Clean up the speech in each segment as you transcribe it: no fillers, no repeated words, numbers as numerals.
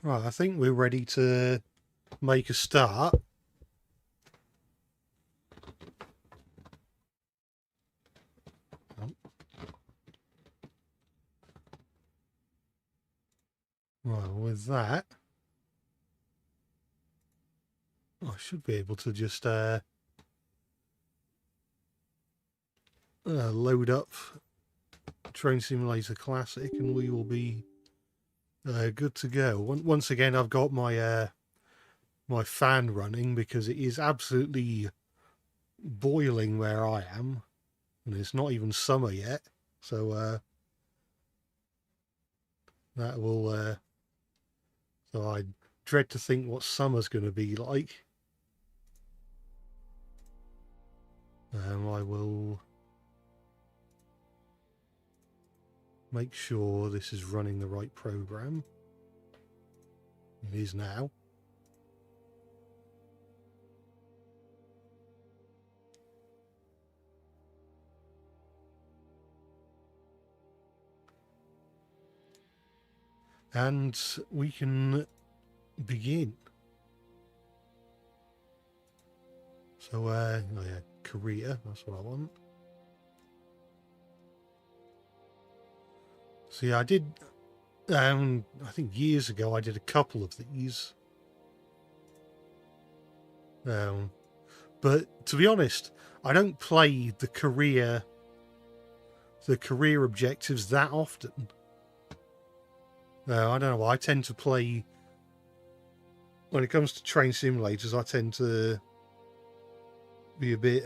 Right, I think we're ready to make a start. Right, with that, I should be able to just load up Train Simulator Classic and we will be good to go. Once again, I've got my my fan running because it is absolutely boiling where I am, and it's not even summer yet. So that will. So I dread to think what summer's going to be like. I will make sure this is running the right program. It is now. And we can begin. So, oh yeah, Korea, that's what I want. So yeah, I did, I think years ago I did a couple of these. But to be honest, I don't play the career objectives that often. I don't know. I tend to play, when it comes to train simulators, I tend to be a bit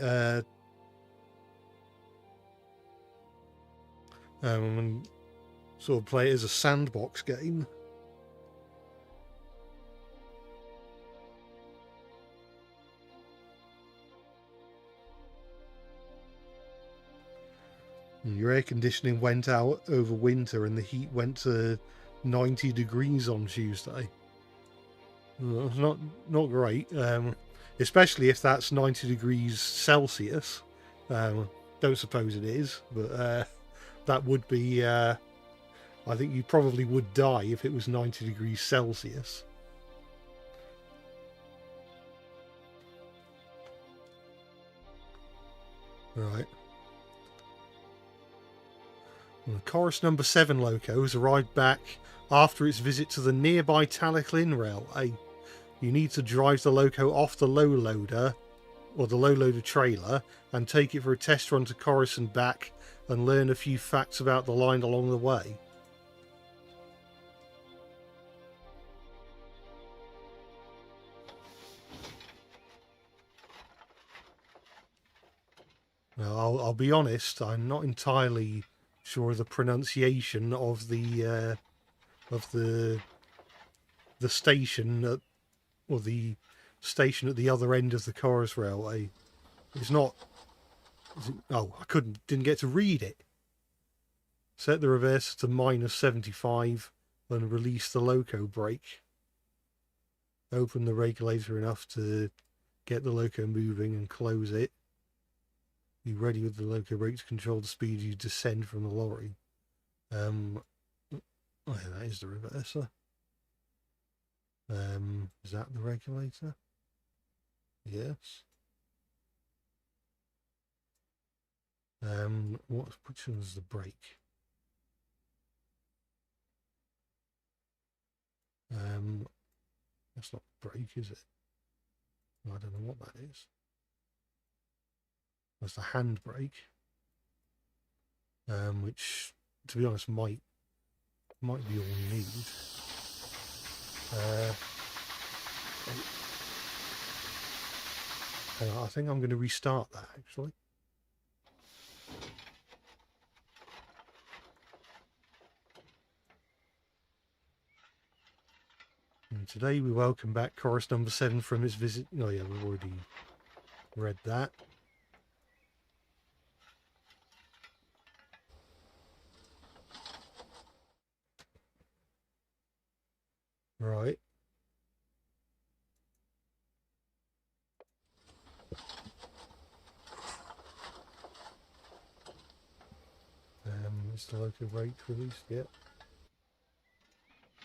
and sort of play it as a sandbox game. And your air conditioning went out over winter and the heat went to 90 degrees on Tuesday. Well, not great, especially if that's 90 degrees Celsius. Don't suppose it is, but that would be. I think you probably would die if it was 90 degrees Celsius. Right. Well, the Corris number 7 loco has arrived back after its visit to the nearby Taliclin Railway. You need to drive the loco off the low loader, or the low loader trailer, and take it for a test run to Corris and back and learn a few facts about the line along the way. Well, I'll be honest, I'm not entirely sure of the pronunciation of the station at, or the station at the other end of the Corris Railway. It's not. Oh, I didn't get to read it. Set the reverse to -75 and release the loco brake. Open the regulator enough to get the loco moving and close it. Be ready with the loco brake to control the speed you descend from the lorry. Oh yeah, that is the reverser. Is that the regulator? Yes. Which one's the brake? That's not brake, is it? I don't know what that is. That's the handbrake, which, to be honest, might be all you need. I think I'm going to restart that actually. And today we welcome back Corris number 7 from his visit. Oh yeah, we've already read that. Right. Is the loco brake released yet?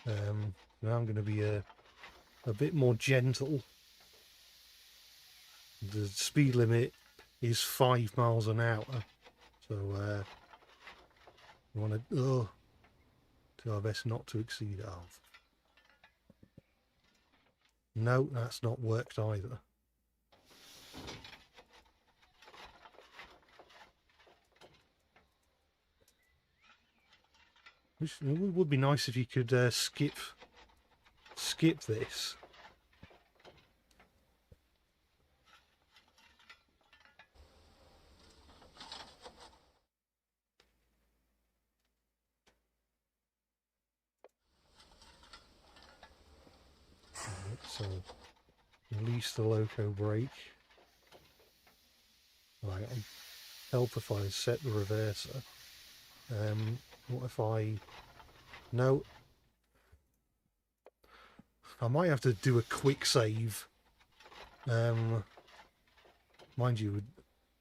Now I'm going to be a bit more gentle. The speed limit is 5 miles an hour, so you want to do our best not to exceed it. Oh. No, that's not worked either. It would be nice if you could skip this. Right, so release the loco brake. Right, help if I set the reverser. What if I... No. I might have to do a quick save. Mind you,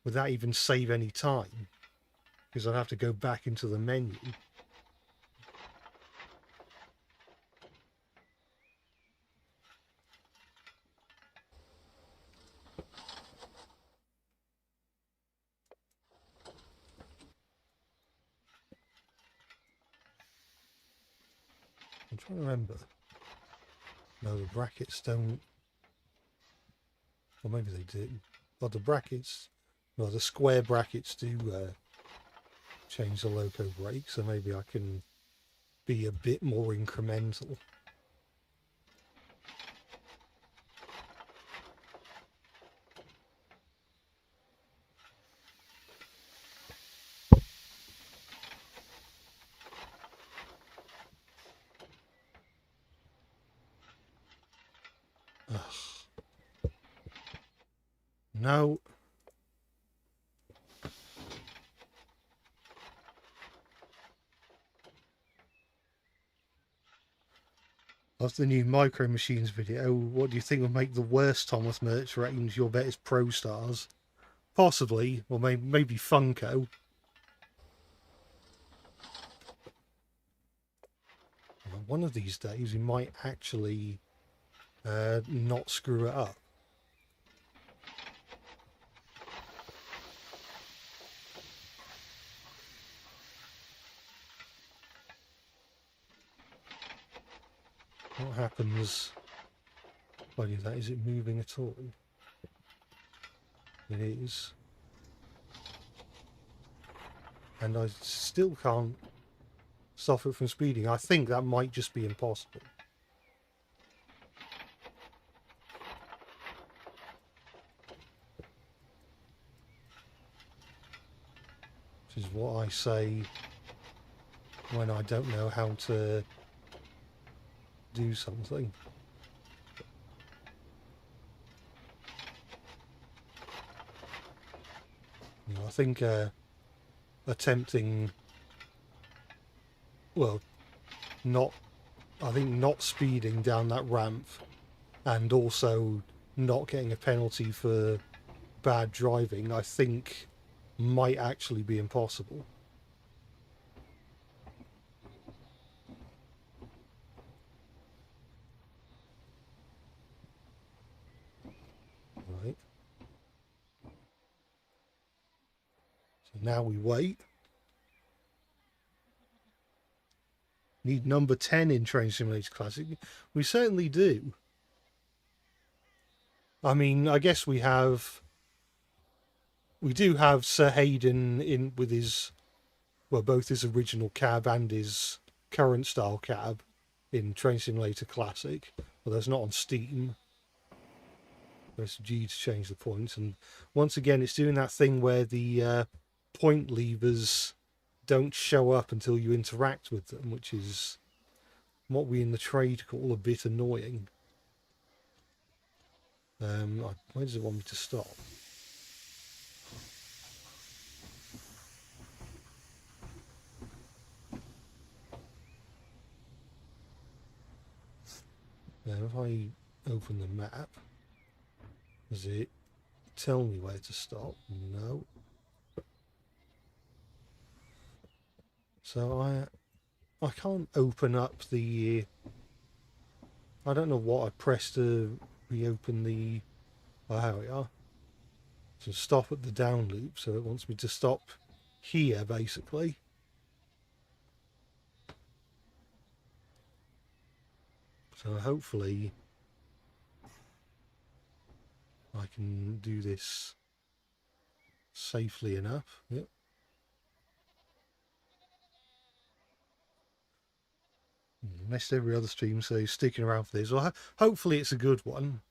would that even save any time? Because I'd have to go back into the menu. I'm trying to remember. No, the brackets don't... Or maybe they do. Well, the brackets... Well, the square brackets do change the loco brake, so maybe I can be a bit more incremental. Ugh. No. Of the new Micro Machines video, what do you think will make the worst Thomas Merch range? Your bet is Pro Stars. Possibly, or maybe Funko. Well, one of these days we might actually not screw it up. What happens when you do that? Is it moving at all? It is. And I still can't stop it from speeding. I think that might just be impossible. Which is what I say when I don't know how to do something. You know, I think attempting, well, I think not speeding down that ramp and also not getting a penalty for bad driving, I think might actually be impossible. Right. So now we wait. Need number 10 in Train Simulator Classic. We certainly do. I mean, I guess we do have Sir Hayden in with his, well, both his original cab and his current style cab in Train Simulator Classic. Well, that's not on Steam. Press G to change the points, and once again it's doing that thing where the point levers don't show up until you interact with them, which is what we in the trade call a bit annoying. Where does it want me to stop? Now if I open the map, does it tell me where to stop? No. So I can't open up the... I don't know what I pressed to reopen the... Oh, here we are. So stop at the down loop, so it wants me to stop here, basically. So hopefully I can do this safely enough. Yep. Missed every other stream, so sticking around for this. Well, hopefully it's a good one.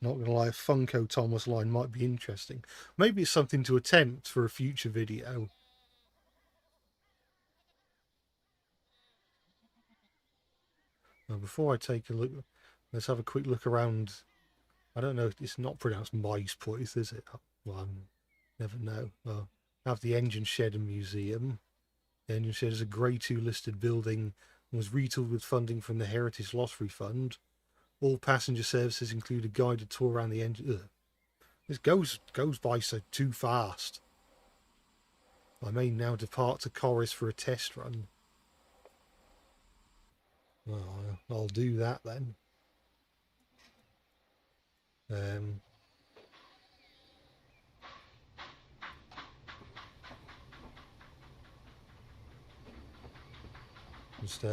Not gonna lie, a Funko Thomas line might be interesting. Maybe it's something to attempt for a future video. Now, before I take a look, let's have a quick look around. I don't know, it's not pronounced Mice Place, is it? Well, I never know. Well, have the engine shed and museum. The engine shed is a Grade 2 listed building and was retooled with funding from the Heritage Loss Refund. All passenger services include a guided tour around the engine. Ugh. This goes by so too fast. I may now depart to Corris for a test run. Well, I'll do that then. Just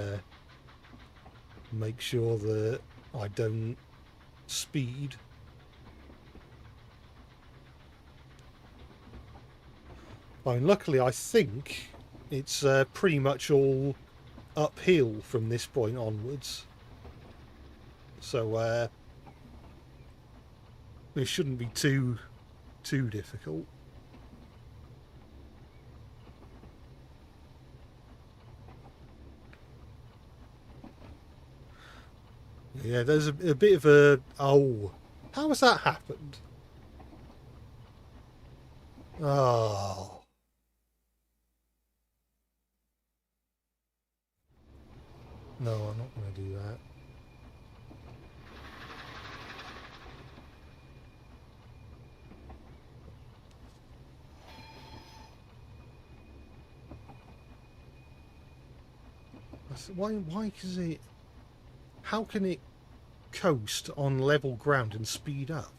make sure that I don't speed. I mean, luckily I think it's pretty much all uphill from this point onwards, so it shouldn't be too difficult. Yeah, there's a bit of a... Oh, how has that happened? Oh. No, I'm not going to do that. Why is it... How can it coast on level ground and speed up?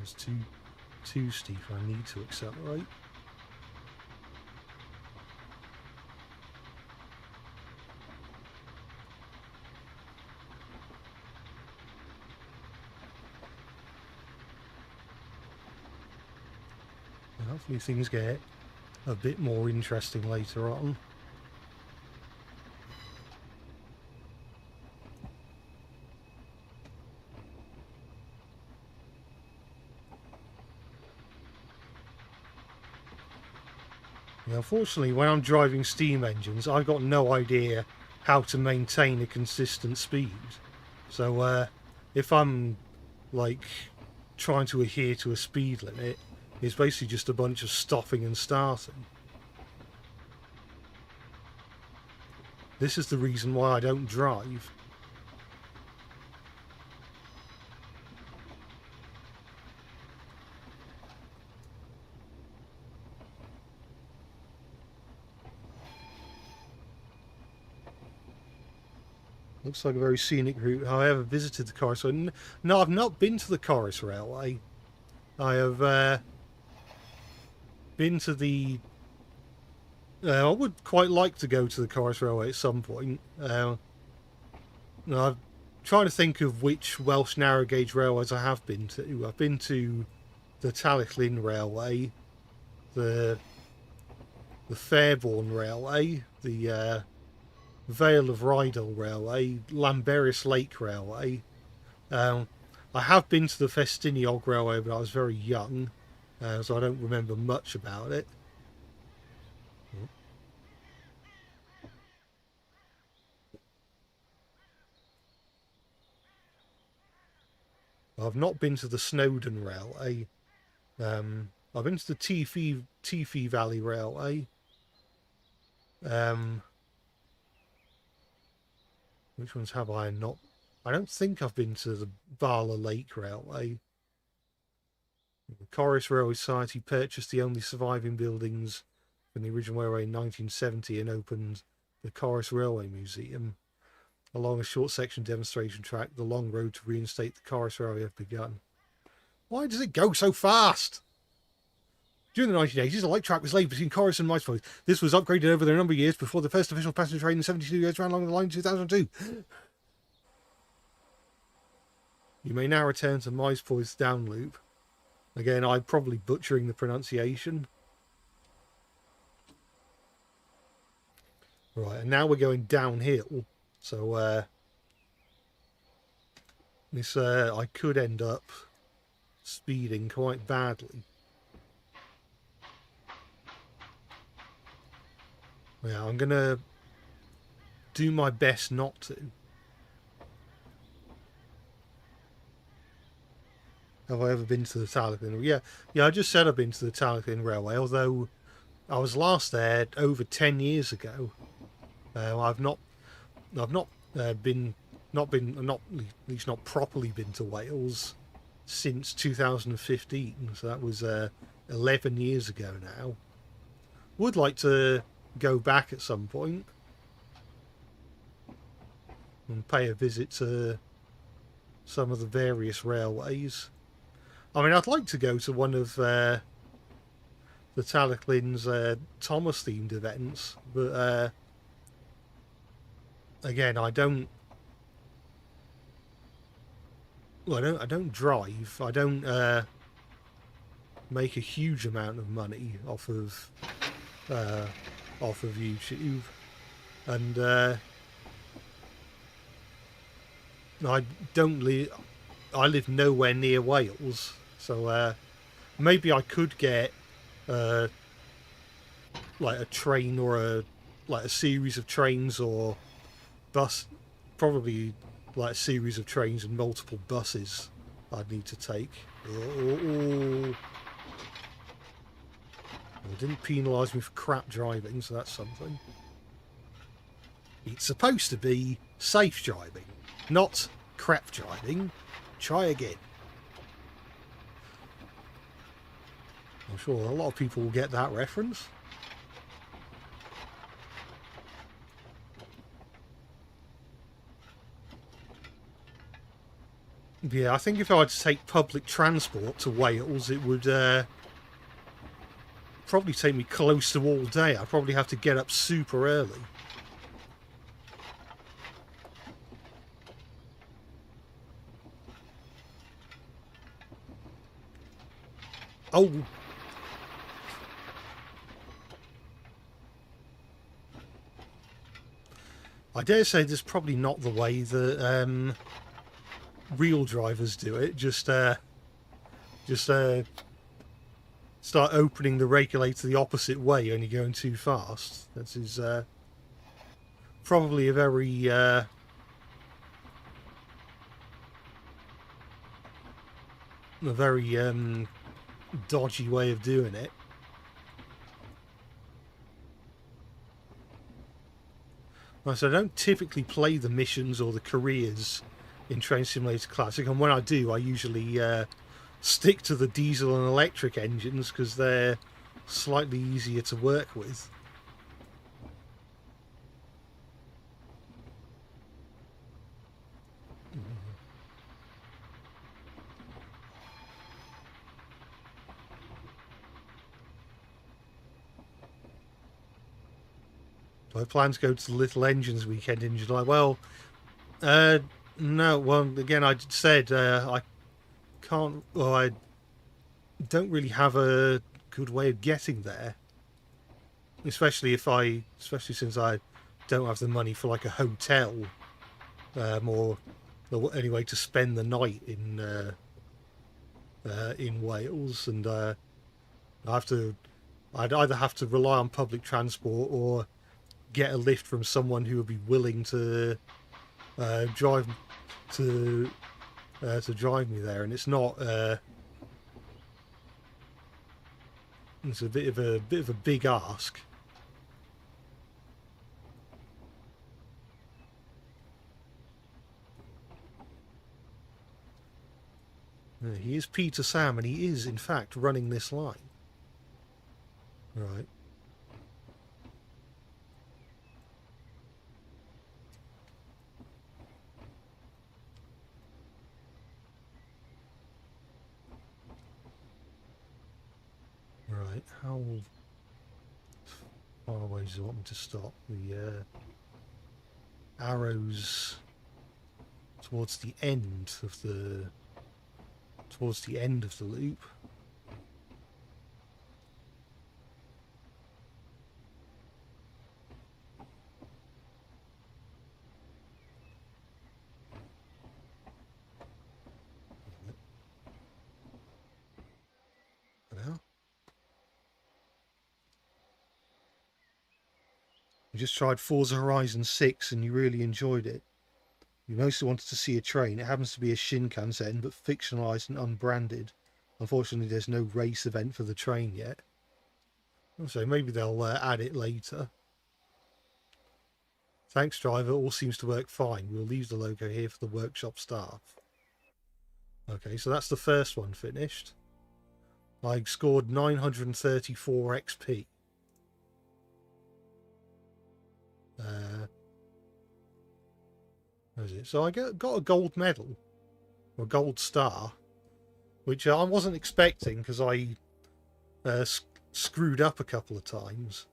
It's too steep. I need to accelerate. And hopefully things get a bit more interesting later on. Unfortunately, when I'm driving steam engines, I've got no idea how to maintain a consistent speed. So if I'm like trying to adhere to a speed limit, it's basically just a bunch of stopping and starting. This is the reason why I don't drive. Looks like a very scenic route. However, visited the Corris. No, I've not been to the Corris Railway. I have been to the... I would quite like to go to the Corris Railway at some point. I'm trying to think of which Welsh narrow gauge railways I have been to. I've been to the Talyllyn Railway, the Fairbourne Railway, the Vale of Rydal Railway, Llanberis Lake Railway. I have been to the Festiniog Railway, but I was very young, so I don't remember much about it. I've not been to the Snowdon Railway. I've been to the Teefy Valley Railway. Which ones have I not? I don't think I've been to the Bala Lake Railway. The Corris Railway Society purchased the only surviving buildings from the original railway in 1970 and opened the Corris Railway Museum. Along a short section demonstration track, the long road to reinstate the Corris Railway have begun. Why does it go so fast? During the 1980s, a light track was laid between Corris and Knightsbridge. This was upgraded over the number of years before the first official passenger train in 72 years ran along the line in 2002. You may now return to Maespoithe's down loop. Again, I'm probably butchering the pronunciation. Right, and now we're going downhill. So, this, I could end up speeding quite badly. Yeah, I'm going to do my best not to. Have I ever been to the Talyllyn? Yeah, I just said I've been to the Talyllyn Railway, although I was last there over 10 years ago. I've not at least not properly been to Wales since 2015, so that was 11 years ago now. Would like to go back at some point and pay a visit to some of the various railways. I mean, I'd like to go to one of the Talyllyn's Thomas themed events, but again, I don't drive. I don't make a huge amount of money off of YouTube, and I live nowhere near Wales, so maybe I could get like a train or a series of trains or bus, probably like a series of trains and multiple buses I'd need to take. Well, didn't penalise me for crap driving, so that's something. It's supposed to be safe driving, not crap driving. Try again. I'm sure a lot of people will get that reference. Yeah, I think if I had to take public transport to Wales, it would probably take me close to all day. I'd probably have to get up super early. Oh. I dare say this is probably not the way that real drivers do it. Just start opening the regulator the opposite way when you're going too fast. This is probably a very dodgy way of doing it. So I don't typically play the missions or the careers in Train Simulator Classic, and when I do, I usually stick to the diesel and electric engines because they're slightly easier to work with. Do I plan to go to the Little Engines weekend in July? Well, no. Well, again, I said I can't. Well, I don't really have a good way of getting there, especially since I don't have the money for like a hotel, or anyway to spend the night in Wales, and I'd either have to rely on public transport or get a lift from someone who would be willing to drive to drive me there, and it's not. It's a bit of a big ask. He is Peter Sam, and he is in fact running this line. Right. Right. How far away does he want me to stop? The arrows towards the end of the loop. Now, you just tried Forza Horizon 6 and you really enjoyed it. You mostly wanted to see a train. It happens to be a Shinkansen, but fictionalized and unbranded. Unfortunately, there's no race event for the train yet. So maybe they'll add it later. Thanks, driver. All seems to work fine. We'll leave the logo here for the workshop staff. Okay, so that's the first one finished. I scored 934 XP. What is it? So I got a gold medal, or gold star, which I wasn't expecting because I screwed up a couple of times.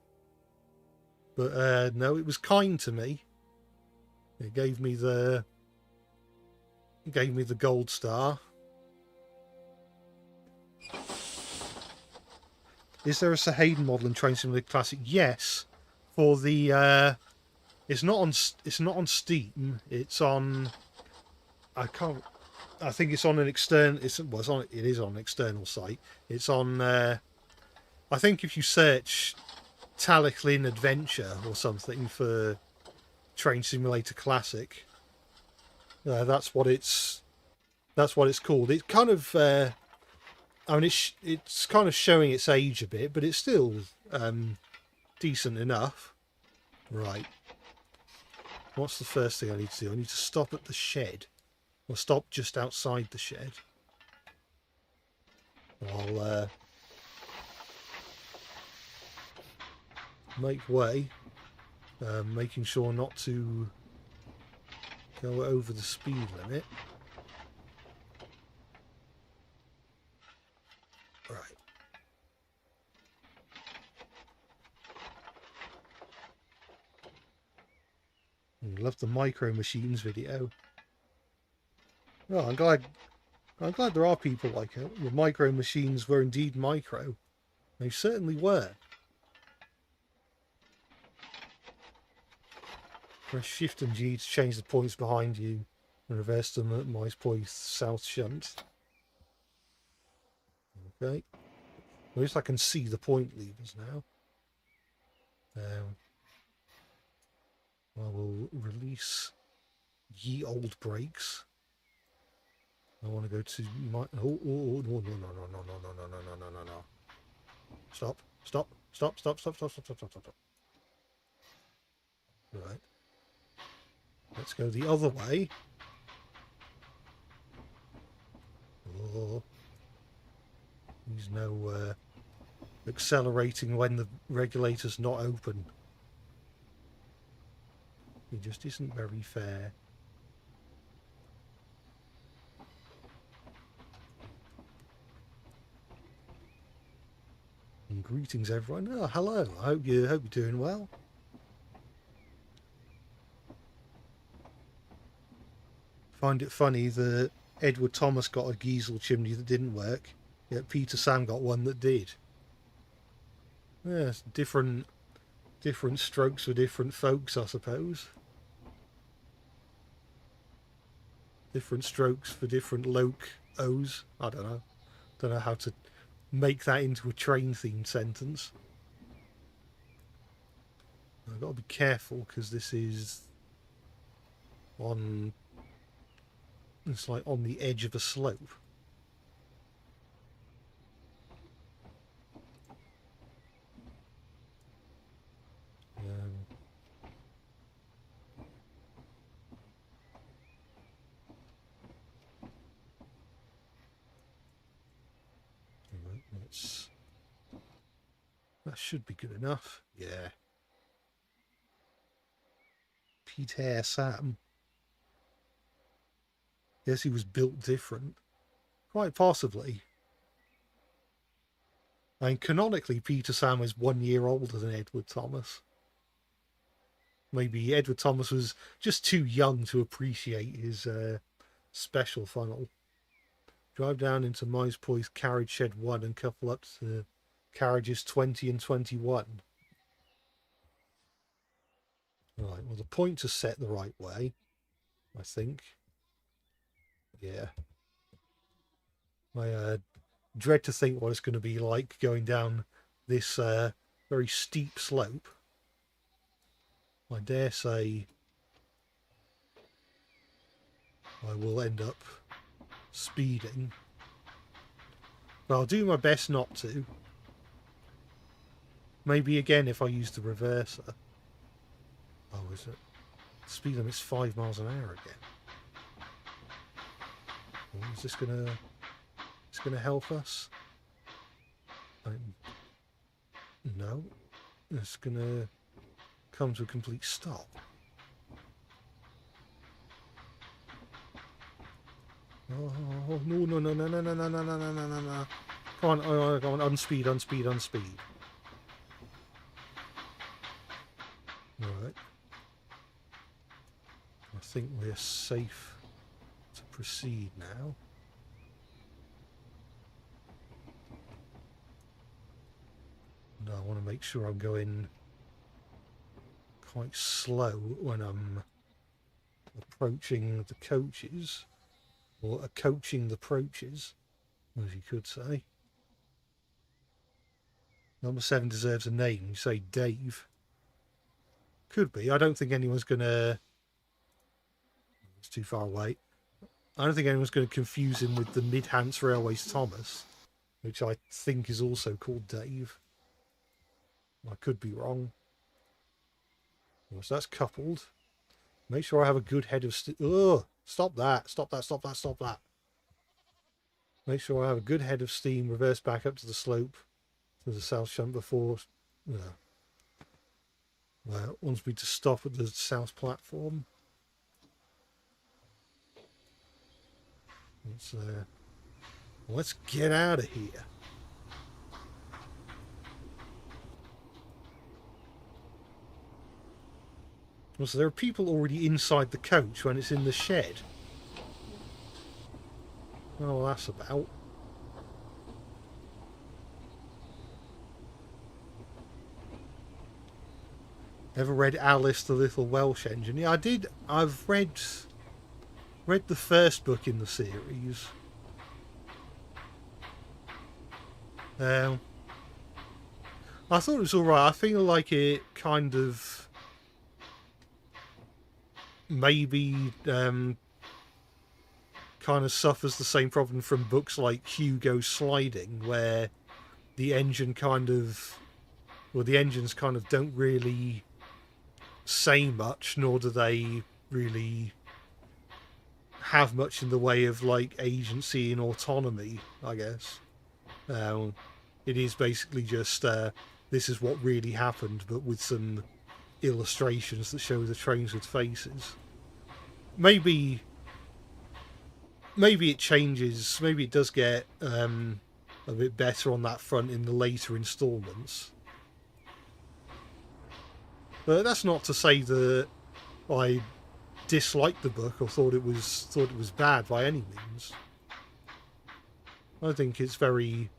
But no, it was kind to me. It gave me the gold star. Is there a Sir Hayden model in Train Simulator Classic? Yes, for the it's not on Steam. It's on. I think it's on an external. It is on an external site. It's on. I think if you search Taliclin Adventure or something for Train Simulator Classic, that's what it's called. It kind of. I mean, it's kind of showing its age a bit, but it's still decent enough. Right. What's the first thing I need to do? I need to stop at the shed. Or stop just outside the shed. I'll make way. Making sure not to go over the speed limit. Right. Love the Micro Machines video. Oh, I'm glad there are people like it. The Micro Machines were indeed micro. They certainly were. Press Shift and G to change the points behind you and reverse them at my point south shunt. Okay. At least I can see the point levers now. I will release ye old brakes. I want to go to my. Oh, no. Stop. Right. Let's go the other way. Oh. There's no accelerating when the regulator's not open. It just isn't very fair. And greetings, everyone. Oh, hello. I hope you're doing well. Find it funny that Edward Thomas got a Giesel chimney that didn't work, yet Peter Sam got one that did. Yeah, it's different strokes for different folks, I suppose. Different strokes for different loc-os. I don't know. Don't know how to make that into a train-themed sentence. I've got to be careful because this is on... It's like on the edge of a slope. That should be good enough. Yeah. Peter Sam. Yes, he was built different. Quite possibly. I mean, canonically, Peter Sam is 1 year older than Edward Thomas. Maybe Edward Thomas was just too young to appreciate his special funnel. Drive down into Mize Poy's carriage shed 1 and couple up to carriages 20 and 21. Right, well, the points are set the right way, I think. Yeah. I dread to think what it's going to be like going down this very steep slope. I dare say I will end up speeding. But I'll do my best not to. Maybe again if I use the reverser. Oh, is it? Speed limit's 5 miles an hour again. Oh, is this gonna help us? No. It's gonna come to a complete stop. Oh no no no no no no no no no no no no. Come on, go on, unspeed, unspeed, unspeed. Alright. I think we're safe to proceed now. No, I want to make sure I'm going quite slow when I'm approaching the coaches, or coaching the approaches, as you could say. Number 7 deserves a name. You say Dave. Could be. I don't think anyone's going to... It's too far away. I don't think anyone's going to confuse him with the Midhants Railways Thomas, which I think is also called Dave. I could be wrong. So that's coupled. Make sure I have a good head of... Ugh! Stop that. Stop that, stop that, stop that. Make sure I have a good head of steam. Reverse back up to the slope. To the south shunt before... Well, it wants me to stop at the south platform. Let's get out of here. Well, so there are people already inside the coach when it's in the shed. Oh, that's about. Ever read Alice the Little Welsh Engine? Yeah, I did. I've read the first book in the series. I thought it was alright. I feel like it kind of maybe kind of suffers the same problem from books like Hugo Sliding, where the engine kind of... Well, the engines kind of don't really say much, nor do they really have much in the way of like agency and autonomy, I guess. It is basically just this is what really happened, but with some illustrations that show the trains with faces. Maybe it changes, maybe it does get a bit better on that front in the later installments. But that's not to say that I disliked the book or thought it was bad by any means. I think it's very,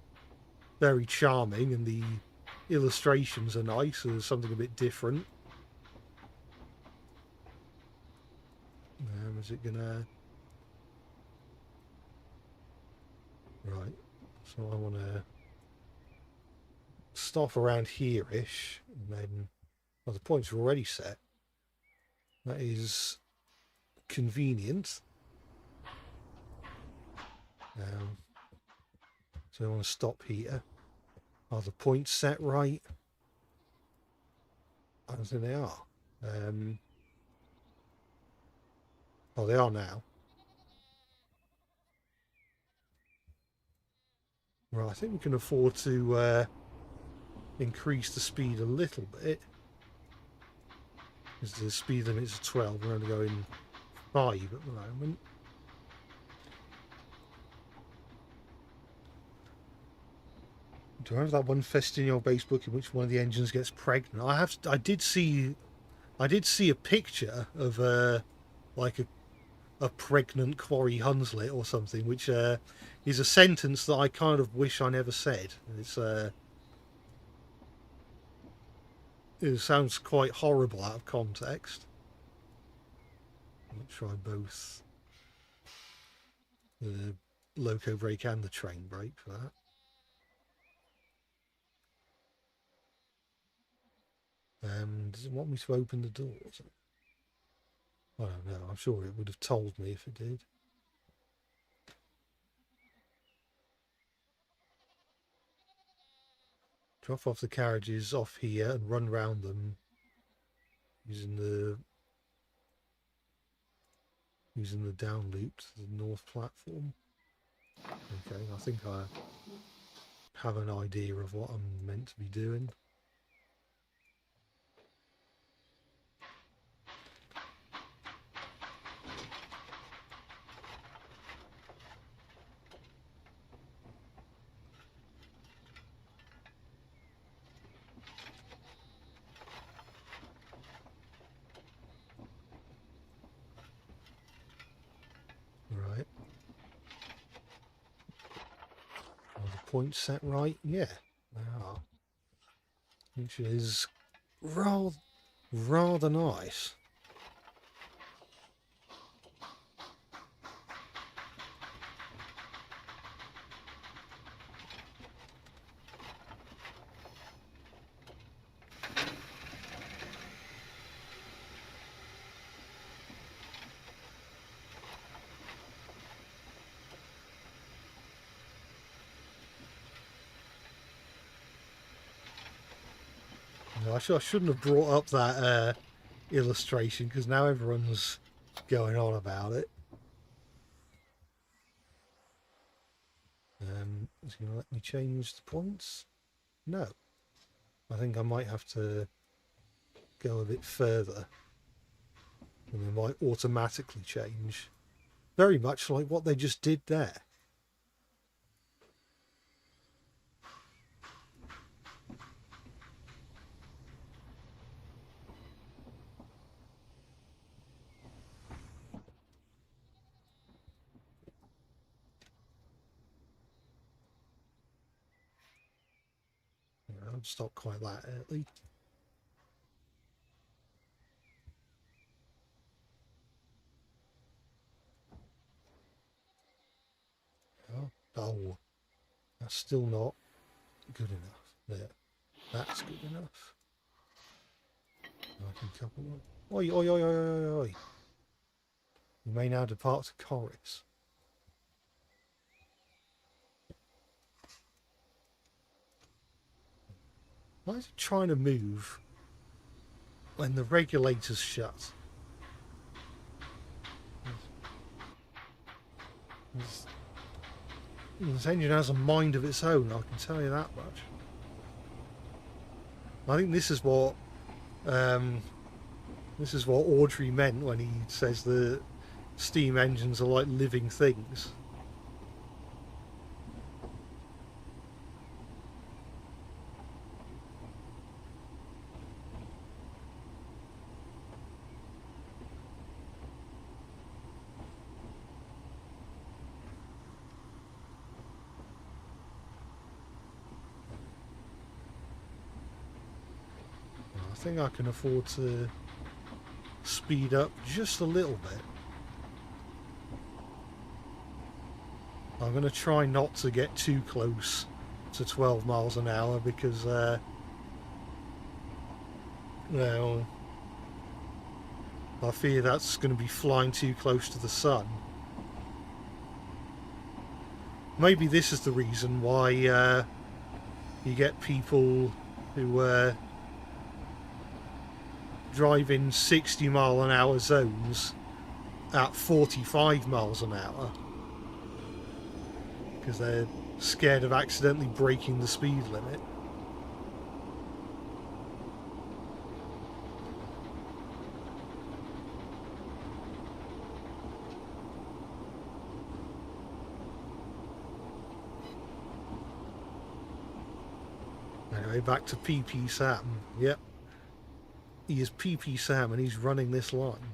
very charming, and the illustrations are nice. There's something a bit different. Is it gonna... Right, so I want to stop around here-ish, and then... Well, the points are already set. That is convenient. So I want to stop here. Are the points set right? I don't think they are. Oh, they are now. Right, I think we can afford to increase the speed a little bit. Because the speed limit is 12, we're only going 5 at the moment. Do I have that one Festinio base book in which one of the engines gets pregnant? I did see a picture of like a pregnant Quarry Hunslet or something, which is a sentence that I kind of wish I never said. It sounds quite horrible out of context. I'll try both the loco brake and the train brake for that. Does it want me to open the doors? I don't know. I'm sure it would have told me if it did. Drop off the carriages off here and run round them using the down loop to the north platform. Okay, I think I have an idea of what I'm meant to be doing. Right. Are the points set right? Yeah, they are. Which is rather nice. No, I shouldn't have brought up that illustration, because now everyone's going on about it. Is he going to let me change the points? No. I think I might have to go a bit further, and they might automatically change. Very much like what they just did there. I'll stop quite that early. Oh, that's still not good enough. There, that's good enough. I can couple one. Oi, oi, oi, oi, oi, oi. You may now depart to Corris. Why is it trying to move when the regulator's shut? This engine has a mind of its own, I can tell you that much. I think this is what Audrey meant when he says the steam engines are like living things. think I can afford to speed up just a little bit. I'm going to try not to get too close to 12 miles an hour because, well, I fear that's going to be flying too close to the sun. Maybe this is the reason why you get people who drive in 60 mile an hour zones at 45 miles an hour. Because they're scared of accidentally breaking the speed limit. Anyway, back to PP Sam. Yep. He is PP Sam and he's running this line.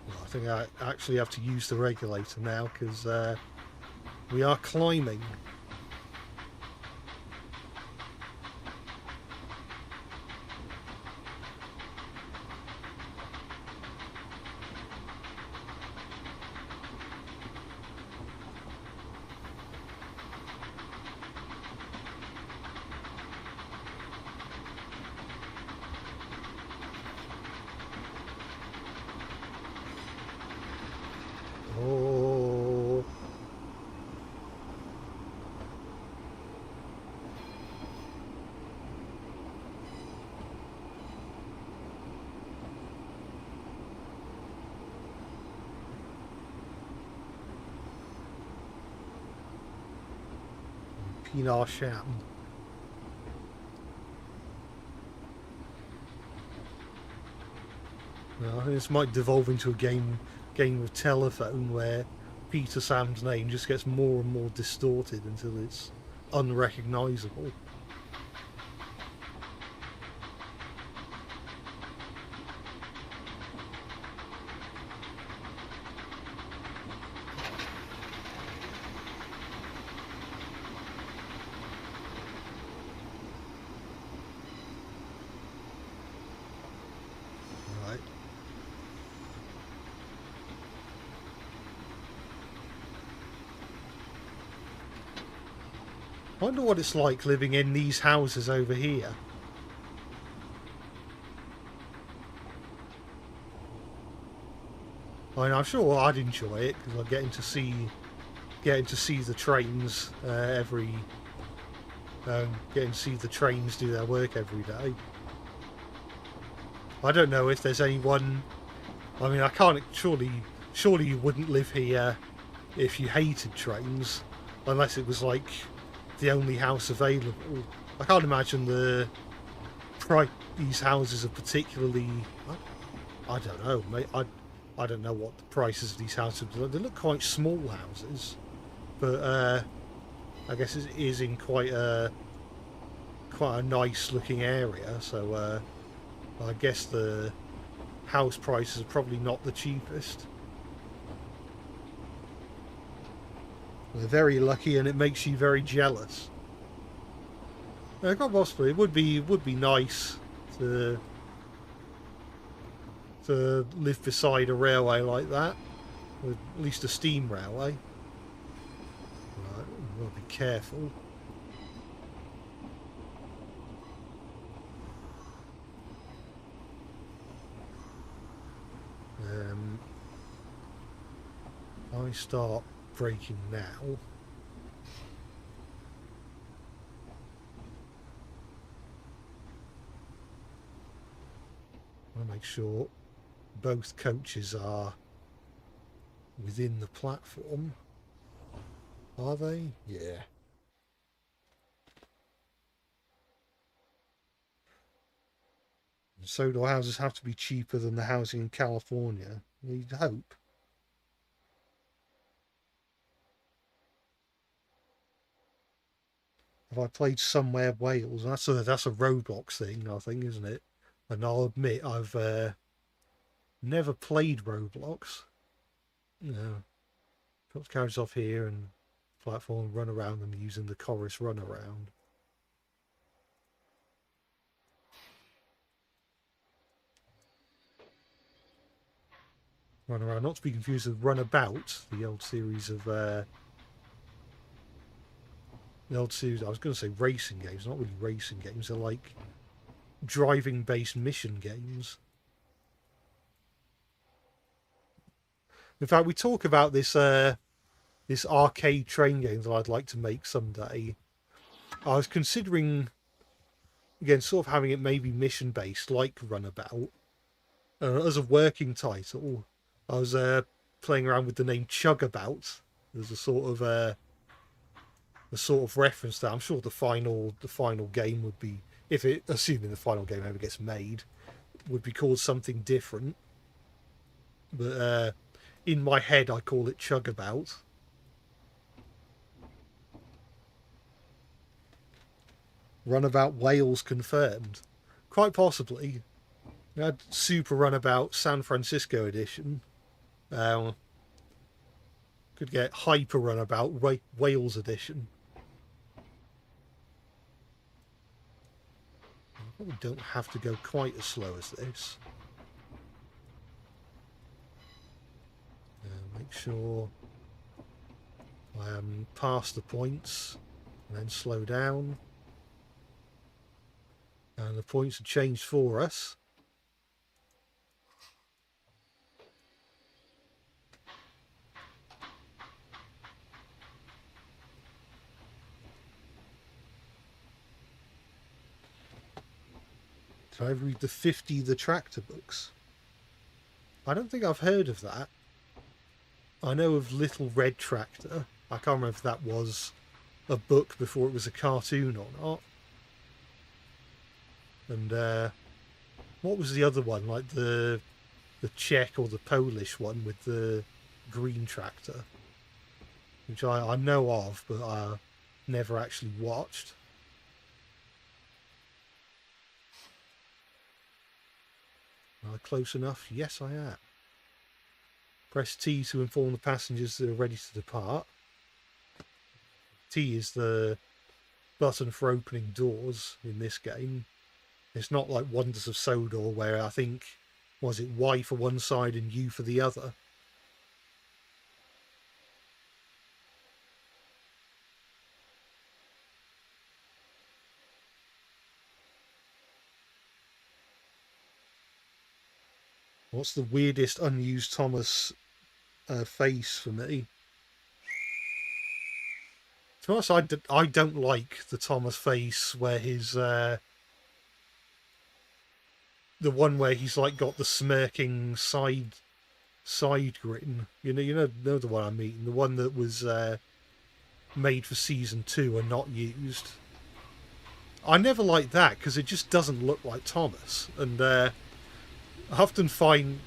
I think I actually have to use the regulator now because we are climbing. Oh. Pinar Sham. Well, this might devolve into a game of telephone where Peter Sam's name just gets more and more distorted until it's unrecognisable. I wonder what it's like living in these houses over here. I mean, I'm sure I'd enjoy it because I'm getting to see the trains getting to see the trains do their work every day. I don't know if there's anyone. I mean, I can't surely you wouldn't live here if you hated trains, unless it was like the only house available. I can't imagine these houses are particularly. I don't know, mate. I don't know what the prices of these houses are. They look quite small houses, but I guess it is in quite a nice looking area. So I guess the house prices are probably not the cheapest. They're very lucky, and it makes you very jealous. Quite possibly, it would be nice to live beside a railway like that, or at least a steam railway. Right, we'll be careful. I start braking now. I want to make sure both coaches are within the platform. Are they? Yeah. So do houses have to be cheaper than the housing in California? You'd hope. Have I played Somewhere Wales? That's a Roblox thing, I think, isn't it? And I'll admit I've never played Roblox. No. Got the carriage off here and platform, run around them using the Corris run around. Run around, not to be confused with Runabout, the old series of I was going to say racing games, not really racing games, they're like driving based mission games. In fact, we talk about this this arcade train game that I'd like to make someday. I was considering, again, sort of having it maybe mission based, like Runabout. As a working title, I was playing around with the name Chugabout. There's a sort of reference there. I'm sure the final game would be, assuming the final game ever gets made, would be called something different. But in my head, I call it Chugabout. Runabout Wales confirmed. Quite possibly. We had Super Runabout San Francisco edition. Could get Hyper Runabout Wales edition. I probably don't have to go quite as slow as this. Make sure I am past the points and then slow down. And the points have changed for us. Did I read the 50 The Tractor books? I don't think I've heard of that. I know of Little Red Tractor. I can't remember if that was a book before it was a cartoon or not. And what was the other one? Like the Czech or the Polish one with the green tractor, which I know of, but I never actually watched. Am I close enough? Yes, I am. Press T to inform the passengers that are ready to depart. T is the button for opening doors in this game. It's not like Wonders of Sodor, where I think, was it Y for one side and U for the other? What's the weirdest unused Thomas face for me? To be honest, I don't like the Thomas face where his the one where he's like got the smirking side grin. You know the one I mean, the one that was made for season 2 and not used. I never liked that because it just doesn't look like Thomas, and I often find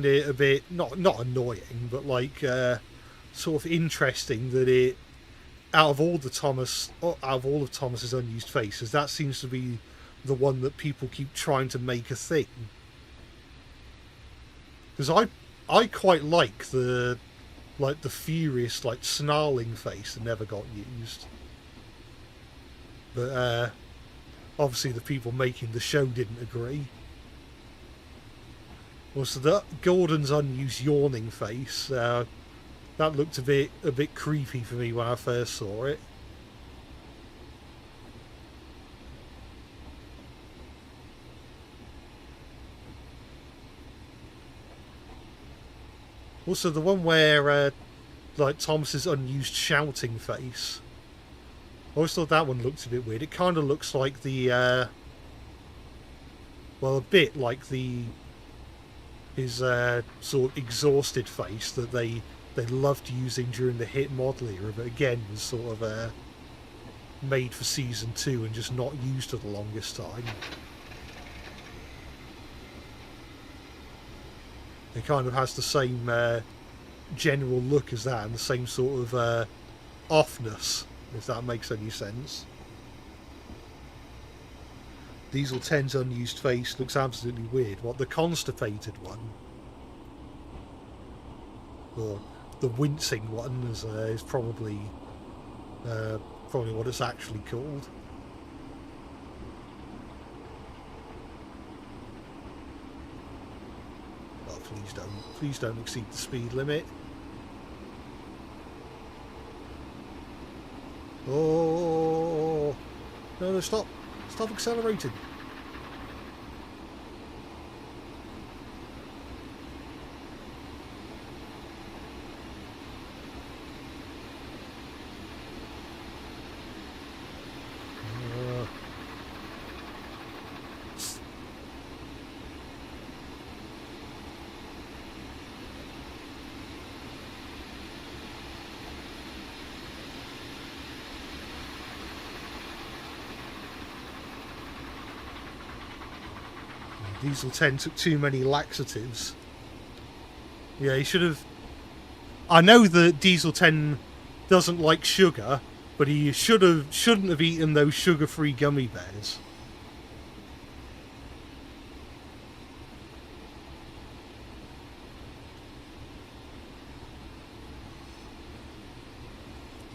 it a bit not annoying, but like sort of interesting that it out of all of Thomas's unused faces, that seems to be the one that people keep trying to make a thing. Because I quite like the furious snarling face that never got used, but obviously the people making the show didn't agree. Also, Gordon's unused yawning face, that looked a bit creepy for me when I first saw it. Also, the one where Thomas's unused shouting face, I always thought that one looked a bit weird. It kind of looks like the a bit like his sort of exhausted face that they loved using during the hit model era, but again was sort of made for season 2 and just not used for the longest time. It kind of has the same general look as that, and the same sort of offness, if that makes any sense. Diesel 10's unused face looks absolutely weird. What, the constipated one? Or the wincing one is probably what it's actually called. Oh, please don't exceed the speed limit. Oh no, stop accelerating. Diesel 10 took too many laxatives. Yeah, he should have... I know that Diesel 10 doesn't like sugar, but he shouldn't have eaten those sugar-free gummy bears.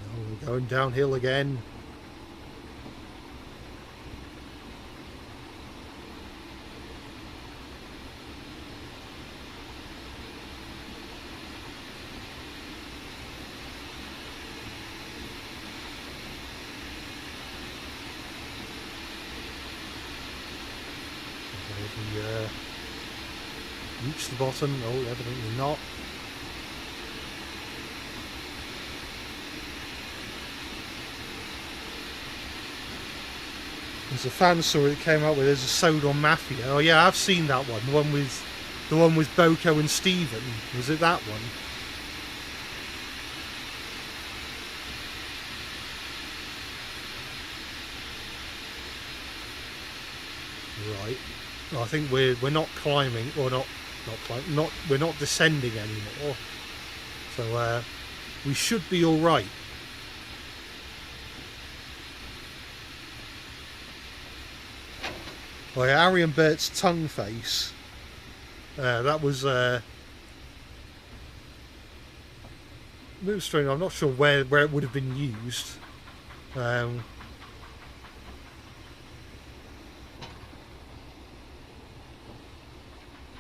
Oh, we're going downhill again. Reach the bottom. Oh, evidently not. There's a fan story that came out where there's a Sodom Mafia. Oh yeah, I've seen that one. The one with Boko and Steven. Was it that one? Right. Well, I think we're not climbing, or we're not descending anymore. So we should be all right. Oh, yeah, Arian Bert's tongue face. That was a little strange. I'm not sure where it would have been used.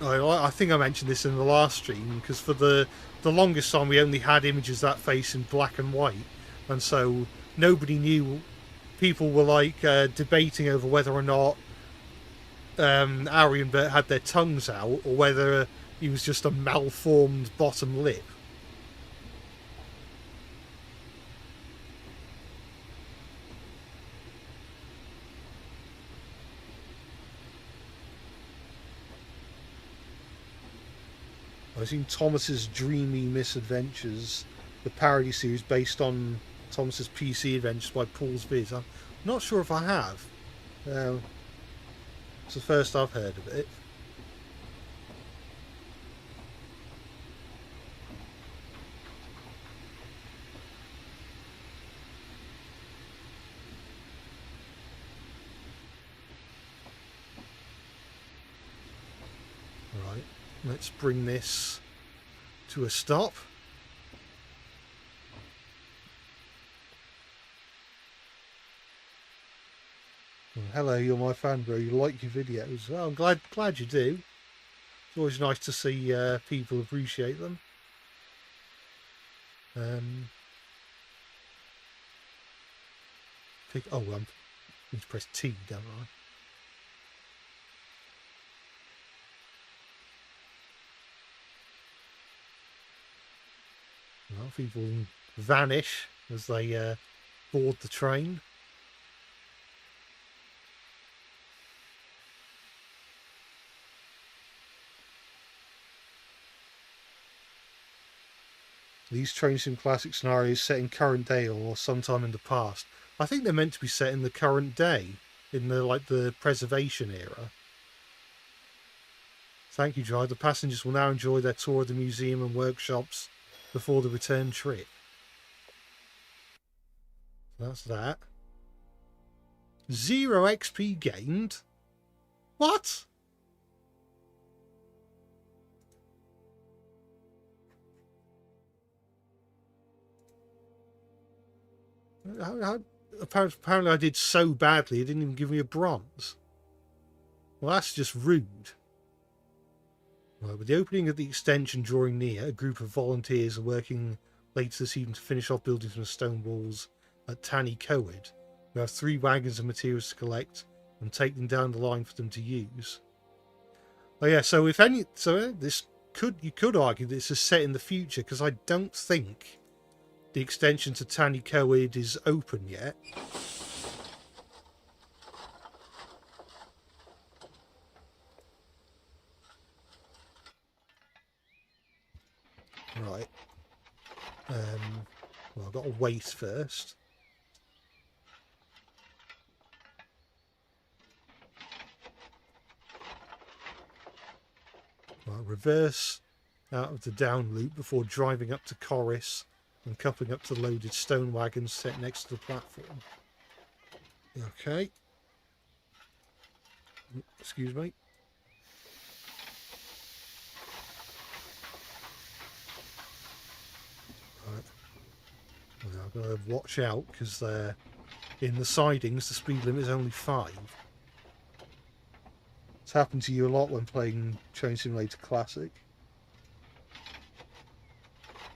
I think I mentioned this in the last stream, because for the longest time we only had images of that face in black and white, and so nobody knew. People were like debating over whether or not Arian Bert had their tongues out, or whether he was just a malformed bottom lip. I've seen Thomas's Dreamy Misadventures, the parody series based on Thomas's PC Adventures by Paul's Viz. I'm not sure if I have. It's the first I've heard of it. Right, let's bring this to a stop. Well, hello, you're my fan, bro. You like your videos. Well, I'm glad you do. It's always nice to see people appreciate them. I need to press T, don't I? Well, people vanish as they board the train. These train sim classic scenarios set in current day or sometime in the past. I think they're meant to be set in the current day, in the preservation era. Thank you, Jai. The passengers will now enjoy their tour of the museum and workshops before the return trip. That's that. 0 XP gained? What? Apparently I did so badly it didn't even give me a bronze. Well, that's just rude. Right, with the opening of the extension drawing near, a group of volunteers are working later this evening to finish off building some stone walls at Tanny Coed. We have 3 wagons of materials to collect and take them down the line for them to use. Oh yeah, so if any, you could argue this is set in the future, because I don't think the extension to Tanny Coed is open yet. Right. Well, I've got to wait first. Right, reverse out of the down loop before driving up to Corris and coupling up to the loaded stone wagons set next to the platform. Okay. Excuse me. Right. Well, I've got to watch out because in the sidings the speed limit is only 5. It's happened to you a lot when playing Train Simulator Classic.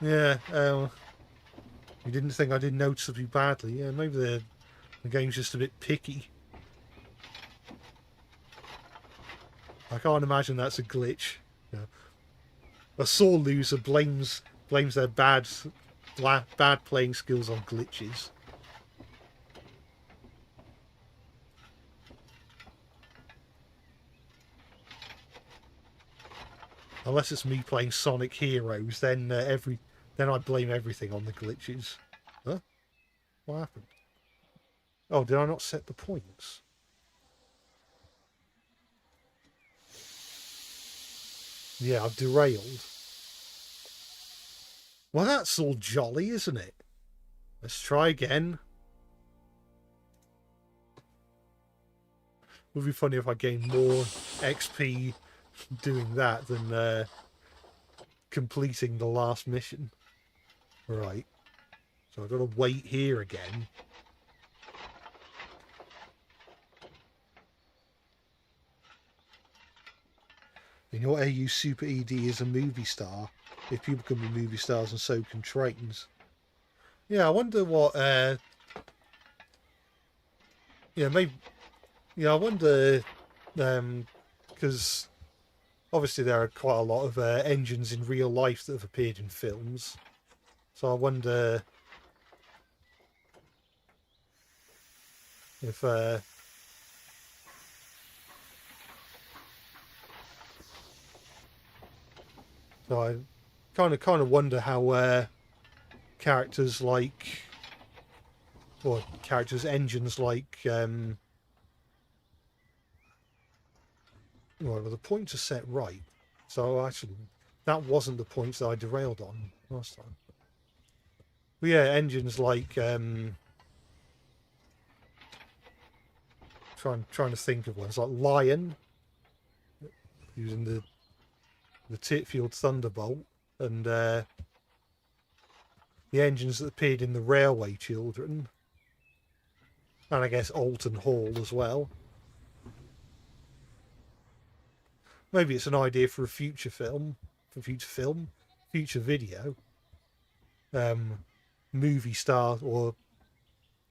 Yeah, you didn't think I did noticeably badly. Yeah, maybe the game's just a bit picky. I can't imagine that's a glitch. Yeah. A sore loser blames their bad playing skills on glitches. Unless it's me playing Sonic Heroes, then I blame everything on the glitches. Huh? What happened? Oh, did I not set the points? Yeah, I've derailed. Well, that's all jolly, isn't it? Let's try again. It would be funny if I gained more XP doing that than completing the last mission. Right. So I've got to wait here again. In your AU Super ED is a movie star. If people can be movie stars and so can trains. Yeah, I wonder what... yeah, maybe... Yeah, I wonder... because obviously there are quite a lot of engines in real life that have appeared in films. So I wonder if so I kind of wonder how characters like, or engines like well, the points are set right. So actually that wasn't the points that I derailed on last time. But yeah, engines like trying to think of ones like Lion, using the Titfield Thunderbolt, and the engines that appeared in the Railway Children, and I guess Alton Hall as well. Maybe it's an idea for a future film, future video. Movie stars or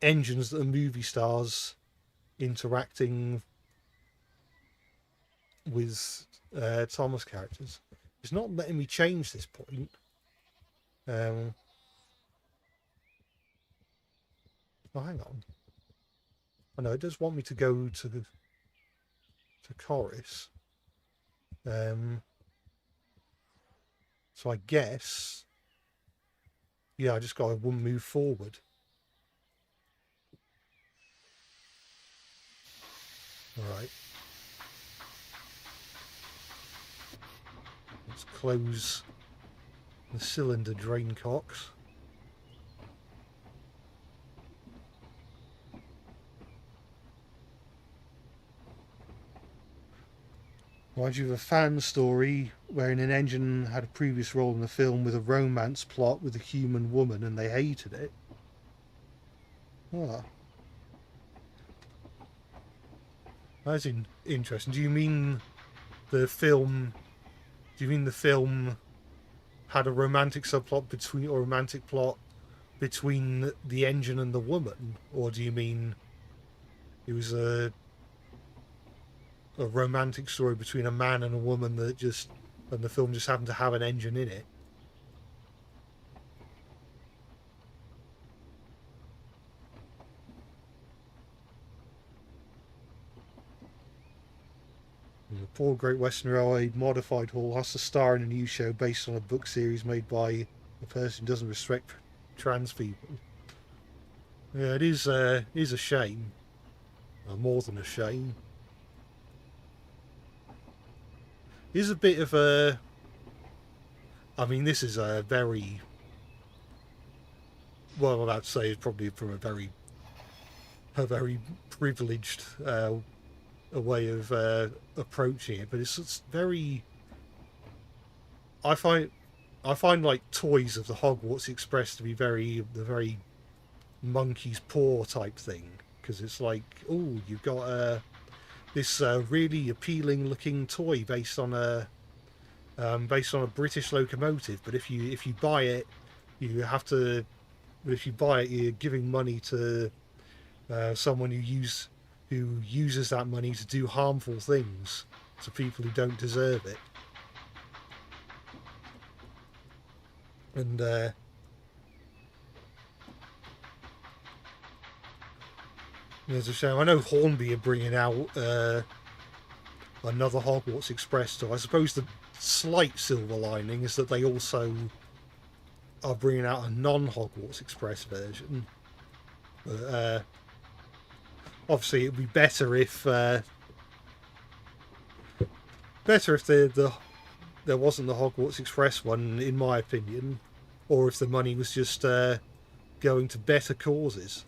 engines that are movie stars interacting with Thomas characters. It's not letting me change this point. Oh, hang on. I know it does want me to go to Corris. So I guess, yeah, I just got to move forward. All right. Let's close the cylinder drain cocks. Reminds you of a fan story wherein an engine had a previous role in the film with a romance plot with a human woman and they hated it. Ah, that's interesting. Do you mean the film? Do you mean the film had a romantic subplot between, or romantic plot between the engine and the woman, or do you mean it was a romantic story between a man and a woman that just, and the film just happened to have an engine in it? The poor Great Western Railway modified hull has to star in a new show based on a book series made by a person who doesn't respect trans people. Yeah, it is a shame. More than a shame. It is a bit of a... I mean, this is a very... Well, I'm about to say it's probably from a very privileged a way of approaching it, but it's very... I find like toys of the Hogwarts Express to be the very monkey's paw type thing, because it's like, oh, you've got this really appealing looking toy based on a British locomotive, but if you buy it, you have to. But if you buy it, you're giving money to someone who uses that money to do harmful things to people who don't deserve it. And there's a shame. I know Hornby are bringing out another Hogwarts Express toy. I suppose the slight silver lining is that they also are bringing out a non-Hogwarts Express version. But obviously, it'd be better if there wasn't the Hogwarts Express one, in my opinion, or if the money was just going to better causes.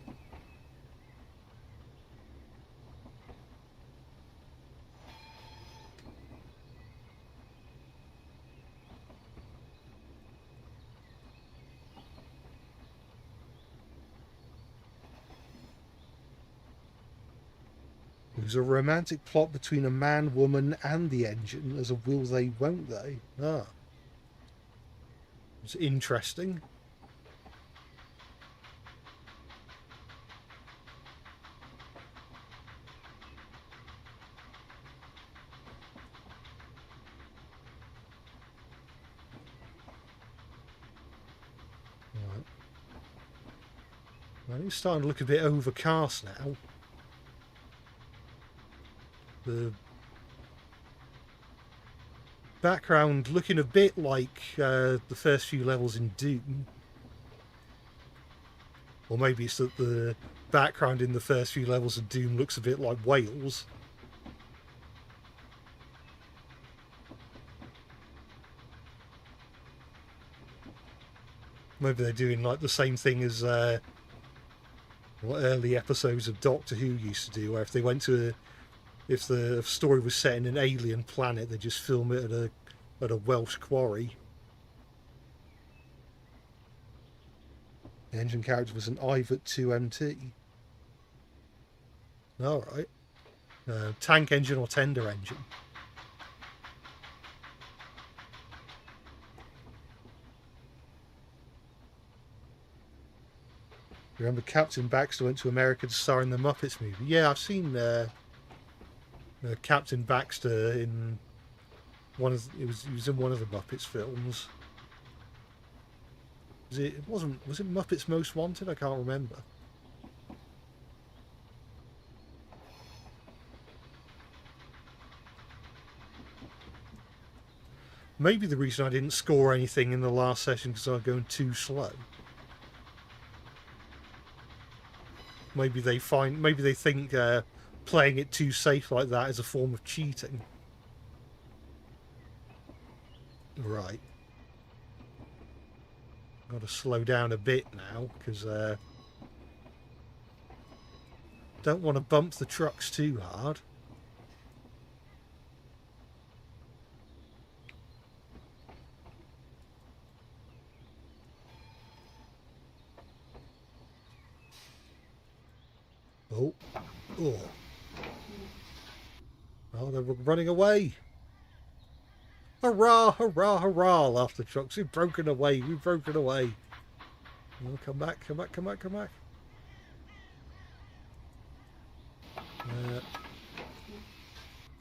There's a romantic plot between a man, woman, and the engine as a will they, won't they? Ah. It's interesting. Right. Well, it's starting to look a bit overcast now. The background looking a bit like the first few levels in Doom. Or maybe it's that the background in the first few levels of Doom looks a bit like Wales. Maybe they're doing like the same thing as what early episodes of Doctor Who used to do, where if they went to if the story was set in an alien planet, they just film it at a Welsh quarry. The engine character was an Ivat 2MT. Alright. Tank engine or tender engine? Remember Captain Baxter went to America to star in the Muppets movie? Yeah, I've seen Captain Baxter in he was in one of the Muppets films. Was it Muppets Most Wanted? I can't remember. Maybe the reason I didn't score anything in the last session because I was going too slow. Maybe they think playing it too safe like that is a form of cheating. Right. Got to slow down a bit now because don't want to bump the trucks too hard. Oh, oh. Oh, they're running away. Hurrah, hurrah, hurrah, laughed the trucks. We've broken away, we've broken away. Oh, come back, come back, come back, come back.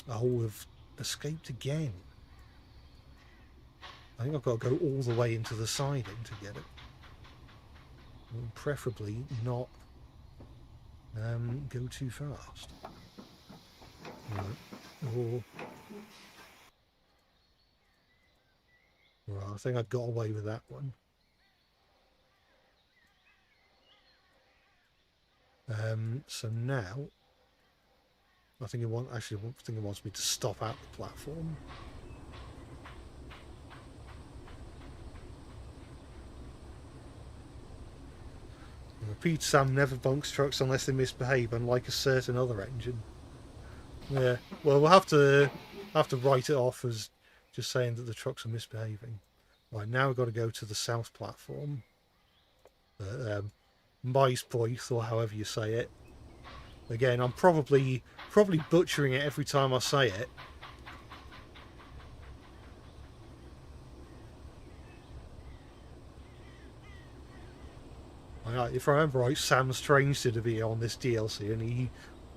Oh, we've escaped again. I think I've got to go all the way into the siding to get it. And preferably not go too fast. Right. Right, I think I got away with that one. So now, I think it wants me to stop at the platform. Repeat, Sam never bunks trucks unless they misbehave, unlike a certain other engine. Yeah, well, we'll have to write it off as just saying that the trucks are misbehaving. Right, now we've got to go to the south platform. Maispoith, or however you say it. Again, I'm probably butchering it every time I say it. If I remember right, Sam's trains to be on this DLC, and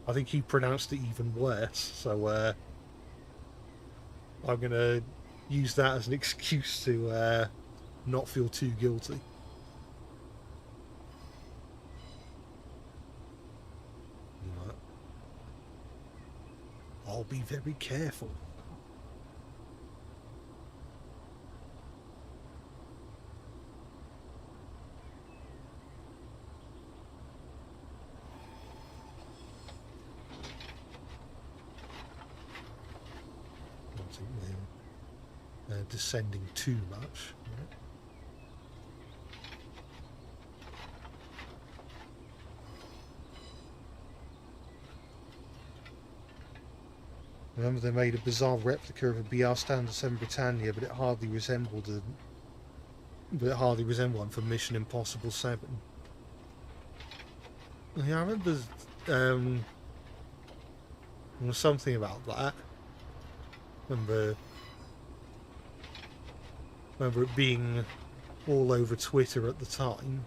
I think he pronounced it even worse. So I'm gonna use that as an excuse to not feel too guilty. I'll be very careful. I don't think we're descending too much. Remember, they made a bizarre replica of a BR Standard in Britannia, but it hardly resembled one for Mission Impossible 7. Yeah, I remember there was something about that. Remember it being all over Twitter at the time.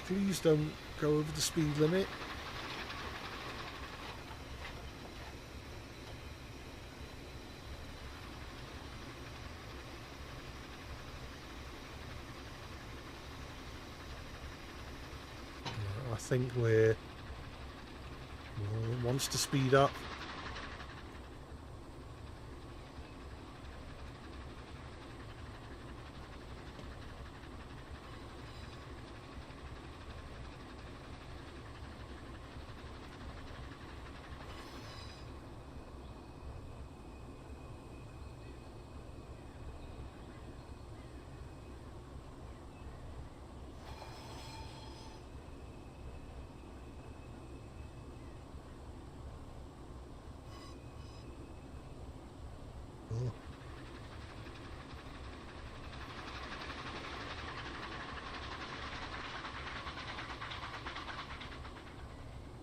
Please don't go over the speed limit. I think it wants to speed up.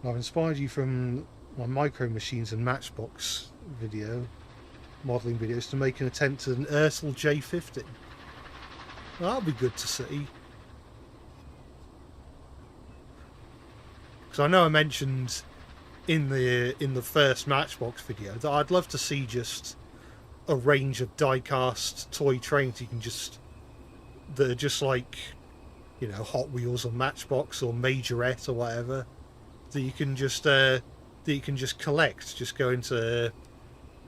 I've inspired you from my Micro Machines and Matchbox modelling videos to make an attempt at an Ursel J50. That'll be good to see. Because I know I mentioned in the first Matchbox video that I'd love to see just a range of die-cast toy trains that are just like, you know, Hot Wheels or Matchbox or Majorette or whatever, that you can just collect. Just go into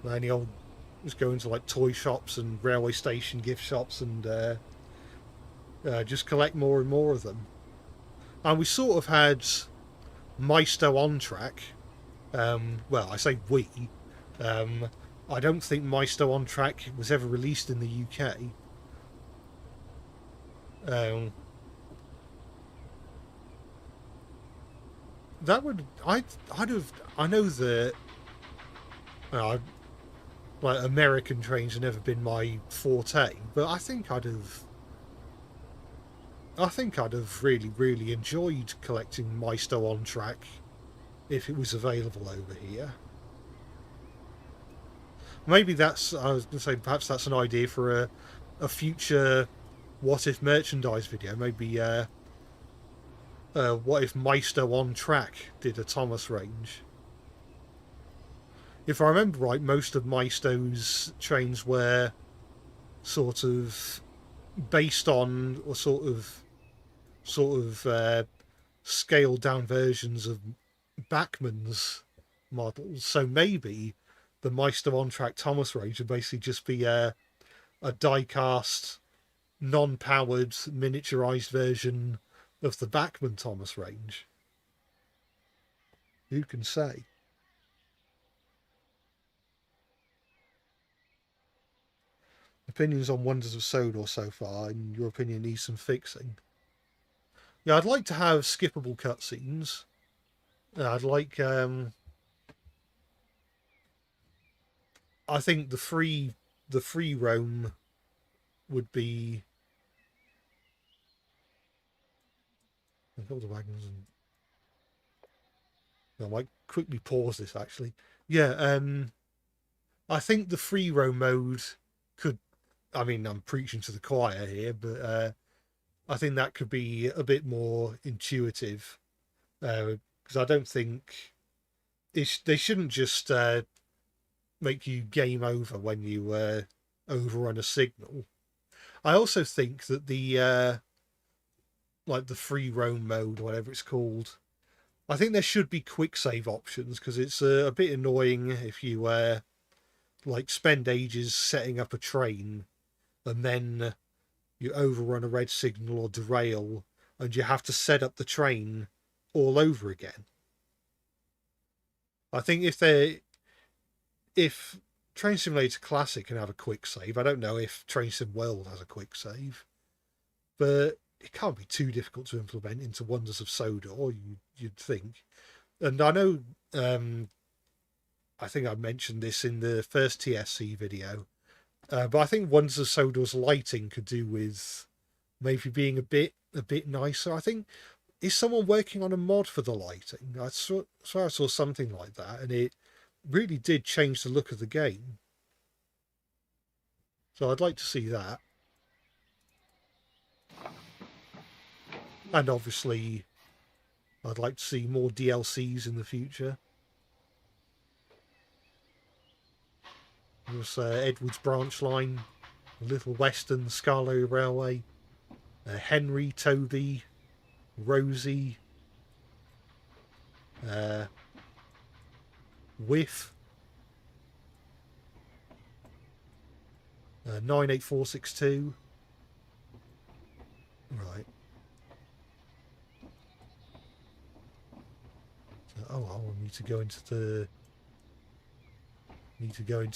like toy shops and railway station gift shops and just collect more and more of them. And we sort of had Maisto on track. Well, I say we. I don't think Maisto on track was ever released in the UK. That would I know that. like American trains have never been my forte, but I think I'd have really enjoyed collecting Maisto on track if it was available over here. Maybe that's, I was going to say, perhaps that's an idea for a future what if merchandise video. Maybe what if Maisto on track did a Thomas range. If I remember right, most of Maisto's trains were sort of based on, or sort of scaled down versions of Bachmann's models. So maybe the Maisto on track Thomas range would basically just be a die-cast, non-powered, miniaturized version of the Bachmann Thomas range. Who can say? Opinions on Wonders of Sodor so far, in your opinion, needs some fixing. Yeah, I'd like to have skippable cutscenes. I'd like, I think the free roam would be. I've got the wagons and. I might quickly pause this actually. Yeah, I think the free roam mode could. I mean, I'm preaching to the choir here, but I think that could be a bit more intuitive. Because I don't think they shouldn't just make you game over when you overrun a signal. I also think that the like the free roam mode, whatever it's called, I think there should be quick save options, because it's a bit annoying if you like spend ages setting up a train and then you overrun a red signal or derail and you have to set up the train all over again. I think if Train Simulator Classic can have a quick save, I don't know if Train Sim World has a quick save, but it can't be too difficult to implement into Wonders of Sodor, you'd think. And I know, I think I mentioned this in the first TSC video, but I think Wonders of Sodor's lighting could do with maybe being a bit nicer. I think, is someone working on a mod for the lighting? I saw something like that, and it really did change the look of the game. So I'd like to see that. And obviously, I'd like to see more DLCs in the future. There's Edward's Branch Line, Little Western, Scarlet Railway, Henry, Toby, Rosie, Whiff, 98462. Right. So, oh, I need to go into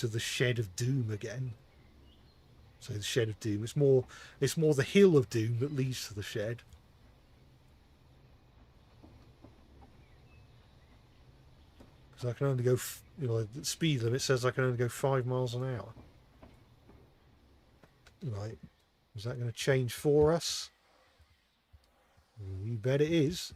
the Shed of Doom again. So the Shed of Doom. It's more the Hill of Doom that leads to the shed. Because I can only go, the speed limit says I can only go 5 miles an hour. Right. Is that going to change for us? You bet it is.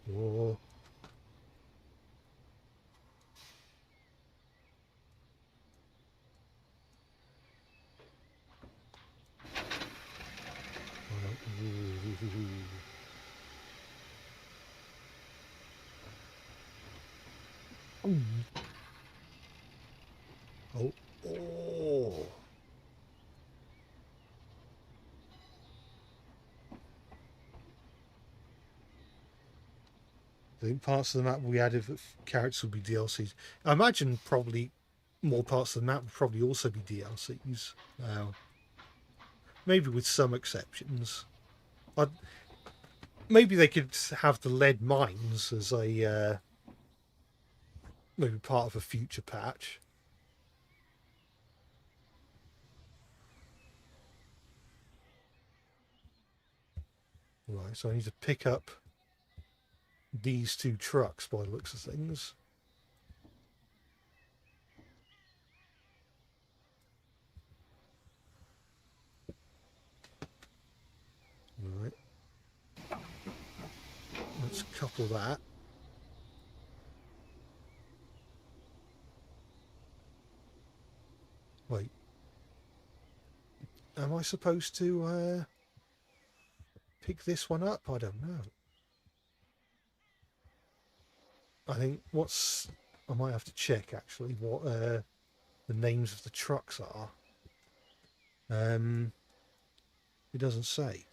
Whoa. Oh. Oh. I think parts of the map we added characters would be DLCs. I imagine probably more parts of the map would probably also be DLCs. Maybe with some exceptions. Maybe they could have the lead mines as a maybe part of a future patch. Right, so I need to pick up these two trucks by the looks of things. Right. Let's couple that. Wait. Am I supposed to pick this one up? I don't know. I think I might have to check actually what the names of the trucks are. It doesn't say.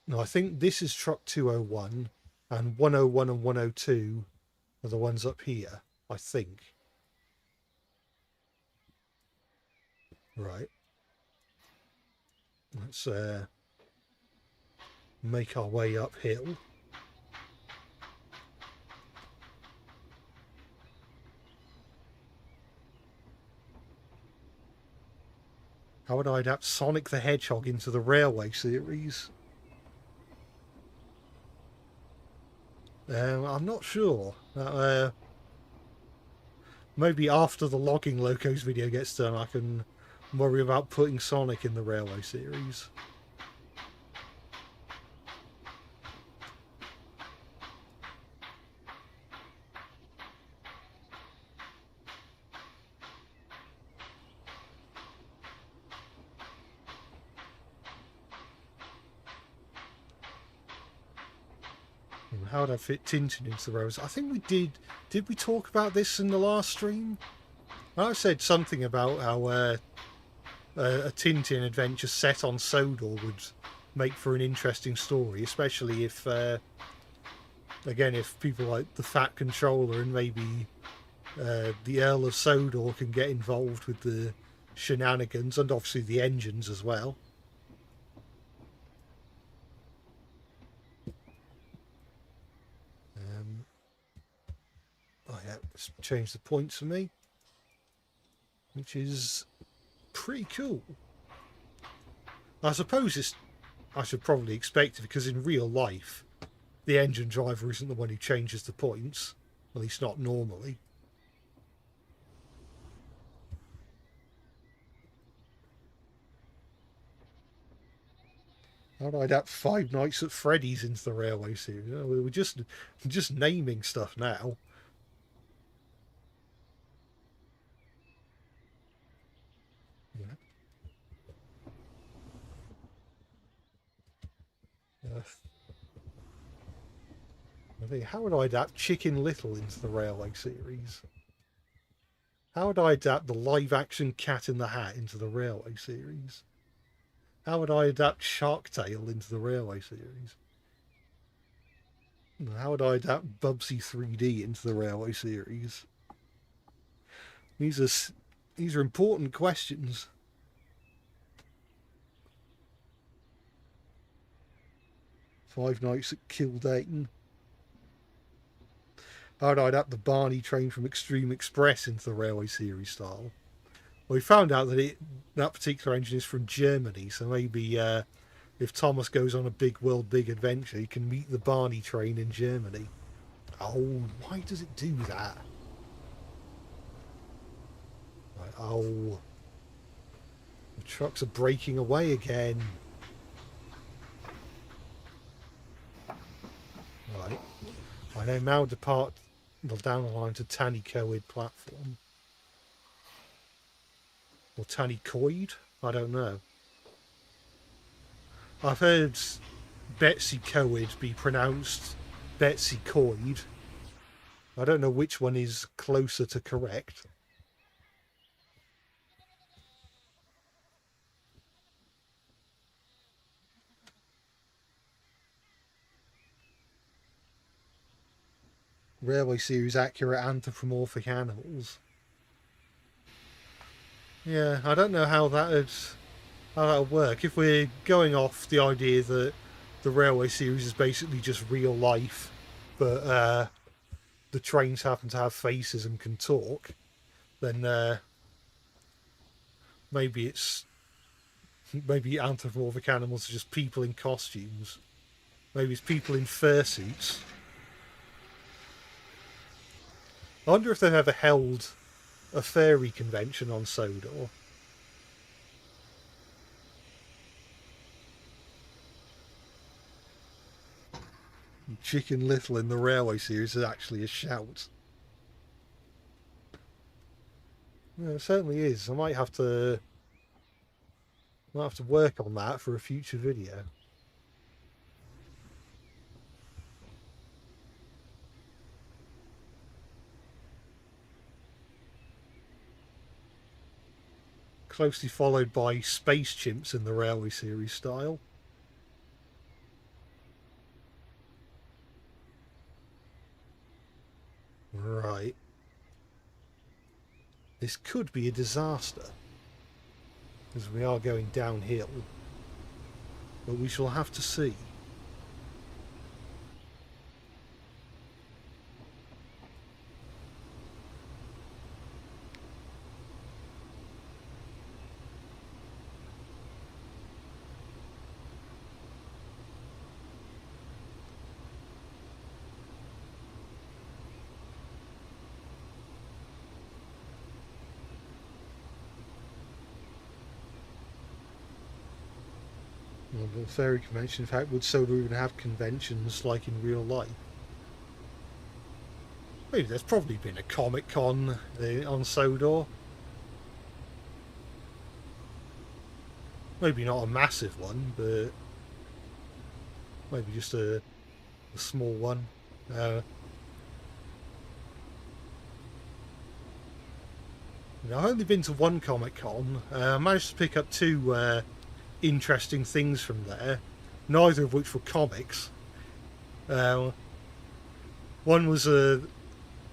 No, I think this is truck 201 and 101 and 102 are the ones up here, I think. Right. Let's make our way uphill. How would I adapt Sonic the Hedgehog into the Railway series? I'm not sure. Maybe after the logging locos video gets done, I can worry about putting Sonic in the Railway series. How would I fit Tintin into the rows? I think we did. Did we talk about this in the last stream? I said something about how a Tintin adventure set on Sodor would make for an interesting story, especially if, again, if people like the Fat Controller and maybe the Earl of Sodor can get involved with the shenanigans and obviously the engines as well. Oh yeah, let's change the points for me, which is pretty cool. I suppose I should probably expect it because in real life, the engine driver isn't the one who changes the points, at least not normally. How do I adapt Five Nights at Freddy's into the Railway series? We're just naming stuff now. I think, how would I adapt Chicken Little into the Railway series? How would I adapt the live-action Cat in the Hat into the Railway series? How would I adapt Shark Tale into the Railway series? How would I adapt Bubsy 3D into the Railway series? These are important questions. Five Nights at Kildane. How would I adapt the Barney train from Extreme Express into the Railway series style? Well, we found out that that particular engine is from Germany, so maybe if Thomas goes on a big world big adventure, he can meet the Barney train in Germany. Oh, why does it do that? Right, oh, the trucks are breaking away again. Right, I know now depart down the line to Tannycoid platform. Or Tannycoid? I don't know. I've heard Betsy Coed be pronounced Betsy Coid. I don't know which one is closer to correct. Railway series accurate anthropomorphic animals. Yeah, I don't know how that would work. If we're going off the idea that the Railway series is basically just real life, but the trains happen to have faces and can talk, then maybe anthropomorphic animals are just people in costumes. Maybe it's people in fursuits. I wonder if they've ever held a furry convention on Sodor. Chicken Little in the Railway series is actually a shout. Yeah, it certainly is. I might have to work on that for a future video. Closely followed by space chimps in the Railway series style. Right. This could be a disaster, as we are going downhill, but we shall have to see. Well, the fairy convention, in fact, would Sodor even have conventions like in real life? Maybe there's probably been a Comic Con on Sodor. Maybe not a massive one, but maybe just a small one. I've only been to one Comic Con. I managed to pick up two interesting things from there, neither of which were comics. One was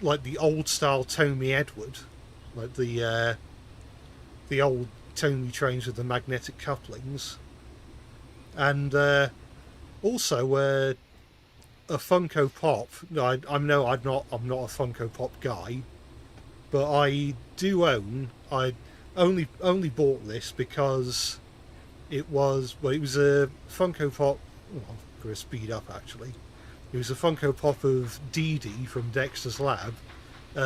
like the old style Tommy Edward, like the old Tommy trains with the magnetic couplings, and also a Funko Pop. I'm not a Funko Pop guy, but I do own. I only bought this because it was a Funko Pop. Well, I'm going to speed up actually. It was a Funko Pop of Dee Dee from Dexter's Lab,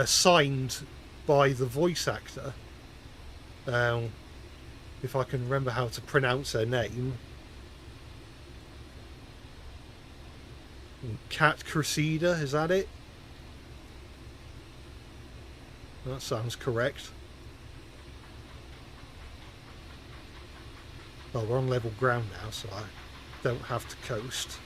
signed by the voice actor. If I can remember how to pronounce her name. Cat Cressida, is that it? That sounds correct. Well, we're on level ground now, so I don't have to coast.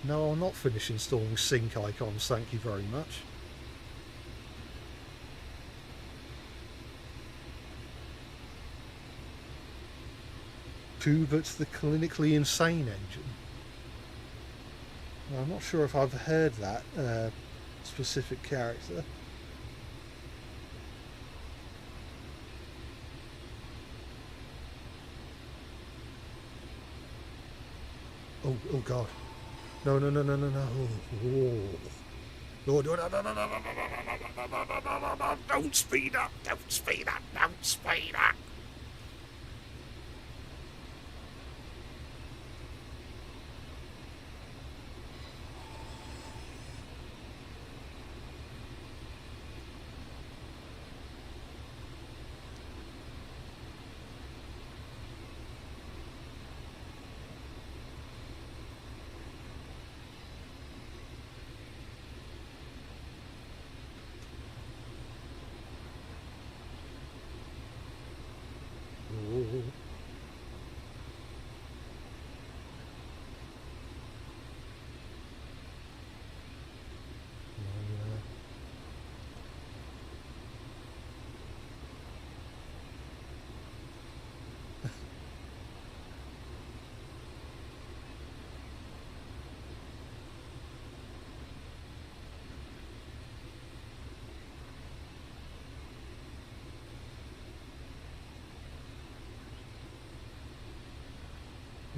No, I'll not finish installing sync icons, thank you very much. Pubert's the clinically insane engine. I'm not sure if I've heard that specific character. Oh god. No. Oh. No. Don't speed up. Don't speed up. Don't speed up.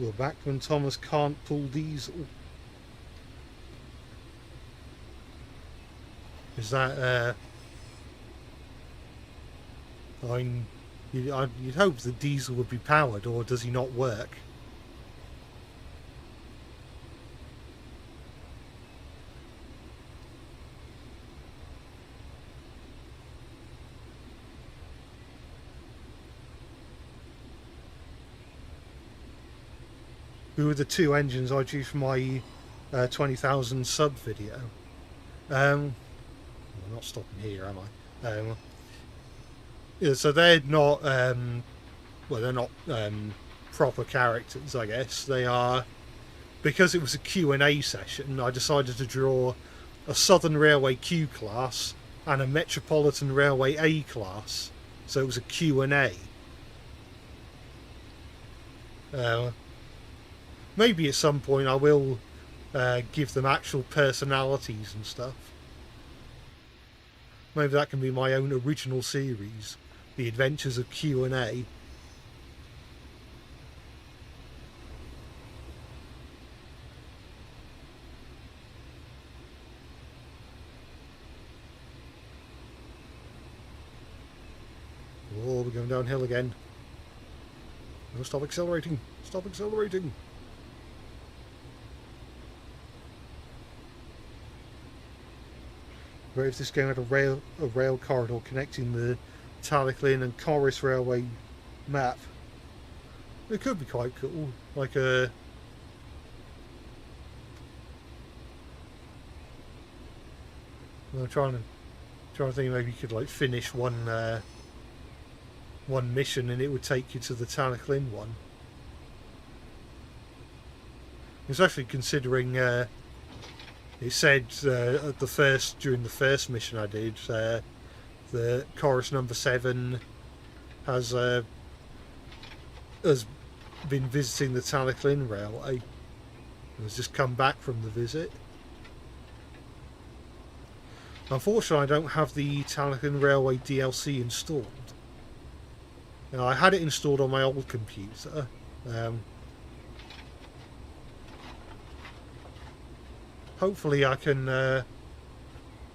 Will Bachman Thomas can't pull diesel. Is that I mean, you'd hope the diesel would be powered, or does he not work? Who are the two engines I do for my 20,000 sub video? I'm not stopping here, am I? Yeah, so they're not, well, they're not proper characters, I guess. They are, because it was a Q&A session, I decided to draw a Southern Railway Q class and a Metropolitan Railway A class. So it was a Q&A. Maybe at some point I will give them actual personalities and stuff. Maybe that can be my own original series, The Adventures of Q&A. Oh, we're going downhill again. No, stop accelerating. Stop accelerating. What if this game had a rail corridor connecting the Talyllyn and Corris railway map? It could be quite cool. Like a... I'm trying to think maybe you could like finish one mission and it would take you to the Talyllyn one. Especially considering it said during the first mission I did, the Corris number 7 has been visiting the Talyllyn railway. Has just come back from the visit. Unfortunately, I don't have the Talyllyn railway DLC installed. Now, I had it installed on my old computer. Hopefully I can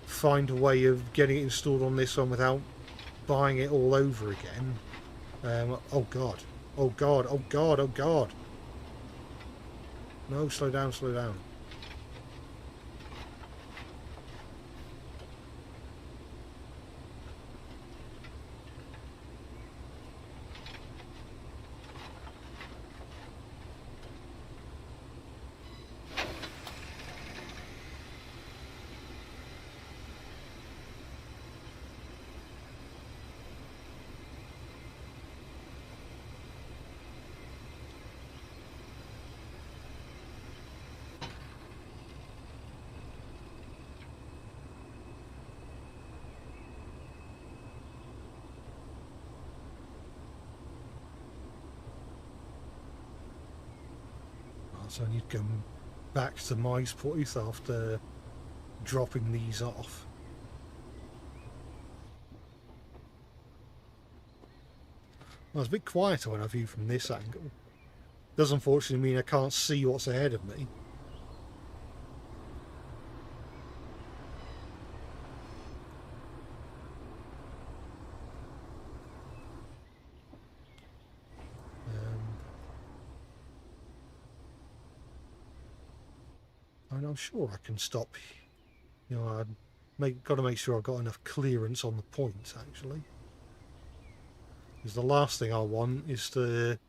find a way of getting it installed on this one without buying it all over again. Oh god. Oh god, oh god, oh god. No, slow down, slow down. So I need to come back to my place after dropping these off. Well, it's a bit quieter when I view from this angle. Does unfortunately mean I can't see what's ahead of me. And I'm sure I can stop. You know, got to make sure I've got enough clearance on the points, actually. Because the last thing I want is to,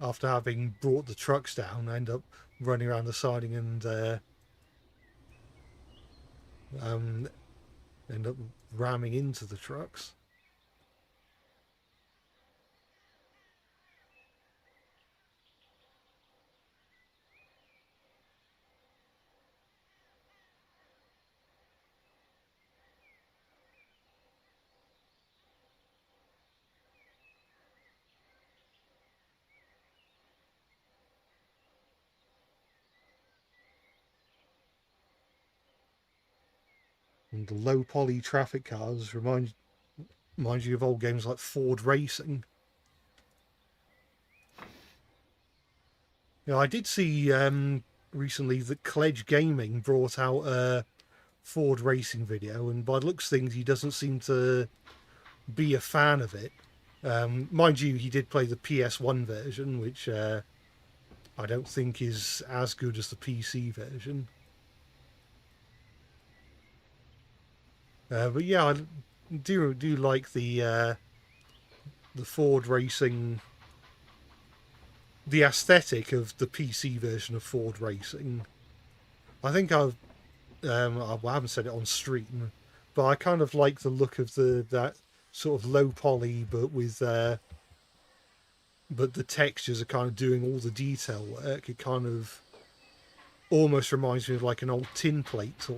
after having brought the trucks down, end up running around the siding and end up ramming into the trucks. And the low poly traffic cars remind you of old games like Ford Racing. You know, I did see recently that Cledge Gaming brought out a Ford racing video, and by the looks of things, he doesn't seem to be a fan of it. Mind you, he did play the PS1 version, which I don't think is as good as the PC version. But yeah, I do like the Ford racing, the aesthetic of the PC version of Ford racing. I think I haven't said it on stream, but I kind of like the look of that sort of low poly, but with but the textures are kind of doing all the detail work. It kind of almost reminds me of like an old tin plate toy.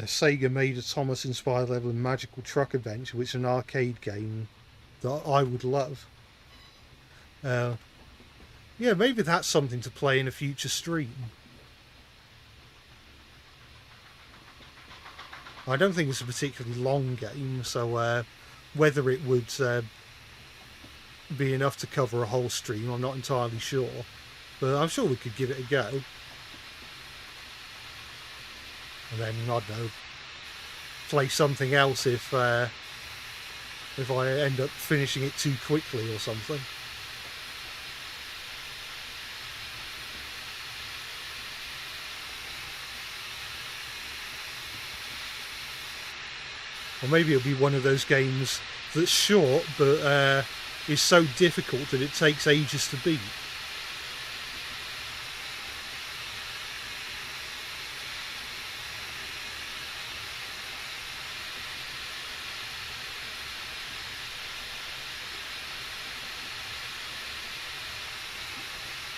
Sega made a Thomas-inspired level in Magical Truck Adventure, which is an arcade game that I would love. Yeah, maybe that's something to play in a future stream. I don't think it's a particularly long game, so whether it would be enough to cover a whole stream, I'm not entirely sure. But I'm sure we could give it a go. And then, I don't know, play something else if I end up finishing it too quickly or something. Or maybe it'll be one of those games that's short, but is so difficult that it takes ages to beat.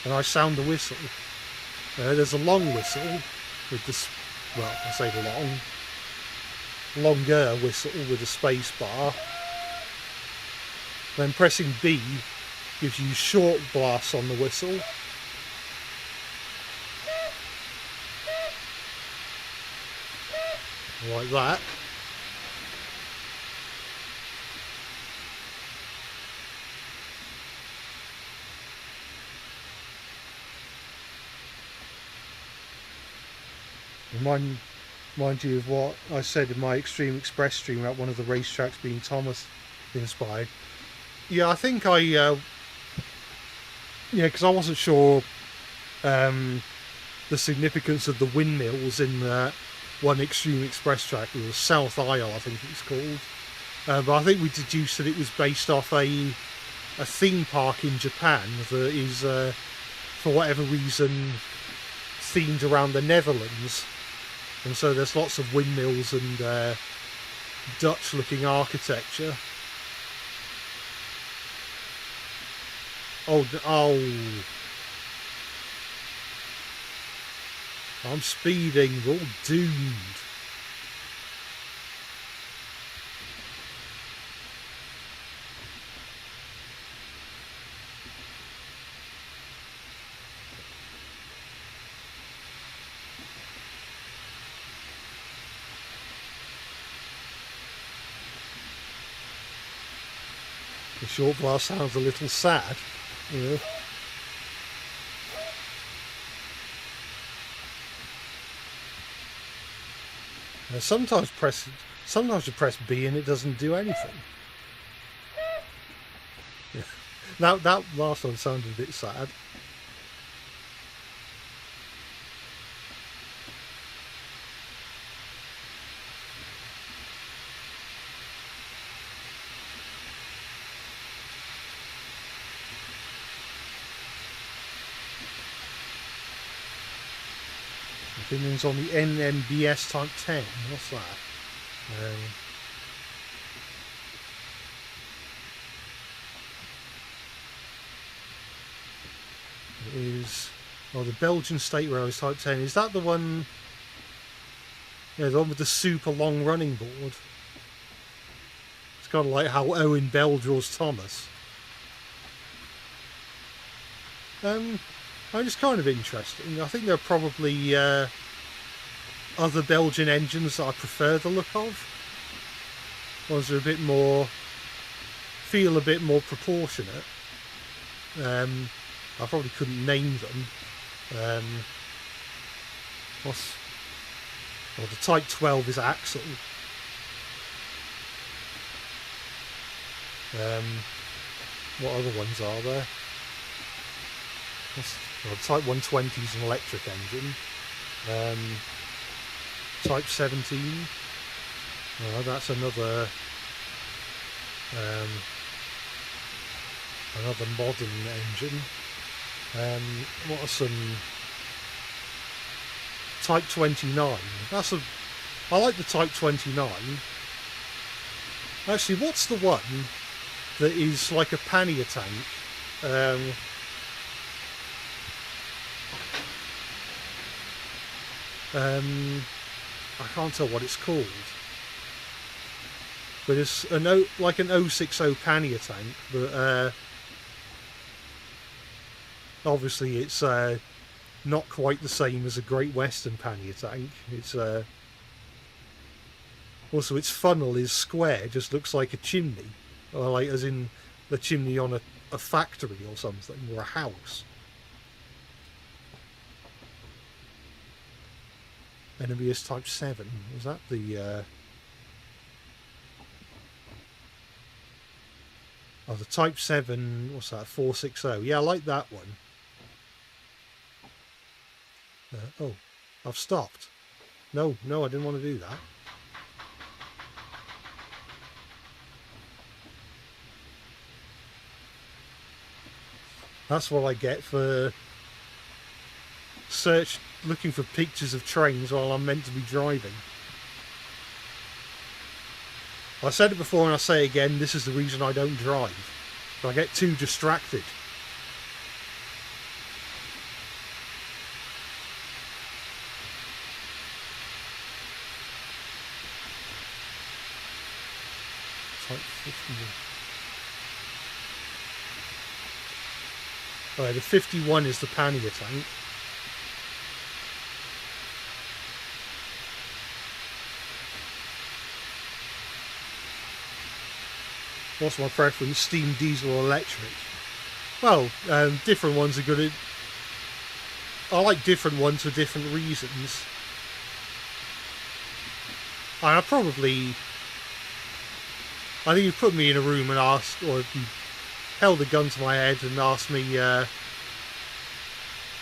And I sound the whistle. There's a long whistle with this, well, I say longer whistle with a space bar. Then pressing B gives you short blasts on the whistle. Like that. Mind you of what I said in my Extreme Express stream about one of the racetracks being Thomas inspired. Yeah, I think because I wasn't sure the significance of the windmills in that one Extreme Express track. It was South Isle, I think it's called. But I think we deduced that it was based off a theme park in Japan that is, for whatever reason, themed around the Netherlands. And so there's lots of windmills and Dutch-looking architecture. Oh! I'm speeding, we're all doomed. The short blast sounds a little sad, you know. Sometimes you press B and it doesn't do anything. Yeah. That last one sounded a bit sad. Opinions on the NMBS Type 10. What's that? It is... Oh, the Belgian State Railways Type 10. Is that the one... Yeah, the one with the super long running board. It's kind of like how Owen Bell draws Thomas. I'm just kind of interesting. I think there are probably other Belgian engines that I prefer the look of. Ones are a bit more... feel a bit more proportionate. I probably couldn't name them. What's... Well, the Type 12 is Axle. What other ones are there? Well, the Type 120 is an electric engine. Type 17. Oh, that's another modern engine. What are some... Type 29. I like the Type 29. Actually, what's the one that is like a pannier tank? I can't tell what it's called. But it's like an 060 pannier tank, but obviously it's not quite the same as a Great Western pannier tank. It's also its funnel is square, just looks like a chimney, or like as in the chimney on a factory or something, or a house. NMBS Type 7, was that the oh, the Type 7, what's that, 460? Yeah, I like that one. Oh, I've stopped. No, I didn't want to do that. That's what I get for looking for pictures of trains while I'm meant to be driving. I said it before and I say it again, this is the reason I don't drive. I get too distracted. Type 50. Alright, the 51 is the pannier tank. What's my preference? Steam, diesel or electric? Well, different ones are good. I like different ones for different reasons. I think you put me in a room and asked, or if you held a gun to my head and asked me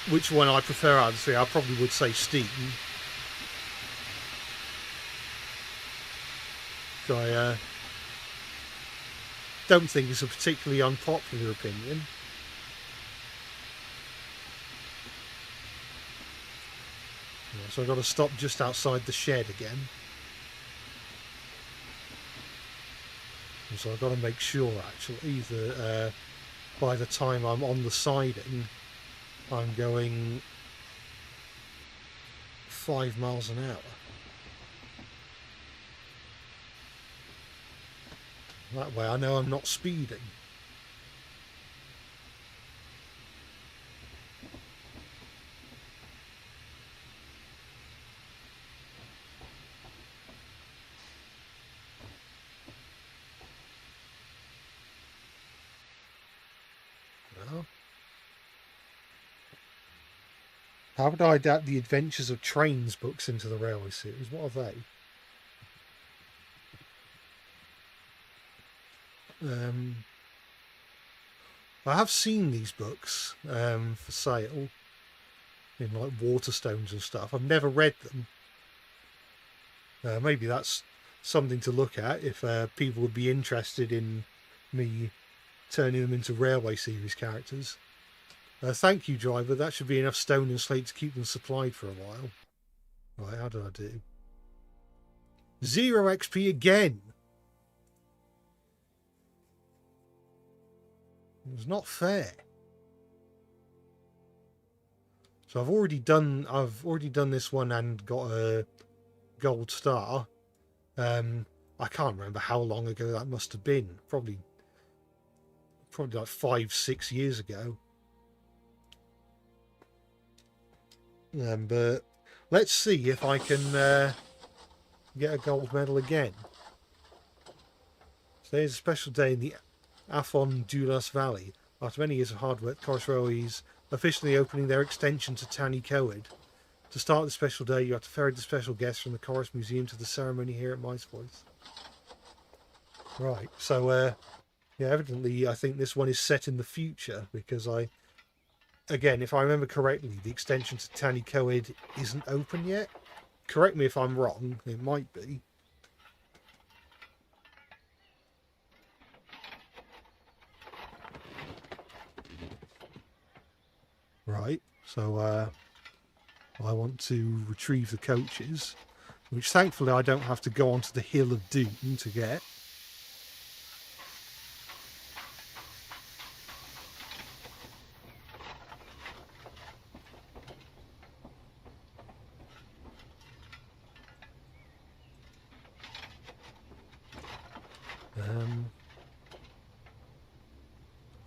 which one I prefer out of the three, I probably would say steam. I don't think it's a particularly unpopular opinion. Yeah, so I've got to stop just outside the shed again. And so I've got to make sure actually that by the time I'm on the siding, I'm going 5 miles an hour. That way I know I'm not speeding. Well, how would I adapt the Adventures of Trains books into the Railway series? What are they? I have seen these books for sale in like Waterstones and stuff. I've never read them. Maybe that's something to look at if people would be interested in me turning them into Railway series characters. Thank you, driver. That should be enough stone and slate to keep them supplied for a while. Right, how did I do? 0 XP again. It was not fair. So I've already done this one and got a gold star. I can't remember how long ago that must have been. Probably like 5-6 years ago. But let's see if I can get a gold medal again. Today's a special day in the Afon Dulas Valley. After many years of hard work, Corris Railways officially opening their extension to Tani Coed. To start the special day, you have to ferry the special guests from the Corris Museum to the ceremony here at Maesvoice. Right, so yeah, evidently I think this one is set in the future, because again, if I remember correctly, the extension to Tani Coed isn't open yet. Correct me if I'm wrong, it might be. Right, so I want to retrieve the coaches, which thankfully I don't have to go onto the Hill of Doom to get.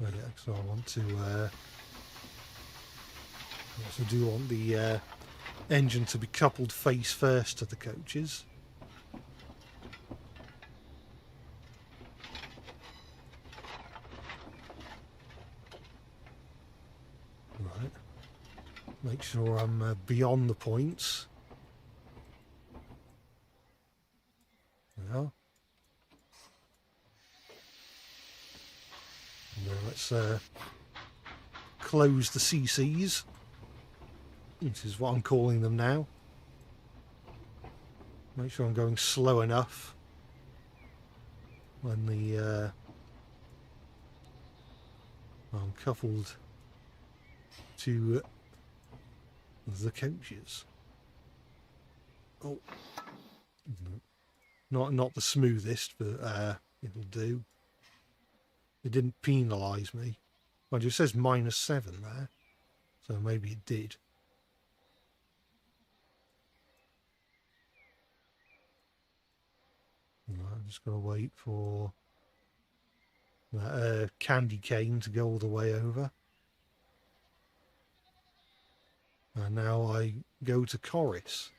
Yeah, so I want to also do want the engine to be coupled face first to the coaches. Right. Make sure I'm beyond the points. Yeah. Let's close the CCs. This is what I'm calling them now. Make sure I'm going slow enough when I'm coupled to the coaches. Oh, not the smoothest, but it'll do. It didn't penalise me. Mind you, it says -7 there, so maybe it did. I'm just going to wait for that candy cane to go all the way over. And now I go to Corris.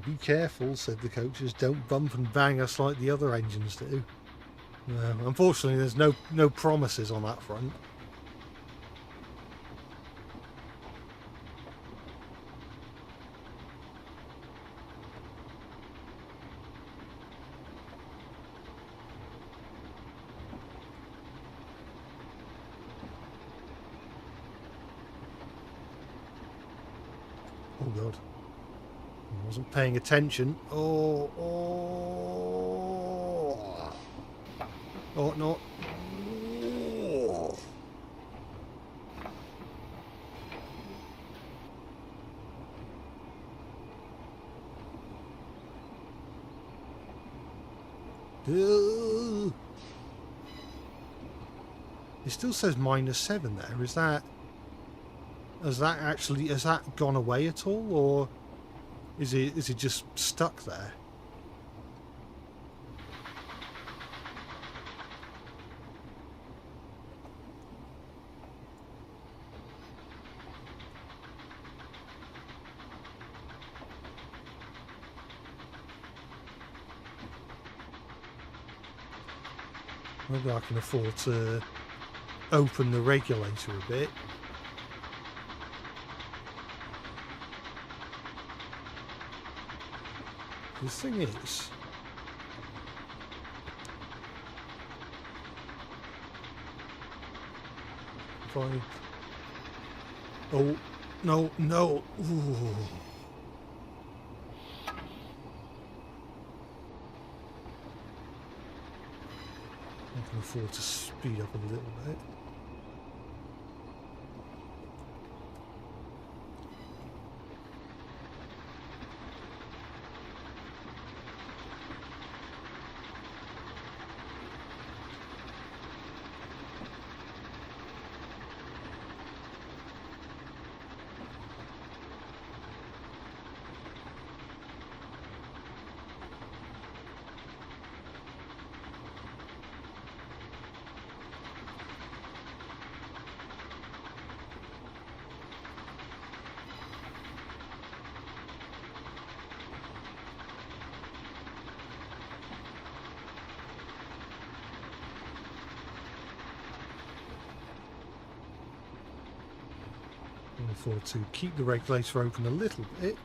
Be careful, said the coaches. Don't bump and bang us like the other engines do. Unfortunately, there's no promises on that front. Oh God. I wasn't paying attention. Oh no. It still says -7 there. Has that gone away at all, or is it just stuck there? Maybe I can afford to open the regulator a bit. The thing is, if I... Oh, no. Ooh. can afford to speed up a little bit. Afford to keep the regulator open a little bit.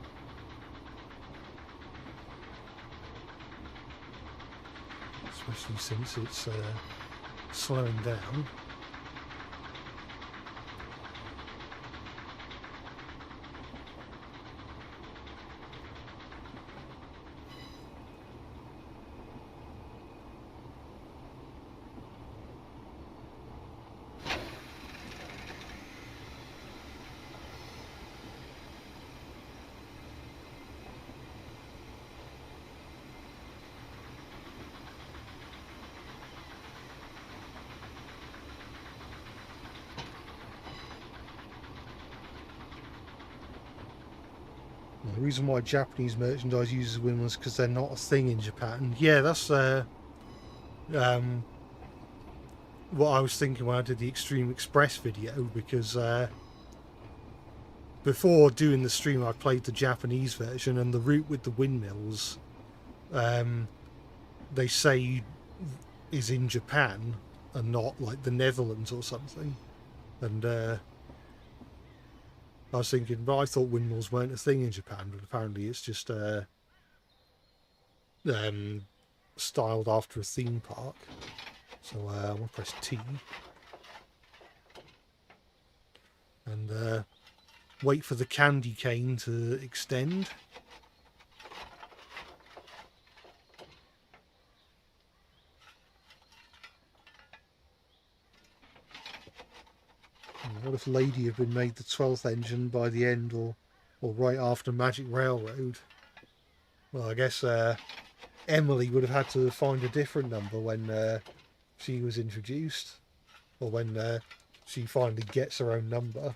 Especially since it's slowing down. The reason why Japanese merchandise uses windmills is because they're not a thing in Japan. Yeah, that's what I was thinking when I did the Extreme Express video, because before doing the stream I played the Japanese version, and the route with the windmills they say is in Japan and not like the Netherlands or something. And I was thinking, but I thought windmills weren't a thing in Japan, but apparently it's just styled after a theme park. So we'll press T and wait for the candy cane to extend. What if Lady had been made the 12th engine by the end or right after Magic Railroad? Well, I guess Emily would have had to find a different number when she was introduced, or when she finally gets her own number.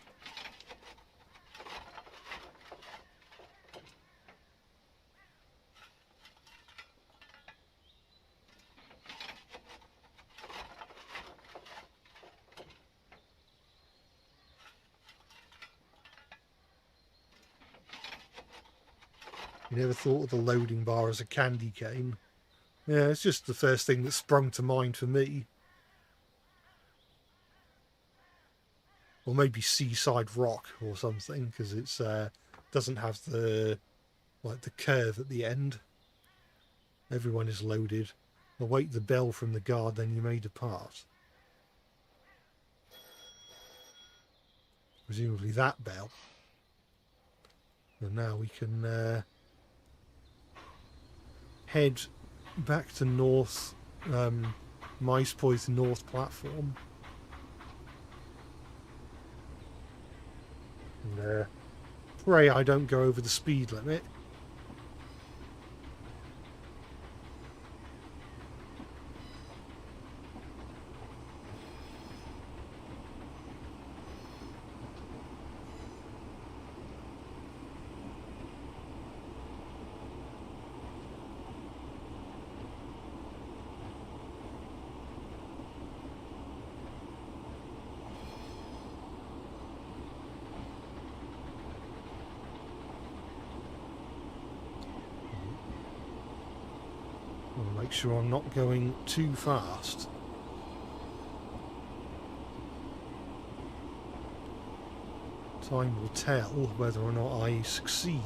You never thought of the loading bar as a candy cane? Yeah, it's just the first thing that sprung to mind for me. Or maybe Seaside Rock or something, because it's doesn't have the curve at the end. Everyone is loaded. Await the bell from the guard, then you may depart. Presumably that bell. And now we can head back to North Maespoith North platform. And pray I don't go over the speed limit. Make sure I'm not going too fast. Time will tell whether or not I succeed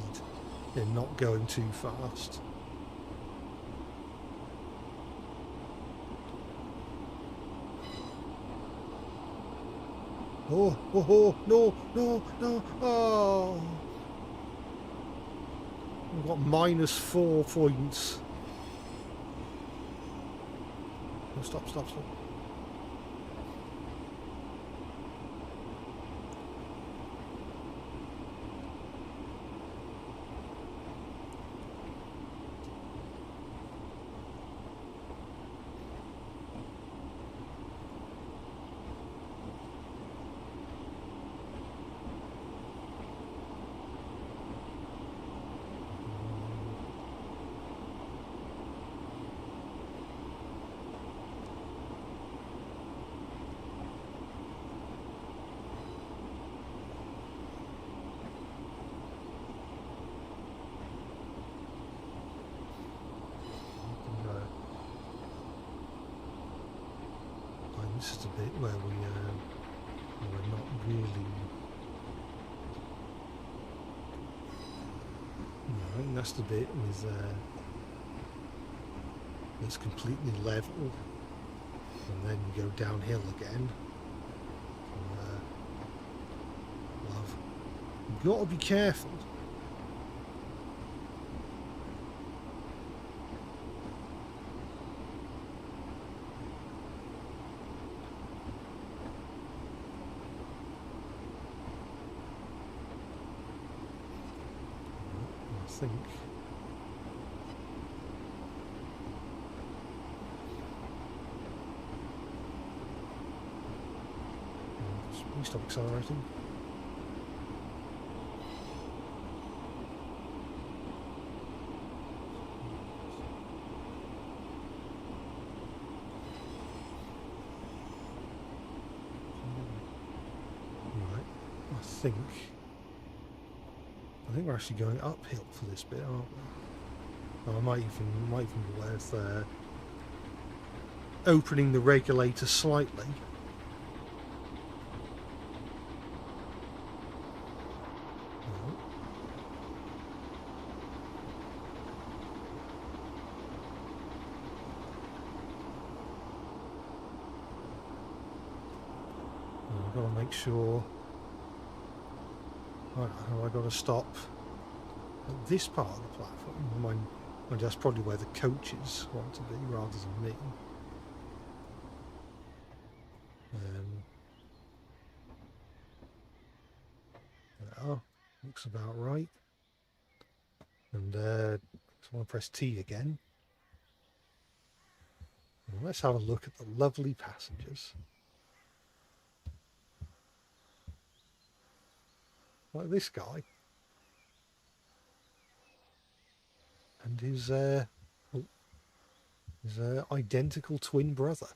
in not going too fast. Oh, oh, oh, no, no, no, oh! I've got -4 points. Oh, stop, stop, stop. this is the bit where we're not really. No, I think that's the bit with that's completely level, and then you go downhill again. Love, you've got to be careful. I think. Please stop accelerating. Right, I think we're actually going uphill for this bit, aren't we? Oh, I might even be worth opening the regulator slightly. I've got to make sure. Right, I've got to stop at this part of the platform. That's probably where the coaches want to be rather than me. There, looks about right. And I want to press T again. And let's have a look at the lovely passengers. Like this guy. And his identical twin brother.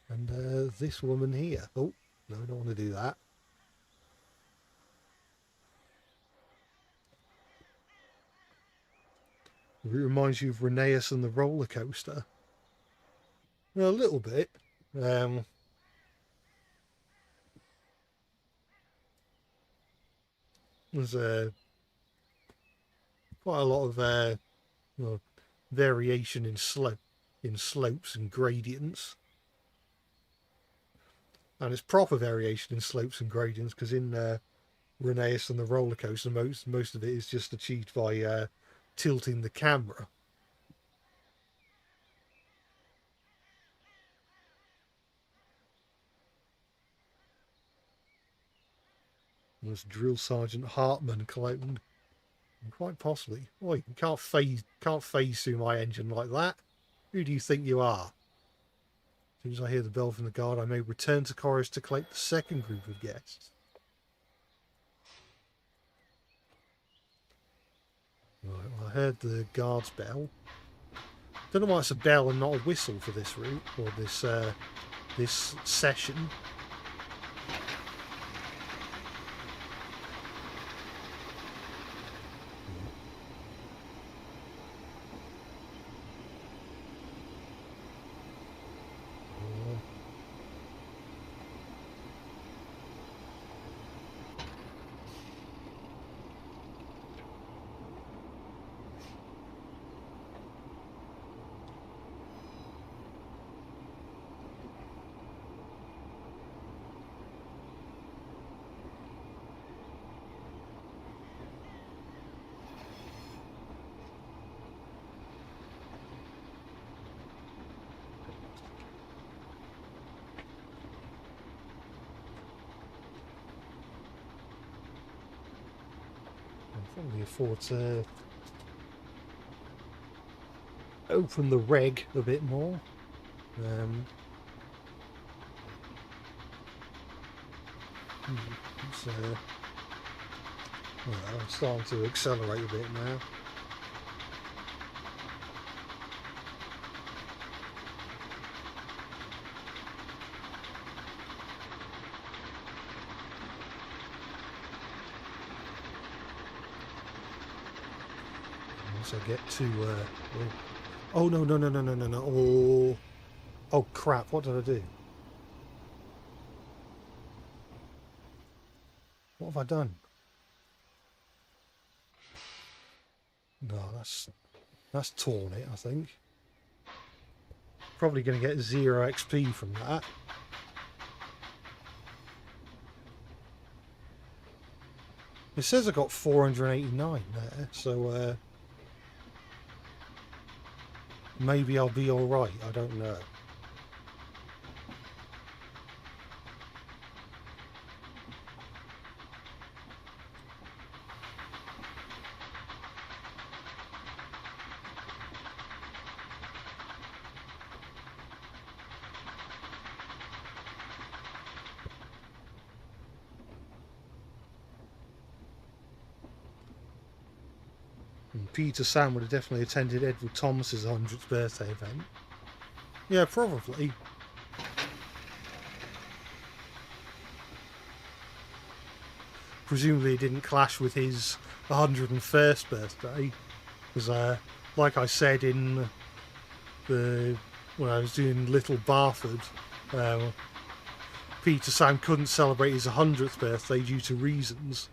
And this woman here. Oh, no, I don't want to do that. It reminds you of Reassembling and the roller coaster. A little bit. There's quite a lot of variation in slopes and gradients. And it's proper variation in slopes and gradients, because in Reassembling and the roller coaster, most of it is just achieved by tilting the camera. There's Drill Sergeant Hartman clone, quite possibly. Oi, you can't phase through my engine like that. Who do you think you are? As soon as I hear the bell from the guard, I may return to Corris to collect the second group of guests. Right, well, I heard the guard's bell. Don't know why it's a bell and not a whistle for this route, or this session. Probably afford to open the reg a bit more. I'm starting to accelerate a bit now. Once I get to Oh, no, no, no, no, no, no, no. Oh, oh crap, what did I do? What have I done? No, that's torn it, I think. Probably going to get 0 XP from that. It says I got 489 there, so maybe I'll be alright, I don't know. And Peter Sam would have definitely attended Edward Thomas's 100th birthday event. Yeah, probably. Presumably it didn't clash with his 101st birthday, because like I said in when I was doing Little Barford, Peter Sam couldn't celebrate his 100th birthday due to reasons.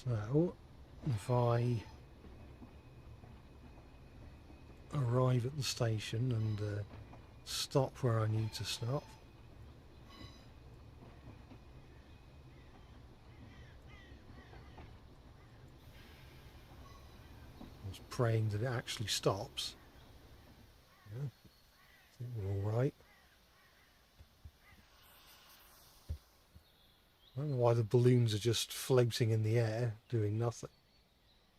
So, if I arrive at the station and stop where I need to stop. I was praying that it actually stops. Yeah, I think we're all right. I don't know why the balloons are just floating in the air, doing nothing.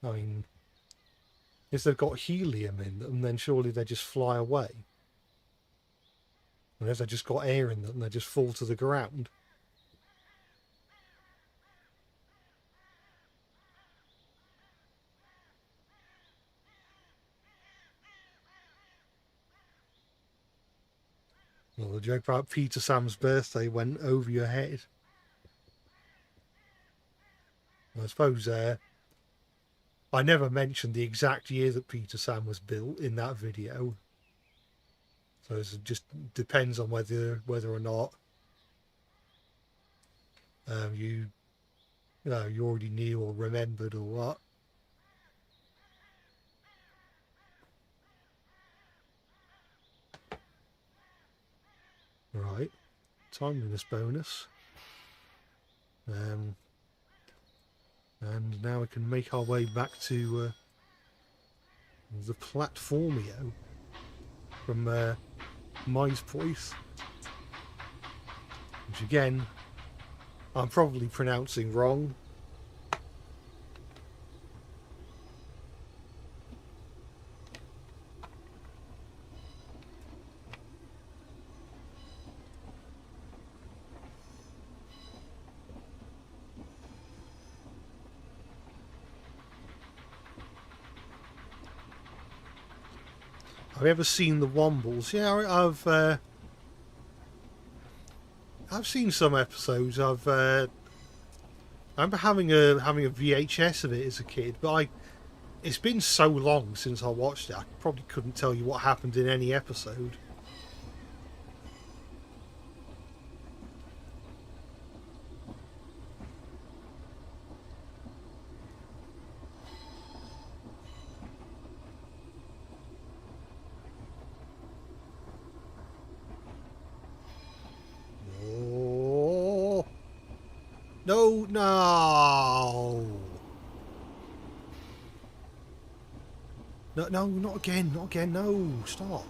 I mean, if they've got helium in them, then surely they just fly away. And if they've just got air in them, they just fall to the ground. Well, the joke about Peter Sam's birthday went over your head. I suppose I never mentioned the exact year that Peter Sam was built in that video. So it just depends on whether or not you already knew or remembered or what. Right, timeliness bonus. And now we can make our way back to the platformio from Mice Point, which again I'm probably pronouncing wrong. Have you ever seen the Wombles? Yeah, I've seen some episodes. I remember having a VHS of it as a kid, but it's been so long since I watched it. I probably couldn't tell you what happened in any episode. No, no. No, no, not again, not again, no, stop.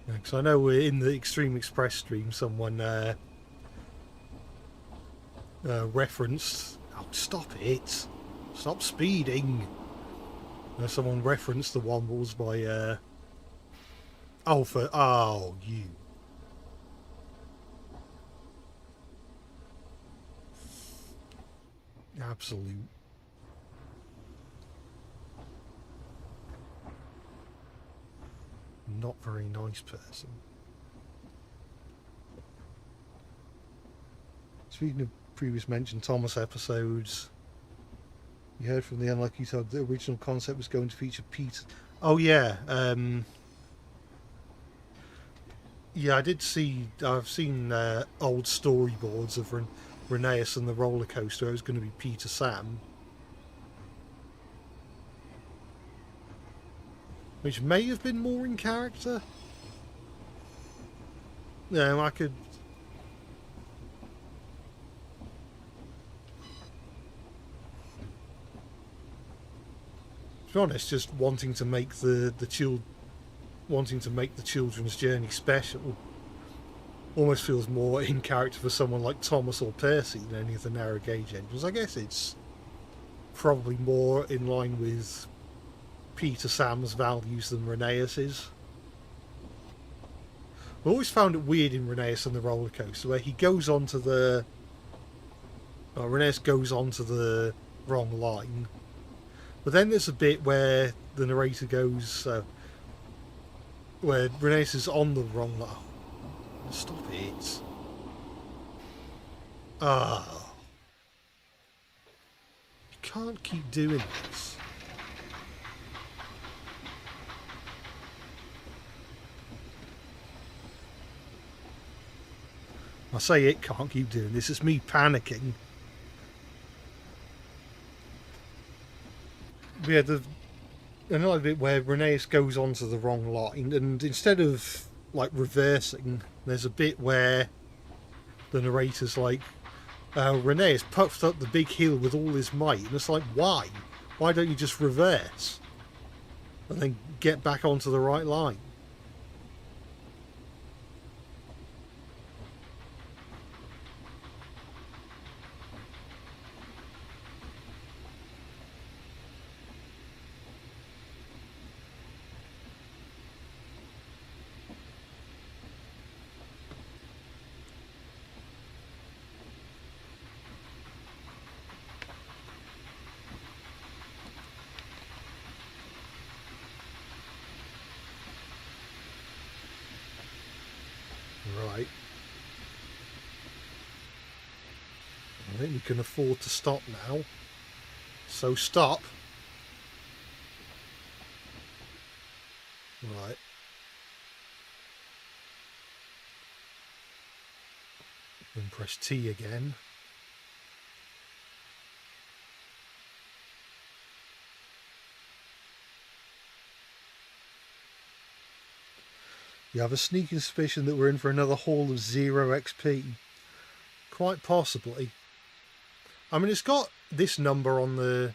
Because I know we're in the Extreme Express stream, someone referenced... Oh, stop it. Stop speeding. Someone referenced the one that was by... Oh, for... Oh, you... Absolute... Not very nice person. Speaking of previous mentioned Thomas episodes, you heard from the Unlucky Tug the original concept was going to feature Peter. Oh yeah, yeah, I did see. I've seen old storyboards of Renaeus and the roller coaster. It was going to be Peter Sam, which may have been more in character. Yeah, I could. To be honest, just wanting to make the children's journey special almost feels more in character for someone like Thomas or Percy than any of the narrow gauge engines. I guess it's probably more in line with Peter Sam's values than Renaeus's. I always found it weird in Renaeus and the roller coaster where he goes onto the Renaeus goes onto the wrong line, but then there's a bit where the narrator goes where Renaeus is on the wrong line. Stop it. Ah. You can't keep doing this. I say it can't keep doing this, it's me panicking. Yeah, another bit where Renaeus goes onto the wrong line, and instead of like reversing, there's a bit where the narrator's like, Renaeus puffed up the big hill with all his might, and it's like, why? Why don't you just reverse and then get back onto the right line? Right. I think we can afford to stop now. So stop. Right. And press T again. You have a sneaking suspicion that we're in for another haul of 0 XP. Quite possibly. I mean, it's got this number on the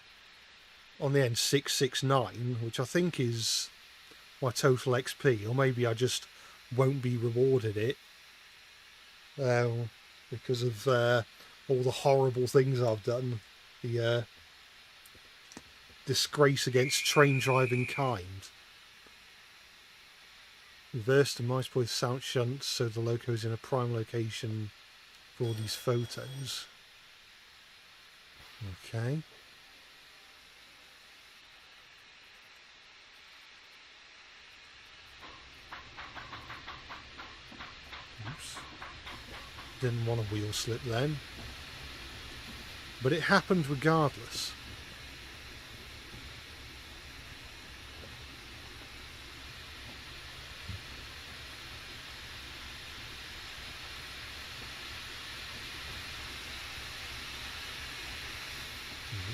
end, 669, which I think is my total XP, or maybe I just won't be rewarded it because of all the horrible things I've done. The disgrace against train driving kind. Reverse to mice boy sound shunt so the loco's in a prime location for all these photos. Okay. Oops. Didn't want a wheel slip then. But it happened regardless.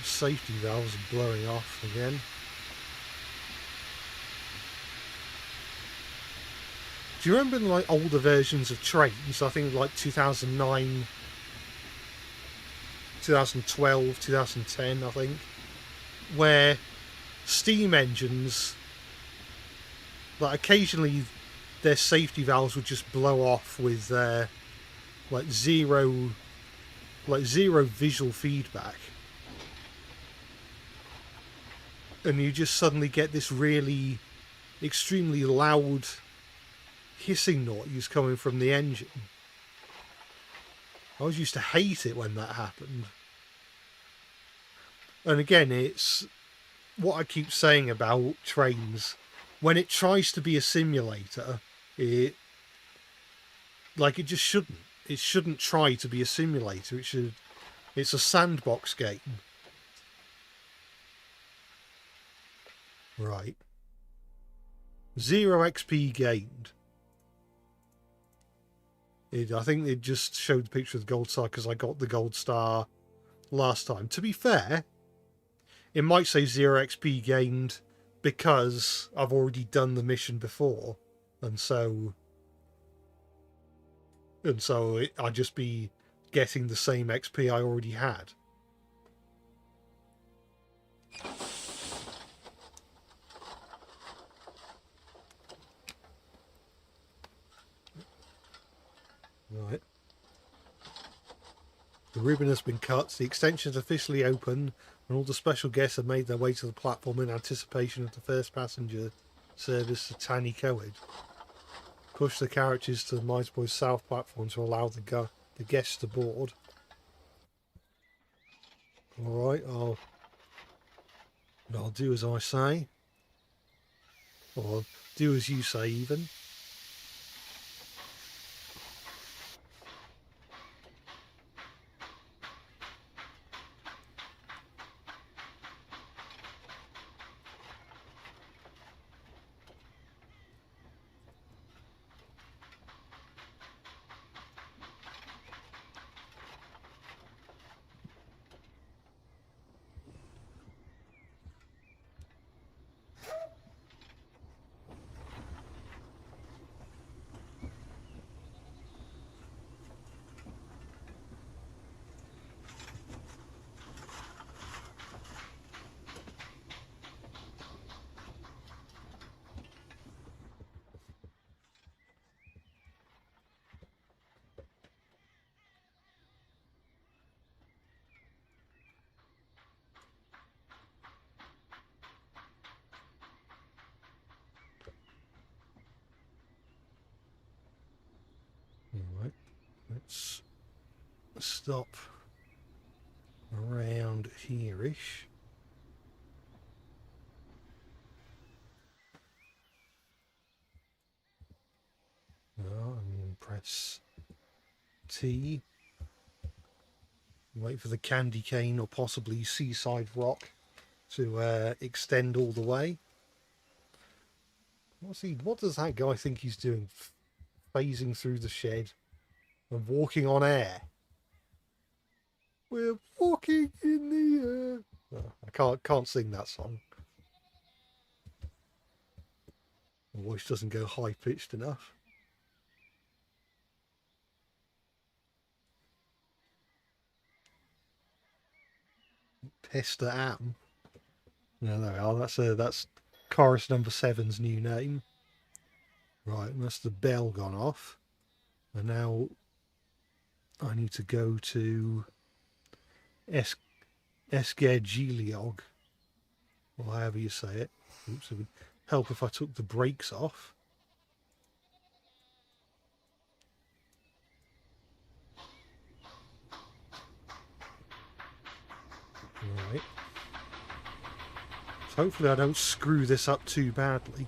Safety valves are blowing off again. Do you remember like older versions of trains? I think like 2009, 2012, 2010, I think, where steam engines, like occasionally their safety valves would just blow off with like zero visual feedback, and you just suddenly get this really extremely loud hissing noise coming from the engine. I always used to hate it when that happened. And again, it's what I keep saying about trains. When it tries to be a simulator, it just shouldn't. It shouldn't try to be a simulator. It's a sandbox game. Right. 0 XP gained. I think it just showed the picture of the gold star because I got the gold star last time. To be fair, it might say 0 XP gained because I've already done the mission before, and so I'd just be getting the same XP I already had. Right. The ribbon has been cut, the extension is officially open, and all the special guests have made their way to the platform in anticipation of the first passenger service to Tani Coed. Push the carriages to the Minesboys South platform to allow the guests to board. Alright, I'll do as I say. Or do as you say, even. Alright, let's stop around here-ish. And press T. Wait for the candy cane or possibly seaside rock to extend all the way. What does that guy think he's doing? Phasing through the shed and walking on air. We're walking in the air. Oh, I can't sing that song. My voice doesn't go high pitched enough. Pester Am. No, there we are. That's Corris number 7's new name. Right, and that's the bell gone off. And now I need to go to Esgergiliog, or however you say it. Oops, it would help if I took the brakes off. Right. So hopefully I don't screw this up too badly.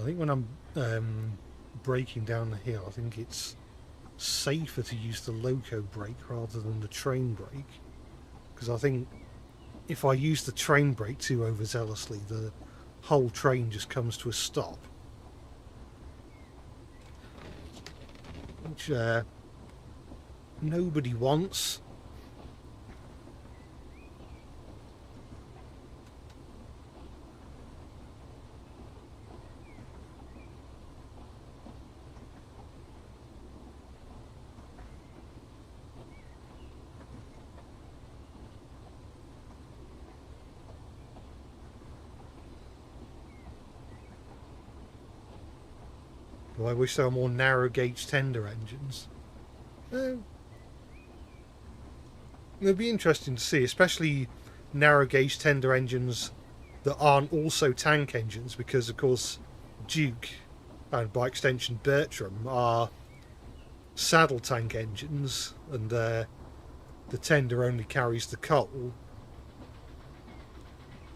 I think when I'm braking down the hill, I think it's safer to use the loco brake rather than the train brake, because I think if I use the train brake too overzealously, the whole train just comes to a stop, which nobody wants. I wish there were more narrow gauge tender engines. It'd be interesting to see, especially narrow gauge tender engines that aren't also tank engines, because of course Duke and by extension Bertram are saddle tank engines, and the tender only carries the coal.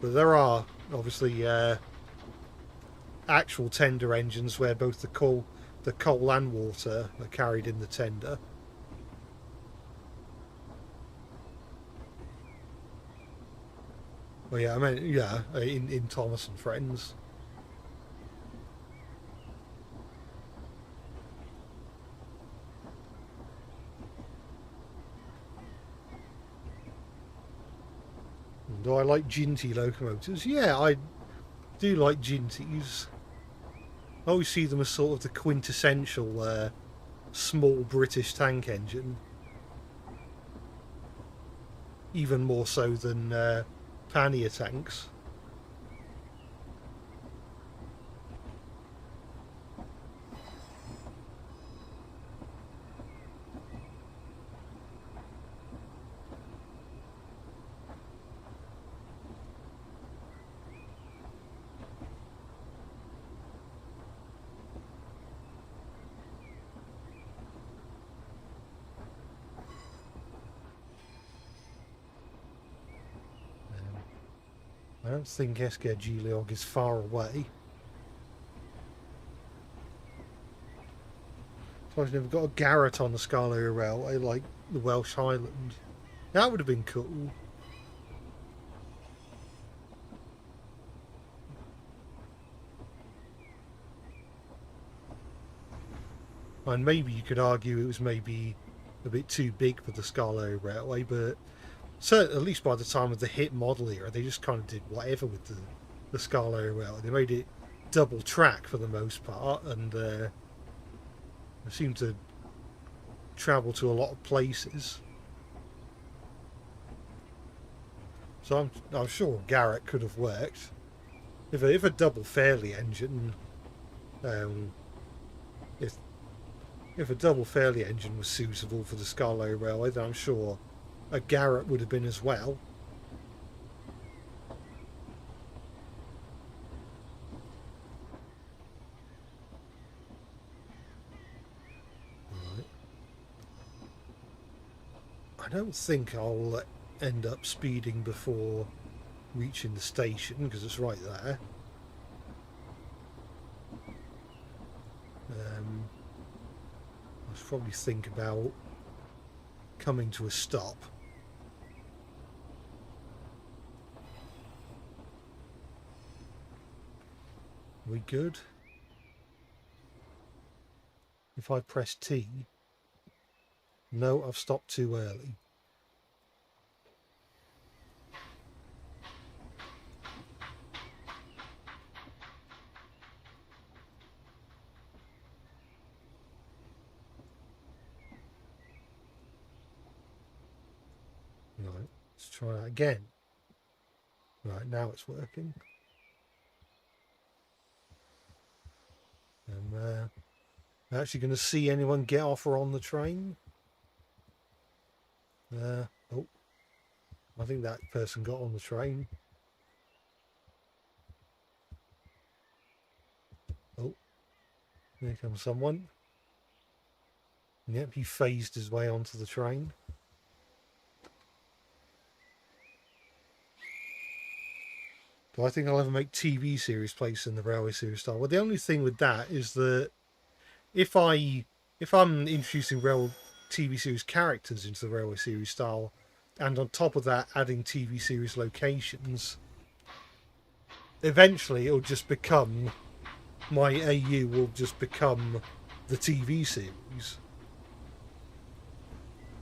But there are obviously actual tender engines where both the coal and water are carried in the tender. Well, yeah, I mean, yeah, in Thomas and Friends. Do I like Ginty locomotives? Yeah, I do like Ginties. I always see them as sort of the quintessential small British tank engine. Even more so than pannier tanks. I don't think Esgergiliog is far away. So I've never got a garret on the Scarlet Railway like the Welsh Highland. That would have been cool. And maybe you could argue it was maybe a bit too big for the Scarlet Railway, but at least by the time of the hit model era, they just kind of did whatever with the Scarlet Railway. They made it double track for the most part, and they seemed to travel to a lot of places. So I'm sure Garrett could have worked. If a double Fairley engine, if a double Fairley engine was suitable for the Scarlet Railway, then I'm sure a Garrett would have been as well. Right. I don't think I'll end up speeding before reaching the station, because it's right there. I should probably think about coming to a stop. Are we good? If I press T... No, I've stopped too early. Right, let's try that again. Right, now it's working. I'm actually going to see anyone get off or on the train. Oh, I think that person got on the train. Oh, here comes someone. Yep, he phased his way onto the train. Do I think I'll ever make TV series place in the railway series style? Well, the only thing with that is that if I'm introducing TV series characters into the railway series style, and on top of that adding TV series locations, eventually it'll just become my AU will just become the TV series.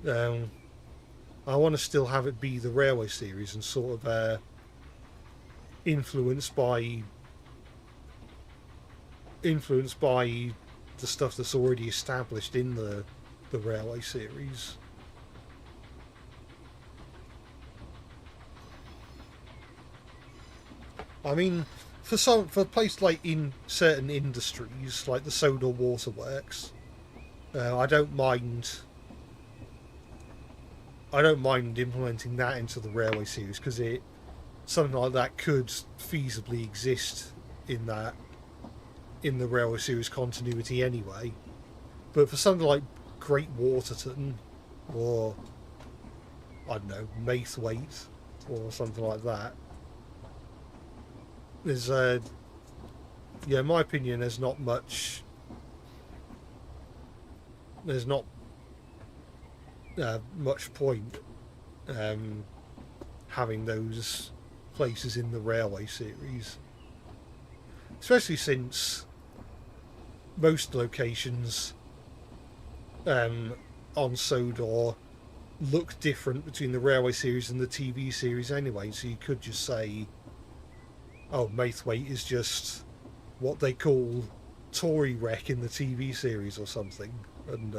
I want to still have it be the railway series and sort of influenced by the stuff that's already established in the railway series. I mean, for a place like in certain industries, like the Soda Waterworks, I don't mind implementing that into the railway series, because something like that could feasibly exist in the railway series continuity anyway. But for something like Great Waterton, or I don't know, Maithwaite, or something like that, there's in my opinion, there's not much point having those places in the railway series, especially since most locations on Sodor look different between the railway series and the TV series anyway, so you could just say, oh, Maithwaite is just what they call Tory Wreck in the TV series or something, and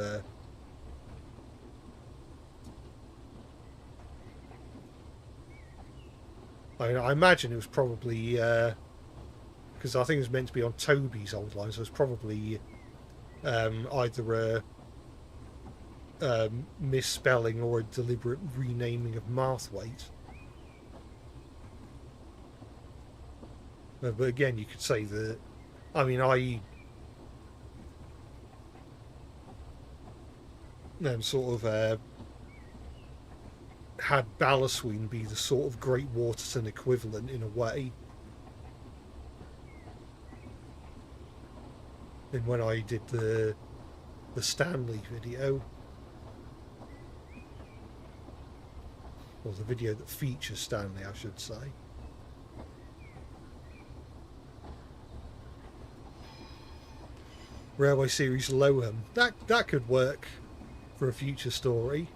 I imagine it was probably because I think it was meant to be on Toby's old line, so it's probably either a misspelling or a deliberate renaming of Marthwaite. But again, you could say that. I mean, I sort of had Ballastween be the sort of Great Waterton equivalent in a way. And when I did the Stanley video, or the video that features Stanley, I should say. Railway series Lowham. That could work for a future story.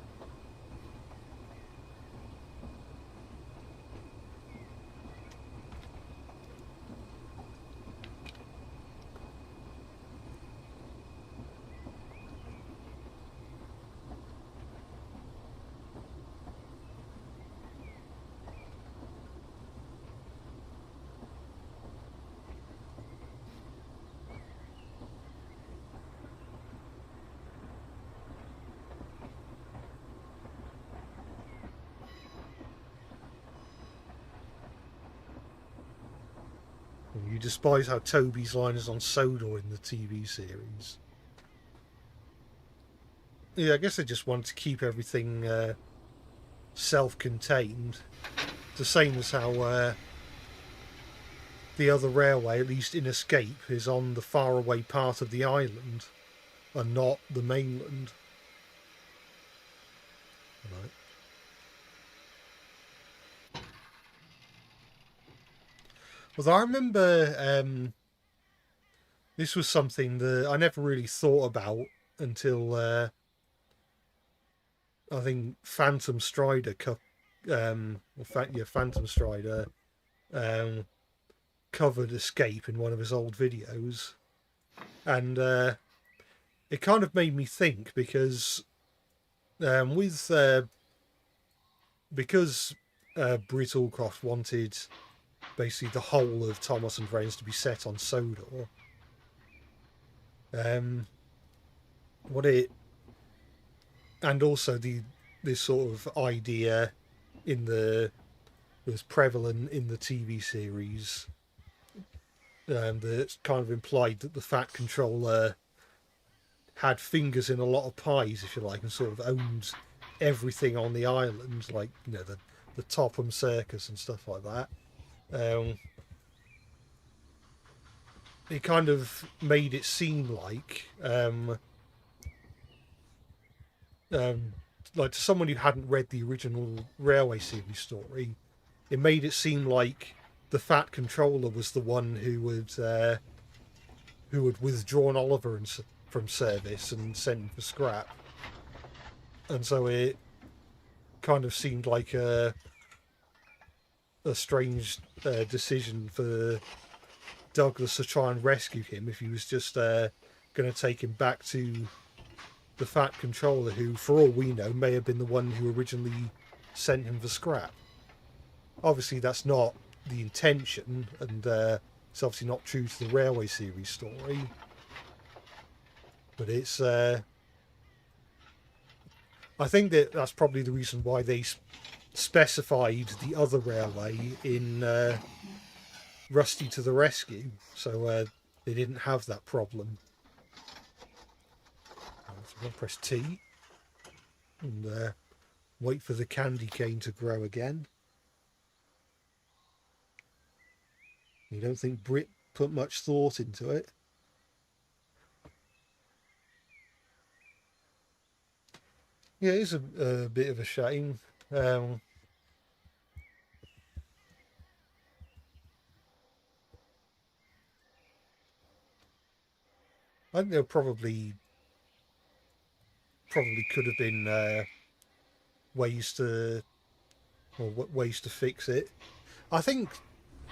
You despise how Toby's line is on Sodor in the TV series. Yeah, I guess they just want to keep everything self-contained. The same as how the other railway, at least in Escape, is on the faraway part of the island and not the mainland. Right. Although I remember this was something that I never really thought about until I think Phantom Strider Phantom Strider covered Escape in one of his old videos, and it kind of made me think, because Britt Allcroft wanted basically the whole of Thomas and Friends to be set on Sodor. And also this sort of idea was prevalent in the TV series, that kind of implied that the Fat Controller had fingers in a lot of pies, if you like, and sort of owned everything on the island, like, you know, the Topham Circus and stuff like that. it kind of made it seem like to someone who hadn't read the original Railway series story, it made it seem like the Fat Controller was the one who had withdrawn Oliver from service and sent him for scrap, and so it kind of seemed like a strange decision for Douglas to try and rescue him if he was just going to take him back to the Fat Controller, who, for all we know, may have been the one who originally sent him for scrap. Obviously, that's not the intention, and it's obviously not true to the Railway series story. But it's... I think that's probably the reason why they specified the other Railway in Rusty to the Rescue, so they didn't have that problem. So I'll press T and wait for the candy cane to grow again. You don't think Brit put much thought into it? Yeah, it is a bit of a shame. I think there probably could have been ways to fix it. I think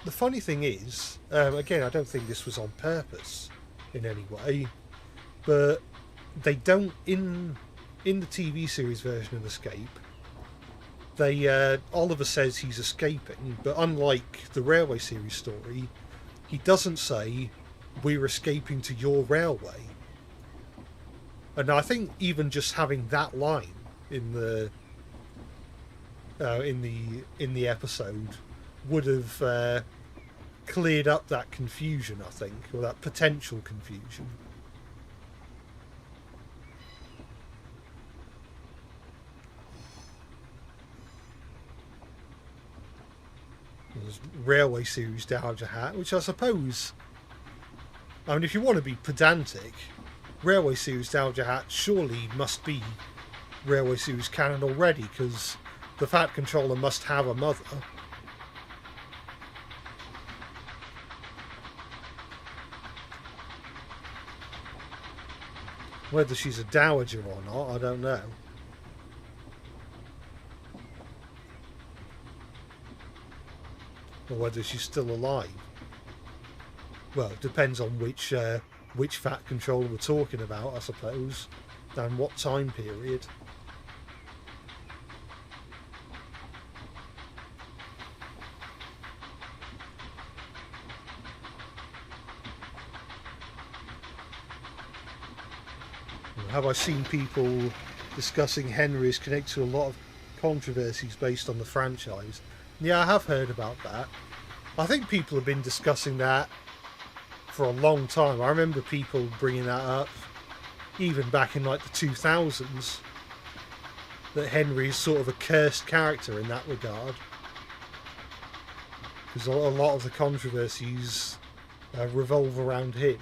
the funny thing is, again, I don't think this was on purpose in any way, but they don't in the TV series version of Escape. Oliver says he's escaping, but unlike the Railway series story, he doesn't say we're escaping to your railway. And I think even just having that line in the episode would have cleared up that confusion, I think, or that potential confusion. There's Railway series Dowager Hat, which I suppose, I mean, if you want to be pedantic, Railway series Dowager Hat surely must be Railway series canon already, because the Fat Controller must have a mother. Whether she's a dowager or not, I don't know. Or whether she's still alive. Well, it depends on which Fat Controller we're talking about, I suppose, and what time period. Have I seen people discussing Henry is connected to a lot of controversies based on the franchise? Yeah, I have heard about that. I think people have been discussing that for a long time. I remember people bringing that up even back in like the 2000s, that Henry is sort of a cursed character in that regard, because a lot of the controversies revolve around him.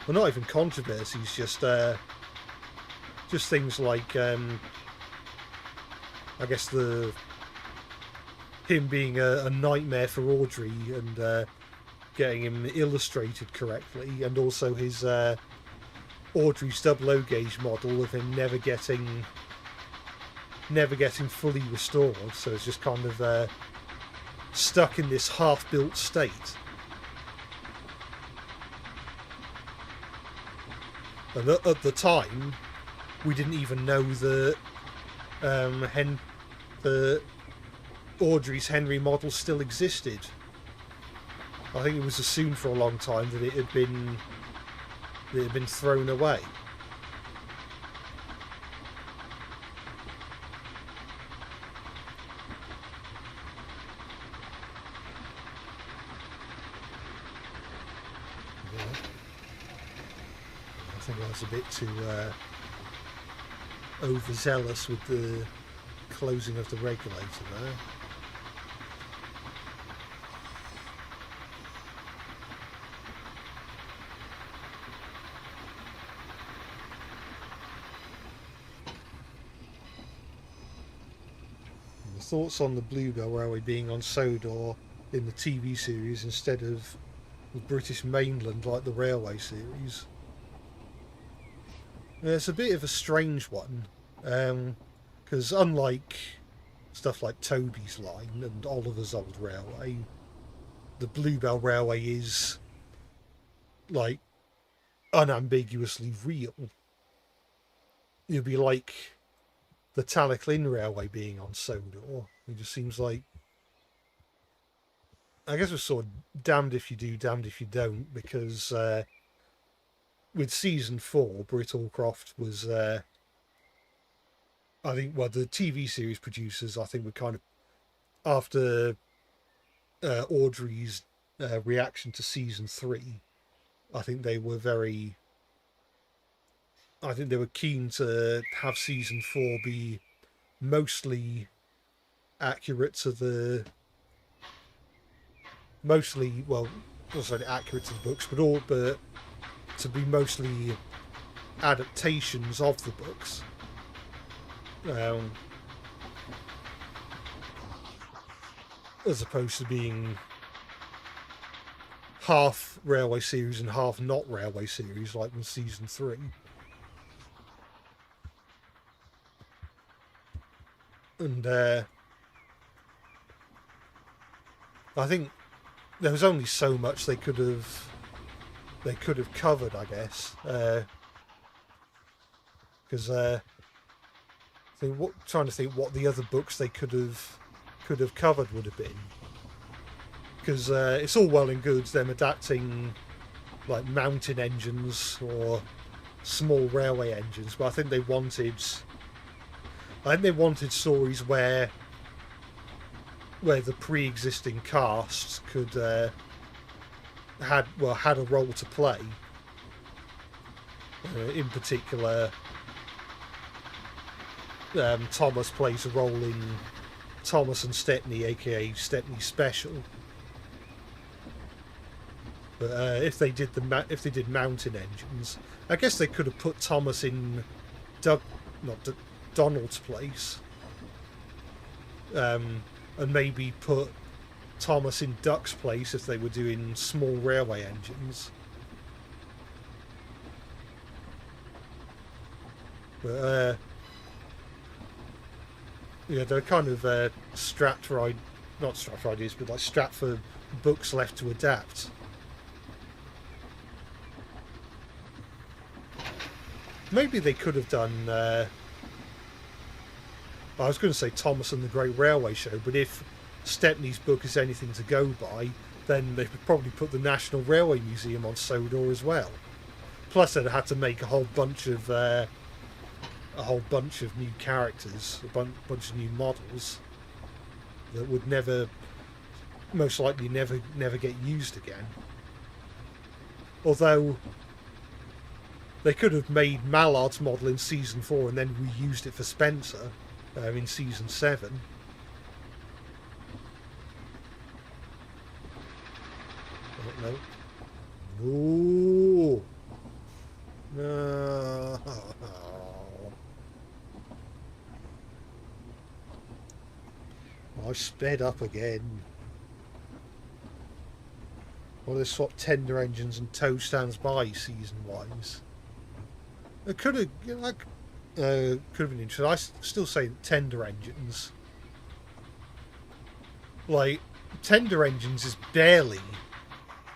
Well, not even controversies, just things like I guess him being a nightmare for Audrey and getting him illustrated correctly, and also his Audrey's double O gauge model of him never getting fully restored, so it's just kind of stuck in this half-built state. And at the time, we didn't even know that Audrey's Henry model still existed. I think it was assumed for a long time that it had been thrown away. Yeah. I think I was a bit too overzealous with the closing of the regulator there. thoughts on the Bluebell Railway being on Sodor in the TV series instead of the British mainland like the Railway series? It's a bit of a strange one, because unlike stuff like Toby's Line and Oliver's Old Railway, the Bluebell Railway is like unambiguously real. It'd be like the Talaclin Railway being on Sodor. It just seems like, I guess we're sort of damned if you do, damned if you don't, because with season 4, Britt Allcroft was, I think, well, the TV series producers, I think, were kind of, after Audrey's reaction to season 3, I think they were keen to have season 4 be mostly accurate to the, also accurate to the books, but to be mostly adaptations of the books. As opposed to being half Railway series and half not Railway series, like in season 3. And I think there was only so much they could have covered, I guess, because trying to think what the other books they could have covered would have been, because it's all well and good them adapting like mountain engines or small railway engines, but I think they wanted stories where the pre-existing casts could had a role to play. In particular, Thomas plays a role in Thomas and Stepney, aka Stepney Special. But if they did mountain engines, I guess they could have put Thomas in Donald's place, and maybe put Thomas in Duck's place if they were doing small railway engines. But they're kind of strapped for ideas, but like strapped for books left to adapt. Maybe they could have done. I was going to say Thomas and the Great Railway Show, but if Stepney's book is anything to go by, then they would probably put the National Railway Museum on Sodor as well. Plus, they'd have to make a whole bunch of new characters, a bunch of new models that would most likely never get used again. Although they could have made Mallard's model in season 4 and then reused it for Spencer in season 7. No. Ooh. No. I sped up again. Well, they swapped tender engines and tow stands by season-wise. It could have, could have been interesting. I still say tender engines. Like, tender engines is barely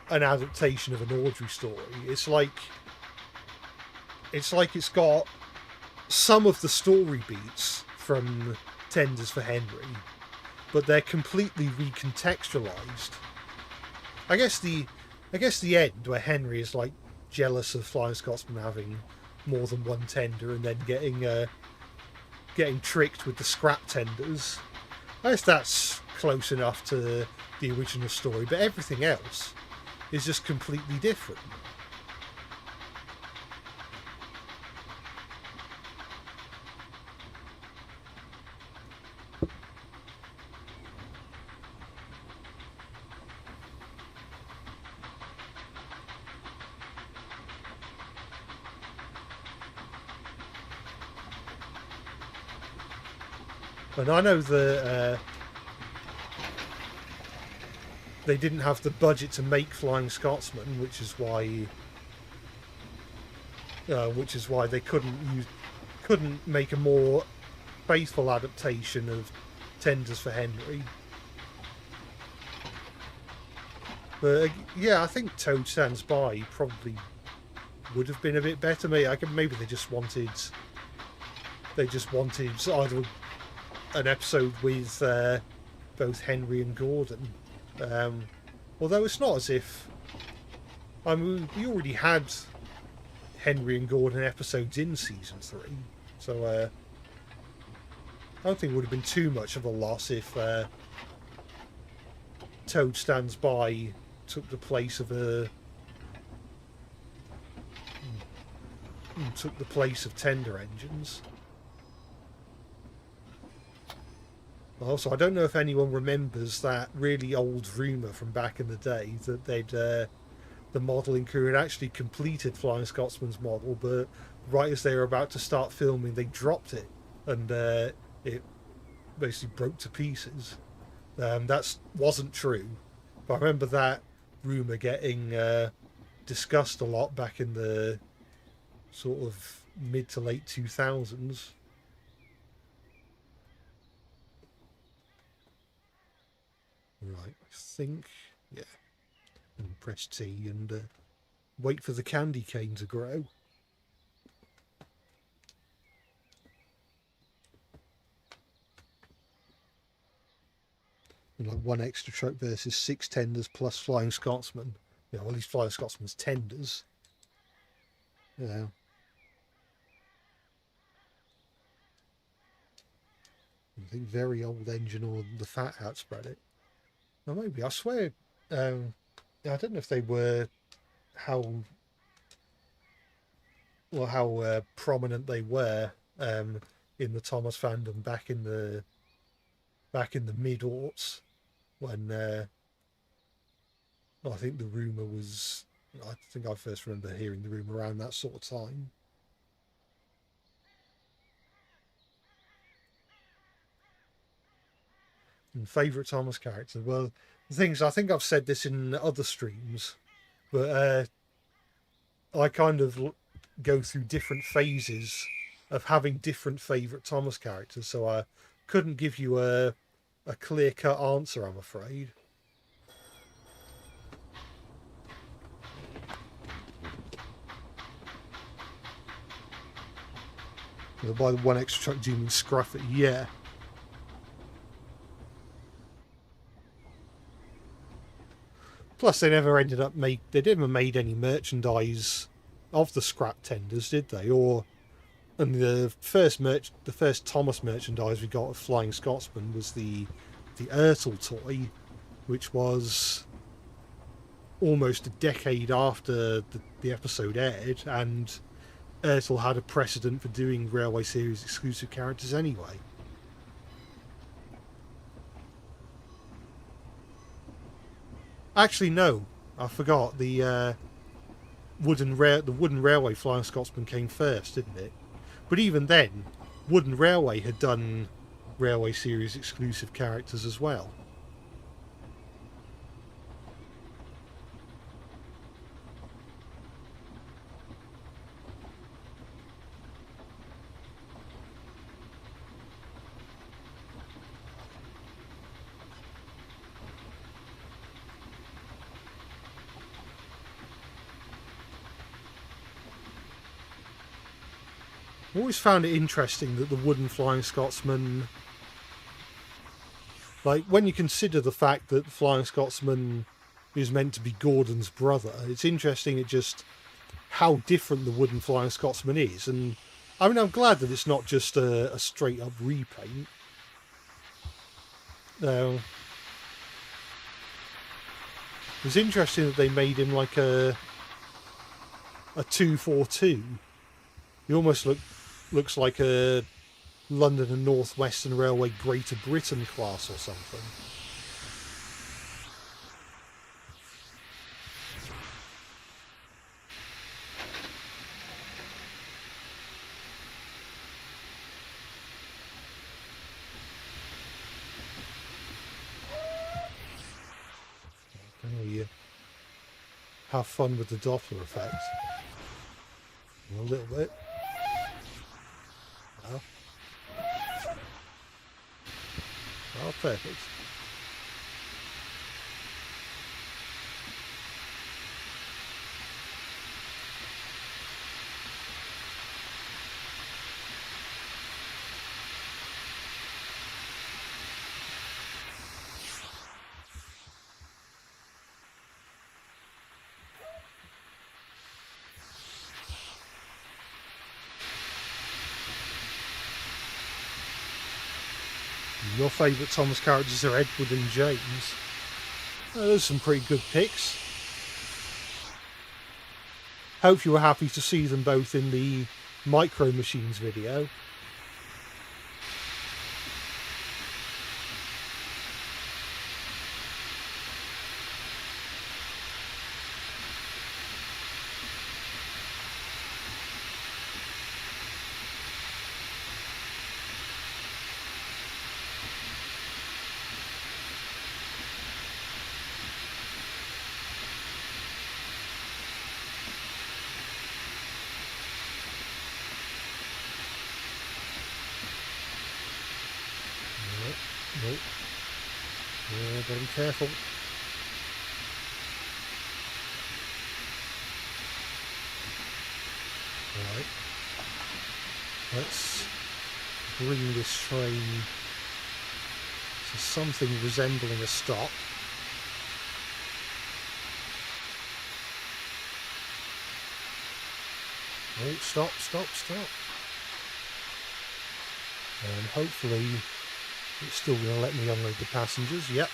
an adaptation of an Audrey story. It's like it's got some of the story beats from Tenders for Henry, but they're completely recontextualized. I guess the end where Henry is like jealous of Flying Scotsman having more than one tender and then getting tricked with the scrap tenders. I guess that's close enough to the original story, but everything else is just completely different. And I know that they didn't have the budget to make Flying Scotsman, which is why they couldn't make a more faithful adaptation of Tenders for Henry. But yeah, I think Toad Stands By probably would have been a bit better. Maybe they just wanted either an episode with both Henry and Gordon. Although it's not as if we already had Henry and Gordon episodes in season 3, so I don't think it would have been too much of a loss if Toad Stands By took the place of Tender Engines. Also, I don't know if anyone remembers that really old rumour from back in the day that the modelling crew had actually completed Flying Scotsman's model, but right as they were about to start filming, they dropped it, and it basically broke to pieces. That wasn't true, but I remember that rumour getting discussed a lot back in the sort of mid to late 2000s. Right, I think, yeah. And press T and wait for the candy cane to grow. And like 1 extra truck versus 6 tenders plus Flying Scotsman. You know, at least Flying Scotsman's tenders. Yeah. I think very old engine or the Fat Hat spread it. Or maybe, I swear, I don't know if they were how prominent they were in the Thomas fandom back in the mid-aughts when I think the rumour was, I think I first remember hearing the rumour around that sort of time. And favourite Thomas character? Well, the thing is, I think I've said this in other streams, but I kind of go through different phases of having different favourite Thomas characters, so I couldn't give you a clear-cut answer, I'm afraid. By the 1 extra truck, do you mean Scruffy? Yeah. Plus, they never ended up they never made any merchandise of the scrap tenders, did they? And the first Thomas merchandise we got of Flying Scotsman was the Ertl toy, which was almost a decade after the episode aired, and Ertl had a precedent for doing Railway Series exclusive characters anyway. Actually, no, I forgot. The wooden railway Flying Scotsman came first, didn't it? But even then, Wooden Railway had done Railway Series exclusive characters as well. I always found it interesting that the wooden Flying Scotsman, like when you consider the fact that Flying Scotsman is meant to be Gordon's brother, it's interesting just how different the wooden Flying Scotsman is. And I mean, I'm glad that it's not just a straight up repaint. It's interesting that they made him like a 242. He almost looks like a London and North Western Railway Greater Britain class or something. have fun with the Doppler effect. A little bit. Oh, oh perfect. Your favourite Thomas characters are Edward and James. There's some pretty good picks. Hope you were happy to see them both in the Micro Machines video. Nope. Yeah, gotta be careful. Right. Let's bring this train to something resembling a stop. Oh, stop, stop, stop. And hopefully it's still going to let me unload the passengers. Yep.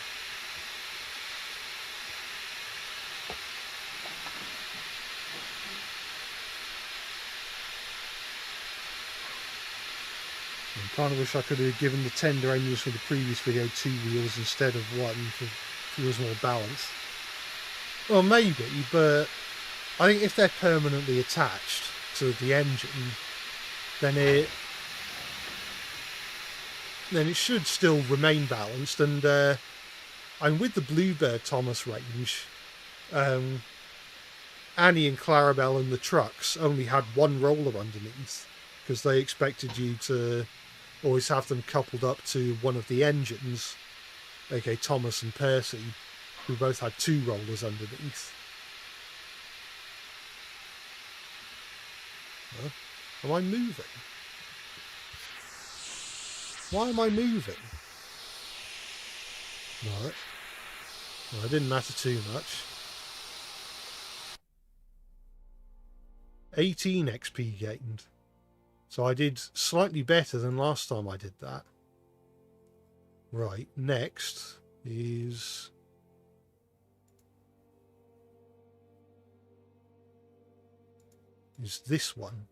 I kind of wish I could have given the tender engines for the previous video 2 wheels instead of 1 for feels more balanced. Well, maybe, but I think if they're permanently attached to the engine, then it should still remain balanced. And with the Bluebird Thomas range, Annie and Clarabelle and the trucks only had 1 roller underneath because they expected you to always have them coupled up to one of the engines, aka Thomas and Percy, who both had 2 rollers underneath. Huh? Am I moving? Why am I moving? Right. Well, it didn't matter too much. 18 XP gained. So I did slightly better than last time I did that. Right, next is this one.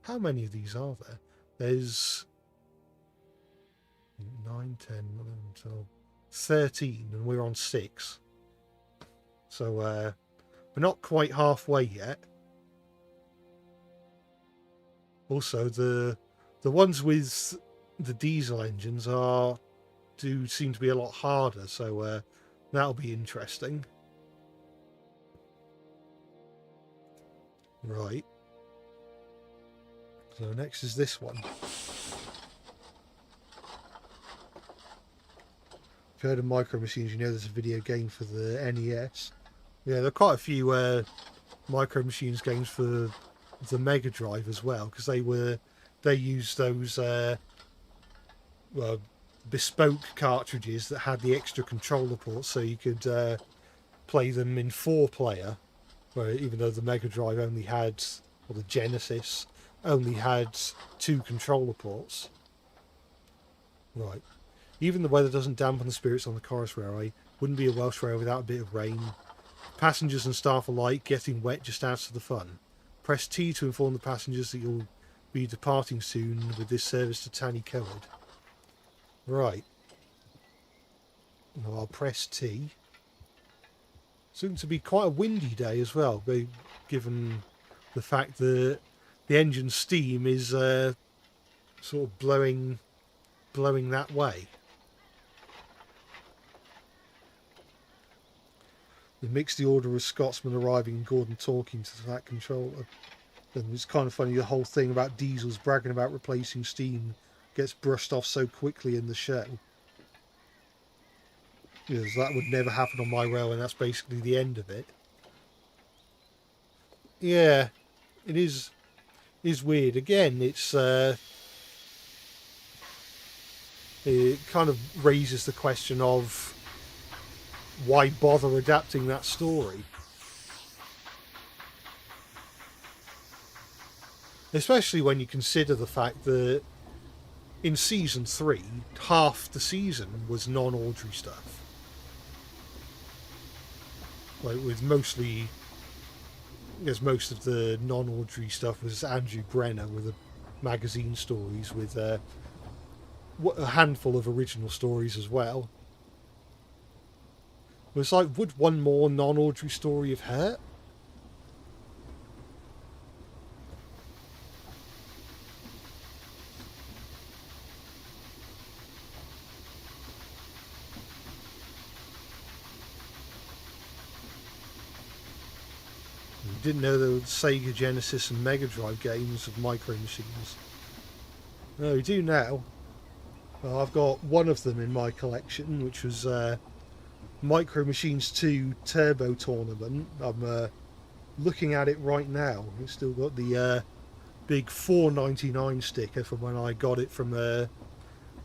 How many of these are there? There's 9, 10, 11, 12, 13, and we're on 6. So we're not quite halfway yet. Also, the ones with the diesel engines do seem to be a lot harder, so that'll be interesting. Right. So next is this one. If you've heard of Micro Machines, you know there's a video game for the NES. Yeah, there are quite a few Micro Machines games for the Mega Drive as well, because they used those bespoke cartridges that had the extra controller ports, so you could play them in 4-player, where even though the Mega Drive only had, or the Genesis only had 2 controller ports. Right. Even the weather doesn't dampen the spirits on the Corris Railway. Wouldn't be a Welsh rail without a bit of rain. Passengers and staff alike, getting wet just adds to the fun. Press T to inform the passengers that you'll be departing soon with this service to Tanny Coed. Right. Well, I'll press T. Soon to be quite a windy day as well, given the fact that the engine steam is sort of blowing that way. The mixed the order of Scotsman arriving and Gordon talking to that controller. And it's kind of funny, the whole thing about Diesel's bragging about replacing steam gets brushed off so quickly in the show. Because that would never happen on my rail, and that's basically the end of it. Yeah, it is weird. Again, it's it kind of raises the question of why bother adapting that story? Especially when you consider the fact that in season 3, half the season was non-Audrey stuff. Like, with mostly, because most of the non-Audrey stuff was Andrew Brenner with the magazine stories, with a handful of original stories as well. It was like, would one more non-Audrey story have hurt? Didn't know there were Sega Genesis and Mega Drive games of Micro Machines. No, we do now. Well, I've got one of them in my collection, which was Micro Machines 2 Turbo Tournament. I'm looking at it right now. It's still got the big $4.99 sticker from when I got it from a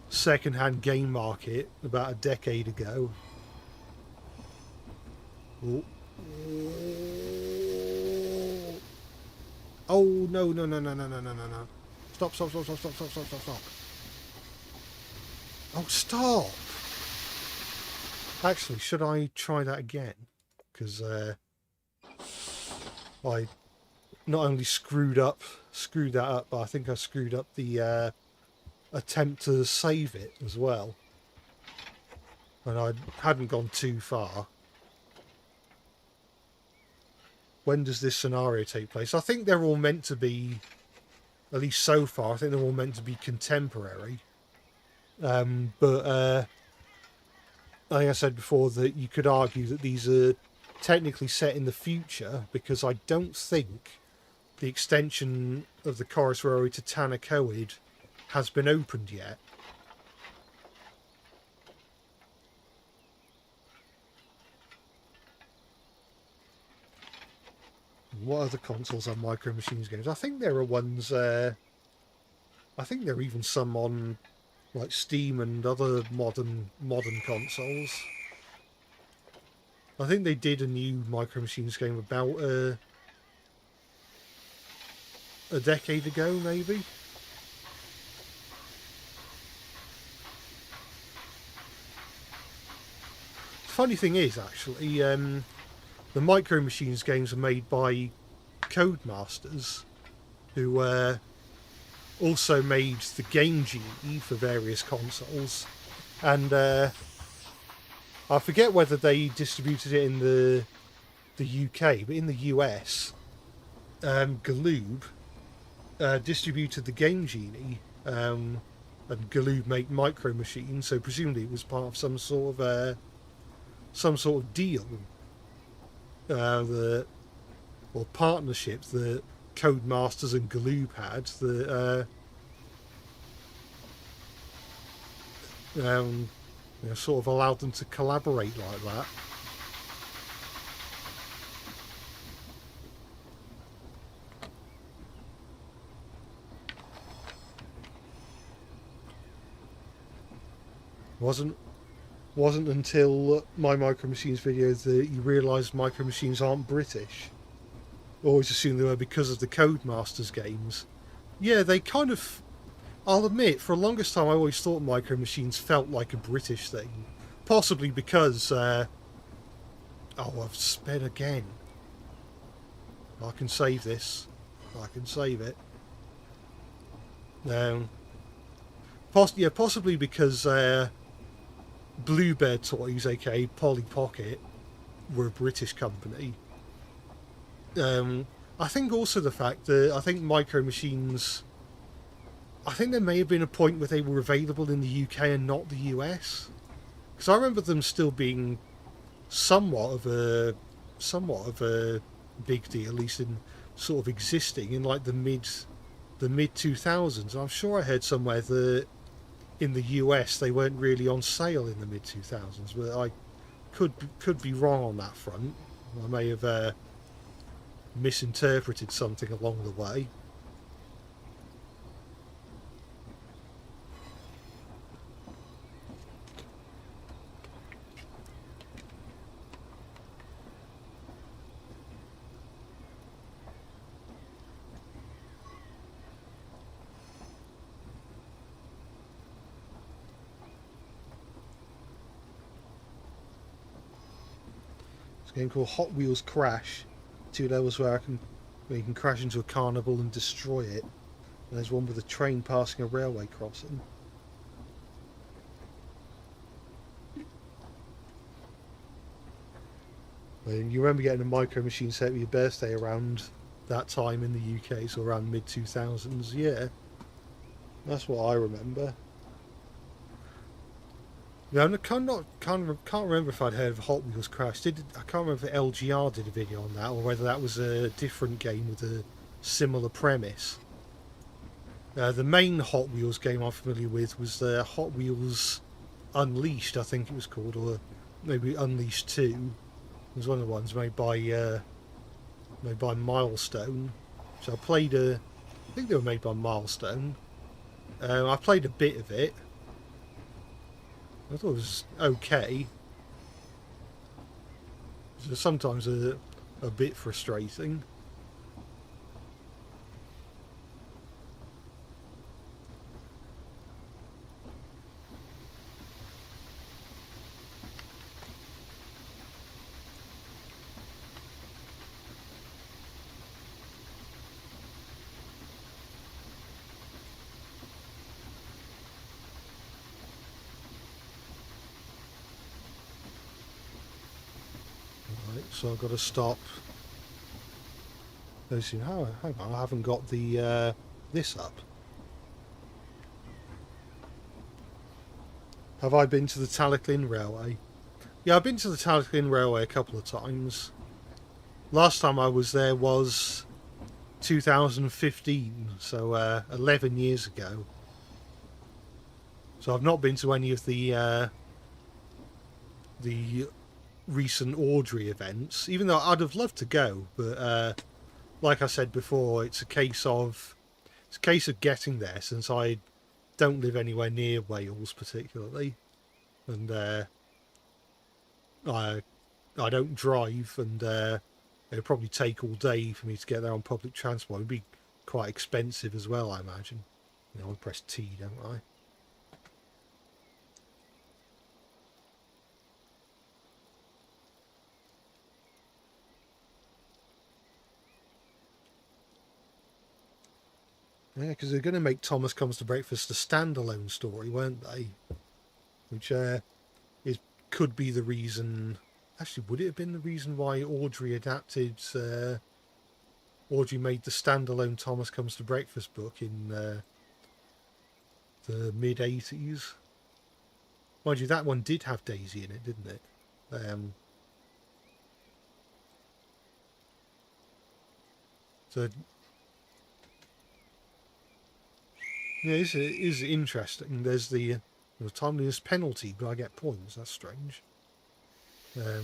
second-hand game market about a decade ago. Oh, no. Stop. Oh, stop. Actually, should I try that again? Because I not only screwed that up, but I think I screwed up the attempt to save it as well. And I hadn't gone too far. When does this scenario take place? I think they're all meant to be, at least so far, I think they're all meant to be contemporary. But I think I said before that you could argue that these are technically set in the future, because I don't think the extension of the Corris Railway to Tannacoid has been opened yet. What other consoles are Micro Machines games? I think there are ones, I think there are even some on like Steam and other modern consoles. I think they did a new Micro Machines game about a decade ago, maybe. The funny thing is, actually, the Micro Machines games are made by Codemasters, who also made the Game Genie for various consoles. And I forget whether they distributed it in the UK, but in the US, Galoob distributed the Game Genie, and Galoob make Micro Machines, so presumably it was part of some sort of deal. Or partnership that Codemasters and Galoob had that sort of allowed them to collaborate like that. Wasn't until my Micro Machines video that you realised Micro Machines aren't British. Always assumed they were because of the Codemasters games. Yeah, they kind of... I'll admit, for the longest time I always thought Micro Machines felt like a British thing. Possibly because... oh, I've sped again. I can save this. I can save it. Possibly because... Bluebird Toys, aka Polly Pocket, were a British company. I think also the fact that I think Micro Machines, I think there may have been a point where they were available in the UK and not the US, because I remember them still being somewhat of somewhat of a big deal, at least in sort of existing in like the mid 2000s. I'm sure I heard somewhere that in the US they weren't really on sale in the mid 2000s, but I could be wrong on that front. I may have misinterpreted something along the way. Game called Hot Wheels Crash. 2 levels where you can crash into a carnival and destroy it. And there's one with a train passing a railway crossing. And you remember getting a Micro Machine set for your birthday around that time in the UK, so around mid 2000s. Yeah, that's what I remember. Yeah, I can't remember if I'd heard of Hot Wheels Crash. I can't remember if LGR did a video on that, or whether that was a different game with a similar premise. The main Hot Wheels game I'm familiar with was the Hot Wheels Unleashed, I think it was called, or maybe Unleashed 2. It was one of the ones made by Milestone. So I think they were made by Milestone. I played a bit of it. I thought it was okay. So sometimes a bit frustrating. So I've got to stop. Hang on, I haven't got the this up. Have I been to the Tallaglyn Railway? Yeah, I've been to the Tallaglyn Railway a couple of times. Last time I was there was 2015, so 11 years ago. So I've not been to any of the recent Audrey events, even though I'd have loved to go, but like I said before, it's a case of getting there, since I don't live anywhere near Wales particularly, and I don't drive, and it'd probably take all day for me to get there on public transport. It'd be quite expensive as well, I imagine. You know, I press T, don't I? Yeah, because they're going to make Thomas Comes to Breakfast a standalone story, weren't they? Which could be the reason. Actually, would it have been the reason why Audrey adapted? Audrey made the standalone Thomas Comes to Breakfast book in the mid '80s. Mind you, that one did have Daisy in it, didn't it? So yeah, it is interesting. There's the timeliness penalty, but I get points. That's strange. Yeah,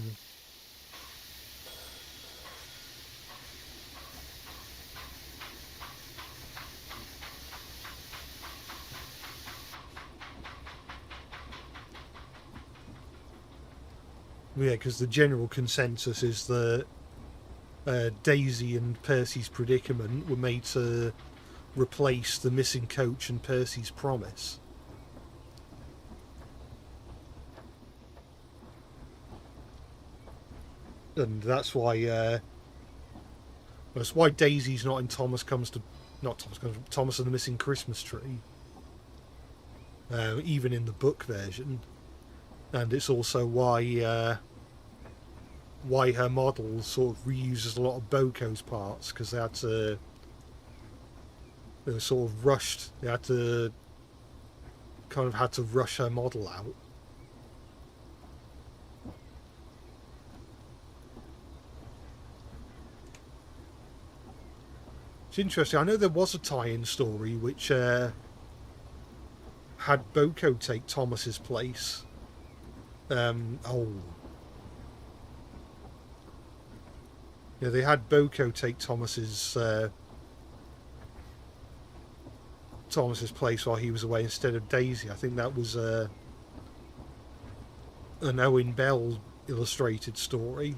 because the general consensus is that Daisy and Percy's predicament were made to replace the missing coach and Percy's promise. And that's why Daisy's not in Thomas and the Missing Christmas Tree, even in the book version. And it's also why her model sort of reuses a lot of Boco's parts, because they were sort of rushed. They had to rush her model out. interesting. I know there was a tie-in story which had Boko take Thomas's place. Yeah, they had Boko take Thomas's place while he was away instead of Daisy. I think that was an Owen Bell illustrated story.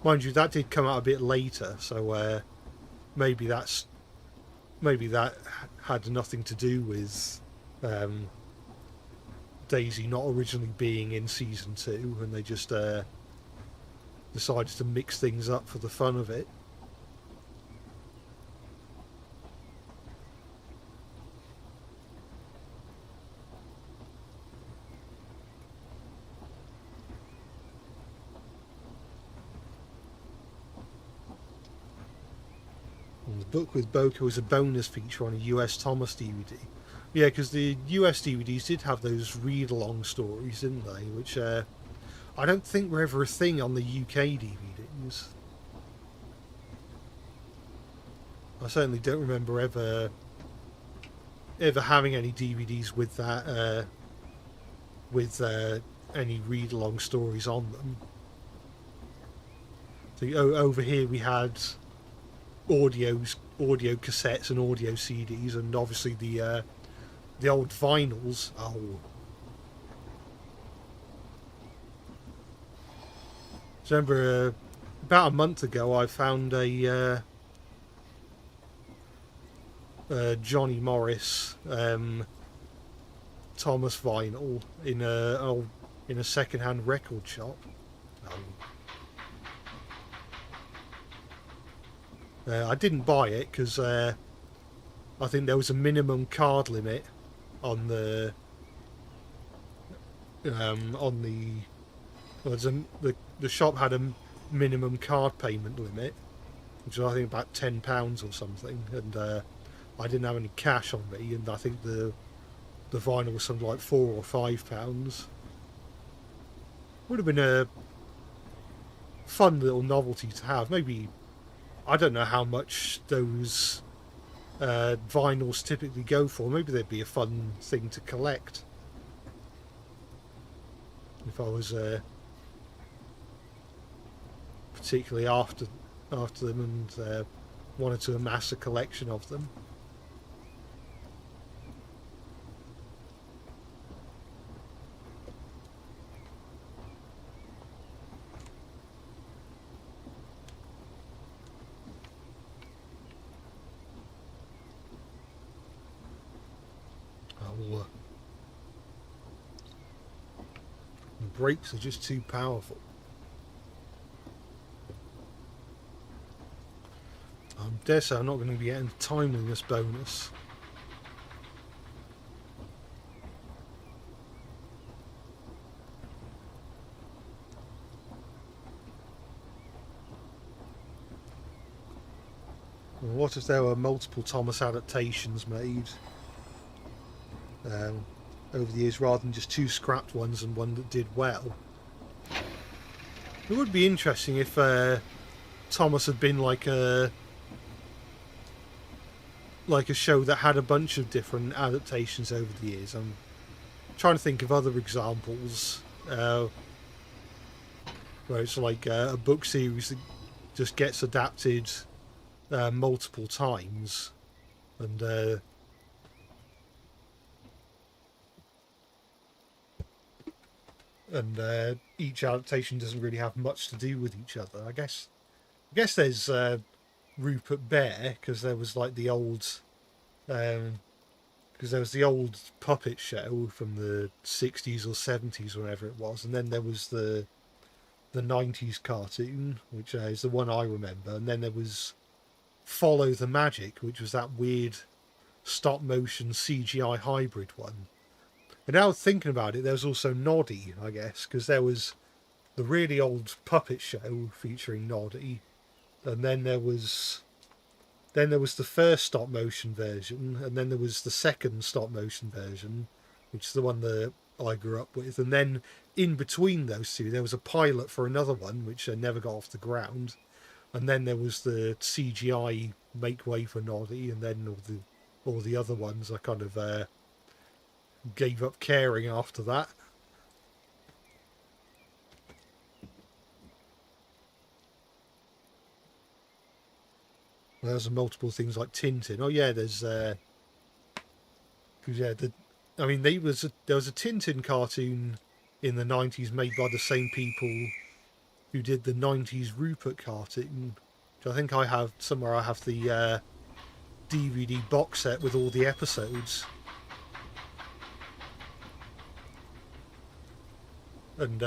Mind you, that did come out a bit later, so maybe that had nothing to do with Daisy not originally being in season 2, and they just decided to mix things up for the fun of it. And the book with Boko was a bonus feature on a US Thomas DVD. Yeah, because the US DVDs did have those read-along stories, didn't they? Which I don't think were ever a thing on the UK DVDs. I certainly don't remember ever having any DVDs with that, any read-along stories on them. So over here we had audio cassettes and audio CDs, and obviously the old vinyls. So remember, about a month ago, I found a Johnny Morris Thomas vinyl in a second-hand record shop. I didn't buy it because I think there was a minimum card limit on the shop had a minimum card payment limit, which was I think about £10 or something, and I didn't have any cash on me, and I think the vinyl was something like £4 or £5. Would have been a fun little novelty to have. Maybe, I don't know how much those vinyls typically go for. Maybe they'd be a fun thing to collect if I was particularly after them and wanted to amass a collection of them. The brakes are just too powerful. I dare say I'm not going to be getting the timeliness bonus. What if there were multiple Thomas adaptations made over the years, rather than just 2 scrapped ones and one that did well? It would be interesting if Thomas had been like a show that had a bunch of different adaptations over the years. I'm trying to think of other examples where it's like a book series that just gets adapted multiple times, and each adaptation doesn't really have much to do with each other. I guess there's Rupert Bear, because there was like the old puppet show from the 60s or 70s, whenever it was, and then there was the 90s cartoon, which is the one I remember, and then there was Follow the Magic, which was that weird stop motion CGI hybrid one. And now thinking about it, there was also Noddy, I guess, because there was the really old puppet show featuring Noddy, and then there was the first stop motion version, and then there was the second stop motion version, which is the one that I grew up with, and then in between those two there was a pilot for another one which never got off the ground. and then there was the CGI Make Way for Noddy, and then all the other ones I kind of gave up caring after that. There's multiple things like Tintin. Oh yeah, there's I mean, there was a Tintin cartoon in the 90s made by the same people who did the 90s Rupert cartoon, which I think I have somewhere. I have the DVD box set with all the episodes. And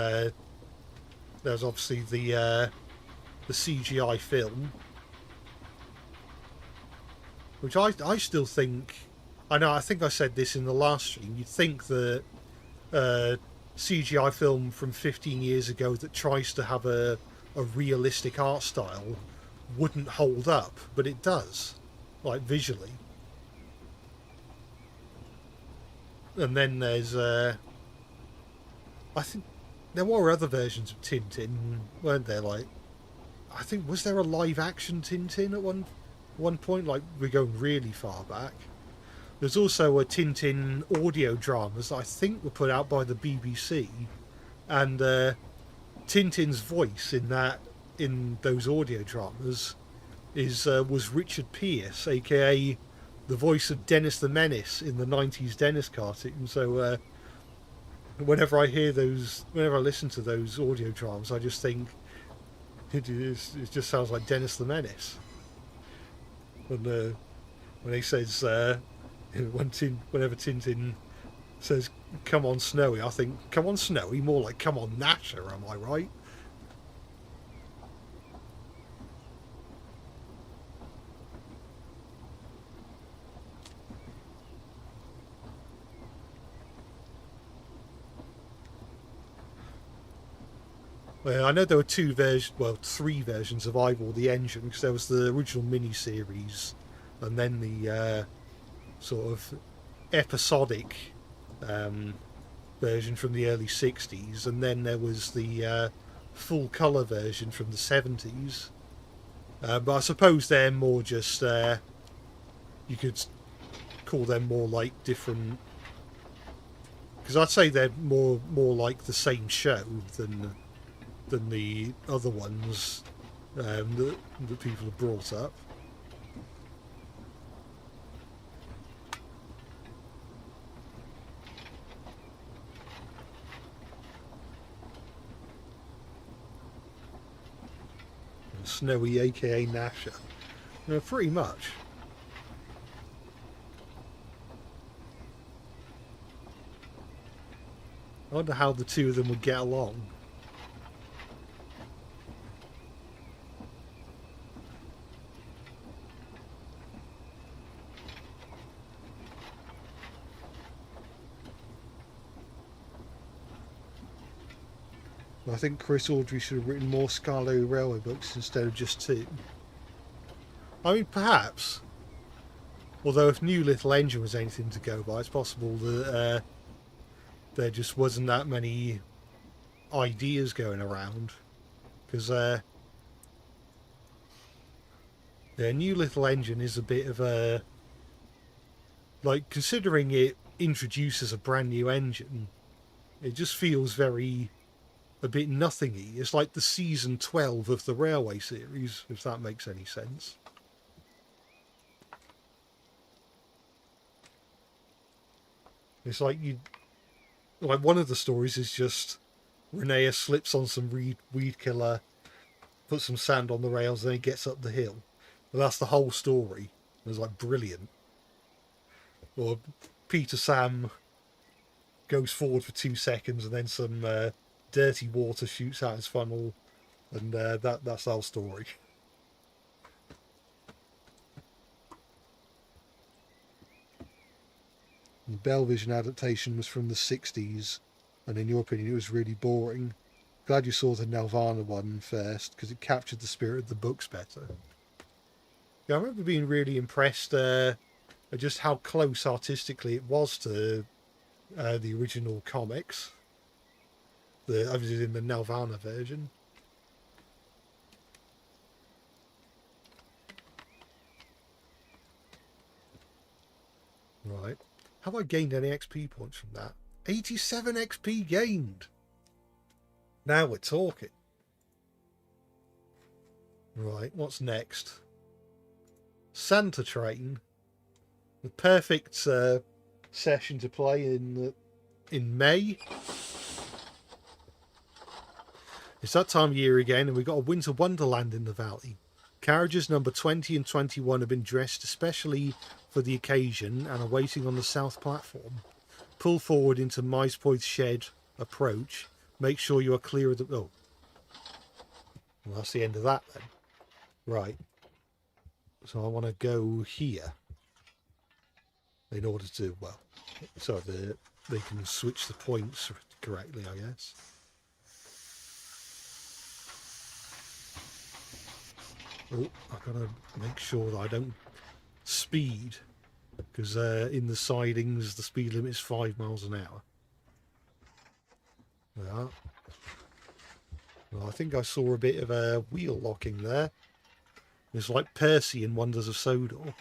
there's obviously the CGI film, which I still think, I think I said this in the last stream, you'd think that CGI film from 15 years ago that tries to have a realistic art style wouldn't hold up, but it does, like visually. And then there's I think there were other versions of Tintin, weren't there? Like, I think, was there a live action Tintin at one point? Like, we're going really far back. There's also a Tintin audio dramas that I think were put out by the BBC, and Tintin's voice in those audio dramas was Richard Pierce, aka the voice of Dennis the Menace in the 90s Dennis cartoon. So whenever I listen to those audio dramas, I just think it just sounds like Dennis the Menace. And when he says whenever Tintin says "Come on, Snowy," I think "Come on, Snowy," more like "Come on, Gnasher." Am I right? Well, I know there were three versions of Eyeball the Engine, because there was the original mini-series, and then the sort of episodic version from the early 60s, and then there was the full colour version from the 70s. But I suppose they're more just, you could call them more like different, because I'd say they're more like the same show than the other ones that people have brought up. Snowy, aka Gnasher. Pretty much. I wonder how the two of them would get along. I think Chris Audrey should have written more Scarlet Railway books instead of just 2. I mean, perhaps. Although if New Little Engine was anything to go by, it's possible that there just wasn't that many ideas going around. Because New Little Engine is a bit of a... Like, considering it introduces a brand new engine, it just feels a bit nothingy. It's like the season 12 of the Railway series, if that makes any sense. It's like one of the stories is just Renea slips on some weed killer, puts some sand on the rails, and then he gets up the hill. And that's the whole story. It was like brilliant. Or Peter Sam goes forward for 2 seconds and then some dirty water shoots out his funnel, and that's the whole story. The Bellvision adaptation was from the 60s, and in your opinion it was really boring. Glad you saw the Nelvana one first, because it captured the spirit of the books better. Yeah, I remember being really impressed at just how close artistically it was to the original comics. Obviously in the Nelvana version. Right. Have I gained any XP points from that? 87 XP gained. Now we're talking. Right, what's next? Santa Train. The perfect session to play in May. It's that time of year again, and we've got a winter wonderland in the valley. Carriages number 20 and 21 have been dressed especially for the occasion and are waiting on the south platform. Pull forward into Maespoithe's shed. Approach. Make sure you are clear of the... Oh. Well, that's the end of that then. Right. So I want to go here. In order to, well, so they can switch the points correctly, I guess. Oh, I've got to make sure that I don't speed, because in the sidings the speed limit is 5 miles an hour. Yeah. Well, I think I saw a bit of a wheel locking there. It's like Percy in Wonders of Sodor.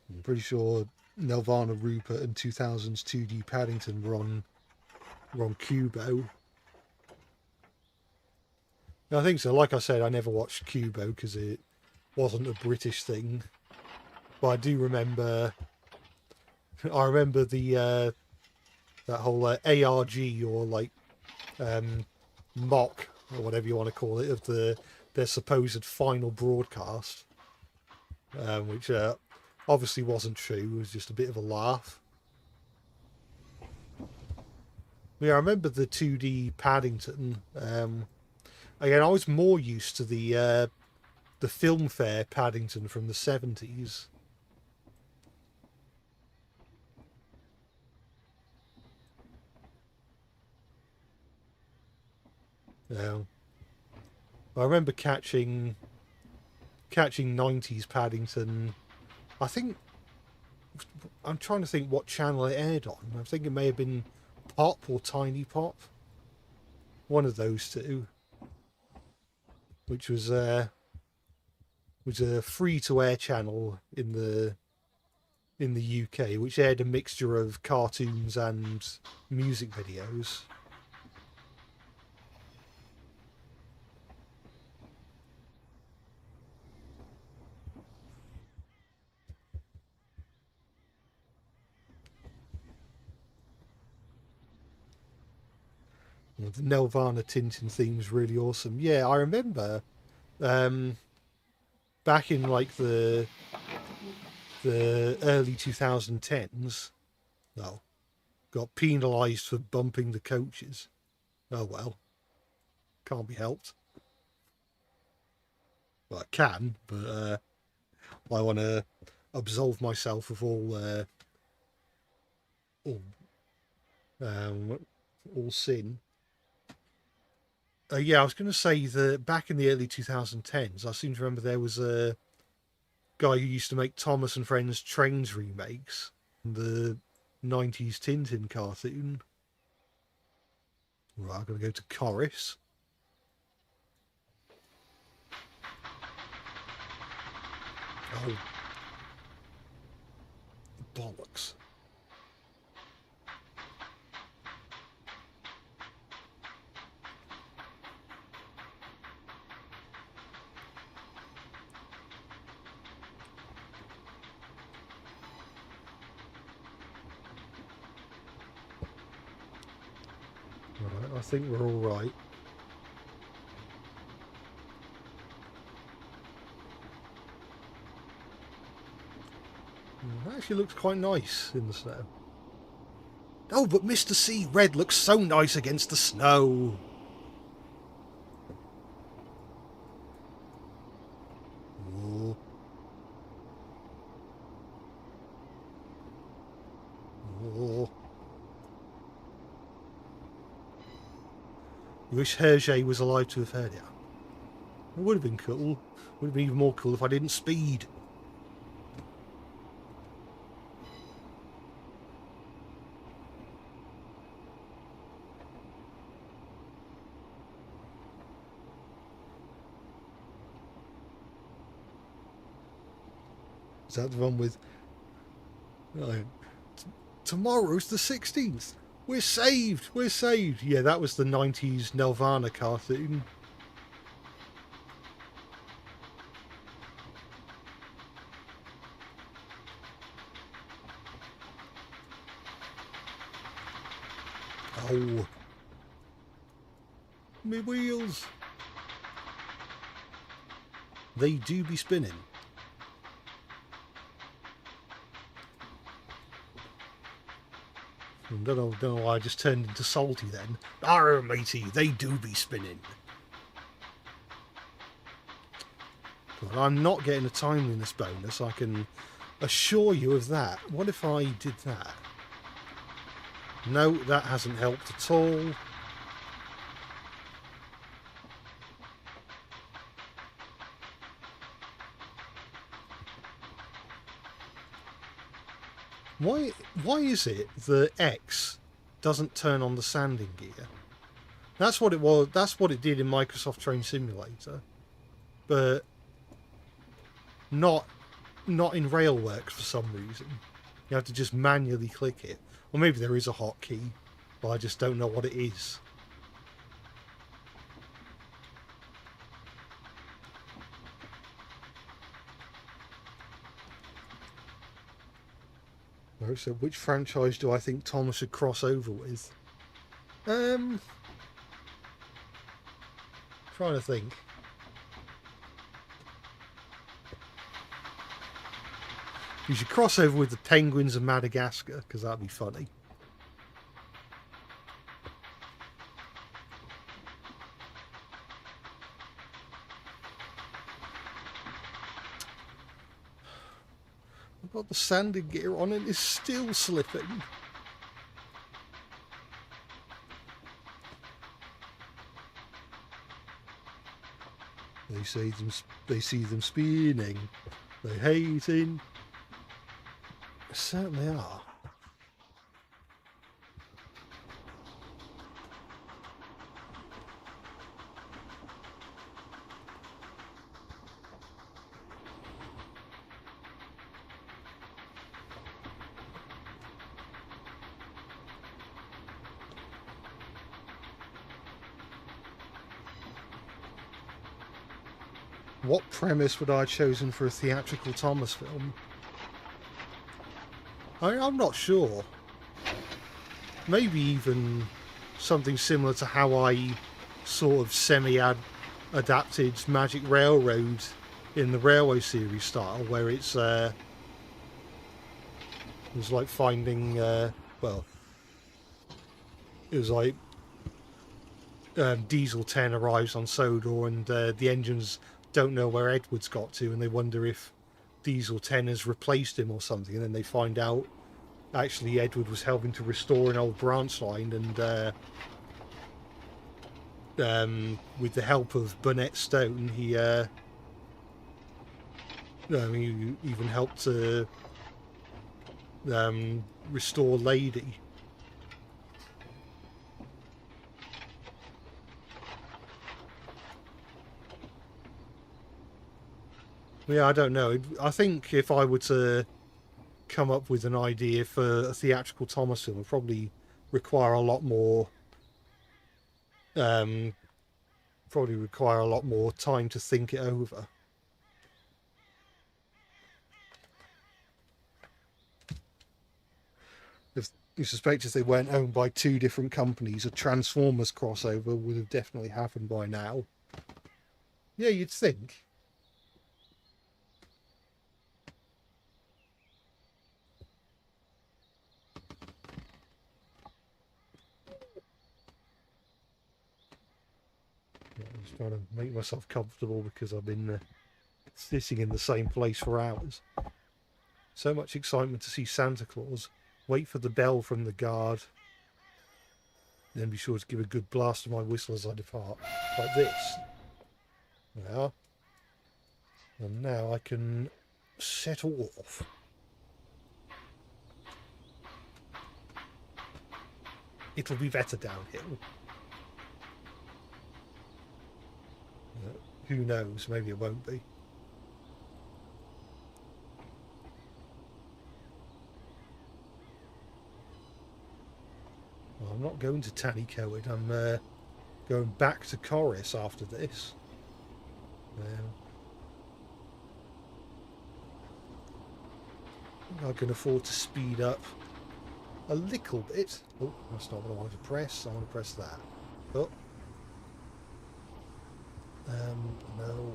I'm pretty sure Nelvana Rupert and 2000's 2D Paddington were on Kubo. I think so. Like I said, I never watched Kubo because it wasn't a British thing. But I do remember... I remember the that whole ARG or like mock or whatever you want to call it of their supposed final broadcast, which obviously wasn't true. It was just a bit of a laugh. Yeah, I remember the 2D Paddington. Again, I was more used to the Filmfare Paddington from the 70s. I remember catching 90s Paddington. I think I'm trying to think what channel it aired on. I think it may have been Pop or Tiny Pop. One of those two. Which was a free-to-air channel in the UK, which aired a mixture of cartoons and music videos. The Nelvana Tintin theme was really awesome. Yeah, I remember back in like the early 2010s, well, got penalised for bumping the coaches. Oh well, can't be helped. Well, I can, but I want to absolve myself of all sin. Yeah, I was going to say that back in the early 2010s, I seem to remember there was a guy who used to make Thomas and Friends Trains remakes, the 90s Tintin cartoon. Right, I'm going to go to Corris. Oh. Bollocks. Right, I think we're all right. It actually looks quite nice in the snow. Oh, but Mr. C. Red looks so nice against the snow. Oh. Oh. You wish Hergé was alive to have heard it. It would have been cool. Would have been even more cool if I didn't speed. Is that the one with... Tomorrow's the 16th. We're saved. We're saved. Yeah, that was the 90s Nelvana cartoon. Oh. Me wheels. They do be spinning. I don't know why I just turned into salty then. Arr, matey, they do be spinning. But I'm not getting a timeliness bonus, I can assure you of that. What if I did that? No, that hasn't helped at all. Why is it the X doesn't turn on the sanding gear? That's what it was. That's what it did in Microsoft Train Simulator, but not in Railworks for some reason. You have to just manually click it, or maybe there is a hotkey, but I just don't know what it is. So which franchise do I think Thomas should cross over with? Trying to think. You should cross over with the Penguins of Madagascar, because that'd be funny. I've got the sanding gear on and it's still slipping. They see them spinning. They hating. They certainly are. What premise would I have chosen for a theatrical Thomas film? I'm not sure. Maybe even something similar to how I sort of semi-adapted Magic Railroad in the Railway series style, where it's it was like finding well, it was like Diesel 10 arrives on Sodor and the engines don't know where Edward's got to, and they wonder if Diesel 10 has replaced him or something, and then they find out actually Edward was helping to restore an old branch line, and with the help of Burnett Stone he even helped to restore Lady. Yeah, I don't know. I think if I were to come up with an idea for a theatrical Thomas film, it would probably require a lot more. Probably require a lot more time to think it over. If you suspect if they weren't owned by two different companies, a Transformers crossover would have definitely happened by now. Yeah, you'd think. I'm just trying to make myself comfortable because I've been sitting in the same place for hours. So much excitement to see Santa Claus. Wait for the bell from the guard. Then be sure to give a good blast to my whistle as I depart. Like this. Now. And now I can set off. It'll be better downhill. Who knows? Maybe it won't be. Well, I'm not going to Tannycoed. I'm going back to Corris after this. I can afford to speed up a little bit. Oh, that's not what I wanted to press. I want to press that. Oh. No.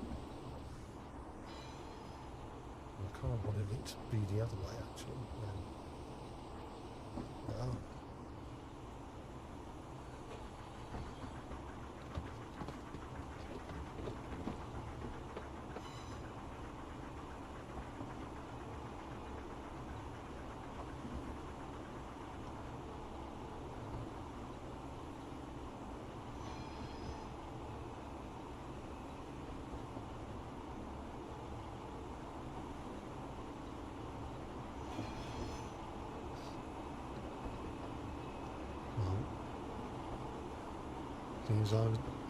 I kind of wanted it to be the other way, actually. No.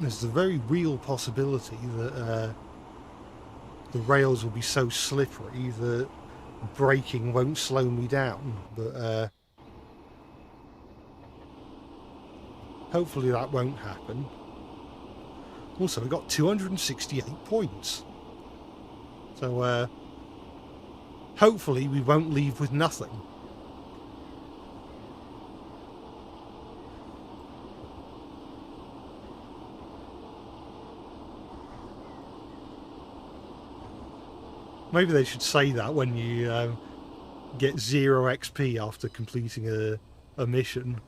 There's a very real possibility that the rails will be so slippery that braking won't slow me down, but hopefully that won't happen. Also, we got 268 points, so hopefully we won't leave with nothing. Maybe they should say that when you get 0 XP after completing a mission.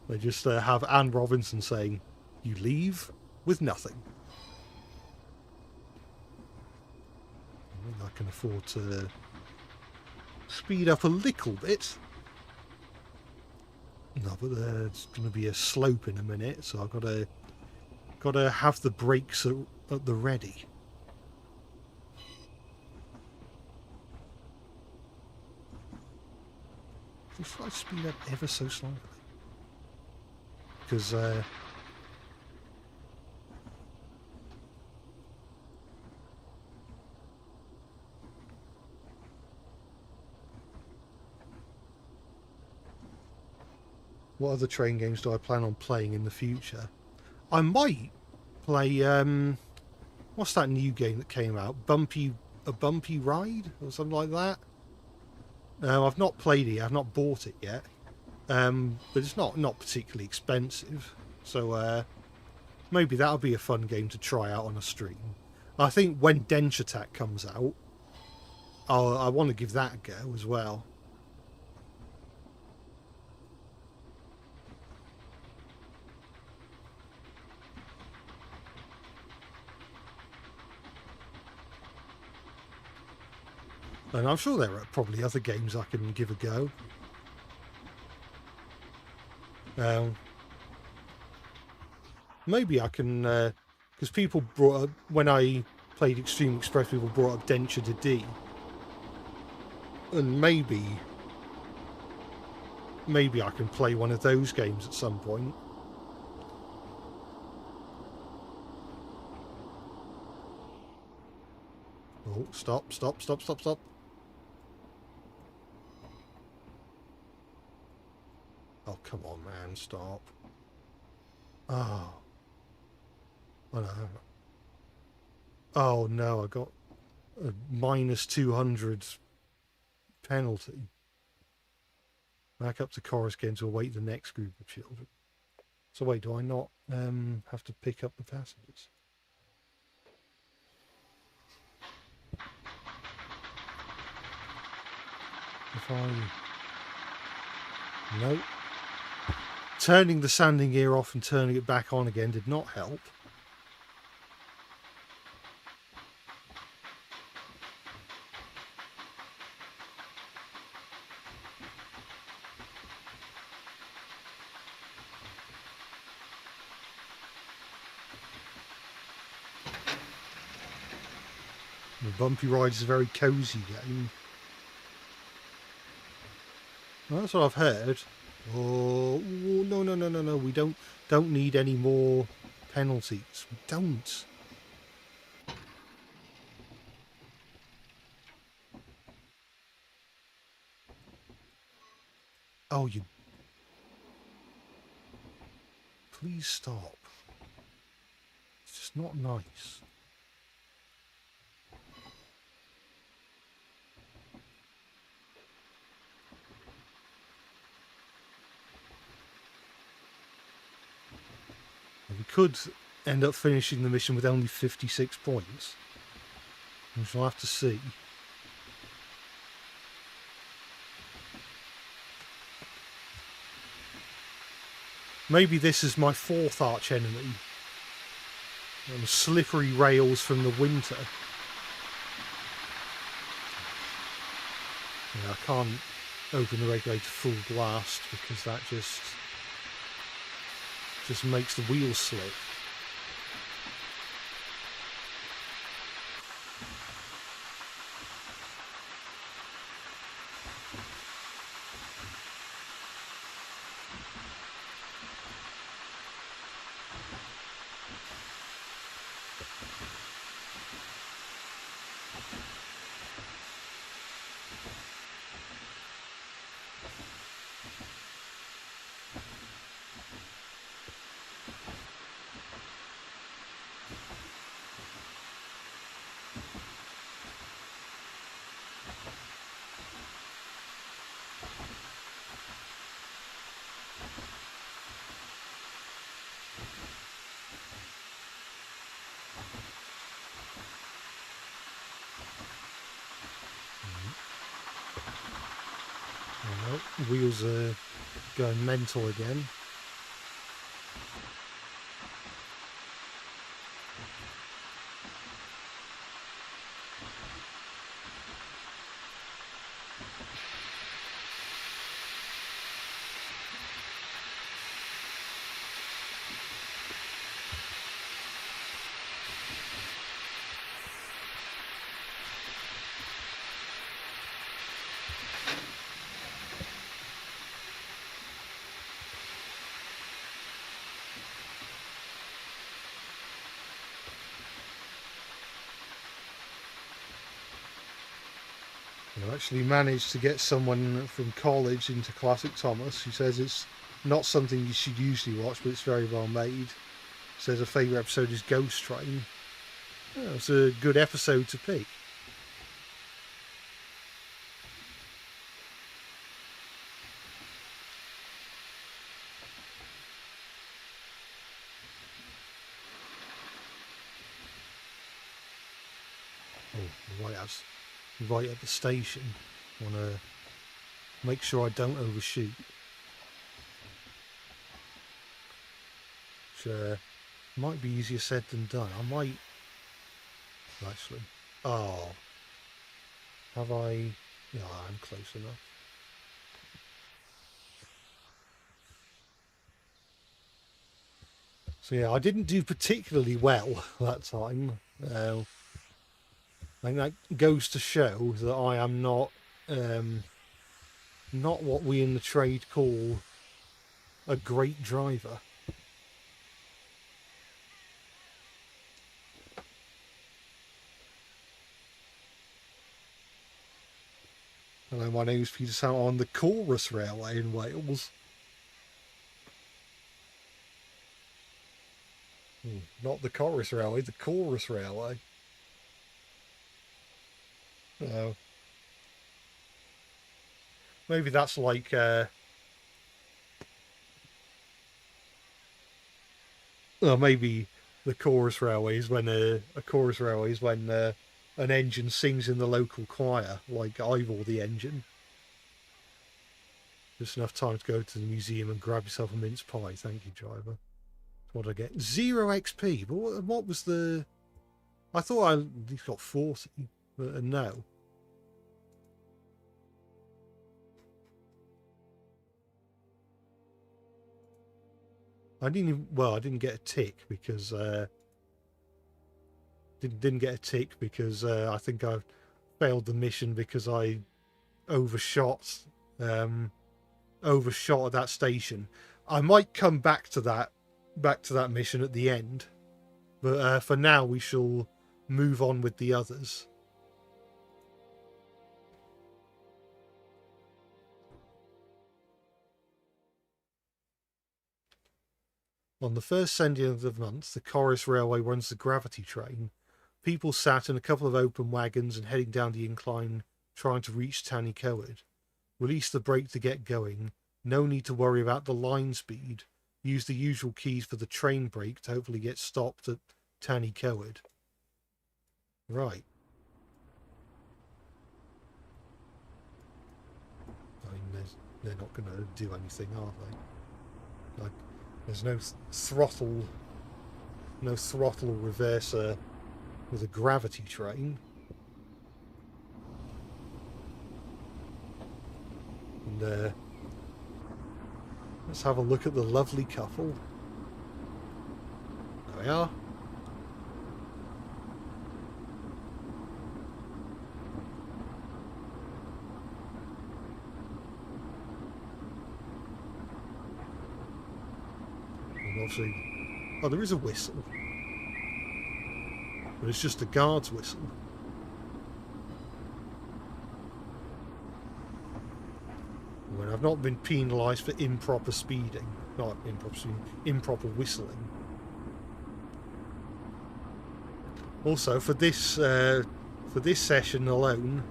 They just have Anne Robinson saying, "You leave with nothing." I can afford to speed up a little bit. No, but there's going to be a slope in a minute, so I've got to have the brakes at the ready. If I speed up ever so slightly, because what other train games do I plan on playing in the future? I might play what's that new game that came out? A Bumpy Ride or something like that. I've not played it. I've not bought it yet, but it's not particularly expensive. So maybe that'll be a fun game to try out on a stream. I think when Dench Attack comes out, I want to give that a go as well. And I'm sure there are probably other games I can give a go. Maybe I can, because people brought up, when I played Extreme Express, people brought up Denture to D. And maybe I can play one of those games at some point. Oh, stop. Oh, come on, man, stop. Oh. Oh, no. Oh, no, I got a minus 200 penalty. Back up to Corris again to await the next group of children. So wait, do I not have to pick up the passengers? If I... No. Turning the sanding gear off and turning it back on again did not help. The Bumpy Ride is a very cosy game. Well, that's what I've heard. Oh, no. We don't need any more penalties. We don't. Oh, you... please stop. It's just not nice. We could end up finishing the mission with only 56 points. We shall have to see. Maybe this is my fourth arch enemy. Slippery rails from the winter. Yeah, I can't open the regulator full blast because that just makes the wheels slip. Wheels are going mental again. I actually managed to get someone from college into Classic Thomas who says it's not something you should usually watch, but it's very well made. Says a favourite episode is Ghost Train. Yeah, it's a good episode to pick. Oh, right at the station. Want to make sure I don't overshoot. Which might be easier said than done. I might actually. Oh, have I? Yeah, I'm close enough. So yeah, I didn't do particularly well that time. I think that goes to show that I am not what we in the trade call a great driver. Hello, my name's Peter Sam on the Corris Railway in Wales. Not the Corris Railway, the Corris Railway. No. Maybe that's like maybe the chorus railway is when an engine sings in the local choir, like Ivor the engine. Just enough time to go to the museum and grab yourself a mince pie. Thank you, driver. What did I get? 0 XP. But what was the? I thought I at least got 40, but no. I didn't get a tick because didn't get a tick because I think I failed the mission because I overshot at that station. I might come back to that mission at the end, but for now we shall move on with the others. On the first Sunday of the month, the Corris Railway runs the gravity train. People sat in a couple of open wagons and heading down the incline, trying to reach Tanny Coed. Release the brake to get going. No need to worry about the line speed. Use the usual keys for the train brake to hopefully get stopped at Tanny Coed. Right. I mean, they're not going to do anything, are they? Like, there's no throttle reverser with a gravity train. And let's have a look at the lovely couple. There we are. And obviously, oh, there is a whistle. But it's just a guard's whistle. When I've not been penalised for improper speeding. Not improper speeding, improper whistling. Also, for this session alone,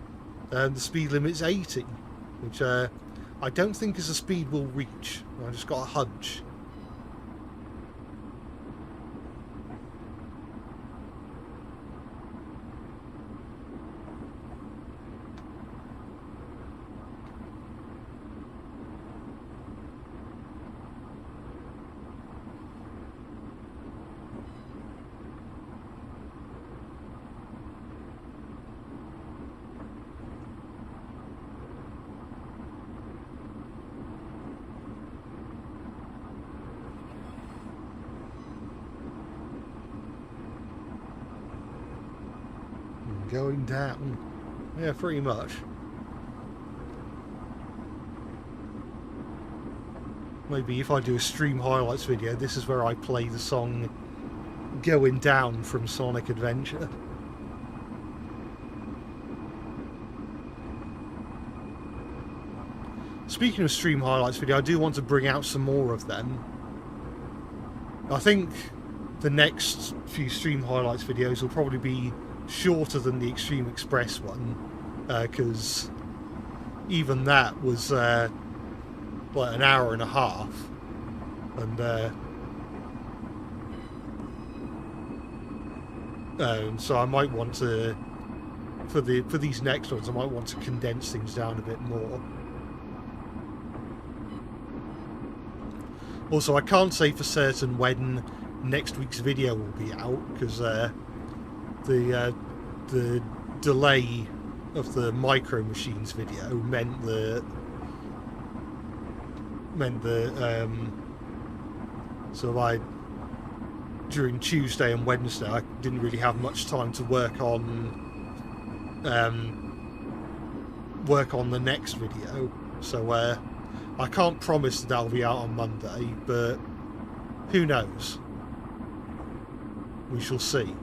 the speed limit's 80, which I don't think is a speed we'll reach. I just got a hunch. Going down. Yeah, pretty much. Maybe if I do a stream highlights video, this is where I play the song Going Down from Sonic Adventure. Speaking of stream highlights video, I do want to bring out some more of them. I think the next few stream highlights videos will probably be shorter than the Extreme Express one, because even that was like an hour and a half, and so I might want to, for these next ones, I might want to condense things down a bit more. Also, I can't say for certain when next week's video will be out, because the delay of the Micro Machines video meant so during Tuesday and Wednesday I didn't really have much time to work on the next video, so I can't promise that that'll be out on Monday, but who knows? We shall see.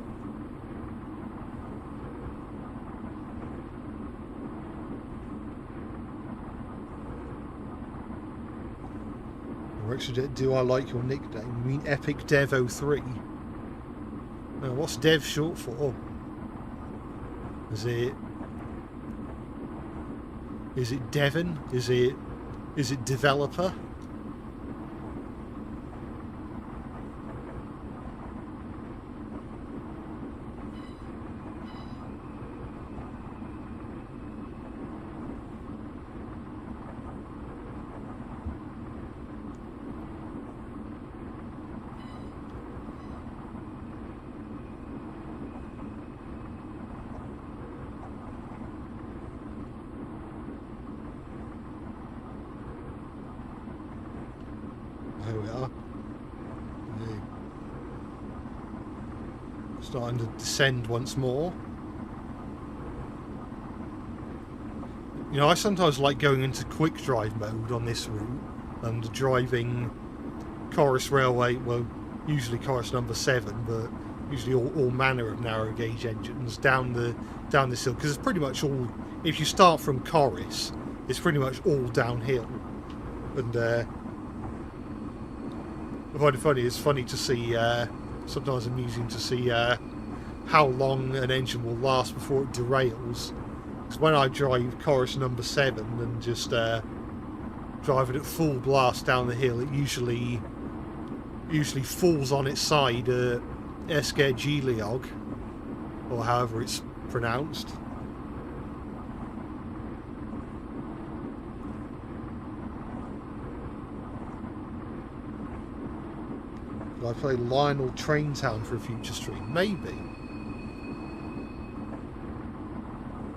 Do I like your nickname? You mean Epic Dev 03? What's Dev short for? Is it Devon? Is it developer? There we are. Starting to descend once more. You know, I sometimes like going into quick drive mode on this route and driving Corris Railway, well, usually Corris number 7, but usually all manner of narrow gauge engines down this hill, because it's pretty much all, if you start from Corris, it's pretty much all downhill. And I find it funny. It's funny to see, sometimes amusing to see how long an engine will last before it derails. Because when I drive Corris number 7 and just drive it at full blast down the hill, it usually falls on its side at Eskergiliog, or however it's pronounced. Will I play Lionel Traintown for a future stream? Maybe.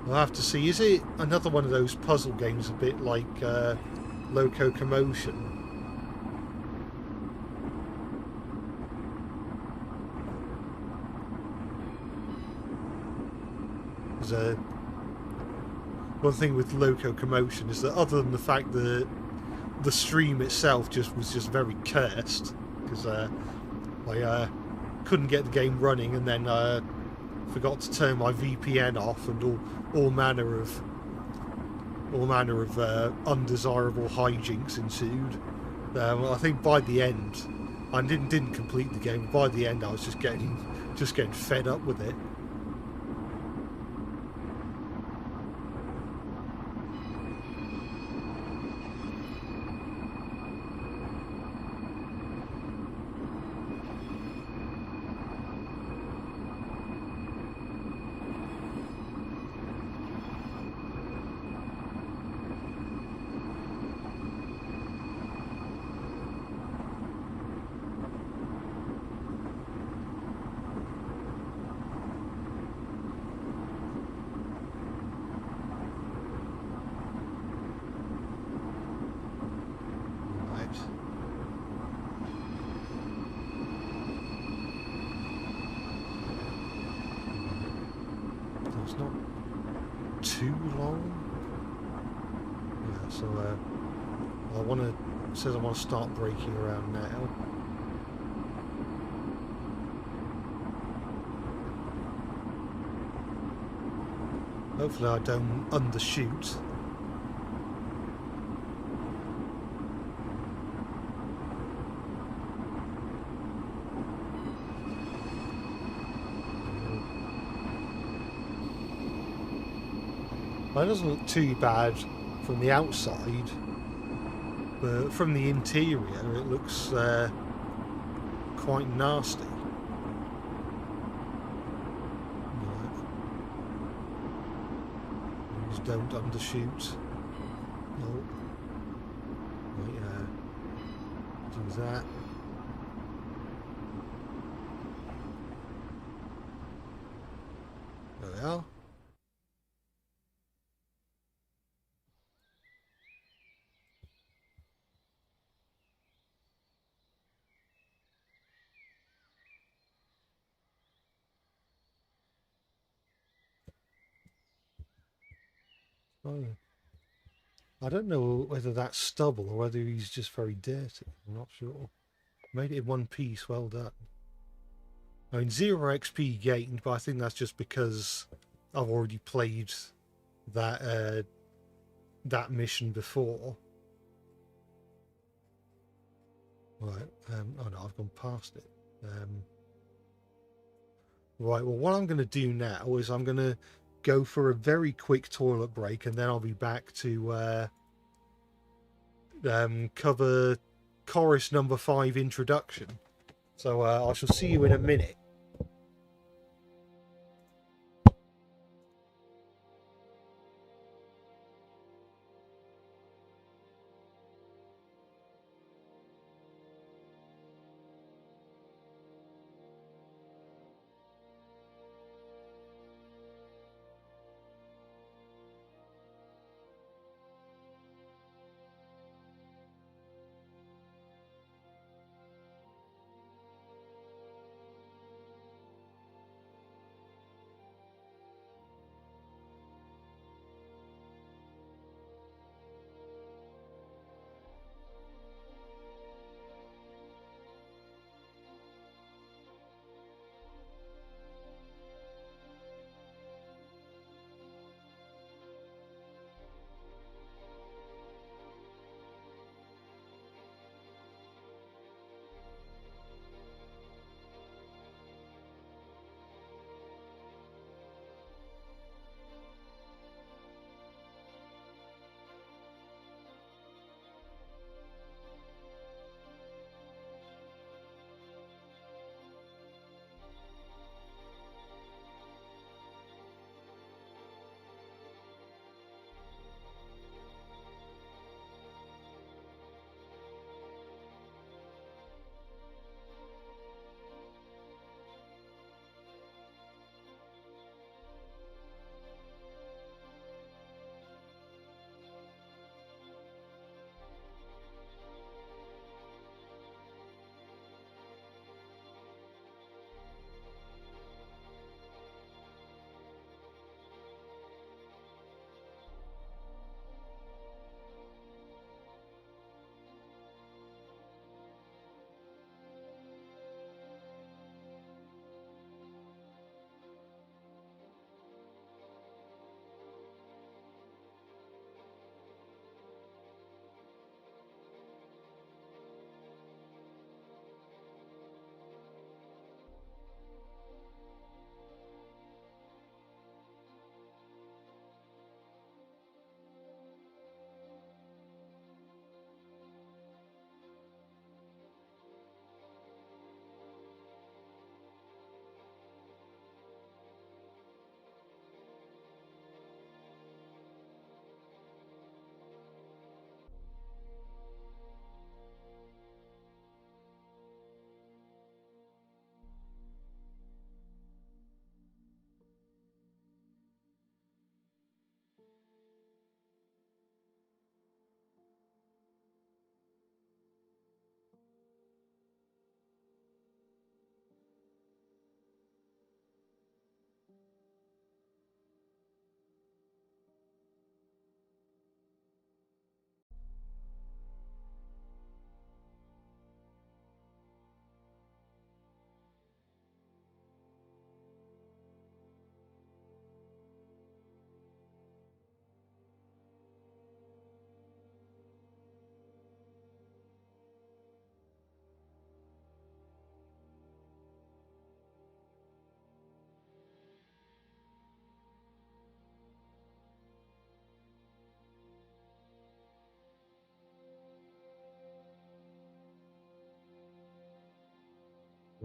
I'll have to see. Is it another one of those puzzle games, a bit like Loco Commotion? One thing with Loco Commotion is that, other than the fact that the stream itself was just very cursed, because I couldn't get the game running, and then forgot to turn my VPN off, and all manner of undesirable hijinks ensued. I think by the end, I didn't complete the game. By the end, I was just getting fed up with it. It's not too long. Yeah, so it says I want to start braking around now. Hopefully I don't undershoot. It doesn't look too bad from the outside, but from the interior it looks quite nasty. Right. Just don't undershoot. No. Right, do that. There we are. Oh. I don't know whether that's stubble or whether he's just very dirty. I'm not sure. Made it in one piece. Well done. I mean, 0 XP gained, but I think that's just because I've already played that that mission before. Right. Oh no, I've gone past it. Right. Well, what I'm going to do now is I'm going to go for a very quick toilet break, and then I'll be back to cover Corris number 5 introduction. So I shall see you in a minute.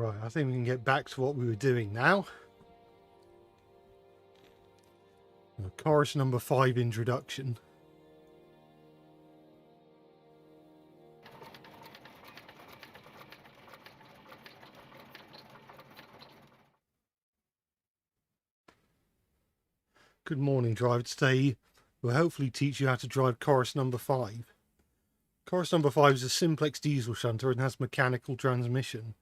Right, I think we can get back to what we were doing now. Corris number 5 introduction. Good morning, driver. Today we'll hopefully teach you how to drive Corris number 5. Corris number 5 is a simplex diesel shunter and has mechanical transmission.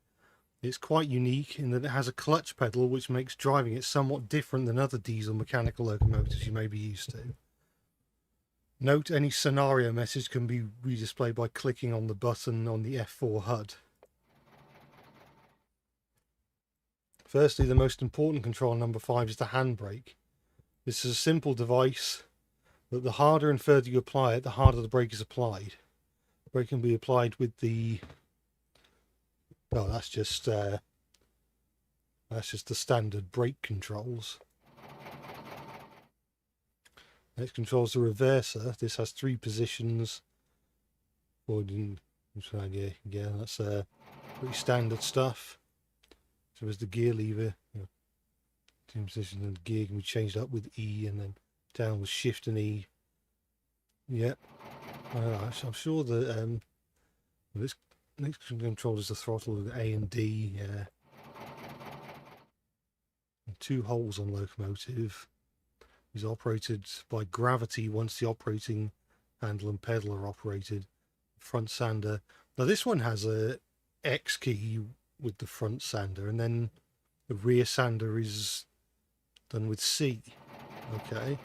It's quite unique in that it has a clutch pedal, which makes driving it somewhat different than other diesel mechanical locomotives you may be used to. Note any scenario message can be redisplayed by clicking on the button on the F4 HUD. Firstly, the most important control on number 5 is the handbrake. This is a simple device that the harder and further you apply it, the harder the brake is applied. The brake can be applied with the... well, that's just the standard brake controls. Next controls the reverser. This has 3 positions. Yeah, that's pretty standard stuff. So there's the gear lever. 2 positions, and the gear can be changed up with E, and then down with Shift and E. Yep. I'm sure that this next control is the throttle with A and D. Yeah. And 2 holes on locomotive. Is operated by gravity once the operating handle and pedal are operated. Front sander. Now this one has a X key with the front sander, and then the rear sander is done with C. Okay.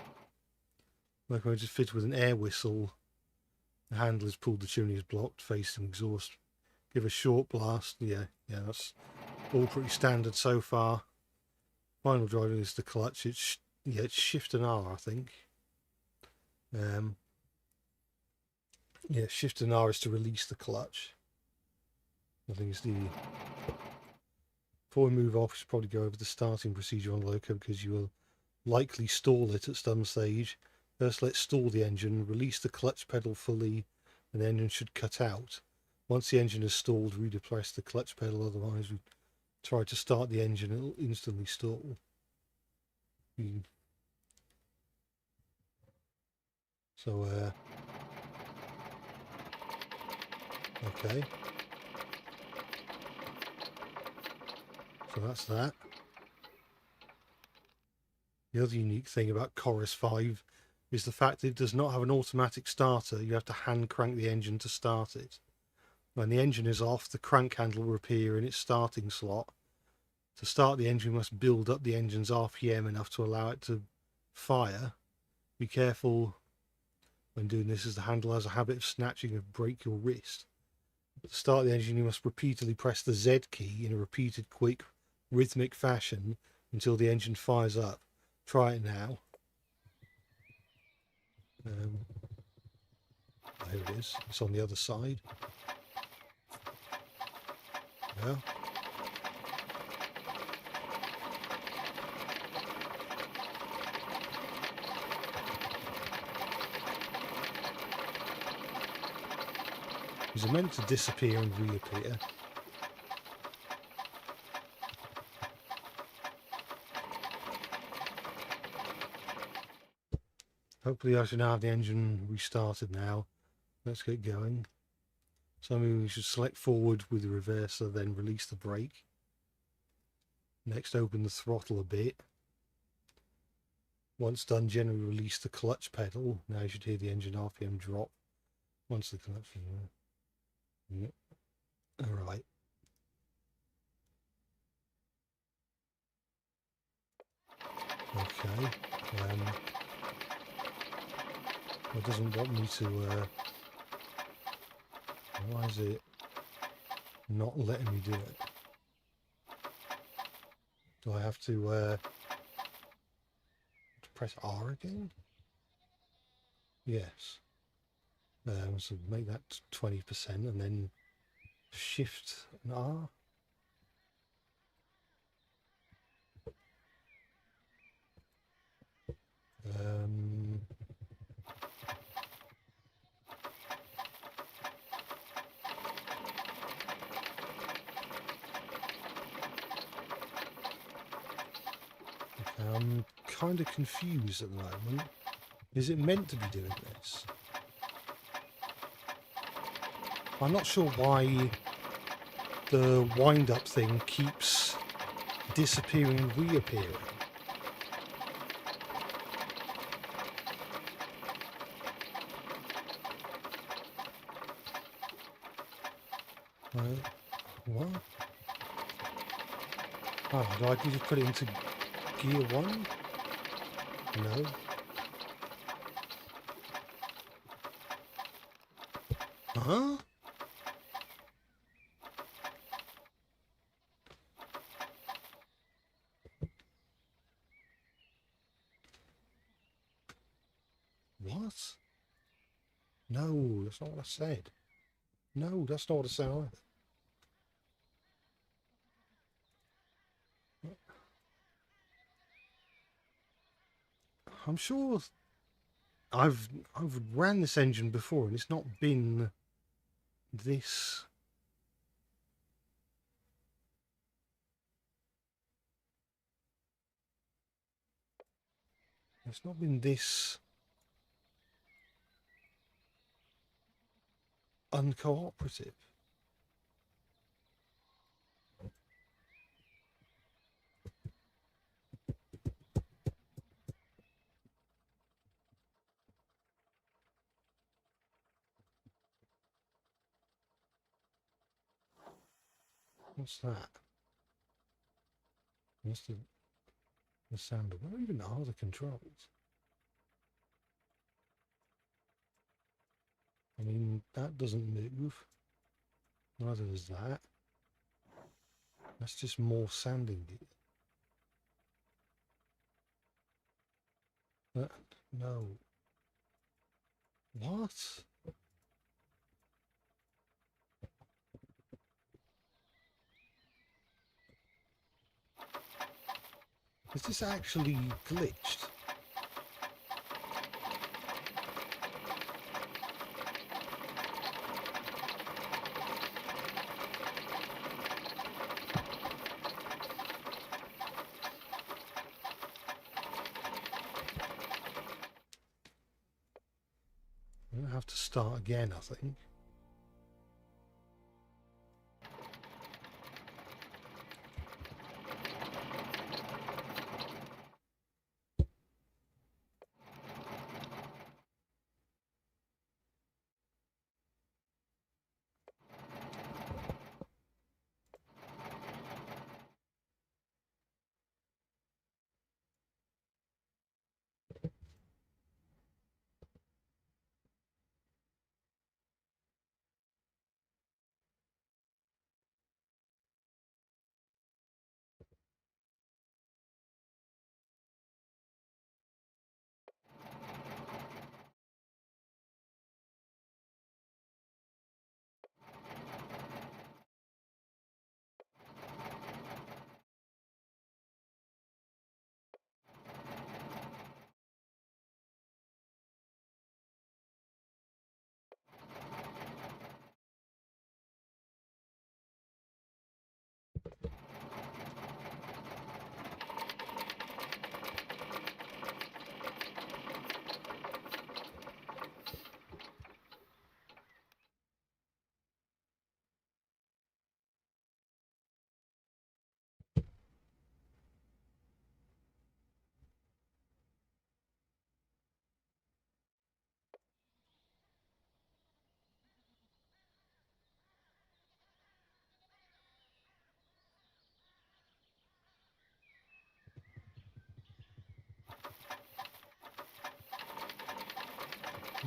Locomotive fitted with an air whistle. The handle is pulled, the tuning is blocked, facing exhaust. Give a short blast. Yeah, that's all pretty standard so far. Final driving is the clutch. It's Shift and R, I think. Shift and R is to release the clutch. I think it's the... Before we move off, we should probably go over the starting procedure on loco, because you will likely stall it at some stage. First, let's stall the engine, release the clutch pedal fully, and the engine should cut out. Once the engine is stalled, redepress the clutch pedal, otherwise we try to start the engine, it'll instantly stall. So, okay. So that's that. The other unique thing about Corris 5 is the fact that it does not have an automatic starter. You have to hand crank the engine to start it. When the engine is off, the crank handle will appear in its starting slot. To start the engine, we must build up the engine's RPM enough to allow it to fire. Be careful when doing this, as the handle has a habit of snatching and break your wrist. To start the engine, you must repeatedly press the Z key in a repeated, quick, rhythmic fashion until the engine fires up. Try it now. There it is. It's on the other side. Yeah. These are meant to disappear and reappear. Hopefully I should now have the engine restarted now. Let's get going. So we should select forward with the reverser, then release the brake. Next, open the throttle a bit. Once done, generally release the clutch pedal. Now you should hear the engine RPM drop. Once the clutch... Yep. Alright. Okay. It doesn't want me to... why is it not letting me do it? Do I have to press R again? Yes. So make that 20% and then Shift and R. kind of confused at the moment. Is it meant to be doing this? I'm not sure why the wind-up thing keeps disappearing and reappearing. What? Oh, do I need to put it into gear 1? No. Huh? What? No, that's not what I said. No, that's not what I said either. I'm sure I've ran this engine before and it's not been this. It's not been this uncooperative. What's that? What's the sound of? What even are the controls? I mean, that doesn't move. Neither does that. That's just more sanding gear. That, no. What? Is this actually glitched? I'm going to have to start again, I think.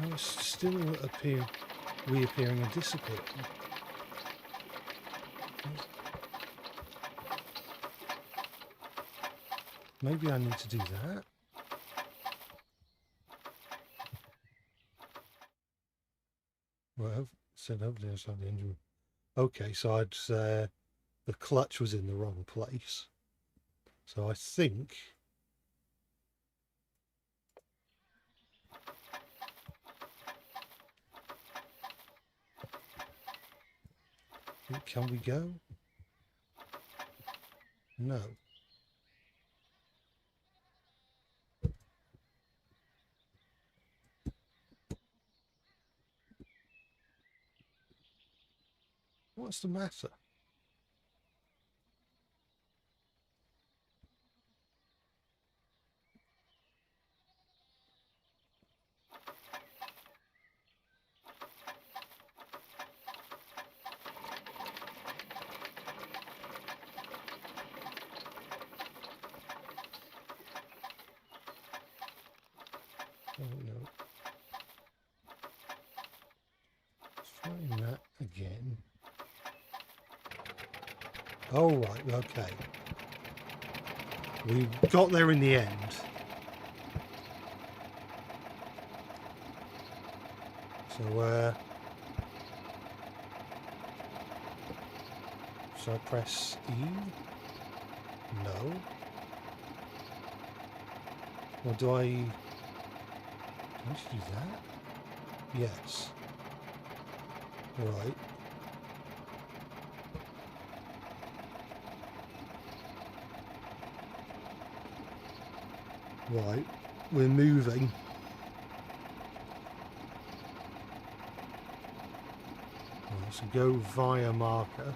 No, it's still reappearing and disappearing. Maybe I need to do that. Well, I've said over there inside the engine. Okay, so the clutch was in the wrong place. So I think can we go? No. What's the matter? Oh no. Let's try that again. Oh right, okay. We got there in the end. So should I press E? No. Or do I do that? Yes. Right. Right. We're moving. Right, so go via marker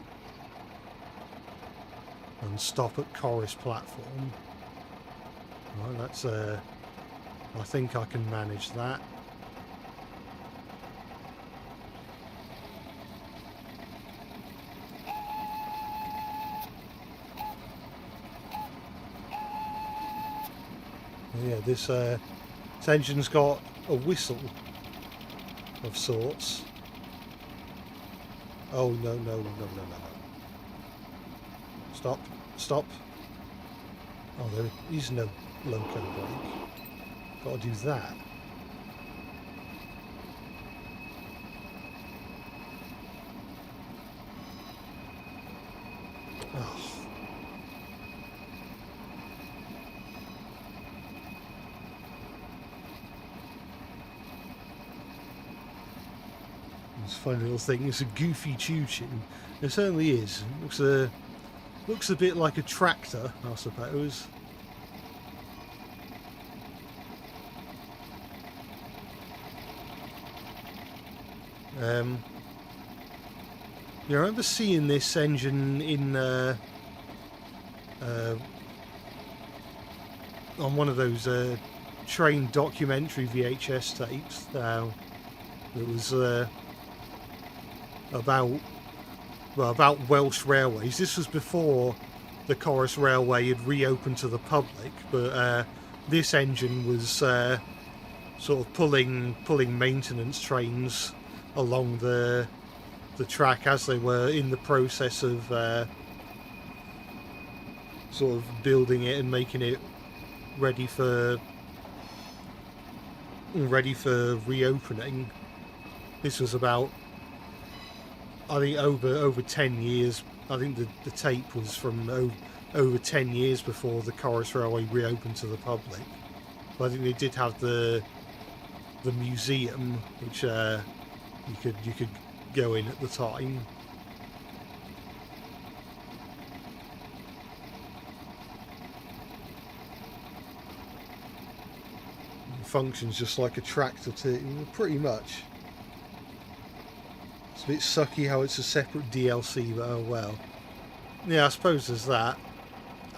and stop at Corris platform. Right, that's I think I can manage that. Yeah, this engine's got a whistle of sorts. Oh no no no no no no! Stop! Stop! Oh, there is no loco brake. Got to do that. Oh. This funny little thing. It's a goofy choo-choo. It certainly is. It looks a bit like a tractor, I suppose. I remember seeing this engine in on one of those train documentary VHS tapes. It was about Welsh railways. This was before the Corris Railway had reopened to the public, but this engine was sort of pulling maintenance trains along the track as they were in the process of sort of building it and making it ready for reopening. This was about, I think, over 10 years. I think the tape was from over 10 years before the Corris Railway reopened to the public. But I think they did have the museum, which you could go in at the time. It functions just like a tractor too, pretty much. It's a bit sucky how it's a separate DLC, but oh well. Yeah, I suppose there's that.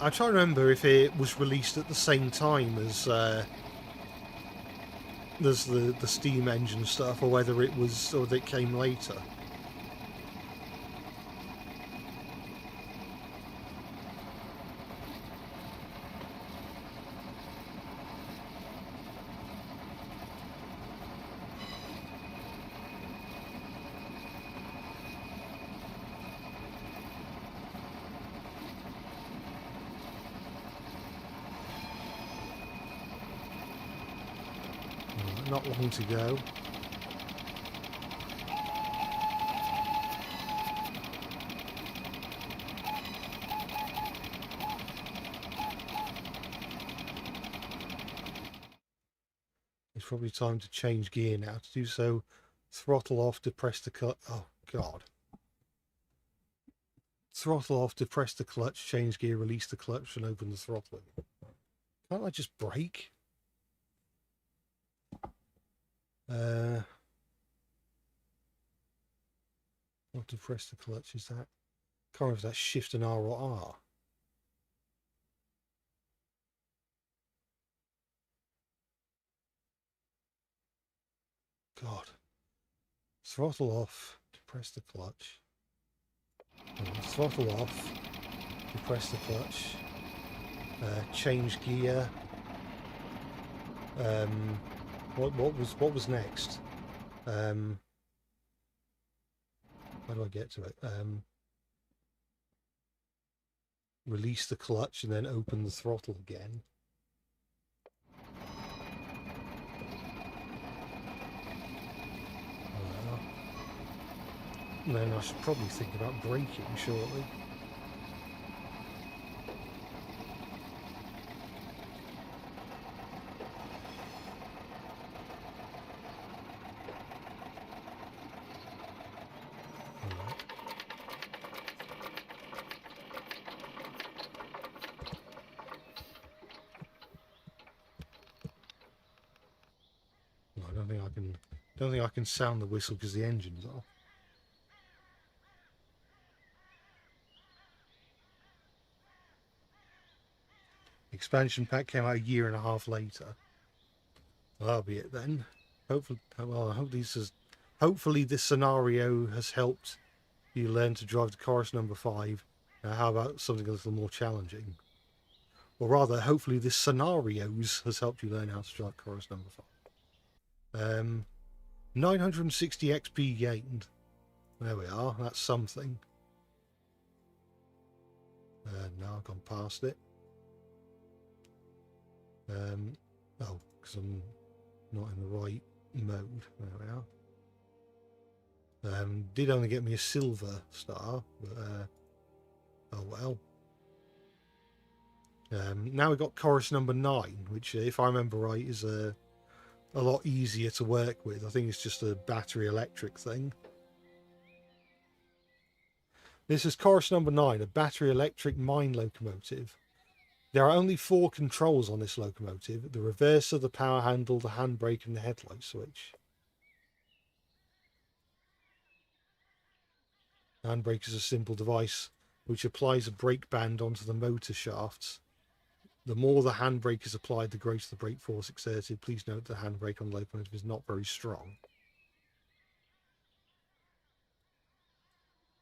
I'm trying to remember if it was released at the same time as there's the steam engine stuff, or whether it came later. Not long to go. It's probably time to change gear now. To do so, throttle off, depress the clutch. Oh god. Throttle off, depress the clutch, change gear, release the clutch, and open the throttle. Can't I just brake? Okay. to press the clutch. Is that? Can't remember if that's shift and R or R. God. Throttle off to press the clutch. Throttle off to press the clutch. Change gear. What was next? How do I get to it? Release the clutch and then open the throttle again. And then I should probably think about braking shortly. I don't think I can sound the whistle because the engine's off. Expansion pack came out a year and a half later. Well, that'll be it then. Hopefully, well, hopefully this scenario has helped you learn to drive the Corris number 5. Now, how about something a little more challenging? Or rather, hopefully this scenarios has helped you learn how to drive Corris number 5. 960 XP gained. There we are. That's something. Now I've gone past it. Oh, because I'm not in the right mode. There we are. Did only get me a silver star, but oh well. Now we've got Corris number 9, which, if I remember right, is a lot easier to work with. I think it's just a battery electric thing. This is Corris number 9, a battery electric mine locomotive. There are only 4 controls on this locomotive: the reverser, the power handle, the handbrake and the headlight switch. The handbrake is a simple device which applies a brake band onto the motor shafts. The more the handbrake is applied, the greater the brake force exerted. Please note the handbrake on the locomotive is not very strong.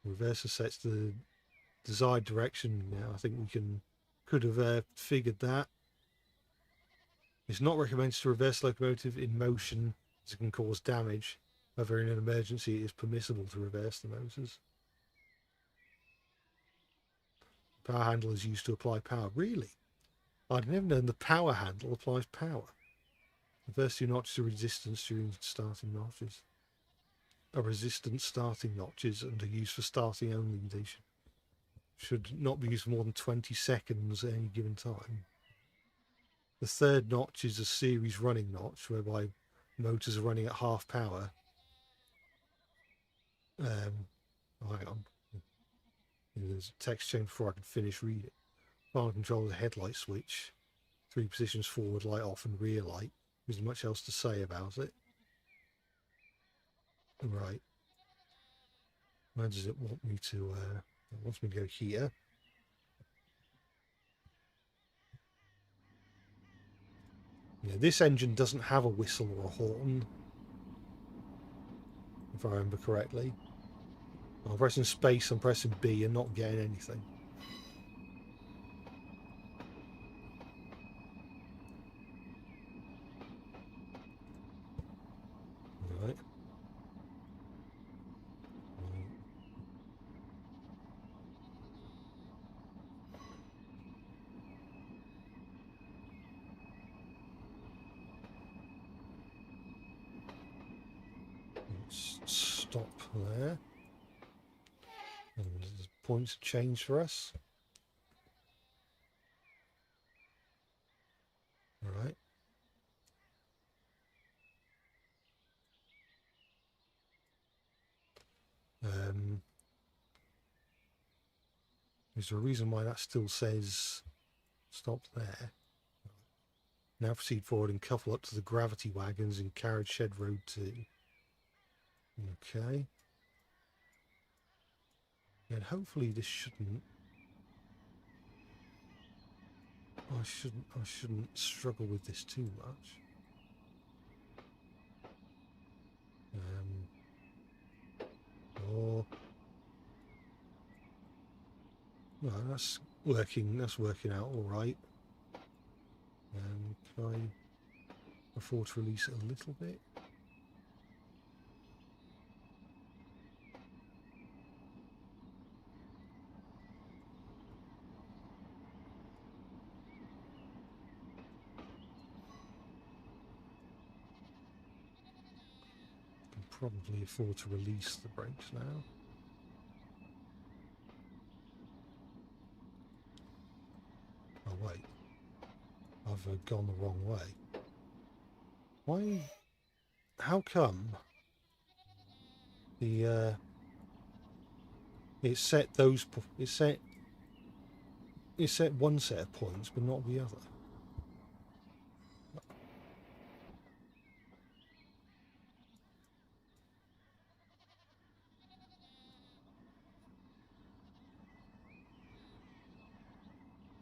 The reverser sets the desired direction. Now I think we could have figured that. It's not recommended to reverse the locomotive in motion as it can cause damage. However, in an emergency, it is permissible to reverse the motors. Power handle is used to apply power. Really? I'd never known the power handle applies power. Reverse 2 notches of resistance during starting notches. Are resistance starting notches and are used for starting only. They should not be used for more than 20 seconds at any given time. The third notch is a series running notch, whereby motors are running at half power. Oh, hang on. There's a text change before I can finish reading. Final control of the headlight switch. 3 positions: forward light off and rear light. There's much else to say about it. Right. Where does it want me to... it wants me to go here. Yeah, this engine doesn't have a whistle or a horn, if I remember correctly. I'm pressing space and pressing B and not getting anything. Right. Let's stop there. And the points change for us. All right. Is there a reason why that still says stop there? Now proceed forward and couple up to the gravity wagons in Carriage Shed Road 2. Okay. And hopefully this shouldn't... I shouldn't struggle with this too much. Or... No, that's working out all right. Can I afford to release it a little bit? Can probably afford to release the brakes now. Oh wait, I've gone the wrong way. Why? How come the it set one set of points but not the other?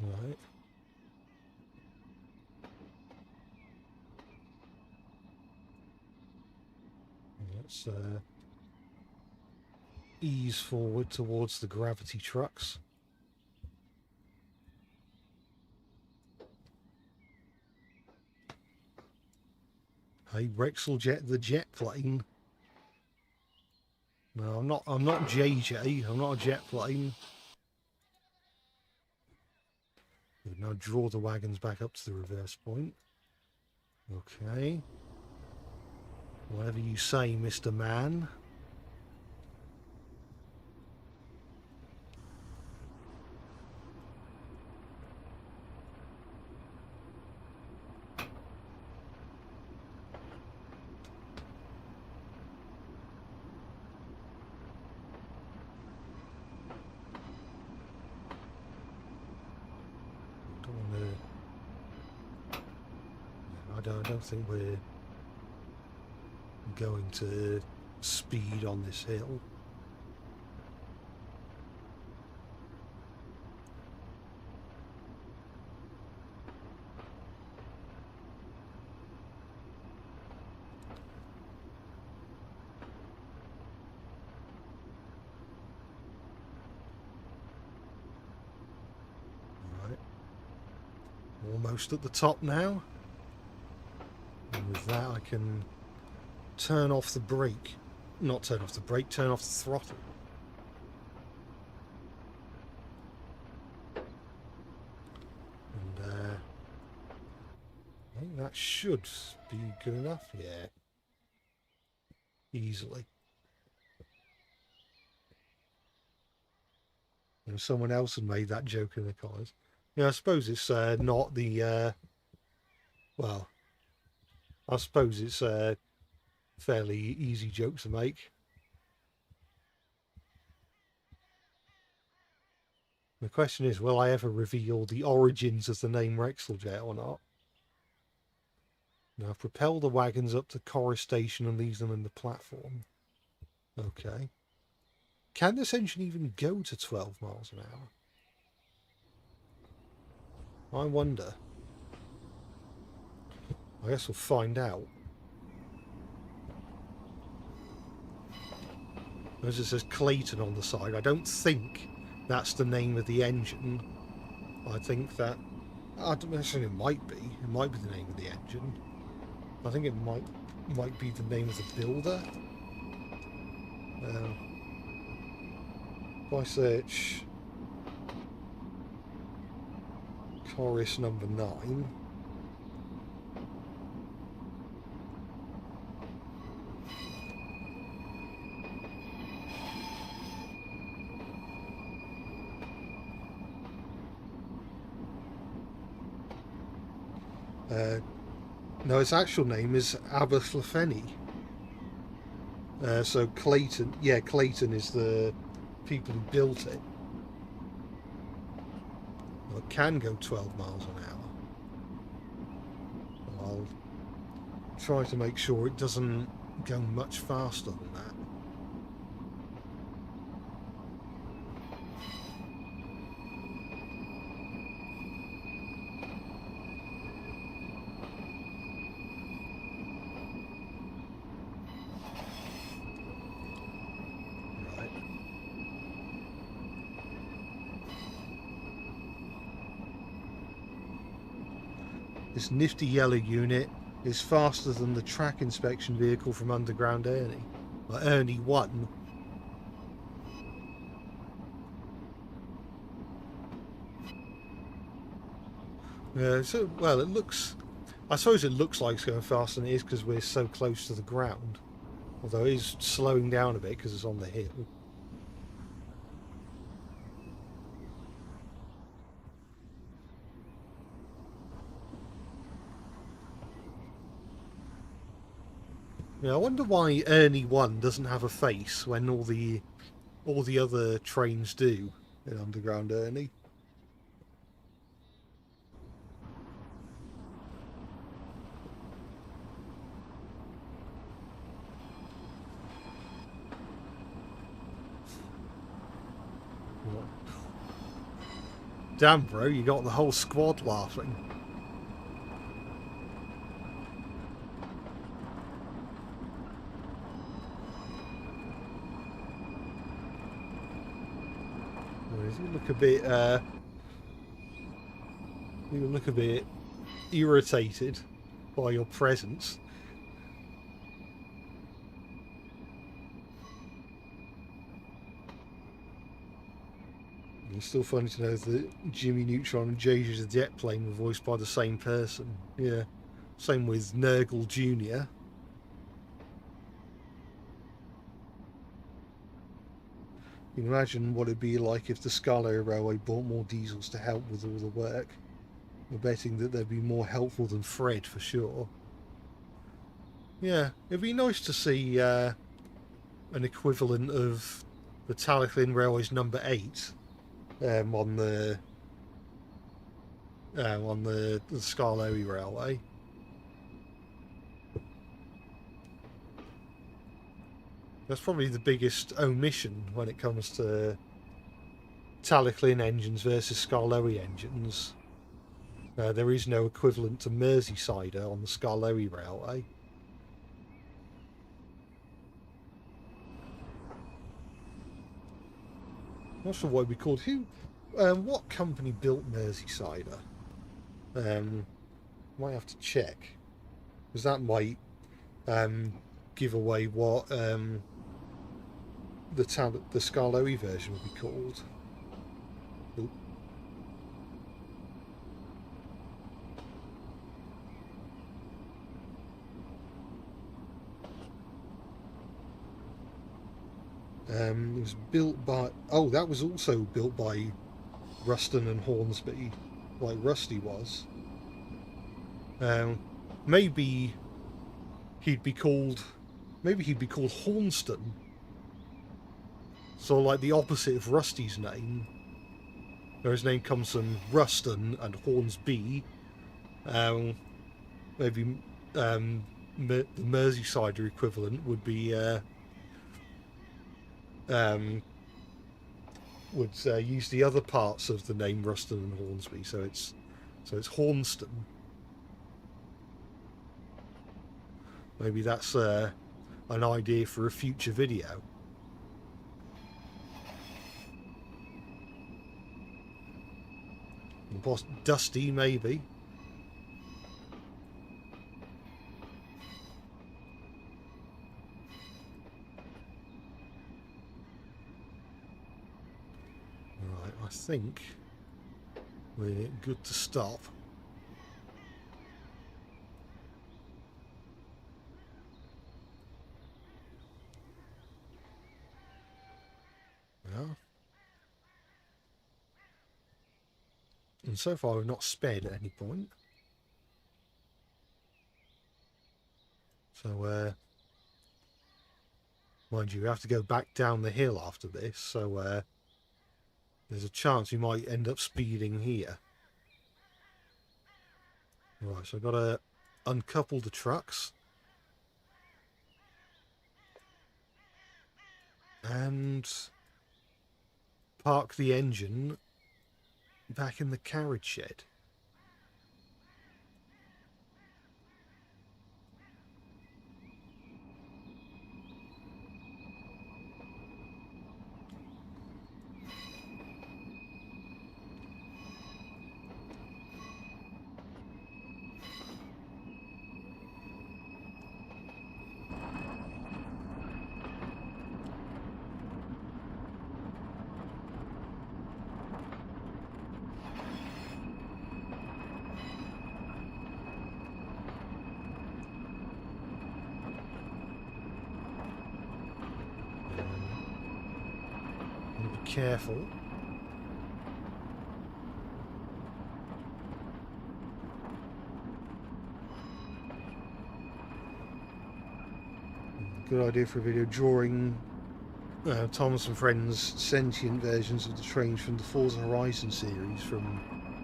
Right. Let's ease forward towards the gravity trucks. Hey, Rexel Jet, the jet plane. No, I'm not JJ. I'm not a jet plane. We'll now draw the wagons back up to the reverse point. Okay. Whatever you say, Mr. Man. I don't think we're going to speed on this hill. Right. Almost at the top now. And with that I can turn off the brake. Not turn off the brake, turn off the throttle. And I think that should be good enough. Yeah. Easily. And someone else had made that joke in the comments. Yeah, I suppose it's not the... well, I suppose it's a fairly easy joke to make. The question is, will I ever reveal the origins of the name Rexeljet or not? Now, propel the wagons up to Corris station and leave them in the platform. Okay. Can this engine even go to 12 miles an hour? I wonder. I guess we'll find out. As it says Clayton on the side, I don't think that's the name of the engine. I think that... I don't necessarily it might be. It might be the name of the engine. I think it might be the name of the builder. If I search Corris number 9... no, its actual name is Aberllefenni. So Clayton, yeah, Clayton is the people who built it. Well, it can go 12 miles an hour. I'll try to make sure it doesn't go much faster than that. This nifty yellow unit is faster than the track inspection vehicle from Underground Ernie. Like Ernie 1. So, well, it looks... I suppose it looks like it's going faster than it is because we're so close to the ground. Although it is slowing down a bit because it's on the hill. Yeah, I wonder why Ernie 1 doesn't have a face when all the other trains do in Underground Ernie. Damn, bro, you got the whole squad laughing. You look a bit, you look a bit irritated by your presence. It's still funny to know that Jimmy Neutron and JJ the Jet Plane were voiced by the same person. Yeah. Same with Nurgle Jr. You can imagine what it'd be like if the Scarlet Railway bought more diesels to help with all the work. I'm betting that they'd be more helpful than Fred for sure. Yeah, it'd be nice to see an equivalent of the Talyllyn Railway's number 8 on the Skarloey Railway. That's probably the biggest omission when it comes to Talyllyn engines versus Skarloey engines. There is no equivalent to Merseysider on the Skarloey Railway. Not sure what it'd be called. What company built Merseysider? Might have to check, because that might give away what the Skarloey version would be called. Oop. It was built by... Oh, that was also built by Ruston and Hornsby, like Rusty was. Maybe he'd be called Hornston. So like the opposite of Rusty's name. Where his name comes from Ruston and Hornsby. Maybe the Merseysider equivalent would be would use the other parts of the name Ruston and Hornsby, so it's Hornston. Maybe that's an idea for a future video. Boss Dusty, maybe. Right, I think we're good to stop. Yeah. And so far we've not sped at any point. So, mind you, we have to go back down the hill after this, so there's a chance we might end up speeding here. Right, so I've got to uncouple the trucks. And park the engine back in the carriage shed. Careful. Good idea for a video drawing Thomas and Friends sentient versions of the trains from the Forza Horizon series from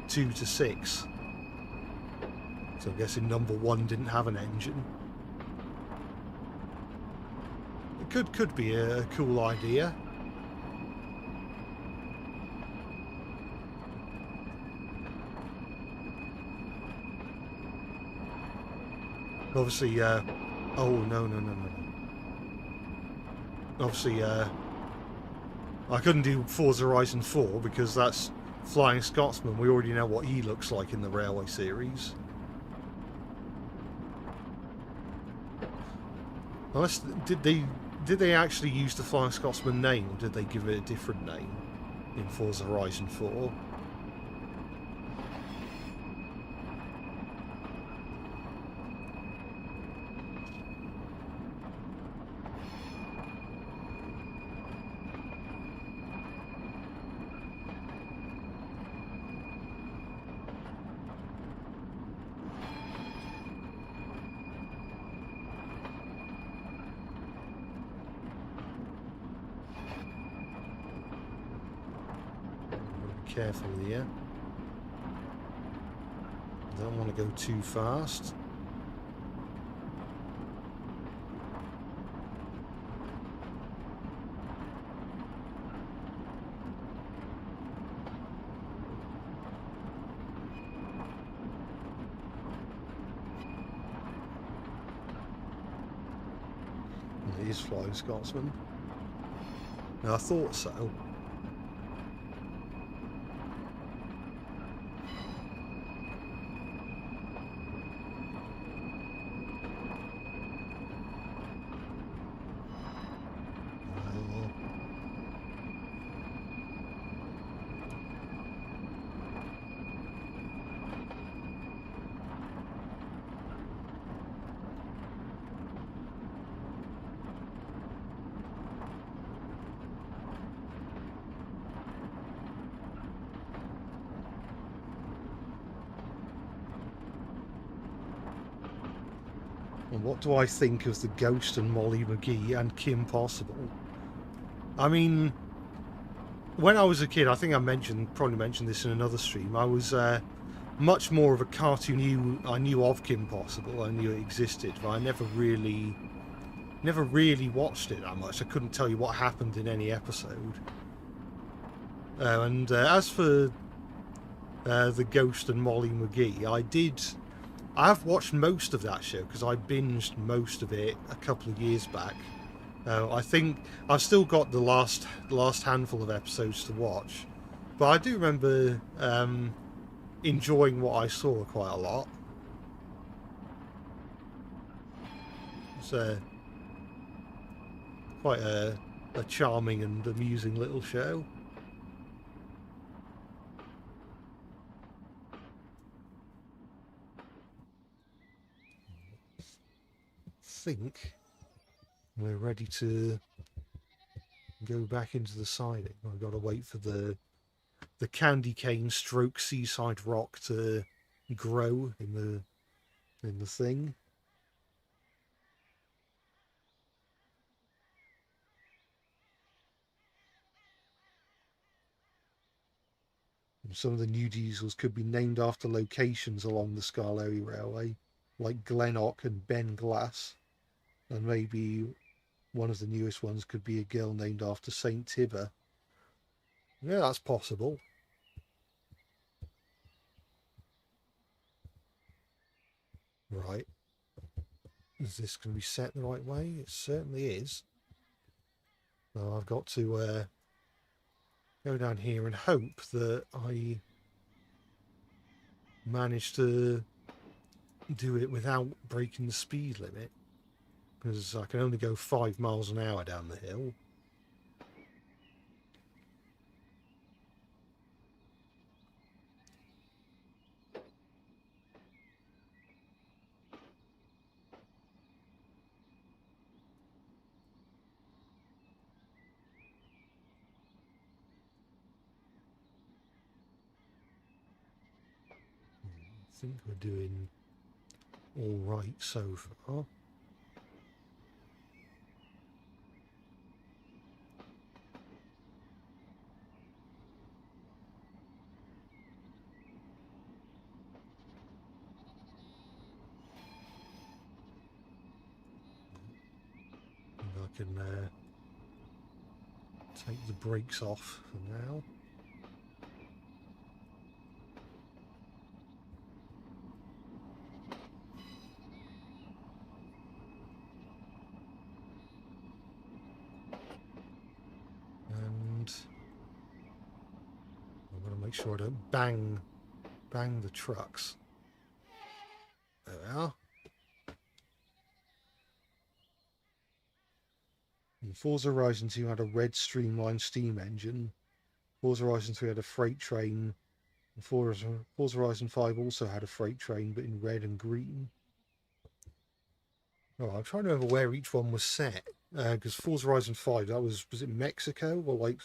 2 to 6. So I'm guessing number 1 didn't have an engine. It could be a cool idea. Obviously, oh no. Obviously, I couldn't do Forza Horizon 4 because that's Flying Scotsman. We already know what he looks like in the Railway series. Unless, did they actually use the Flying Scotsman name, or did they give it a different name in Forza Horizon 4? Careful here. Don't want to go too fast. It is Flying Scotsman. I thought so. And what do I think of the Ghost and Molly McGee and Kim Possible? I mean, when I was a kid, I think I probably mentioned this in another stream, I was much more of a cartoon. I knew of Kim Possible, I knew it existed, but I never really watched it that much. I couldn't tell you what happened in any episode. And as for the Ghost and Molly McGee, I have watched most of that show because I binged most of it a couple of years back. I think I've still got the last handful of episodes to watch, but I do remember enjoying what I saw quite a lot. It's quite a charming and amusing little show. I think we're ready to go back into the siding. I've got to wait for the candy cane stroke seaside rock to grow in the thing. Some of the new diesels could be named after locations along the Scarlary Railway, like Glenlock and Ben Glass, and maybe one of the newest ones could be a girl named after St. Tiber. Yeah, that's possible. Right. Is this going to be set the right way? It certainly is. So I've got to go down here and hope that I manage to do it without breaking the speed limit, because I can only go 5 miles an hour down the hill. think we're doing all right so far. And I can take the brakes off for now. And I'm going to make sure I don't bang the trucks. There we are. In Forza Horizon 2 had a red streamlined steam engine. Forza Horizon 3 had a freight train. And Forza Horizon 5 also had a freight train, but in red and green. Oh, I'm trying to remember where each one was set. Because Forza Horizon 5, that was it Mexico? Or like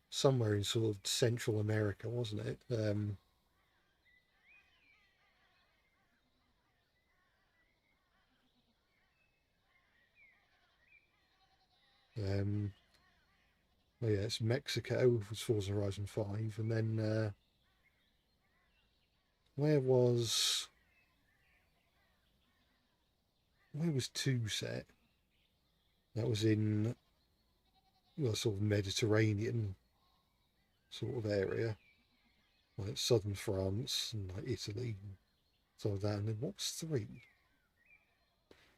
somewhere in sort of Central America, wasn't it? Oh yeah, it's Mexico was Forza Horizon 5, and then where was 2 set? That was in, well, sort of Mediterranean sort of area, like southern France and like Italy, so that. And then what's 3? It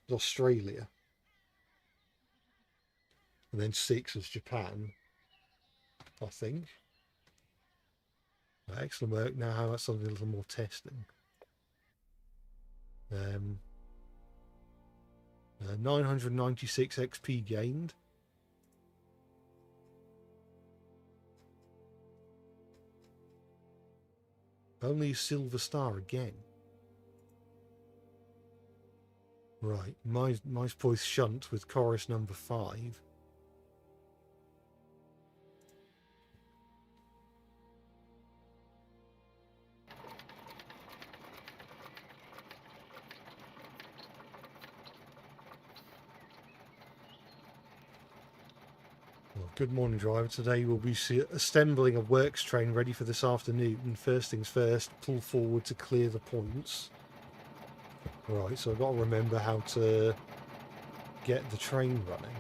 was Australia, and then 6 was Japan, I think. Excellent work. Now that's something a little more testing. 996 XP gained. Only a silver star again. Right, my boy's shunt with Corris number 5. Well, good morning, driver. Today we'll be assembling a works train ready for this afternoon. And first things first, pull forward to clear the points. Right, so I've got to remember how to get the train running.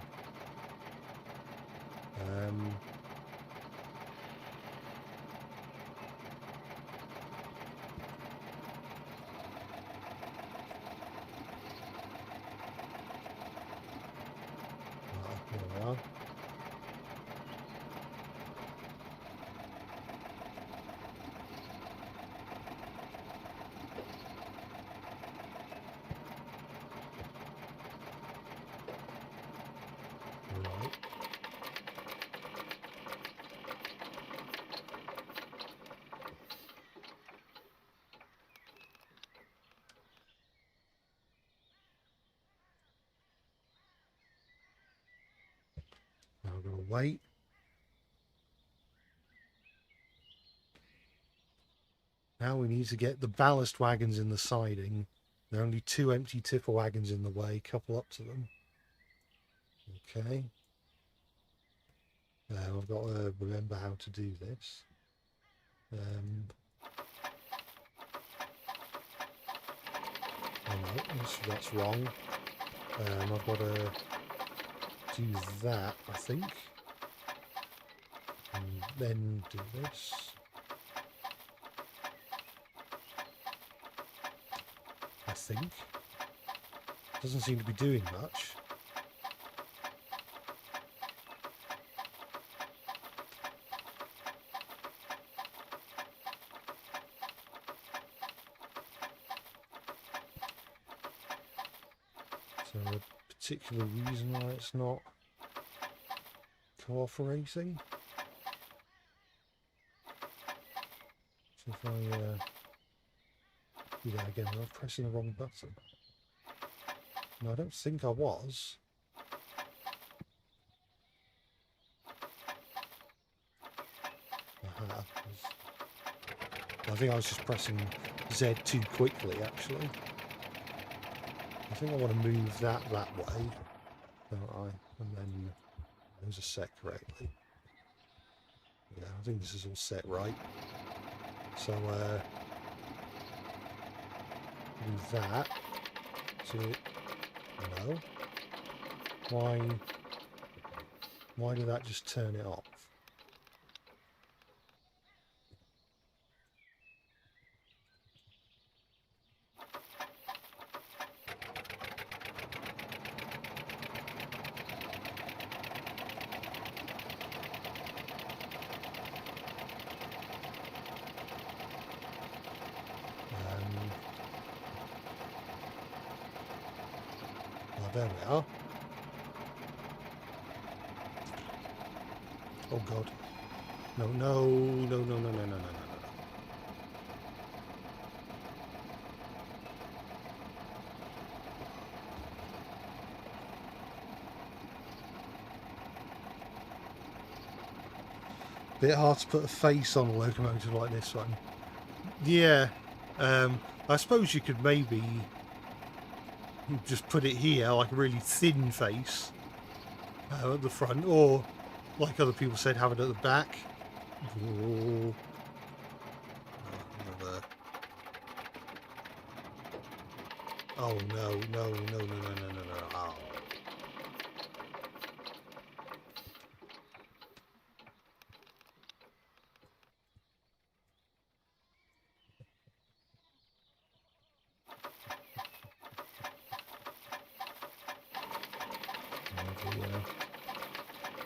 Here we are. Right. Now I'm going to wait. Now we need to get the ballast wagons in the siding. There are only 2 empty tipper wagons in the way. Couple up to them. Okay. Now I've got to remember how to do this. Oh no, that's wrong. I've got to do that, I think. And then do this. I think. Doesn't seem to be doing much. Is there a particular reason why it's not cooperating? So if I do that again, am I pressing the wrong button? No, I don't think I was. Aha. I think I was just pressing Z too quickly, actually. I think I want to move that way, don't I? And then those are set correctly. Yeah, I think this is all set right. So, do that. So, no. Why did that just turn it off? Oh, there we are. Oh God. No, no, no, no, no, no, no, no, no, no. Bit hard to put a face on a locomotive like this one. Yeah. I suppose you could maybe just put it here, like a really thin face at the front, or like other people said, have it at the back. Oh, oh no, no, no, no, no, no, no, no. Oh.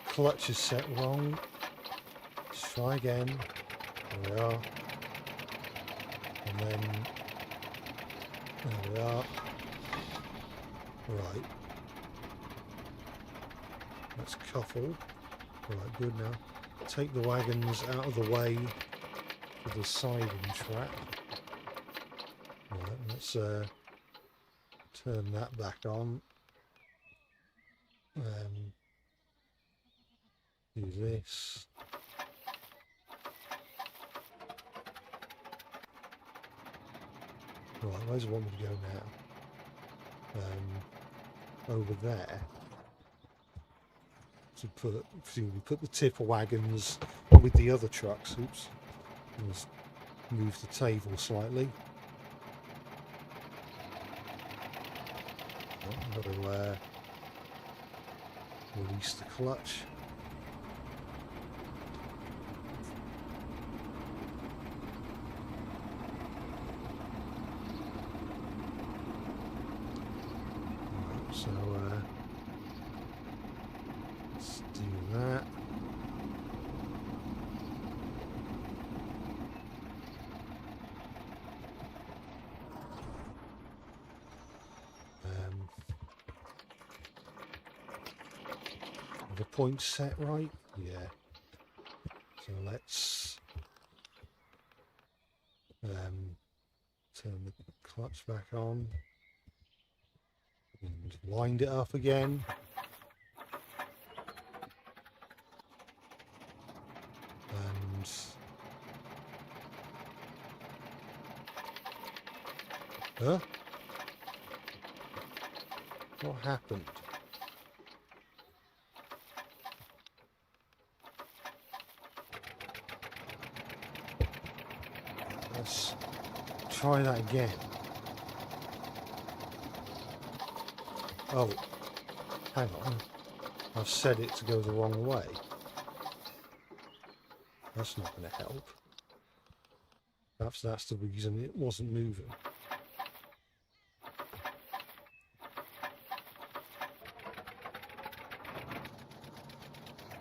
Clutch is set wrong. Let's try again. There we are. And then there we are. Right. Let's couple. Right, good now. Take the wagons out of the way for the siding track. Right, let's turn that back on. Do this. Right, where's the one we go now? Over there. To put the tipper wagons with the other trucks. Oops. Let's move the table slightly. I've got to release the clutch. So let's do that. The point set right? Yeah. So let's turn the clutch back on and wind it up again. And what happened? Let's try that again. Oh, hang on. I've set it to go the wrong way. That's not going to help. Perhaps that's the reason it wasn't moving.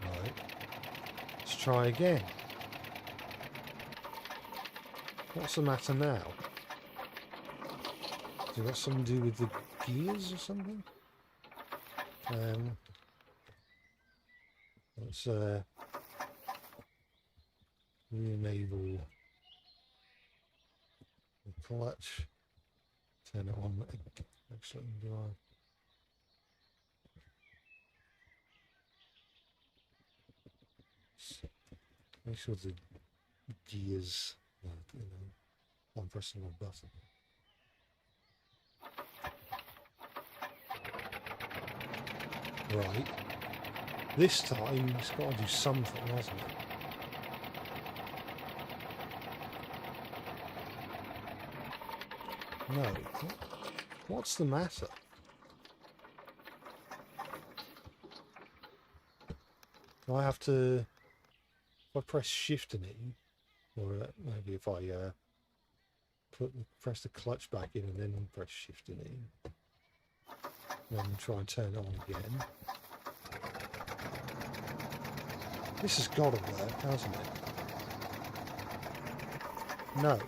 Right. Let's try again. What's the matter now? Has it got something to do with the gears or something? Let's re-enable the clutch. Turn it on. Actually, do I? Make sure the gears are, I'm pressing the wrong button. Right. This time it's got to do something, hasn't it? No. What's the matter? Do I have to... If I press shift in it, or maybe if I press the clutch back in and then press shift in it, and then try and turn it on again. This has got to work, hasn't it? No.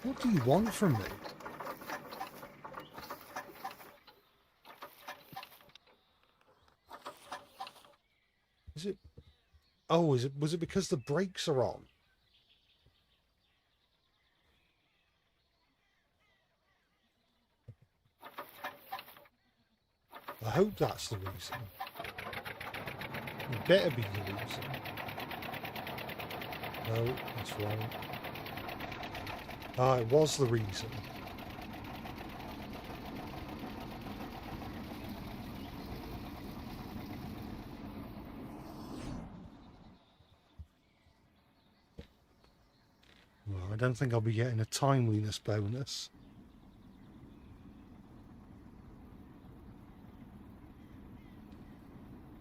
What do you want from me? Is it... Oh, was it because the brakes are on? I hope that's the reason. It better be the reason. No, that's wrong. Ah, it was the reason. Well, I don't think I'll be getting a timeliness bonus.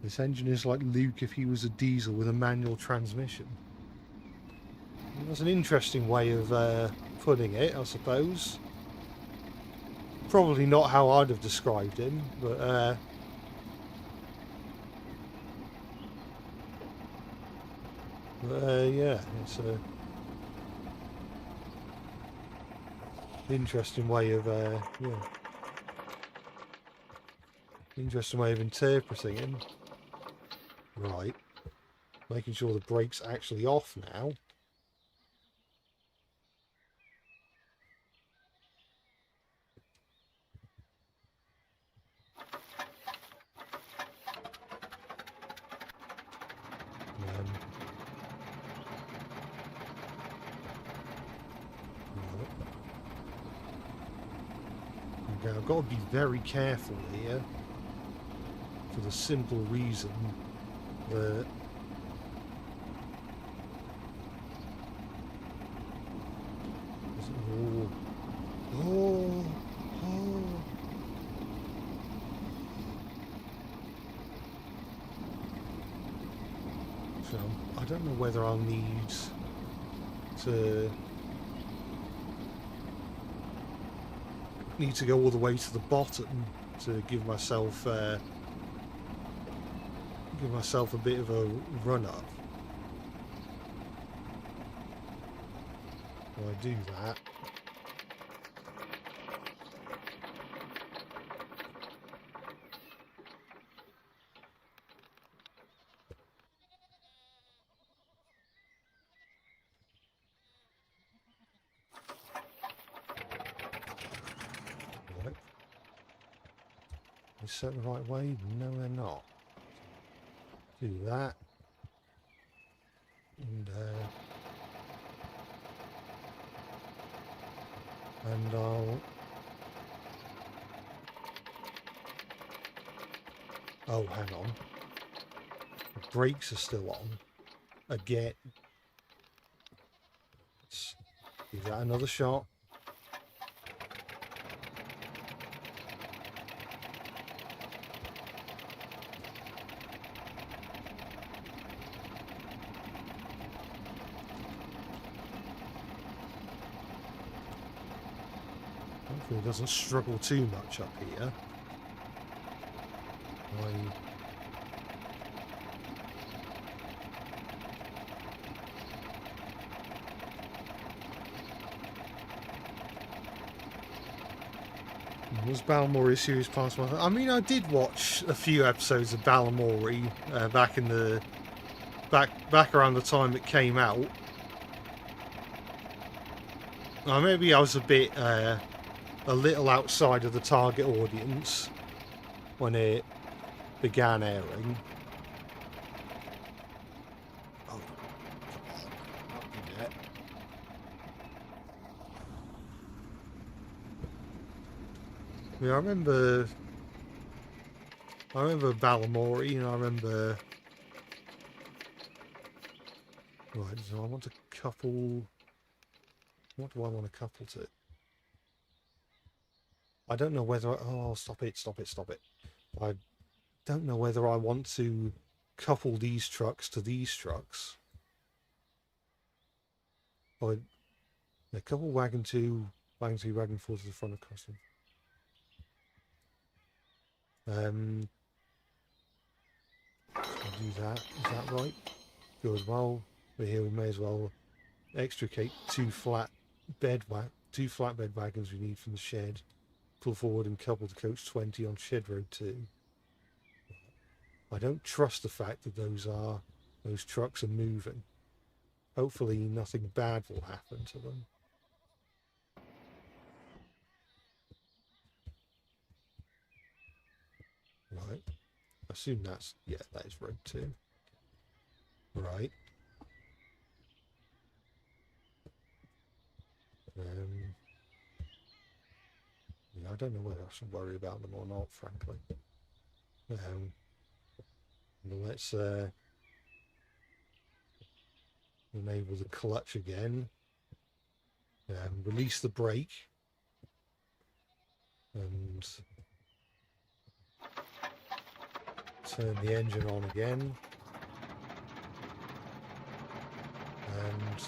This engine is like Luke if he was a diesel with a manual transmission. That's an interesting way of putting it, I suppose. Probably not how I'd have described him, but yeah, it's a interesting way of interesting way of interpreting him. Right, making sure the brake's actually off now. Okay, I've got to be very careful here for the simple reason that so I don't know whether I'll need to go all the way to the bottom to give myself a bit of a run up. Will I do that? Right. Is that the right way? No, they're not. Do that. And I'll... Oh, hang on. The brakes are still on. Again. Let's give that another shot. Hopefully it doesn't struggle too much up here. Was Balmorrie series past my... I mean, I did watch a few episodes of Balmorrie back in the... Back around the time it came out. Maybe I was a little outside of the target audience when it began airing. Oh, Yeah, I remember Ballamori, and I remember. Right, so I want to couple. What do I want to couple to? I don't know whether. Oh, stop it! Stop it! Stop it! I don't know whether I want to couple these trucks to these trucks. Or a couple wagon 2, wagon 3, wagon 4 to the front of custom. I'll do that. Is that right? Good. Well, we're here. We may as well extricate two flatbed wagons we need from the shed. Pull forward and couple to coach 20 on Shed Road 2. I don't trust the fact that those trucks are moving. Hopefully nothing bad will happen to them. Right. I assume that's, yeah, that is Road 2. Right. Yeah, I don't know whether I should worry about them or not, frankly. Let's enable the clutch again. Release the brake. And turn the engine on again. And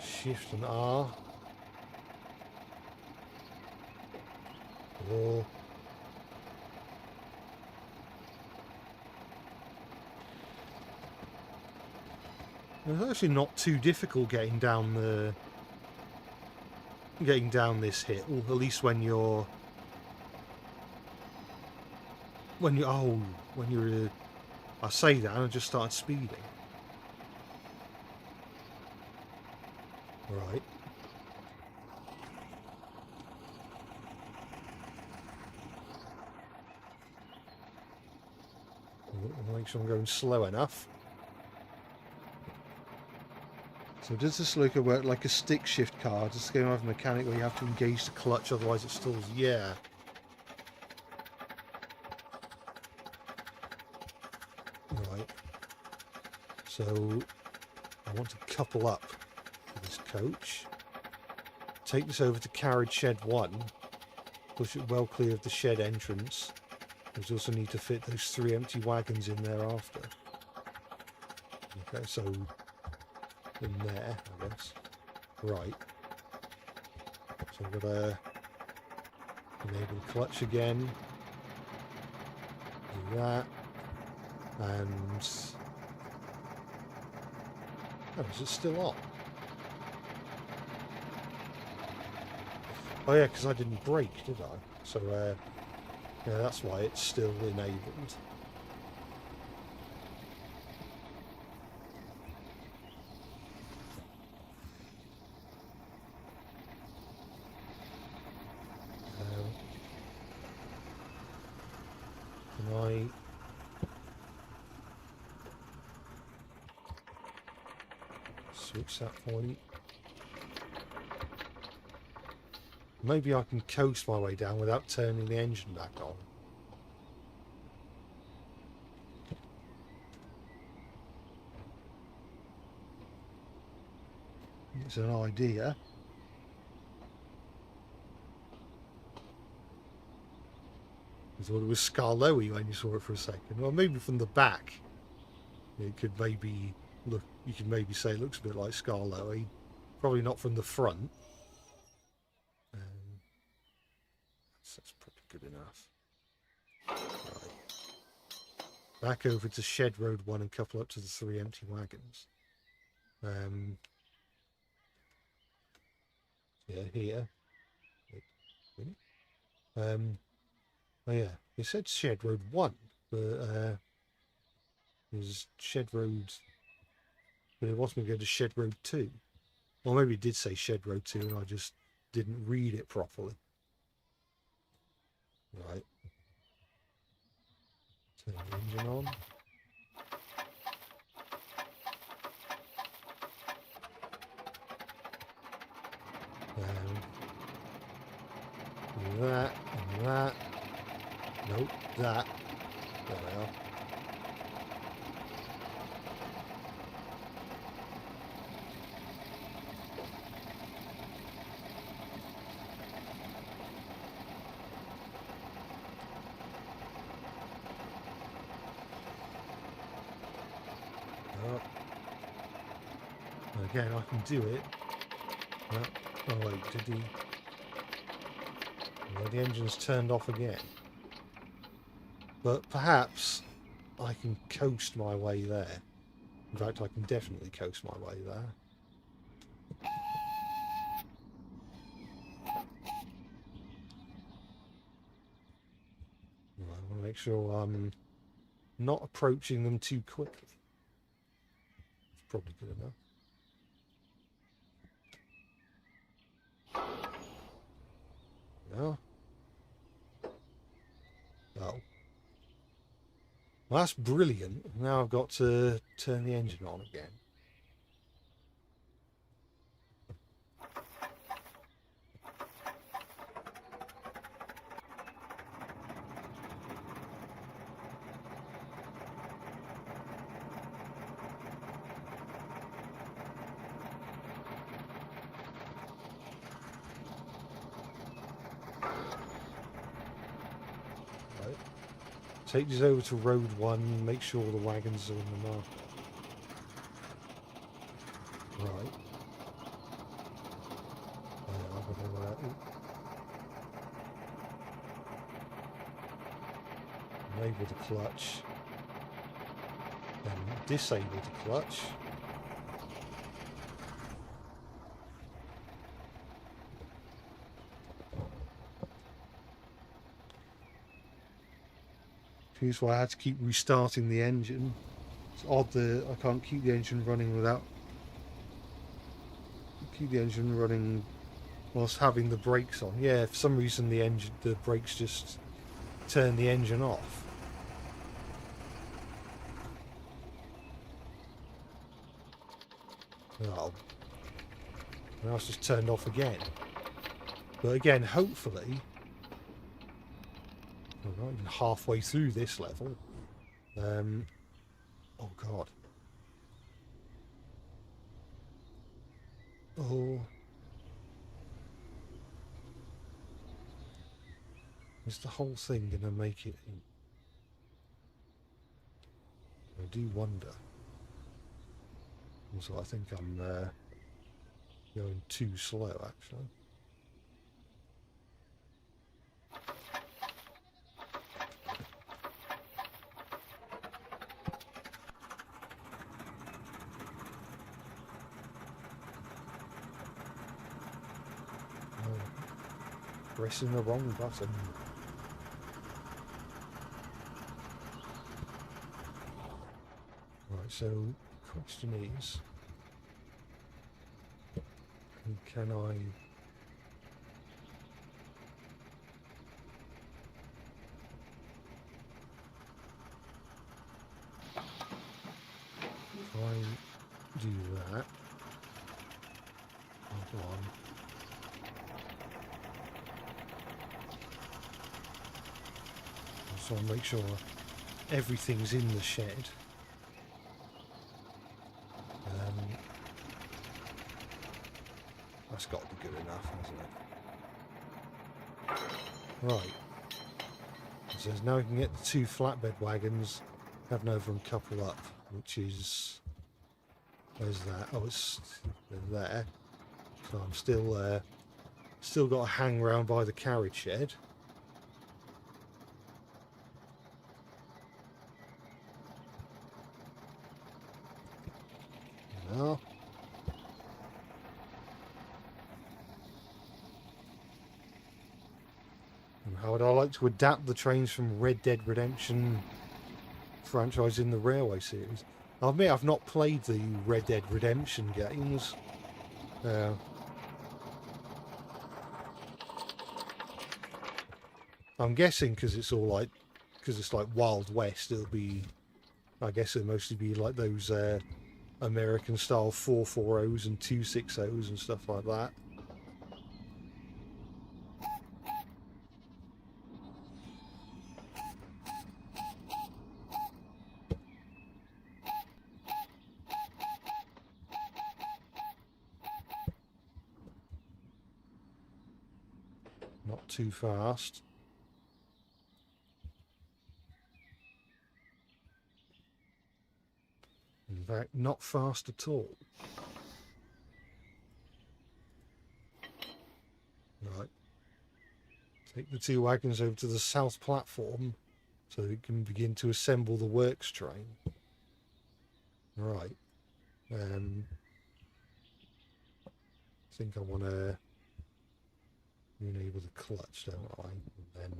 shift and R. Or it's actually not too difficult getting down this hill, at least when you're I say that and I just started speeding. Right. I'll make sure I'm going slow enough. So does this loco work like a stick shift car? Does this game have a mechanic where you have to engage the clutch, otherwise it stalls? Yeah. Right. So I want to couple up with this coach. Take this over to carriage shed 1. Push it well clear of the shed entrance. We also need to fit those 3 empty wagons in there after. Okay, so in there, I guess. Right. So I've got to enable the clutch again. Do that. And oh, is it still on? Oh yeah, because I didn't brake, did I? So yeah, that's why it's still enabled. Can I switch that point? Maybe I can coast my way down without turning the engine back on. It's an idea. I thought it was Scarloey when you saw it for a second. Well, maybe from the back it could maybe look, you could maybe say it looks a bit like Scarloey. Probably not from the front. That's probably good enough. Right. Back over to Shed Road 1 and couple up to the 3 empty wagons. Yeah, here. Wait, really? Oh yeah, it said Shed Road 1, but there's Shed Road, but it wants me to go to Shed Road 2. Or maybe it did say Shed Road 2 and I just didn't read it properly. Right. Turn the engine on. that. There we are. Again, I can do it. Oh wait, did he? Well, the engine's turned off again. But perhaps I can coast my way there. In fact, I can definitely coast my way there. I want to make sure I'm not approaching them too quickly. It's probably good enough. No. Oh. Well, that's brilliant. Now I've got to turn the engine on again. Take this over to Road 1, make sure the wagons are in the mark. Right. Enable the clutch. Then disable the clutch. Here's why I had to keep restarting the engine. It's odd that I can't keep the engine running without... Keep the engine running whilst having the brakes on. Yeah, for some reason the brakes just turn the engine off. Oh. Now it's just turned off again. But again, hopefully... We're not even halfway through this level. Oh god. Oh. Is the whole thing going to make it in? I do wonder. Also, I think I'm going too slow, actually. Pressing the wrong button. Right, so question is, can I do that? Hold on. So I'll make sure everything's in the shed. That's got to be good enough, hasn't it? Right. It says now we can get the 2 flatbed wagons, have an over and couple up, which is... Where's that? Oh, it's there. So I'm still got to hang round by the carriage shed. No. And how would I like to adapt the trains from Red Dead Redemption franchise in the Railway series? I'll admit I've not played the Red Dead Redemption games. I'm guessing because it's like Wild West, it'll be, I guess it'll mostly be like those American style 440s and 260s and stuff like that. not too fast. In fact, not fast at all. Right. Take the 2 wagons over to the south platform so we can begin to assemble the works train. Right. I think I want to enable the clutch, don't I? And then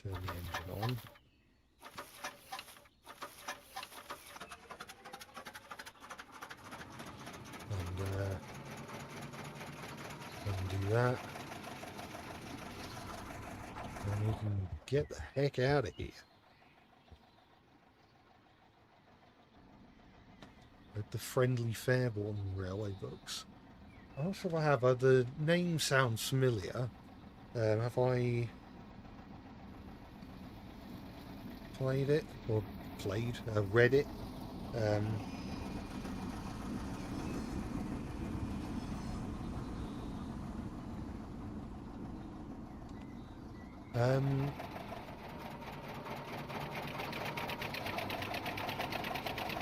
turn the engine on. And undo that. And we can get the heck out of here. With the Friendly Fairborn Railway books. I'm not sure if I have. The name sounds familiar. Have I played it? Or read it?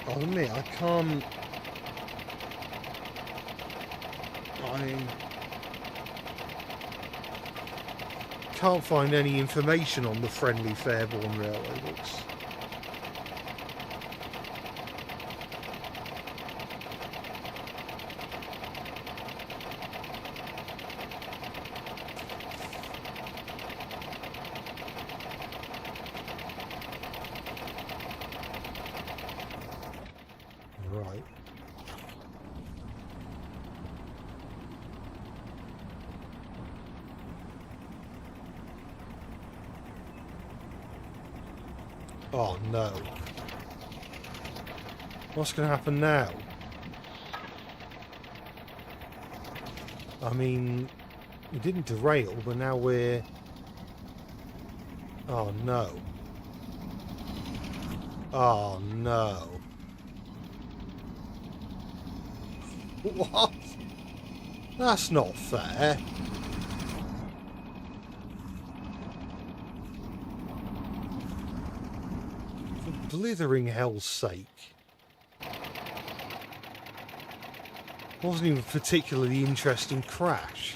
I'll admit, I can't find any information on the Friendly Fairborn Railway books. Right. Oh no. What's going to happen now? I mean, we didn't derail, but now we're... Oh no. Oh no. What? That's not fair. For blithering hell's sake. Wasn't even a particularly interesting crash.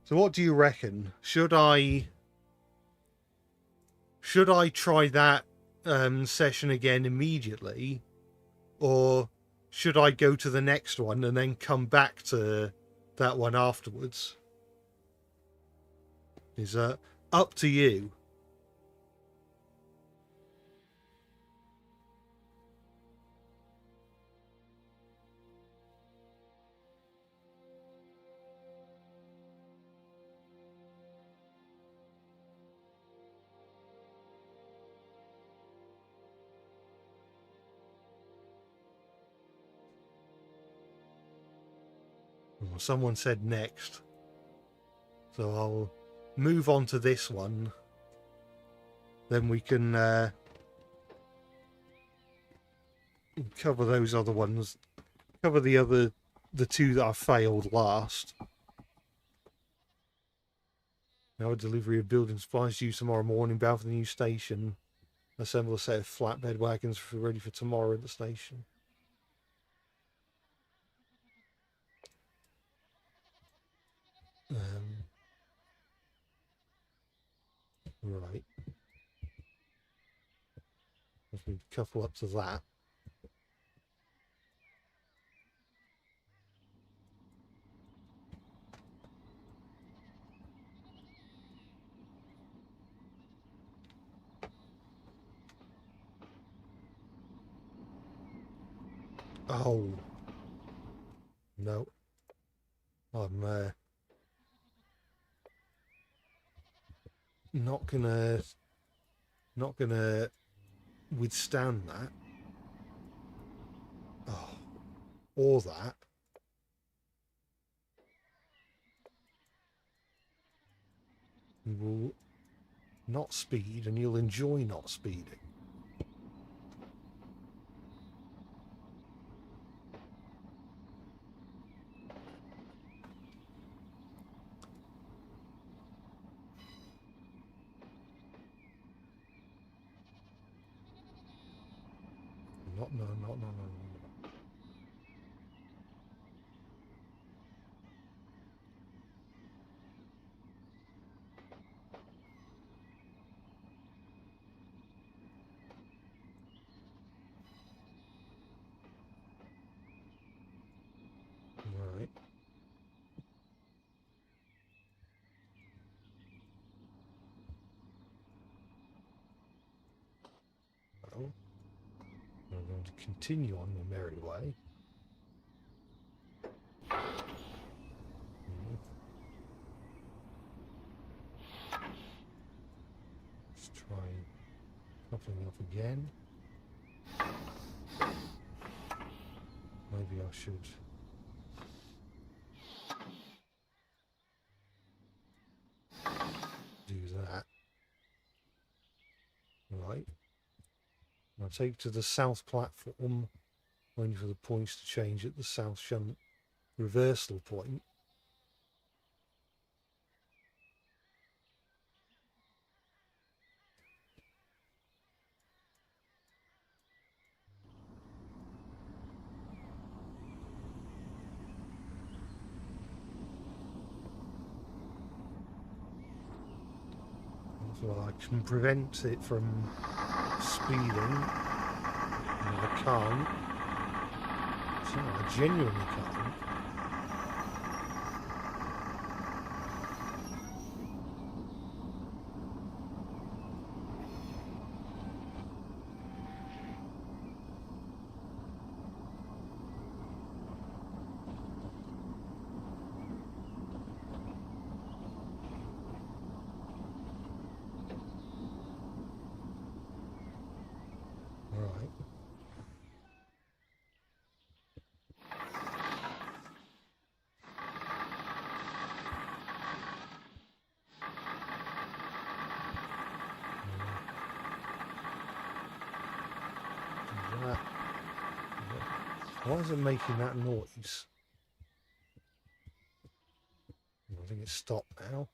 So what do you reckon? Should I try that session again immediately, or should I go to the next one and then come back to that one afterwards? Is up to you. Well, someone said next, so I'll move on to this one. Then we can cover those other ones. Cover the two that I failed last. Now a delivery of building supplies due tomorrow morning, bound for the new station. Assemble a set of flatbed wagons ready for tomorrow at the station. Right. Let's couple up to that. Oh no, I'm not gonna withstand that. Oh, or that. You will not speed, and you'll enjoy not speeding. no, no, no, no, no. Right. Well, we're going to continue on the merry way. Let's try coupling up again. Maybe I should do that. Right. I'll take to the south platform, waiting for the points to change at the south shunt reversal point. So I can prevent it from speeding. No, I can't. So I genuinely can't. Right. That. Why is it making that noise? I think it's stopped now.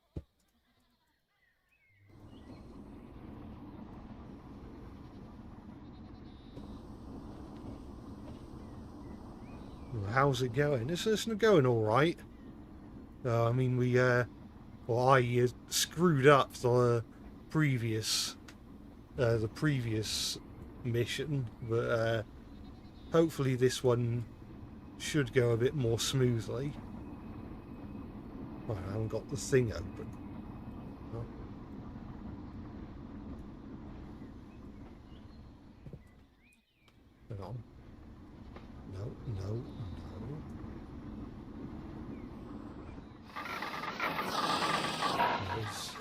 How's it going? It's going all right. I mean, I screwed up the previous mission, but hopefully this one should go a bit more smoothly. Oh, I haven't got the thing open. Oh. Hang on. No, no, no. There's...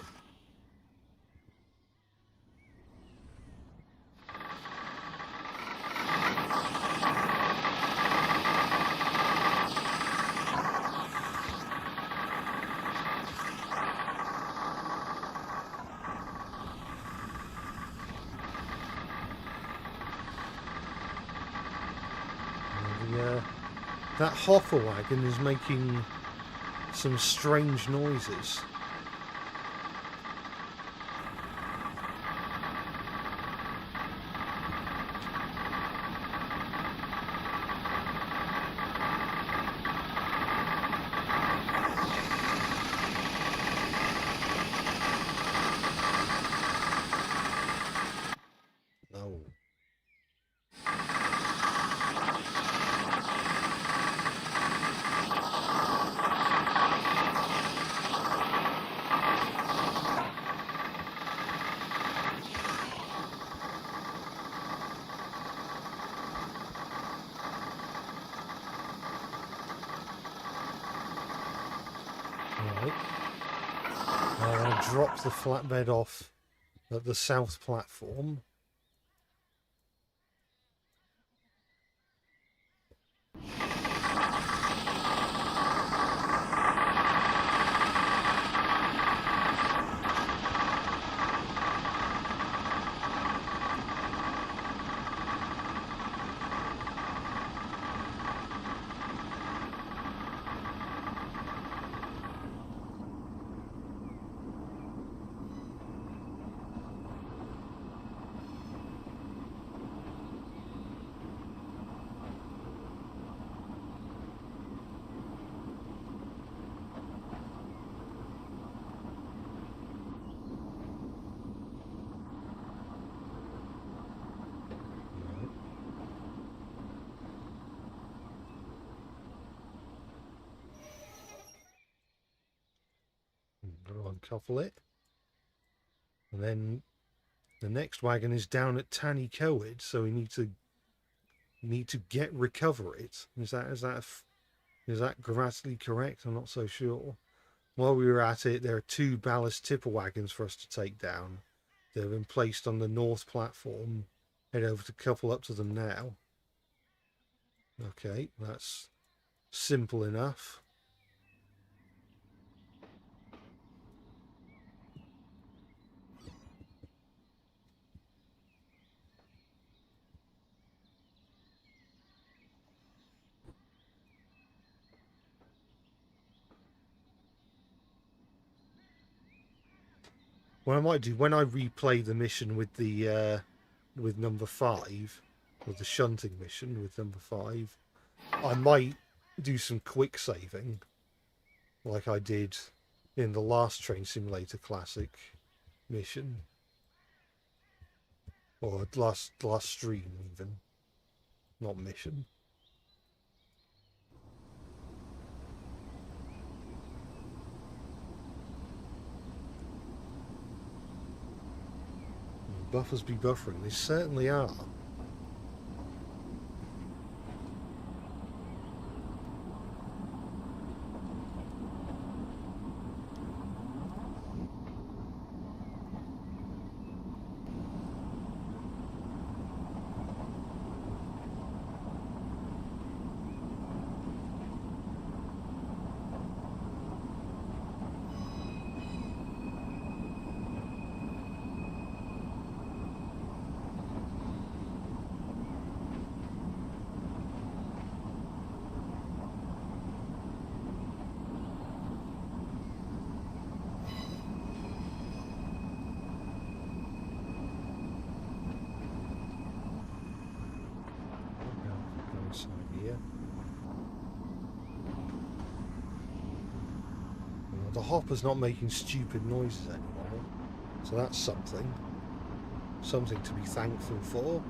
that hopper wagon is making some strange noises. No. Right. I'll drop the flatbed off at the south platform. I'm going to uncouple it. And then the next wagon is down at Tanny Coed, so we need to recover it. Is that grammatically correct? I'm not so sure. While we were at it, there are 2 ballast tipper wagons for us to take down. They've been placed on the north platform. Head over to couple up to them now. Okay, that's simple enough. What I might do when I replay the mission with the with number 5, or the shunting mission with number 5, I might do some quick saving, like I did in the last Train Simulator Classic mission, or last stream even, not mission. Buffers be buffering, they certainly are. The hopper's not making stupid noises anymore, so that's something to be thankful for.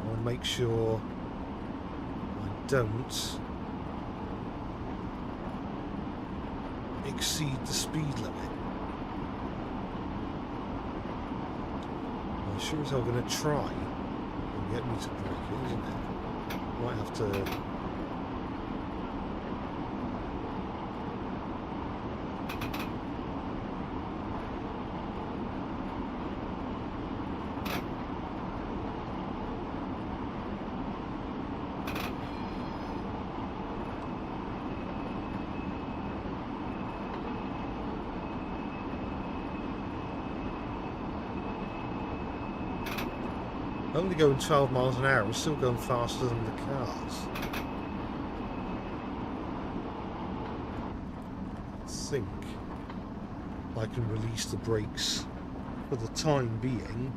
I want to make sure I don't exceed the speed limit. I'm sure as hell going to try and get me to break it, isn't it? Might have to. Only going 12 miles an hour, we're still going faster than the cars. I think I can release the brakes for the time being.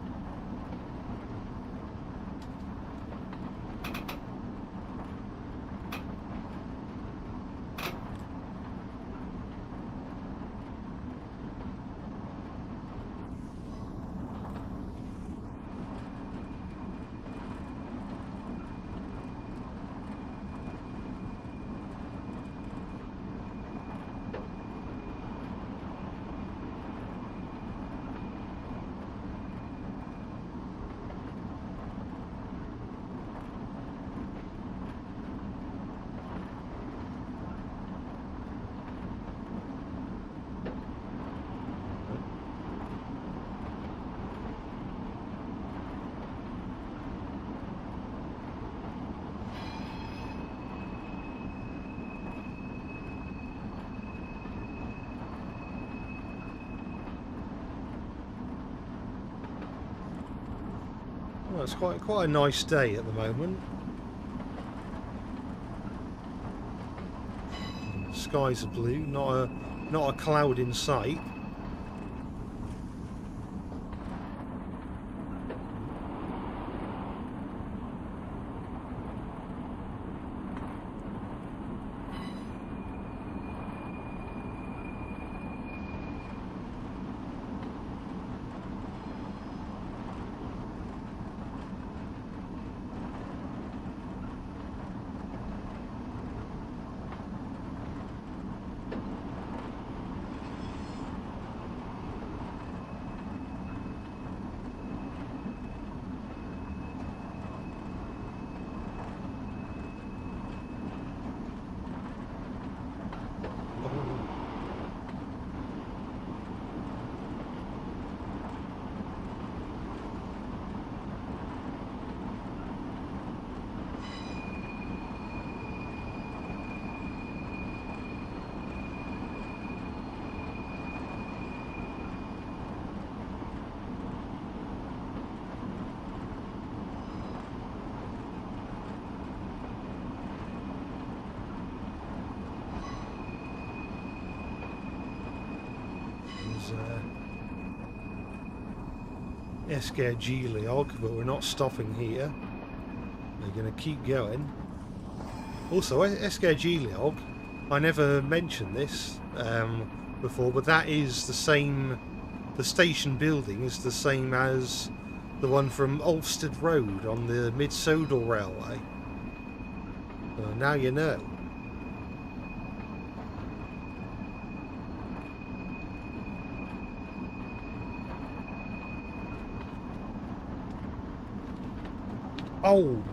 Well, it's quite a nice day at the moment. The skies are blue, not a cloud in sight. Escargiliog, but we're not stopping here. We're going to keep going. Also, Escargiliog, I never mentioned this before, but that is the same, the station building is the same as the one from Ulfstead Road on the Mid-Sodal Railway. So now you know. Oh!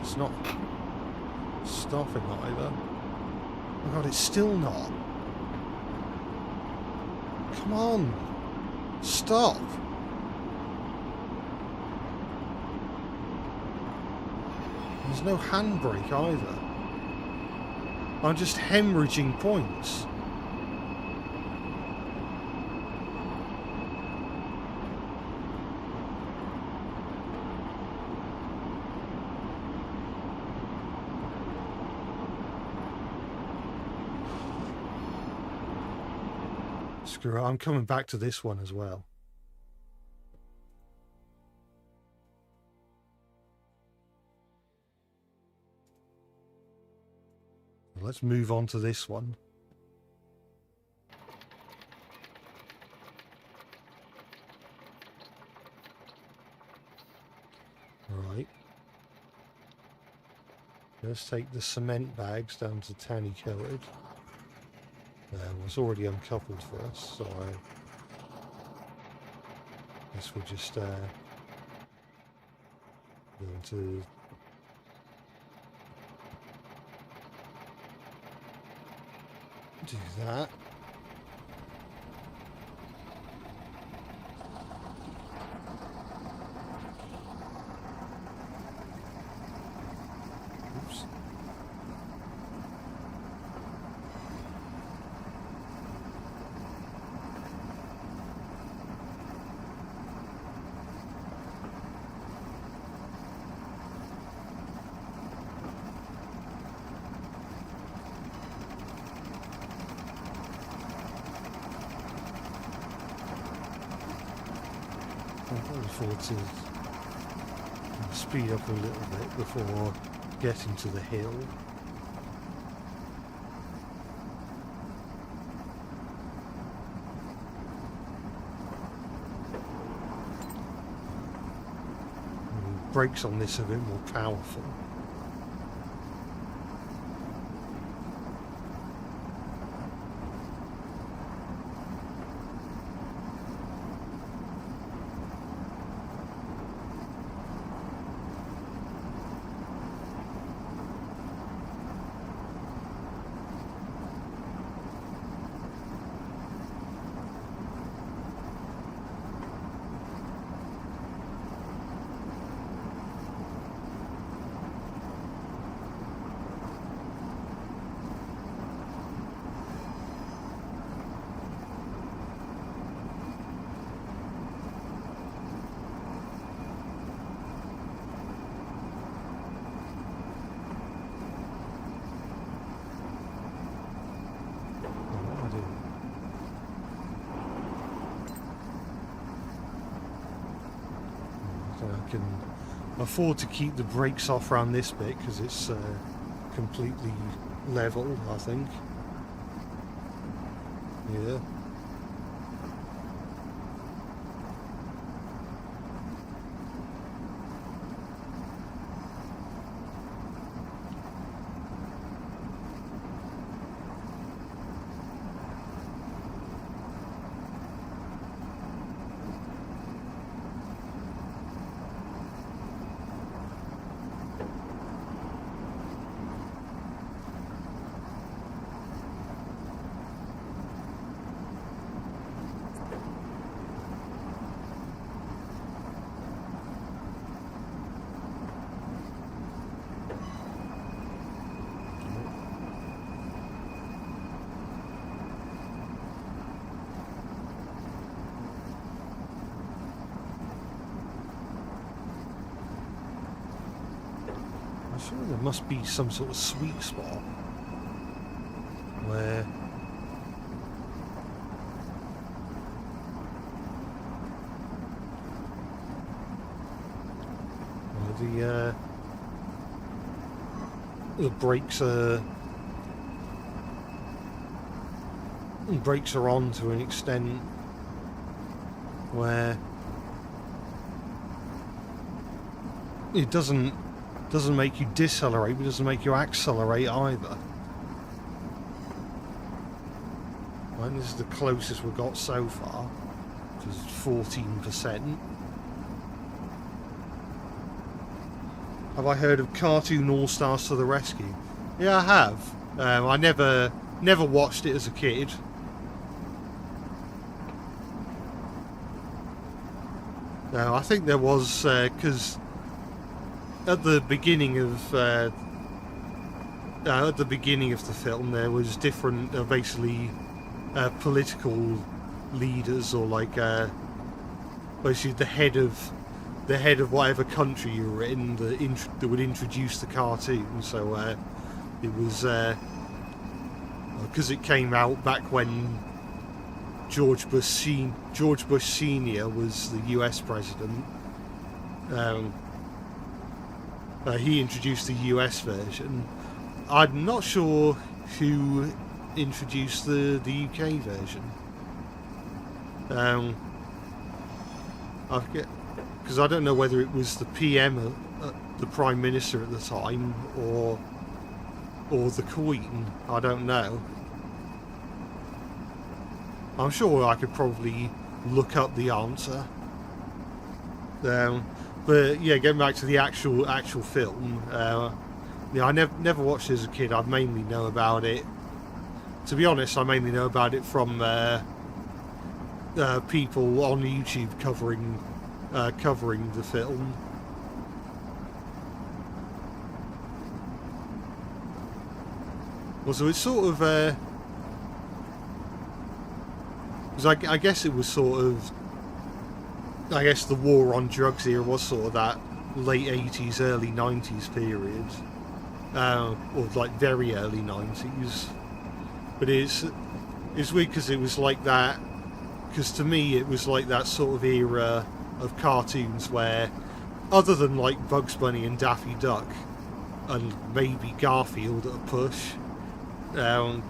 It's not stopping either. Oh god, it's still not. Come on! Stop! There's no handbrake either. I'm just hemorrhaging points. Screw it, I'm coming back to this one as well. Let's move on to this one. Right. Let's take the cement bags down to Tanny Coated. It's already uncoupled for us, so I guess we'll just go into do that. Oops. I can afford to speed up a little bit before getting to the hill. And brakes on this are a bit more powerful. I can afford to keep the brakes off around this bit because it's completely level, I think. Yeah. I'm sure there must be some sort of sweet spot where the brakes are on to an extent where it doesn't make you decelerate, but it doesn't make you accelerate either. Right, this is the closest we've got so far, which is 14%. Have I heard of Cartoon All-Stars to the Rescue? Yeah, I have. I never watched it as a kid. No, I think there was, because at the beginning of the film, there was different, basically, political leaders, or like basically the head of whatever country you were in that would introduce the cartoon. So it was because it came out back when George Bush Senior was the US president. He introduced the US version. I'm not sure who introduced the UK version. I forget, because I don't know whether it was the PM, the Prime Minister at the time, or the Queen. I don't know. I'm sure I could probably look up the answer. But yeah, getting back to the actual film. Yeah, I never watched it as a kid. I mainly know about it. To be honest, I mainly know about it from people on YouTube covering the film. Well, so it's sort of, I guess it was sort of, I guess the war on drugs era was sort of that late 80s, early 90s period, or like very early 90s. But it's weird because it was like that, because to me it was like that sort of era of cartoons where, other than like Bugs Bunny and Daffy Duck, and maybe Garfield at a push, I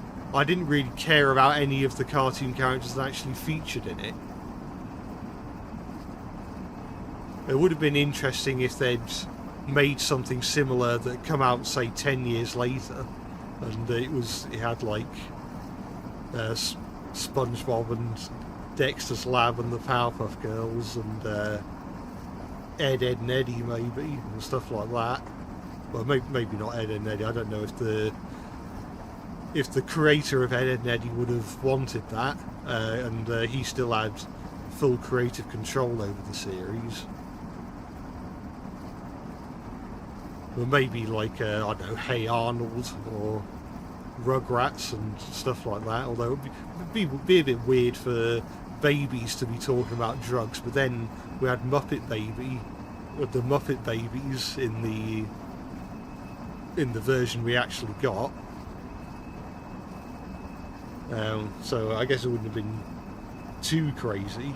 didn't really care about any of the cartoon characters that actually featured in it. It would have been interesting if they'd made something similar that come out, say, 10 years later, and it had like SpongeBob and Dexter's Lab and the Powerpuff Girls and Ed, Ed and Eddie maybe, and stuff like that. Well, maybe not Ed, Ed and Eddie. I don't know if the creator of Ed, Ed and Eddie would have wanted that, and he still had full creative control over the series. Or maybe like, I don't know, Hey Arnold or Rugrats and stuff like that, although it would be a bit weird for babies to be talking about drugs. But then we had the Muppet Babies in the version we actually got. So I guess it wouldn't have been too crazy.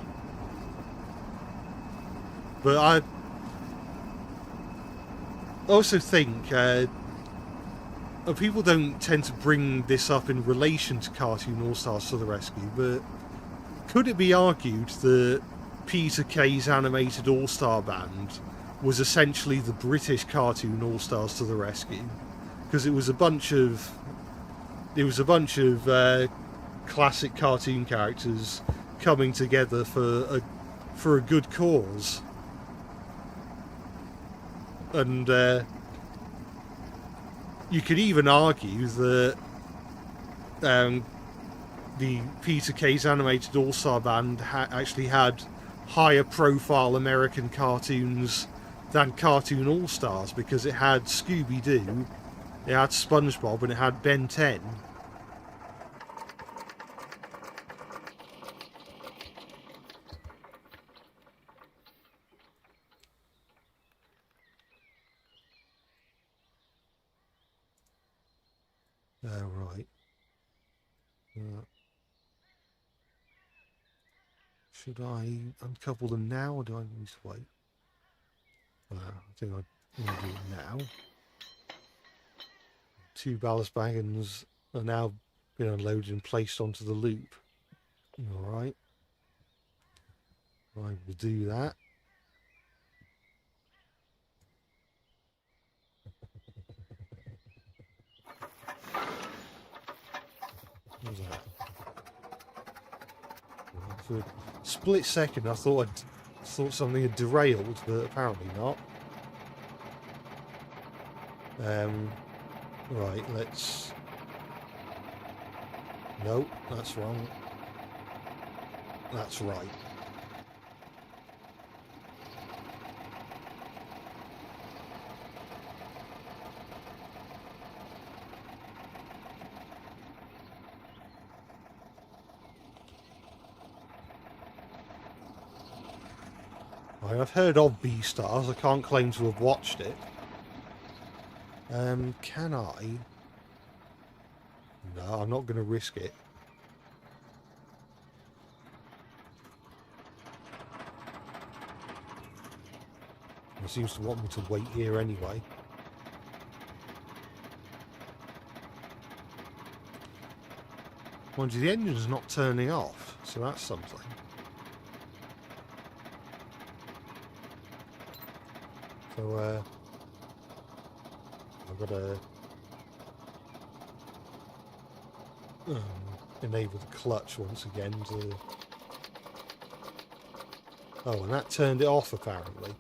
But I also think people don't tend to bring this up in relation to Cartoon All-Stars to the Rescue, but could it be argued that Peter Kay's animated All-Star Band was essentially the British Cartoon All-Stars to the Rescue? Because it was a bunch of classic cartoon characters coming together for a good cause. And you could even argue that the Peter Kay's animated All-Star Band actually had higher profile American cartoons than Cartoon All-Stars, because it had Scooby-Doo, it had SpongeBob, and it had Ben 10. Right. Should I uncouple them now, or do I need to wait? I think I'm going to do it now. 2 ballast wagons are now being unloaded and placed onto the loop. Alright. I will do that. What was that? For a split second I thought something had derailed, but apparently not. Right, let's... No, that's wrong. That's right. I've heard of B-Stars, I can't claim to have watched it. Can I? No, I'm not going to risk it. It seems to want me to wait here anyway. Mind you, the engine's not turning off, so that's something. So, I've got to enable the clutch once again to... Oh, and that turned it off apparently.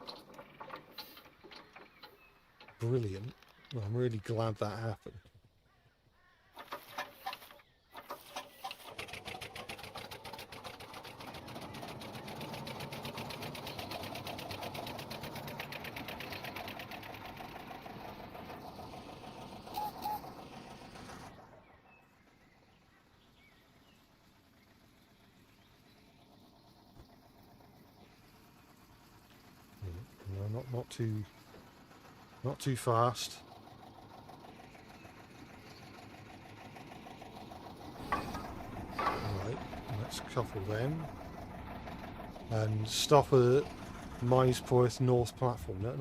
Brilliant. Well, I'm really glad that happened. No, not too fast. Right, let's couple them and stop at Minesporth North platform. No,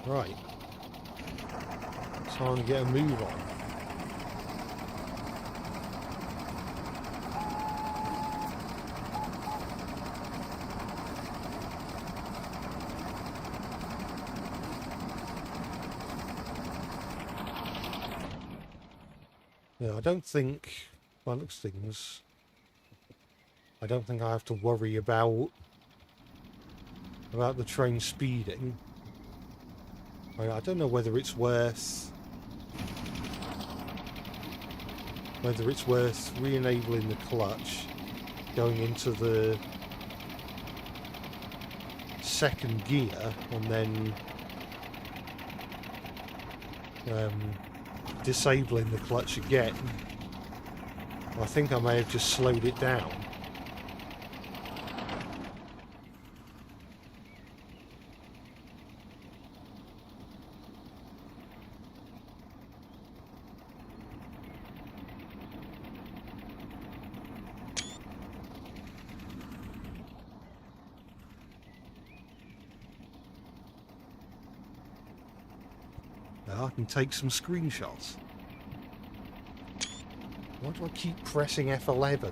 right, time to get a move on. Yeah, I don't think, by looks of things, I don't think I have to worry about the train speeding. I don't know whether it's worth re-enabling the clutch, going into the second gear, and then disabling the clutch again. I think I may have just slowed it down. Now I can take some screenshots. Why do I keep pressing F11?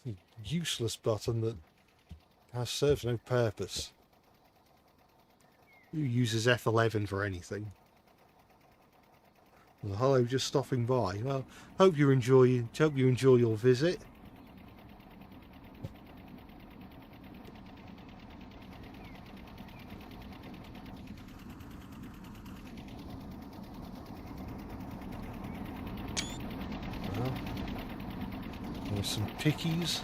It's a useless button that serves no purpose. Who uses F11 for anything? Well, hello, just stopping by. Well, hope you enjoy your visit. There's some pickies.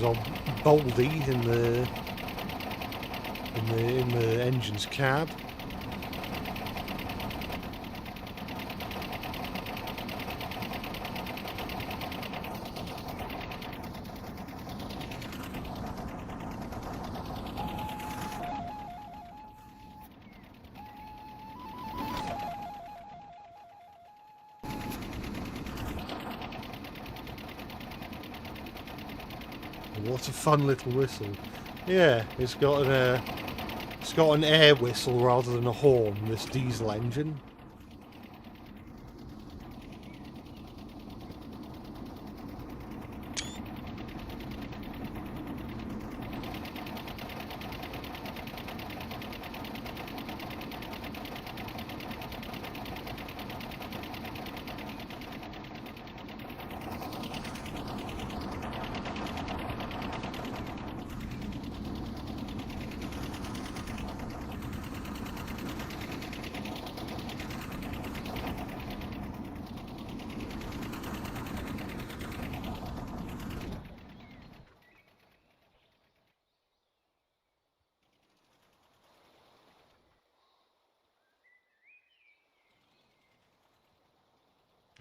There's old Baldy in the engine's cab. What a fun little whistle. Yeah, it's got an air whistle rather than a horn, this diesel engine.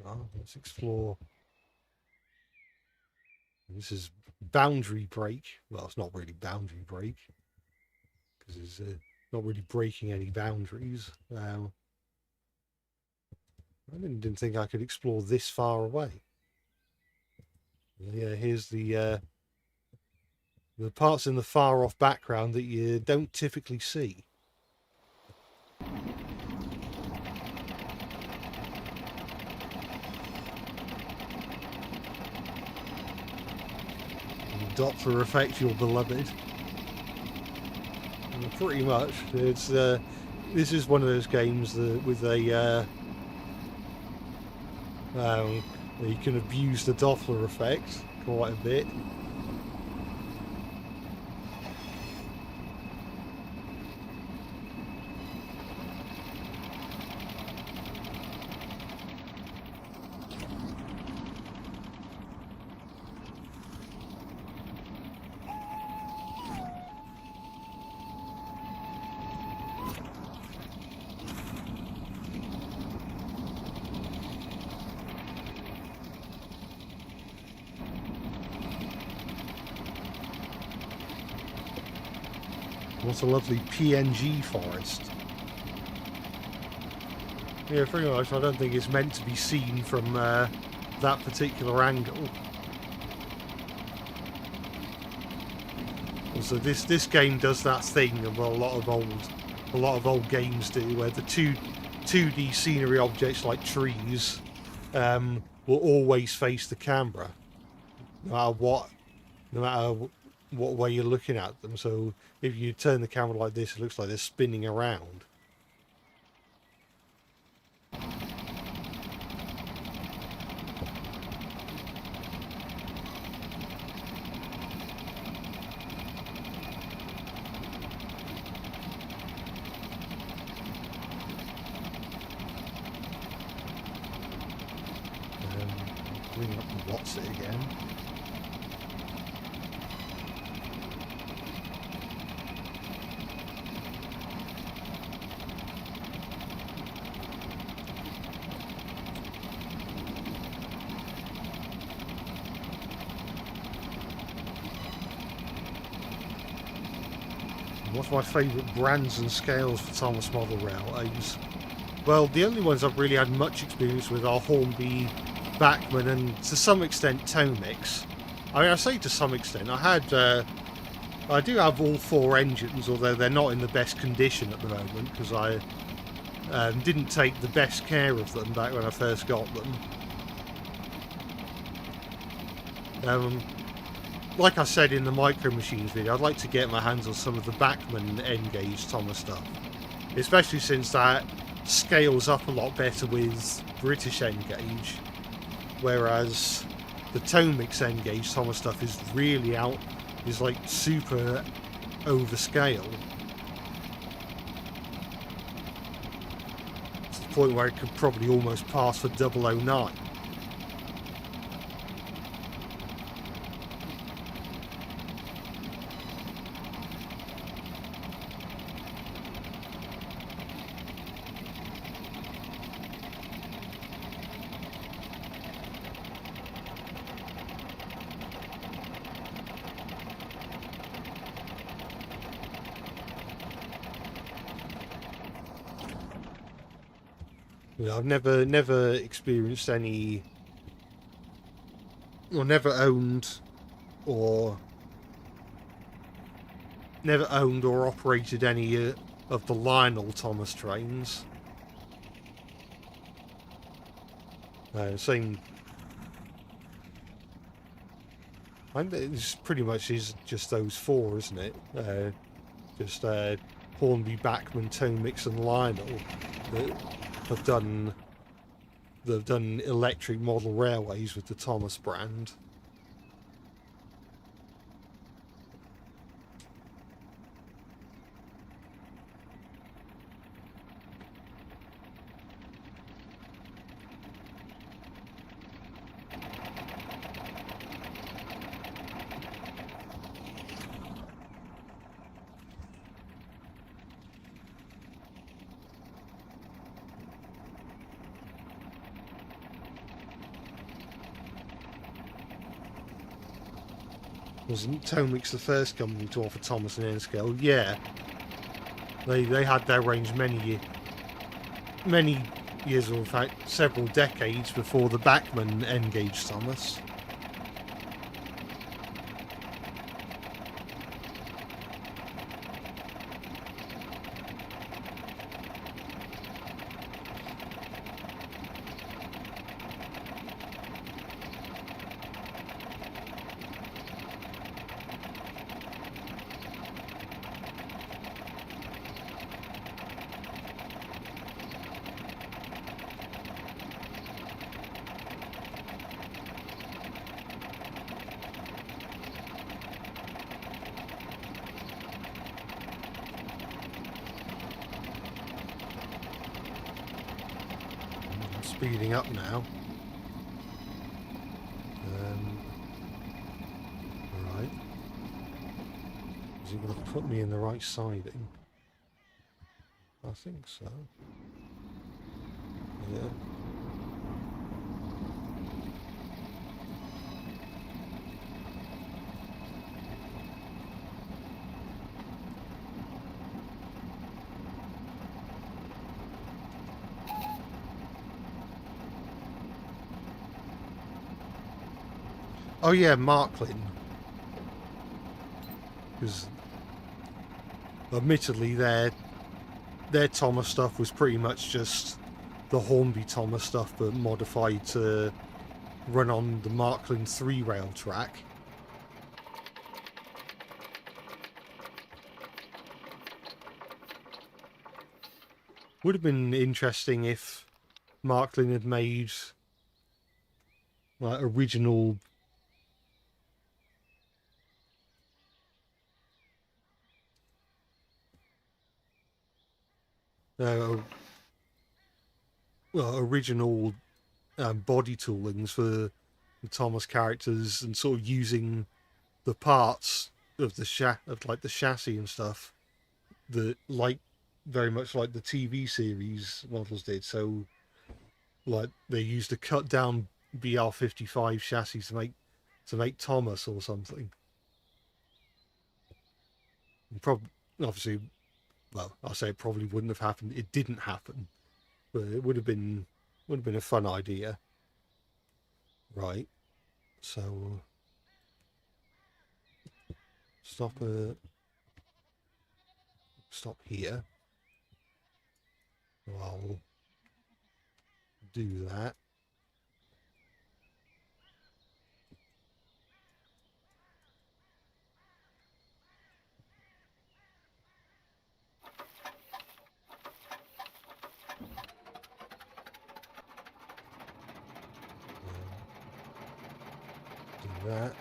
Oh, let's explore. This is boundary break. Well, it's not really boundary break because it's not really breaking any boundaries. I didn't think I could explore this far away. Yeah, here's the parts in the far off background that you don't typically see. Doppler effect, your beloved. And pretty much, it's this is one of those games that with a you can abuse the Doppler effect quite a bit. What a lovely PNG forest. Yeah, pretty much. I don't think it's meant to be seen from that particular angle. Also, this game does that thing that a lot of old games do, where the 2D scenery objects like trees will always face the camera, no matter what way you're looking at them. So if you turn the camera like this, it looks like they're spinning around. Bring up the what's it again. What's my favourite brands and scales for Thomas Model Railways? Well, the only ones I've really had much experience with are Hornby, Bachmann, and to some extent Tomix. I mean, I say to some extent. I do have all four engines, although they're not in the best condition at the moment because I didn't take the best care of them back when I first got them. Like I said in the Micro Machines video, I'd like to get my hands on some of the Bachmann N-gauge Thomas stuff, especially since that scales up a lot better with British N-gauge, whereas the Tomix N-gauge Thomas stuff is really is like super overscale to the point where it could probably almost pass for 009. You know, I've never experienced any, or never owned or operated any of the Lionel Thomas trains. Same. It's pretty much is just those four, isn't it? Just Hornby, Bachmann, Tomix, and Lionel that have done electric model railways with the Thomas brand. Wasn't Tomix the first company to offer Thomas and N scale? Yeah, they had their range many years, or in fact several decades before the Bachmann N-gauge Thomas. Speeding up now. Right. Is it going to put me in the right siding? I think so. Yeah. Oh yeah, Marklin. Because admittedly their Thomas stuff was pretty much just the Hornby Thomas stuff, but modified to run on the Marklin 3 rail track. Would have been interesting if Marklin had made like original original body toolings for the Thomas characters, and sort of using the parts of the chassis and stuff that very much like the TV series models did. So like they used a cut down BR-55 chassis to make Thomas or something. Obviously, well, I'll say it probably wouldn't have happened. It didn't happen, but it would have been a fun idea. Right. So stop here. I'll do that. Do that.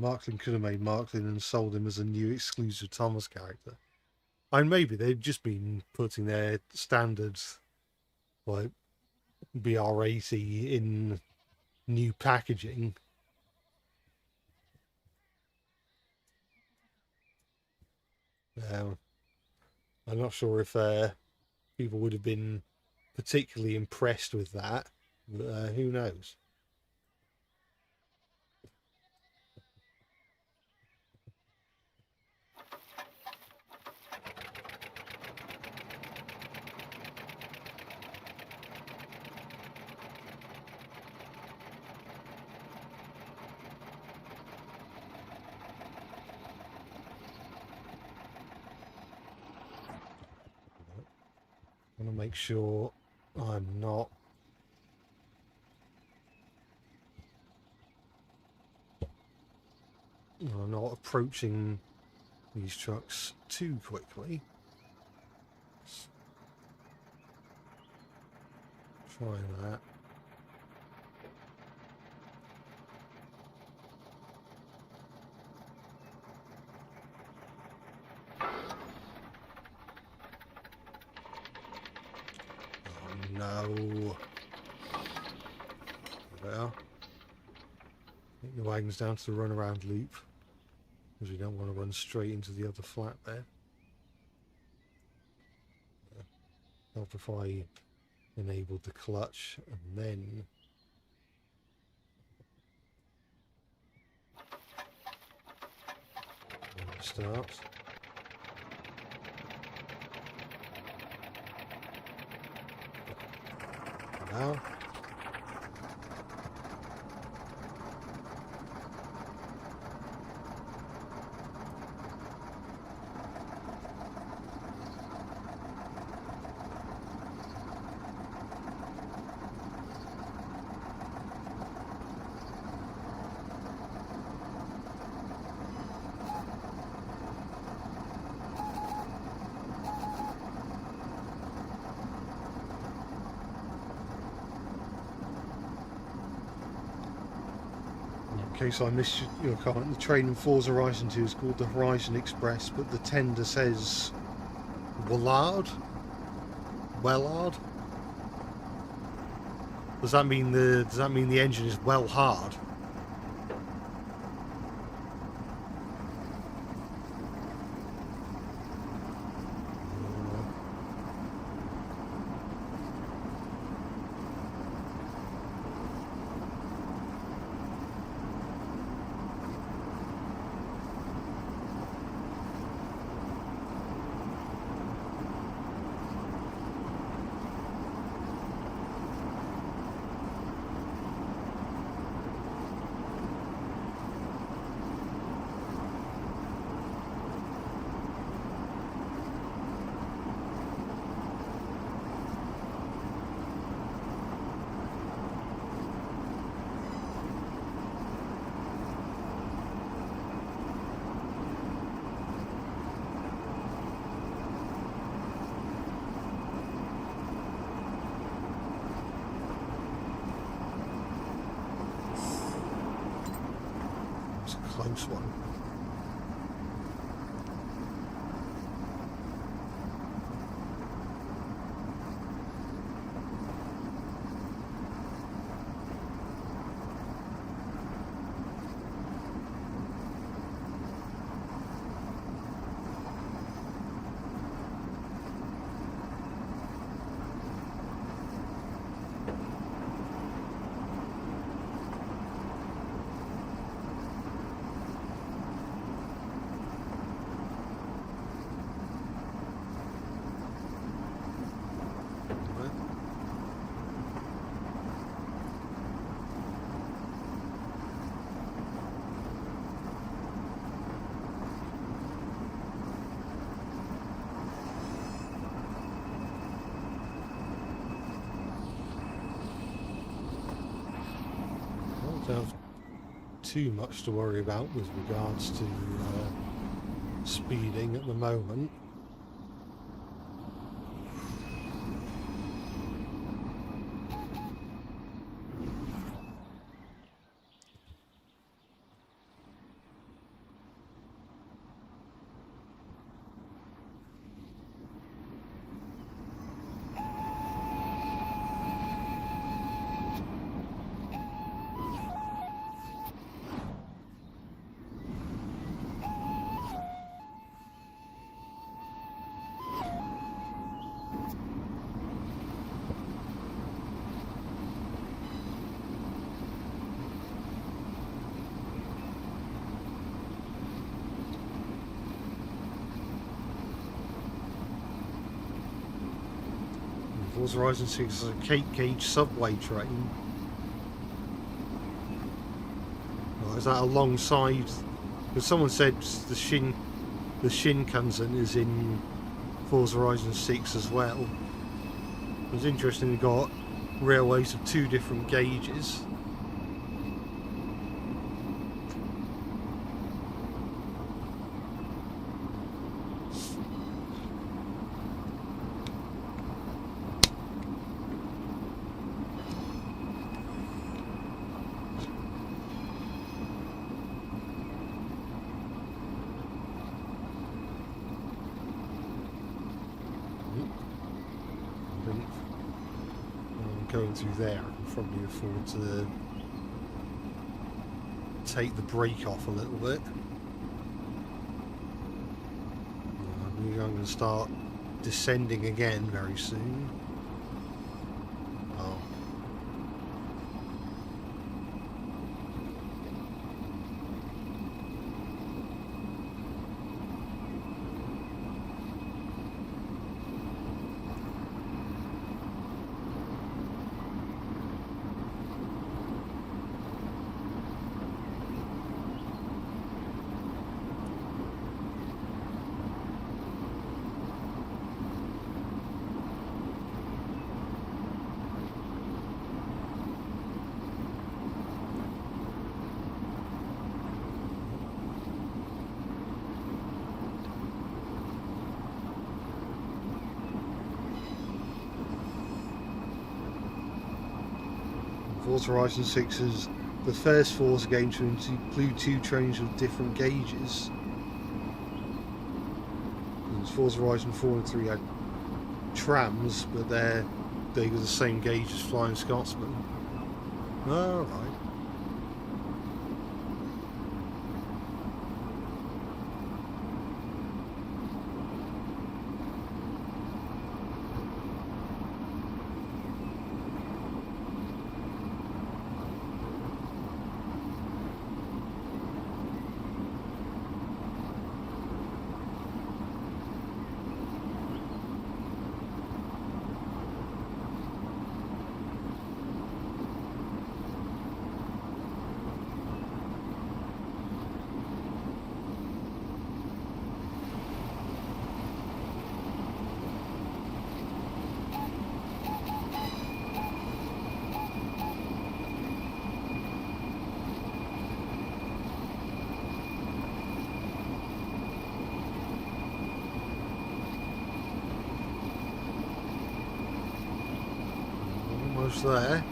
Marklin could have made Marklin and sold him as a new exclusive Thomas character. And maybe they've just been putting their standards like BR80 in new packaging. I'm not sure if people would have been particularly impressed with that, but who knows? I want to make sure I'm not approaching these trucks too quickly. Try that. Oh no. Well, take the wagons down to the runaround loop, because we don't want to run straight into the other flat there. Help if I enabled the clutch and then start. Now. In case I missed your comment, the train in Forza Horizon 2 is called the Horizon Express, but the tender says Wellard? Wellard? Does that mean the engine is well hard? Close one. Don't have too much to worry about with regards to speeding at the moment. Forza Horizon 6 is a Cape gauge subway train. Or is that alongside? Because someone said the Shinkansen is in Forza Horizon 6 as well. It was interesting. We got railways of 2 different gauges. Going through there, I can probably afford to take the brake off a little bit. I'm going to start descending again very soon. Oh. Forza Horizon 6 is the first Forza game to include 2 trains with different gauges. Forza Horizon 4 and 3 had trams, but they were the same gauge as Flying Scotsman. Alright. Almost there.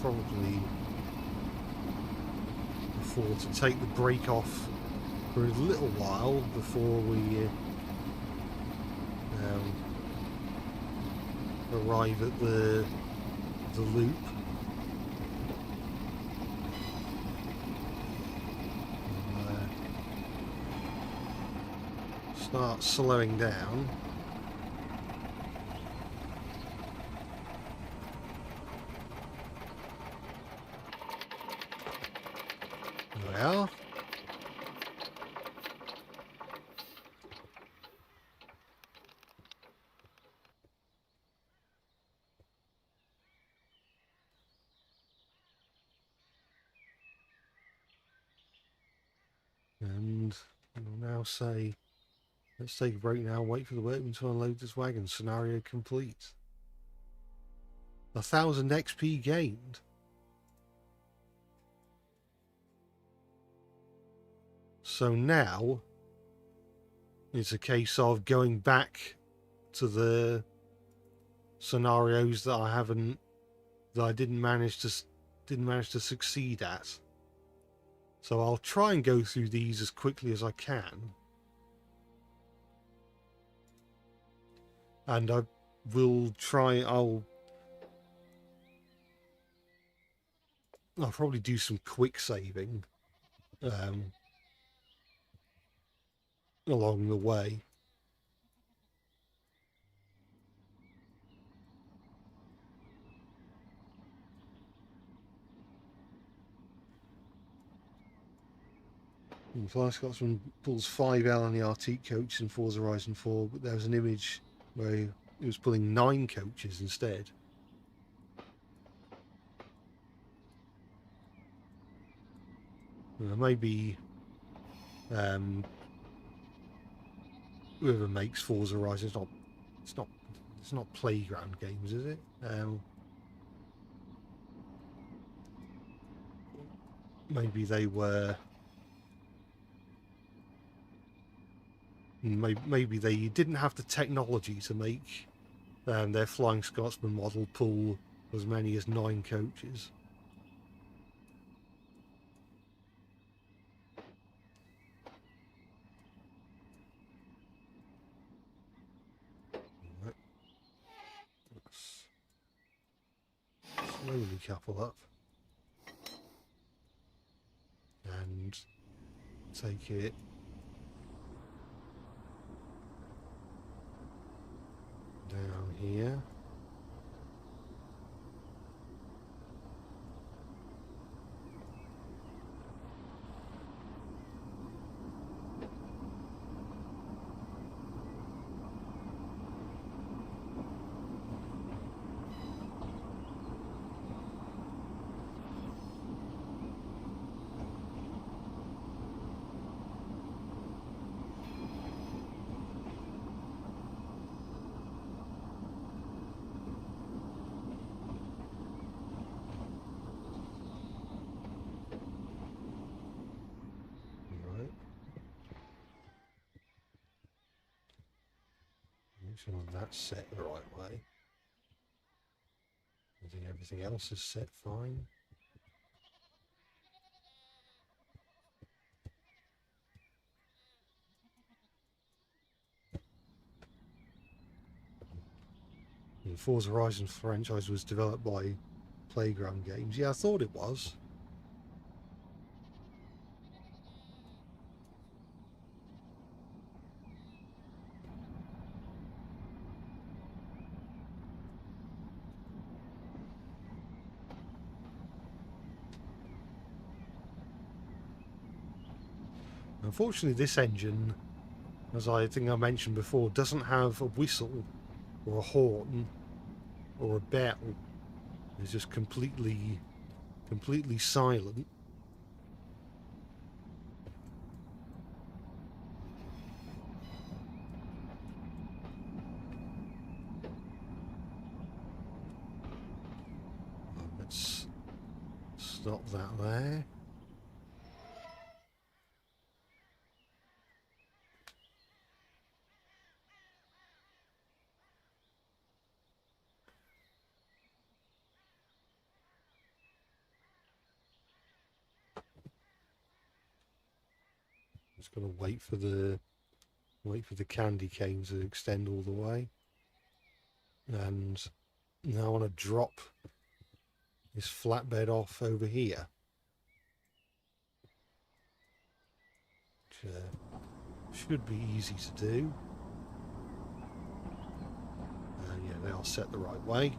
Probably afford to take the brake off for a little while before we arrive at the loop. And, start slowing down. Well, and we'll now say, let's take a break now, wait for the workmen to unload this wagon. Scenario complete. 1000 XP gained. So now it's a case of going back to the scenarios that I didn't manage to succeed at. So I'll try and go through these as quickly as I can. And I will try, I'll probably do some quick saving along the way. Flying Scotsman pulls 5L on the Arctic coach in Forza Horizon 4, but there was an image where he was pulling 9 coaches instead. Maybe whoever makes Forza Horizon, it's not Playground Games, is it? Maybe they were. Maybe they didn't have the technology to make their Flying Scotsman model pull as many as 9 coaches. Let's slowly couple up and take it down here. Make sure that's set the right way. I think everything else is set fine. The Forza Horizon franchise was developed by Playground Games. Yeah, I thought it was. Unfortunately, this engine, as I think I mentioned before, doesn't have a whistle or a horn or a bell. It's just completely silent. Let's stop that there. Just got to wait for the candy cane to extend all the way. And now I want to drop this flatbed off over here. Which should be easy to do. Yeah, they are set the right way.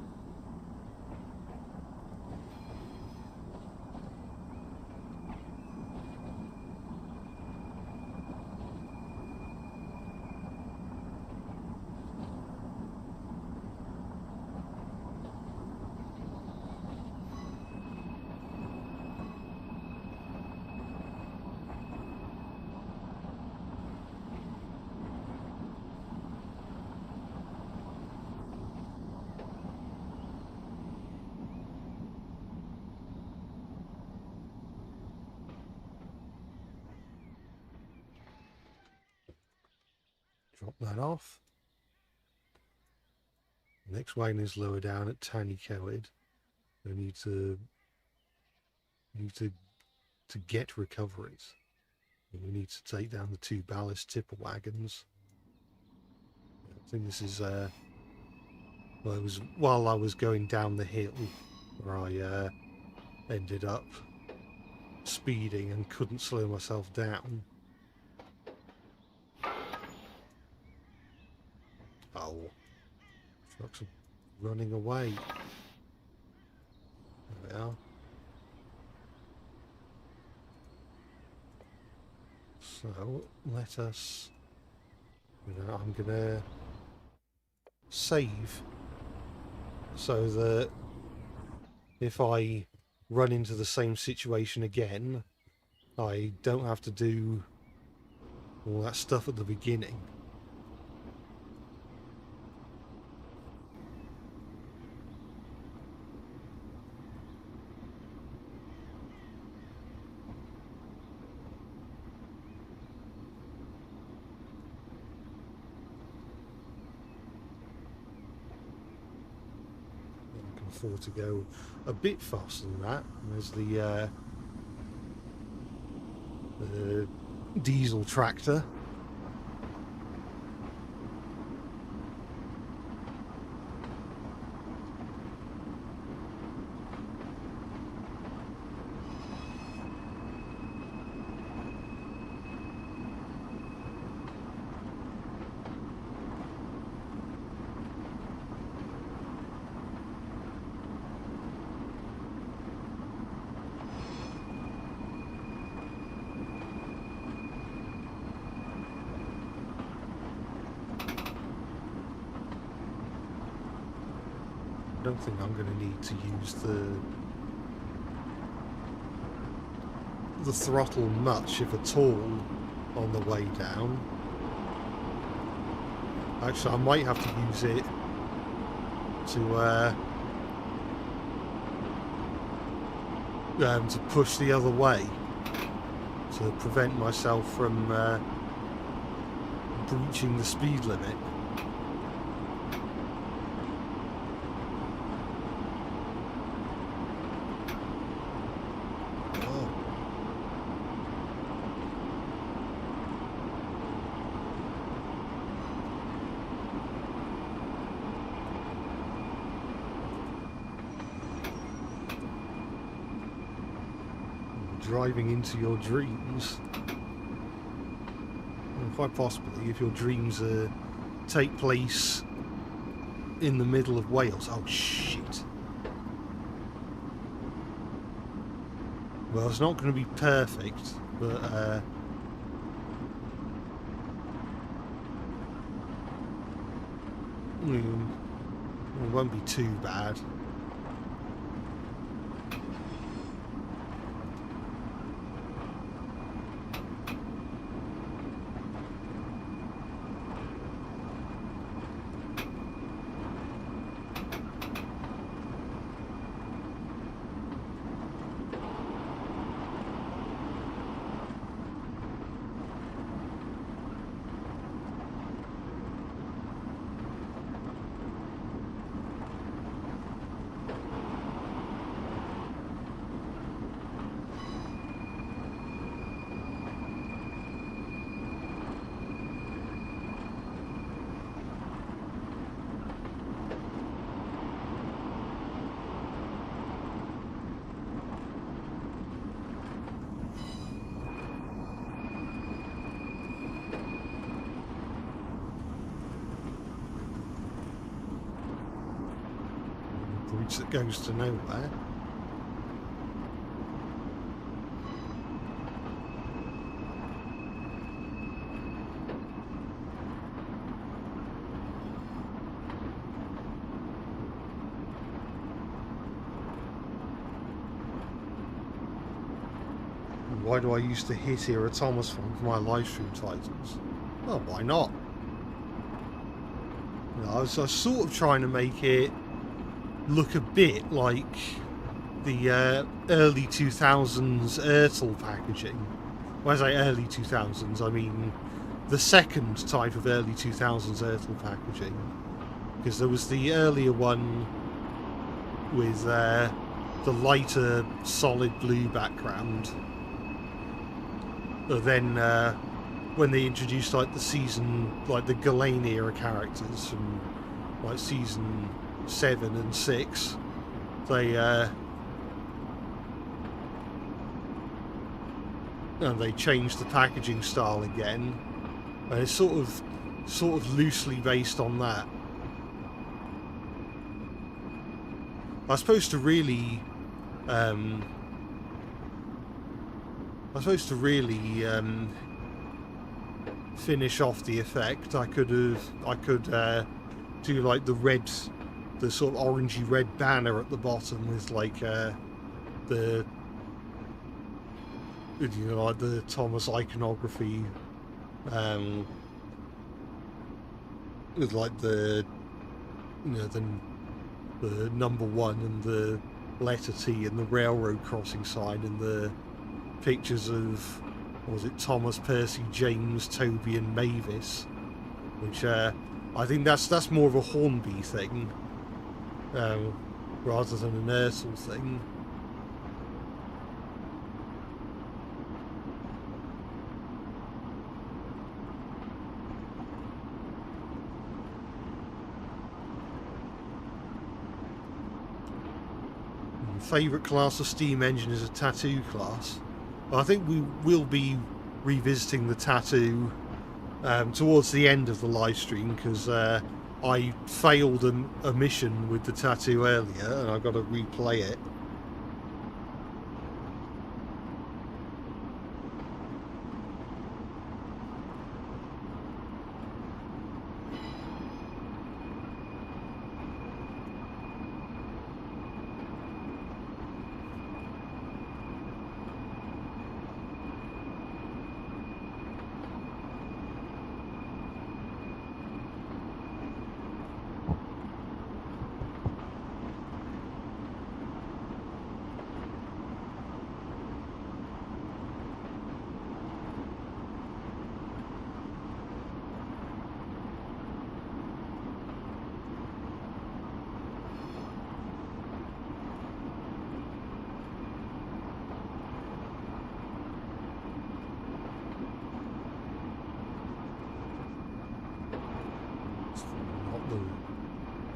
Drop that off. Next wagon is lower down at Tanny Coed. We need to get recoveries. We need to take down the 2 ballast tipper wagons. I think this is while I was going down the hill where I ended up speeding and couldn't slow myself down. Oh, trucks are running away. There we are. So let us, I'm gonna save so that if I run into the same situation again, I don't have to do all that stuff at the beginning. I can afford to go a bit faster than that. There's the diesel tractor. I don't think I'm going to need to use the throttle much, if at all, on the way down. Actually, I might have to use it to push the other way to prevent myself from breaching the speed limit. Driving into your dreams. And quite possibly, if your dreams take place in the middle of Wales. Oh shit. Well, it's not going to be perfect, but it won't be too bad. That goes to nowhere. Why do I used to hit here at Thomas for my livestream titles? Well, why not? You know, I was sort of trying to make it look a bit like the early 2000s Ertl packaging. When I say early 2000s, I mean the second type of early 2000s Ertl packaging. Because there was the earlier one with the lighter solid blue background. But then when they introduced like the season, like the Ghislaine era characters from like season 7 and 6, they changed the packaging style again, and it's sort of loosely based on that. I suppose to really finish off the effect, I could do like the sort of orangey red banner at the bottom with like the like the Thomas iconography, with like the the number 1 and the letter T and the railroad crossing sign and the pictures of, what was it, Thomas, Percy, James, Toby and Mavis, which I think that's more of a Hornby thing, rather than an Ursel thing. Favourite class of steam engine is a tattoo class. I think we will be revisiting the tattoo towards the end of the live stream, because I failed a mission with the tattoo earlier and I've got to replay it.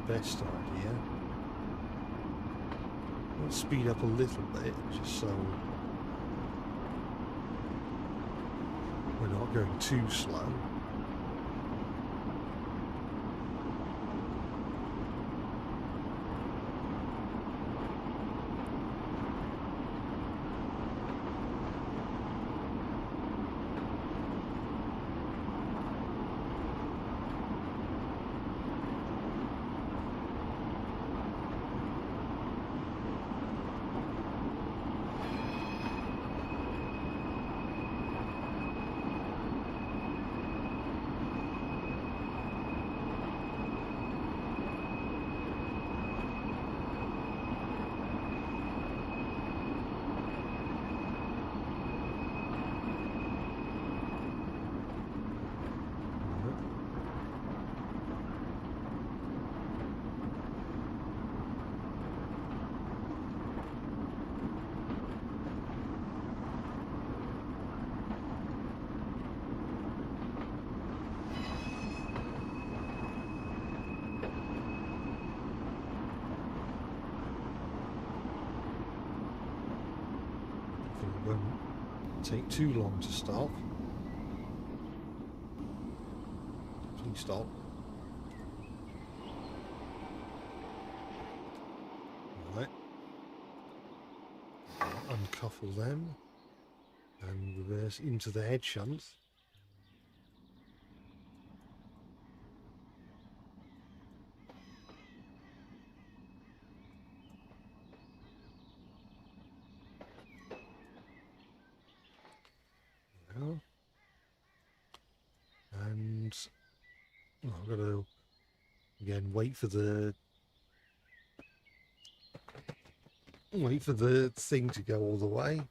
Best idea. Let's speed up a little bit, just so we're not going too slow. Take too long to stop. Please stop. Right. Uncouple them and reverse into the head shunt. And I've got to again wait for the thing to go all the way.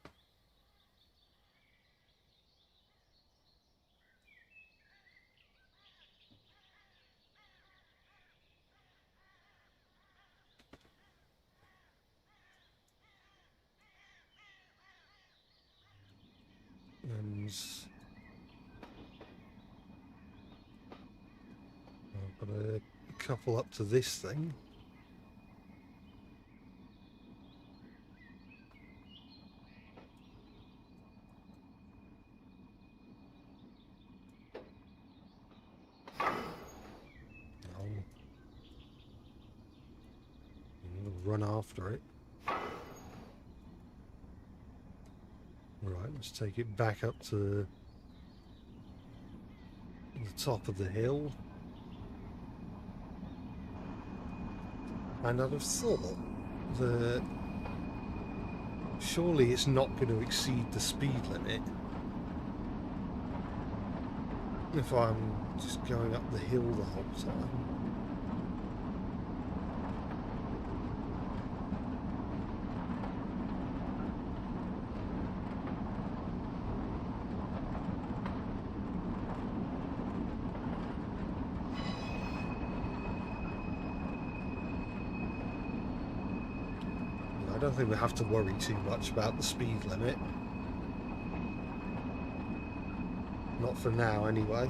And I've got to couple up to this thing. Run after it. Right, let's take it back up to the top of the hill. And I'd have thought that surely it's not going to exceed the speed limit if I'm just going up the hill the whole time. I don't think we have to worry too much about the speed limit. Not for now, anyway.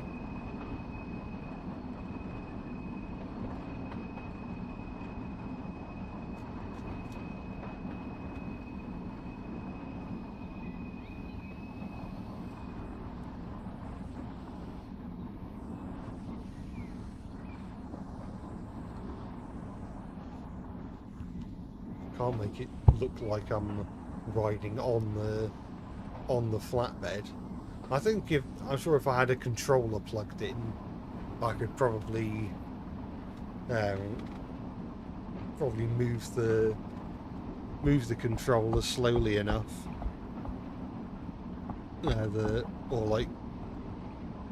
Can't make it look like I'm riding on the flatbed. I think I'm sure if I had a controller plugged in, I could probably move the controller slowly enough, or like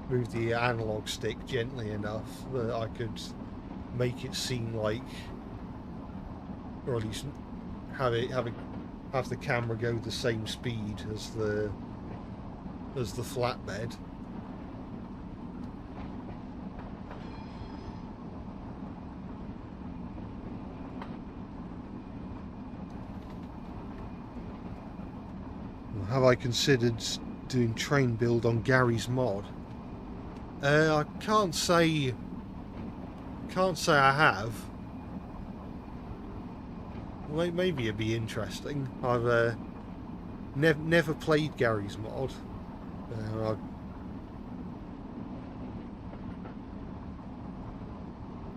move the analog stick gently enough that I could make it seem like, or at least have the camera go the same speed as the flatbed. Have I considered doing train build on Gary's mod? I can't say I have. Maybe it'd be interesting. I've never played Gary's mod.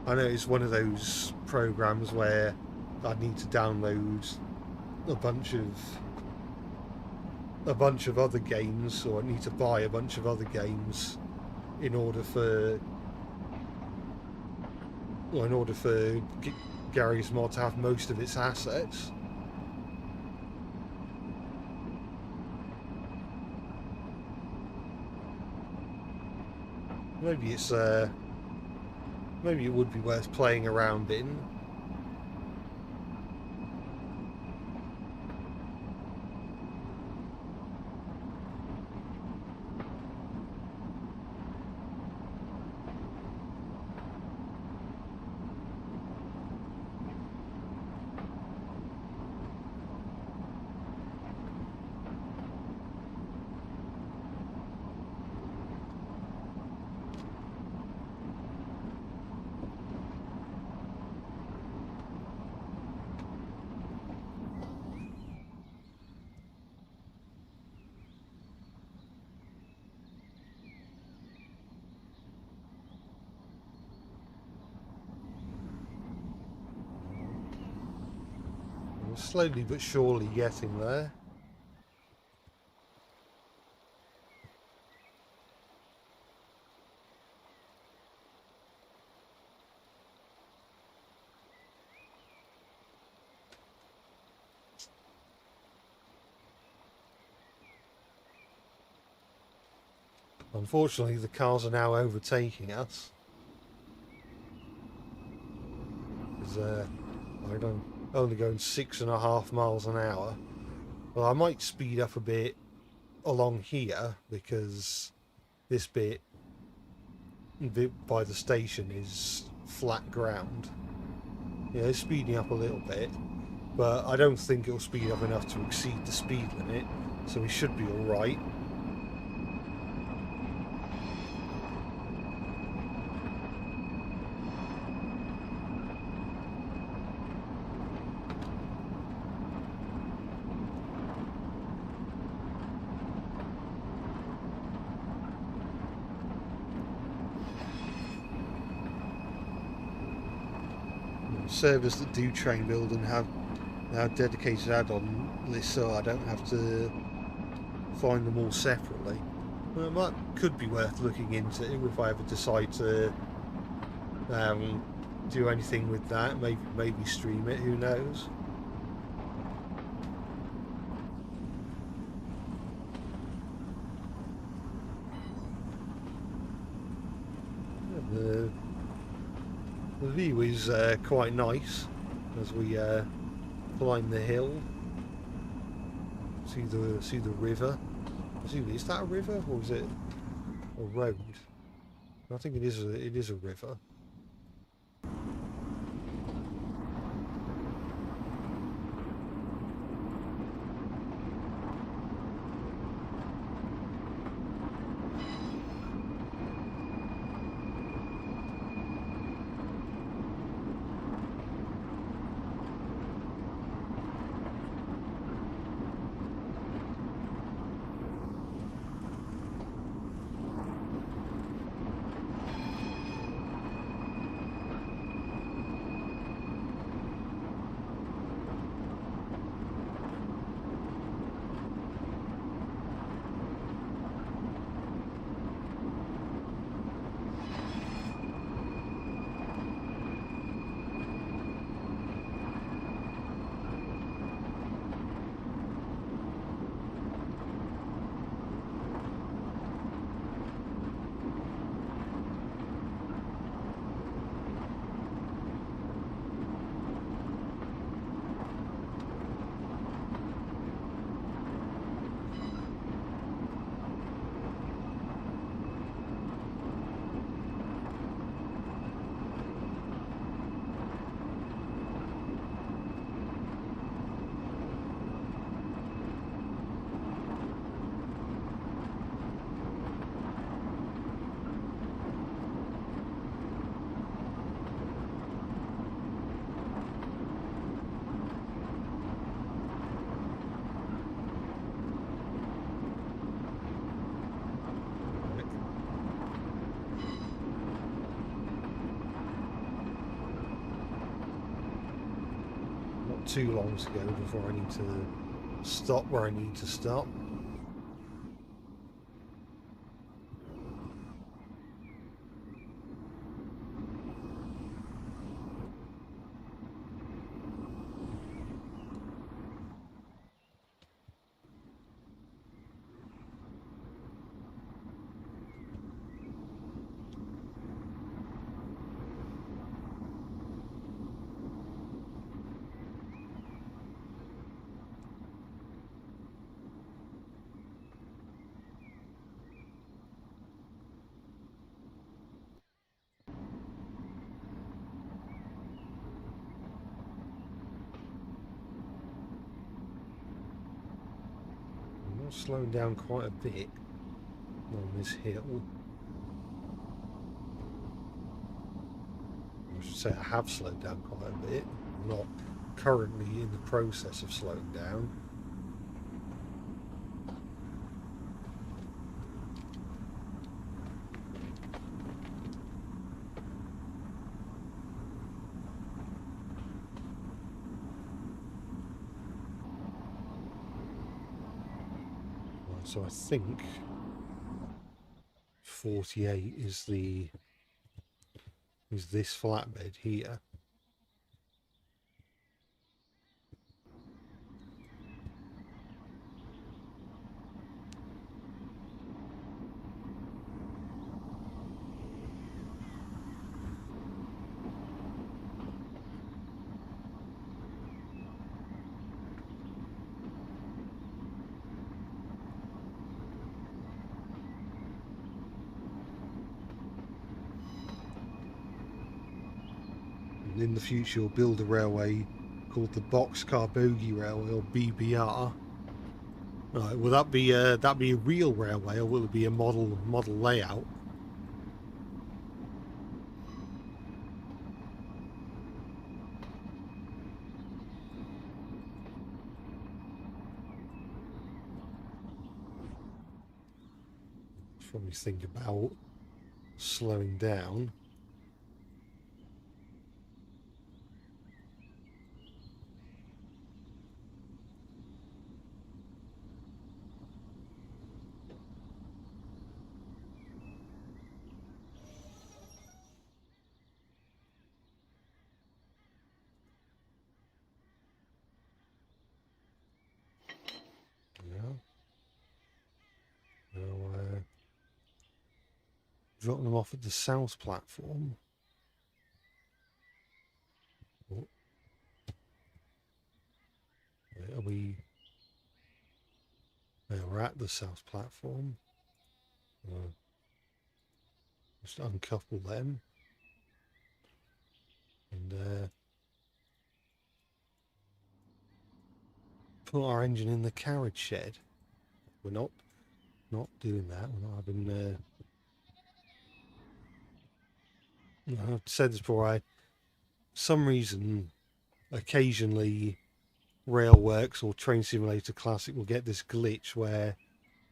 I know it's one of those programs where I need to download a bunch of other games, or I need to buy a bunch of other games in order for Gary's mod to have most of its assets. Maybe maybe it would be worth playing around in. Slowly but surely getting there. Unfortunately, the cars are now overtaking us. I'm only going 6.5 miles an hour. Well, I might speed up a bit along here because this bit by the station is flat ground. Yeah, it's speeding up a little bit, but I don't think it'll speed up enough to exceed the speed limit, so we should be all right. Servers that do train build and have now dedicated add-on lists, so I don't have to find them all separately. Well, that could be worth looking into if I ever decide to do anything with that. Maybe stream it. Who knows? The view is quite nice as we climb the hill. See the river. Is that a river or is it a road? I think it is a river. Too long to go before I need to stop where I need to stop. Slowing down quite a bit on this hill. I should say I have slowed down quite a bit. I'm not currently in the process of slowing down. So I think 48 is this flatbed here. In the future you'll build a railway called the Boxcar Bogie Railway, or BBR. Right, will that be a real railway, or will it be a model layout? Probably think about slowing down. Drop them off at the south platform. Oh. Are we? Yeah, we're at the south platform. Just uncouple them. And put our engine in the carriage shed. We're not doing that. We're not having. I've said this before. Some reason, occasionally, Railworks or Train Simulator Classic will get this glitch where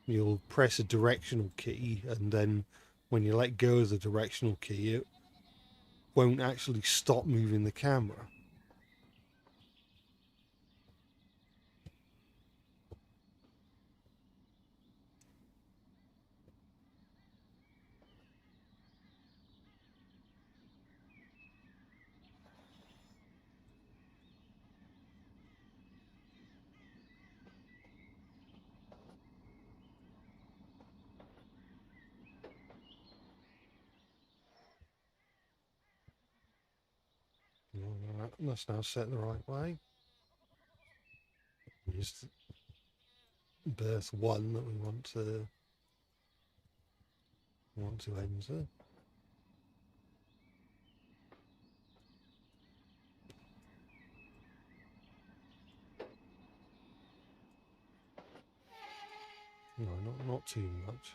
you'll press a directional key, and then when you let go of the directional key, it won't actually stop moving the camera. Alright, that's now set the right way. Here's berth 1 that we want to enter. No, not too much.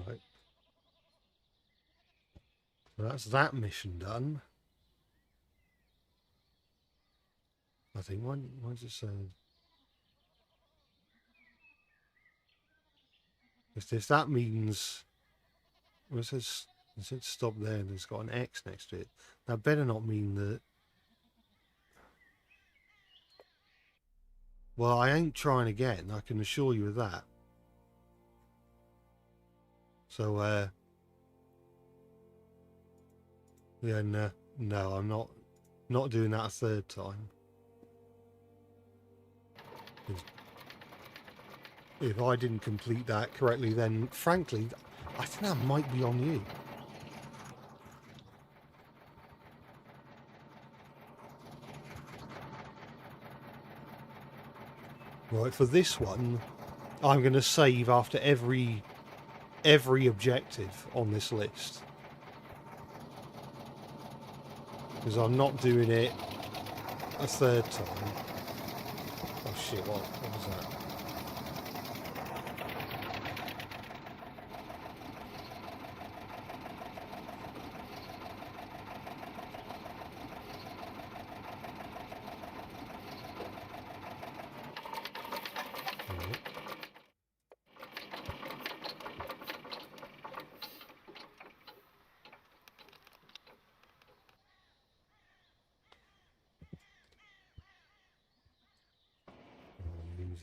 Right. So that's that mission done. I think. Why does it say? If that means, well, it says stop there and it's got an X next to it. That better not mean that. Well, I ain't trying again, I can assure you of that. So, yeah, no, I'm not doing that a third time. If I didn't complete that correctly, then frankly, I think that might be on you. Right, for this one, I'm going to save after every objective on this list. Because I'm not doing it a third time. Oh shit, what was that?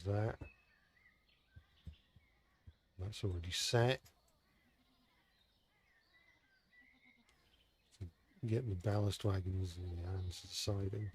That. That's already set. Get the ballast wagons and the hands to the siding.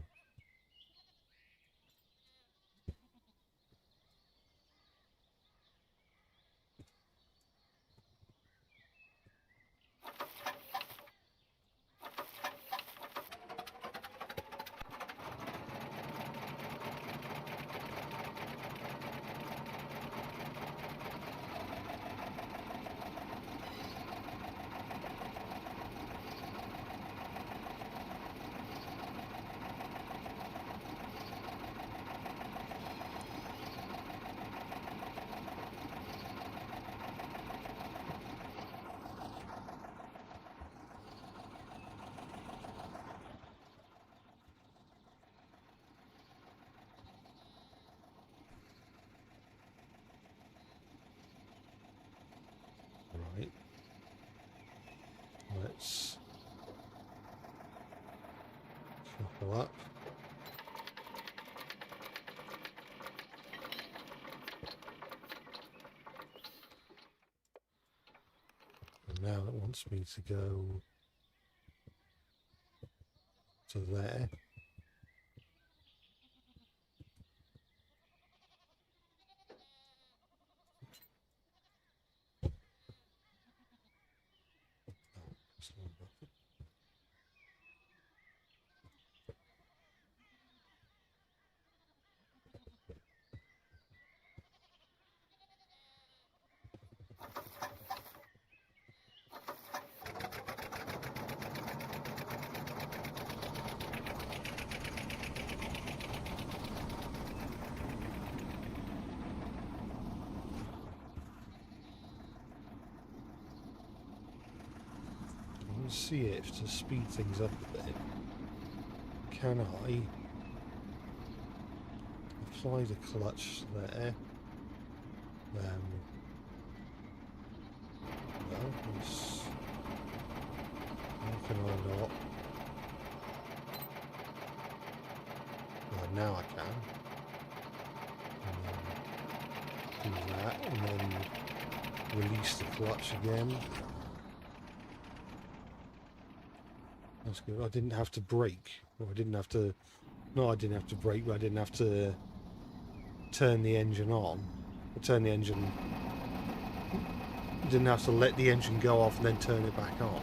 Buckle up. And now it wants me to go to there. See if to speed things up a bit, can I apply the clutch there? No, it's, how can I not? Well, now I can. And then do that, and then release the clutch again. That's good. I didn't have to brake. Or I didn't have to... No, I didn't have to brake, but I didn't have to turn the engine on. Turn the engine... Didn't have to let the engine go off and then turn it back on.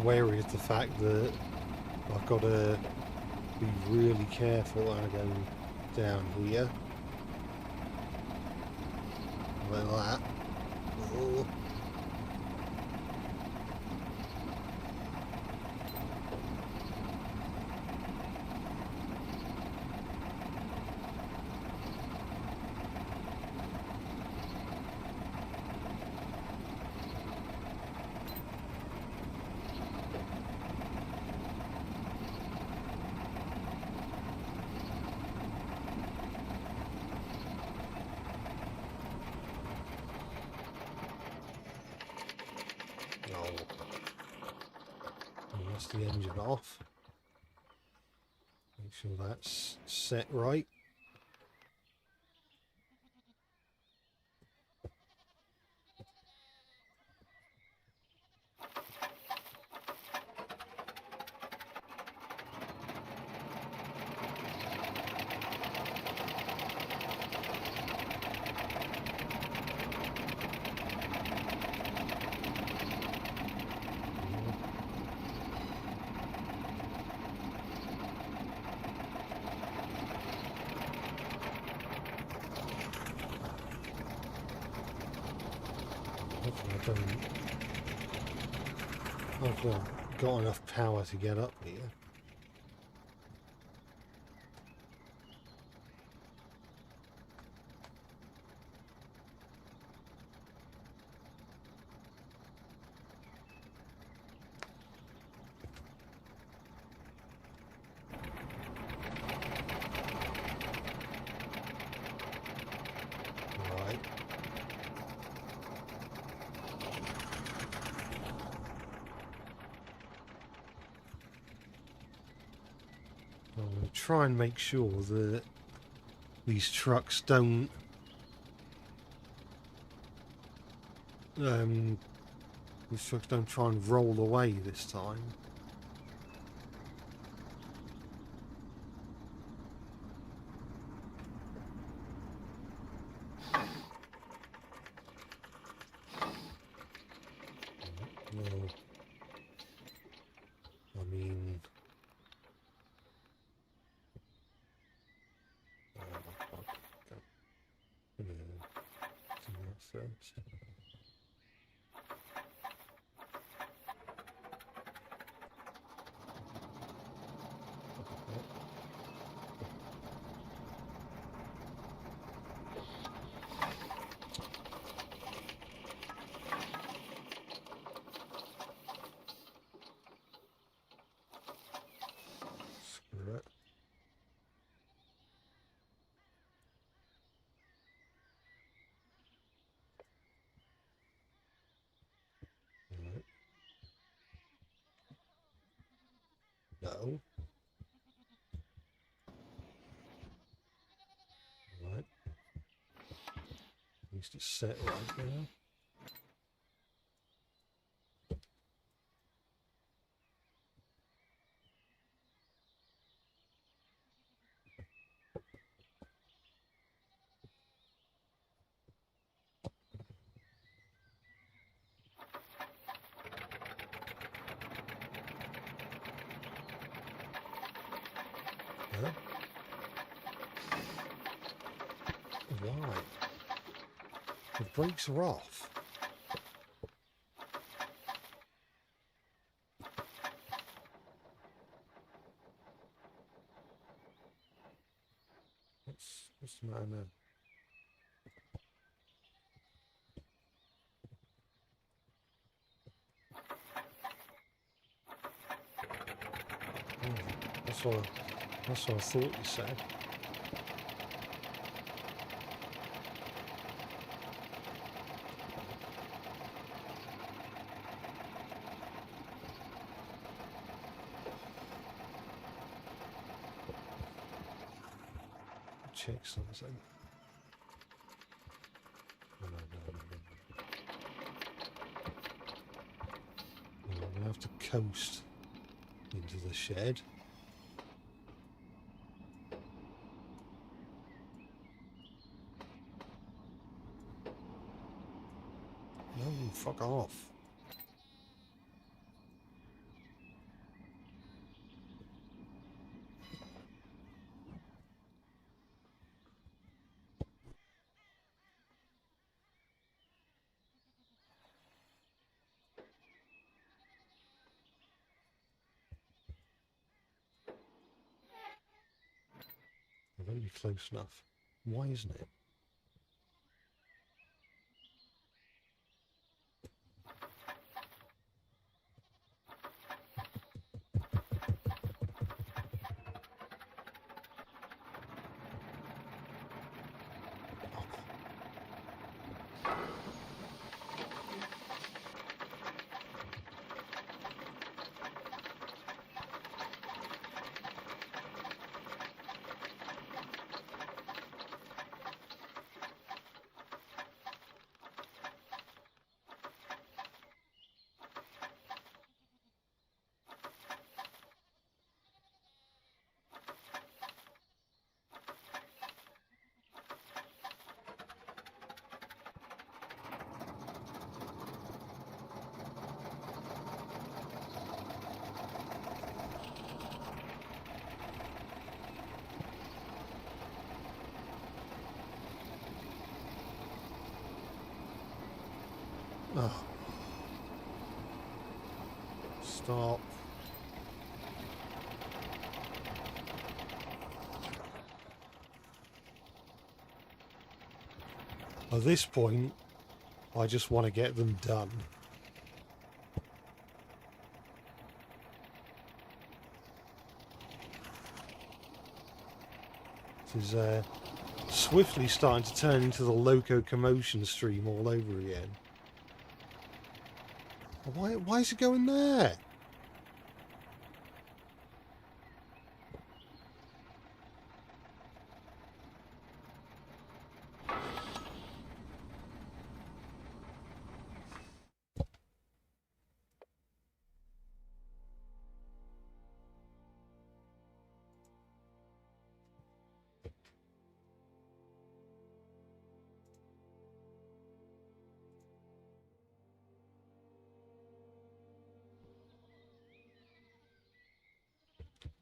Wary of the fact that I've got to be really careful when I go down here. Like that. Oh. That's the engine off. Make sure that's set right. Hopefully I've got enough power to get up here. Try and make sure that these trucks don't try and roll away this time. Well, I mean, first. Screw it. Right. No. Right. At least it's set right now. Huh? Why? The brakes are off. What's the matter now? Oh, that's what I thought you said. Check something. No. I'm gonna have to coast into the shed. No, fuck off. I'm going to be close enough. Why isn't it? Oh. Stop. At this point, I just want to get them done. This is swiftly starting to turn into the loco commotion stream all over again. Why is it going there?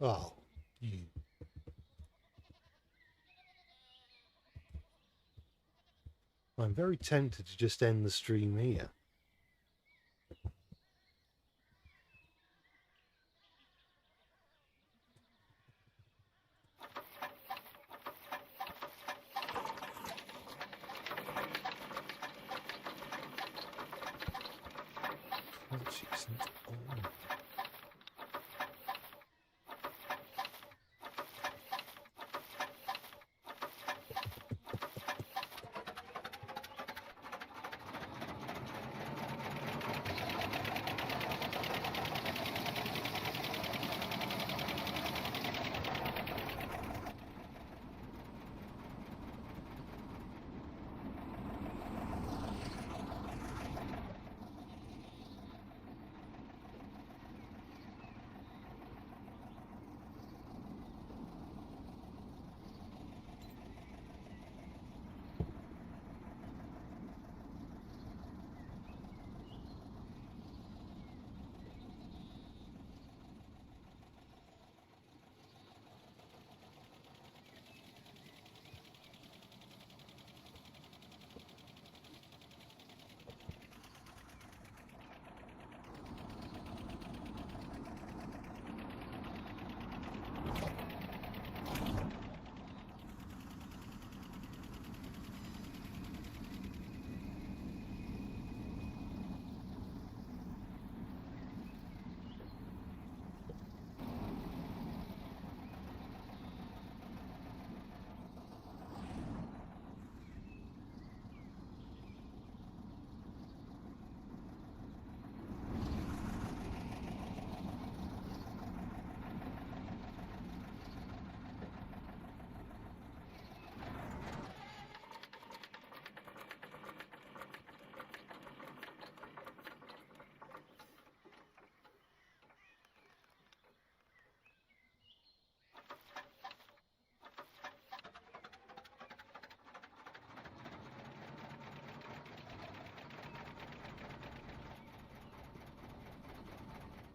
Oh, you. I'm very tempted to just end the stream here. Oh, jeez, that's boring.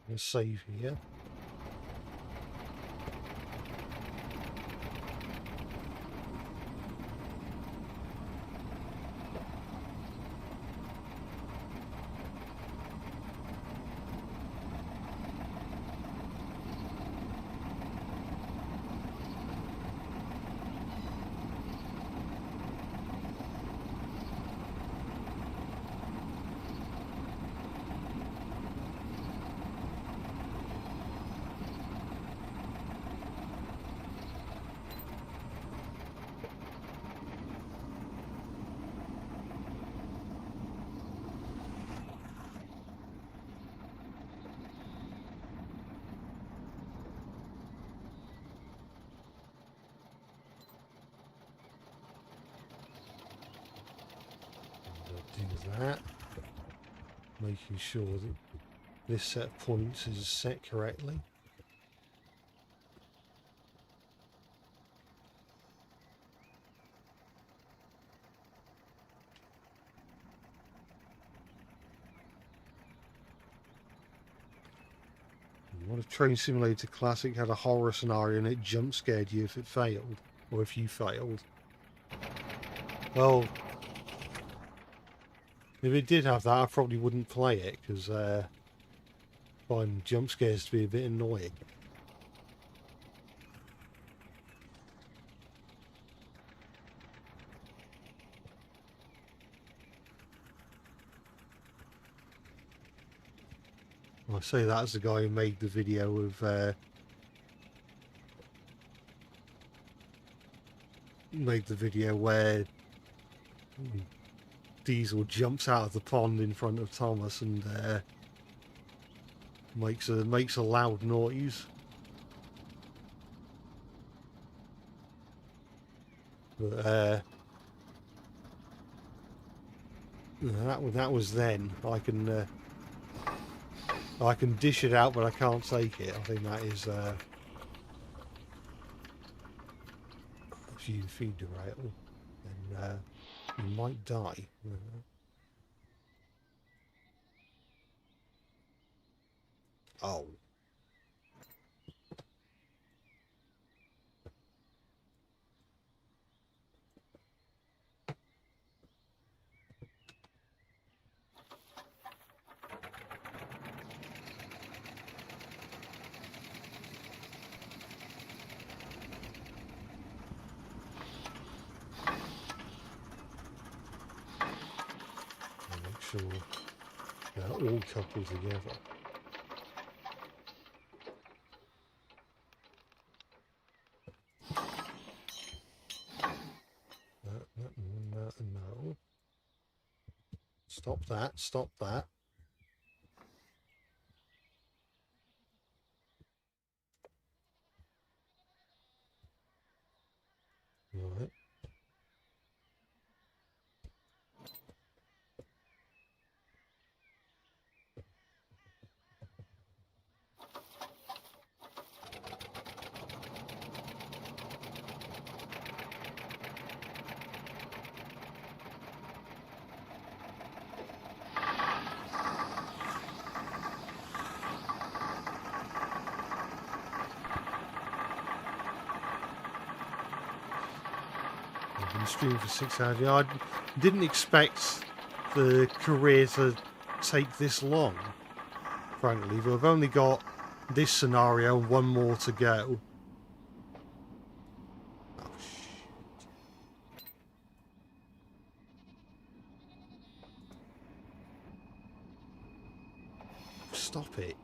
Let's save here. Do that, making sure that this set of points is set correctly. What if Train Simulator Classic had a horror scenario and it jump scared you if it failed, or if you failed? Well, if it did have that, I probably wouldn't play it, because I find jump scares to be a bit annoying. I say that as the guy who made the video of where Diesel jumps out of the pond in front of Thomas and makes a loud noise. But that was then. I can dish it out, but I can't take it. I think that is if you feed the rail, then you might die. Oh. sure they're all coupled together. No. Stop that, stop that. Right. I've been streaming for 6 hours. Yeah, I didn't expect the career to take this long, frankly, but I've only got this scenario and one more to go. Oh, shit. Stop it.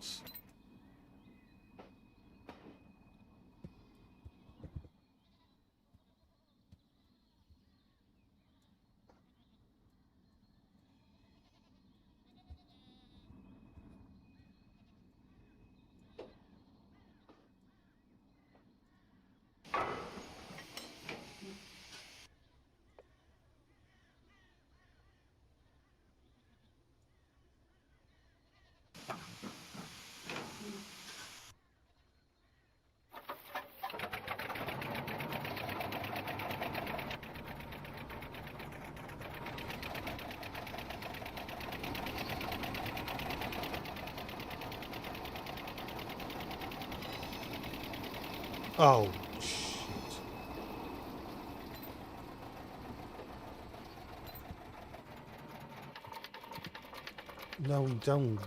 Oh, shit. No, don't.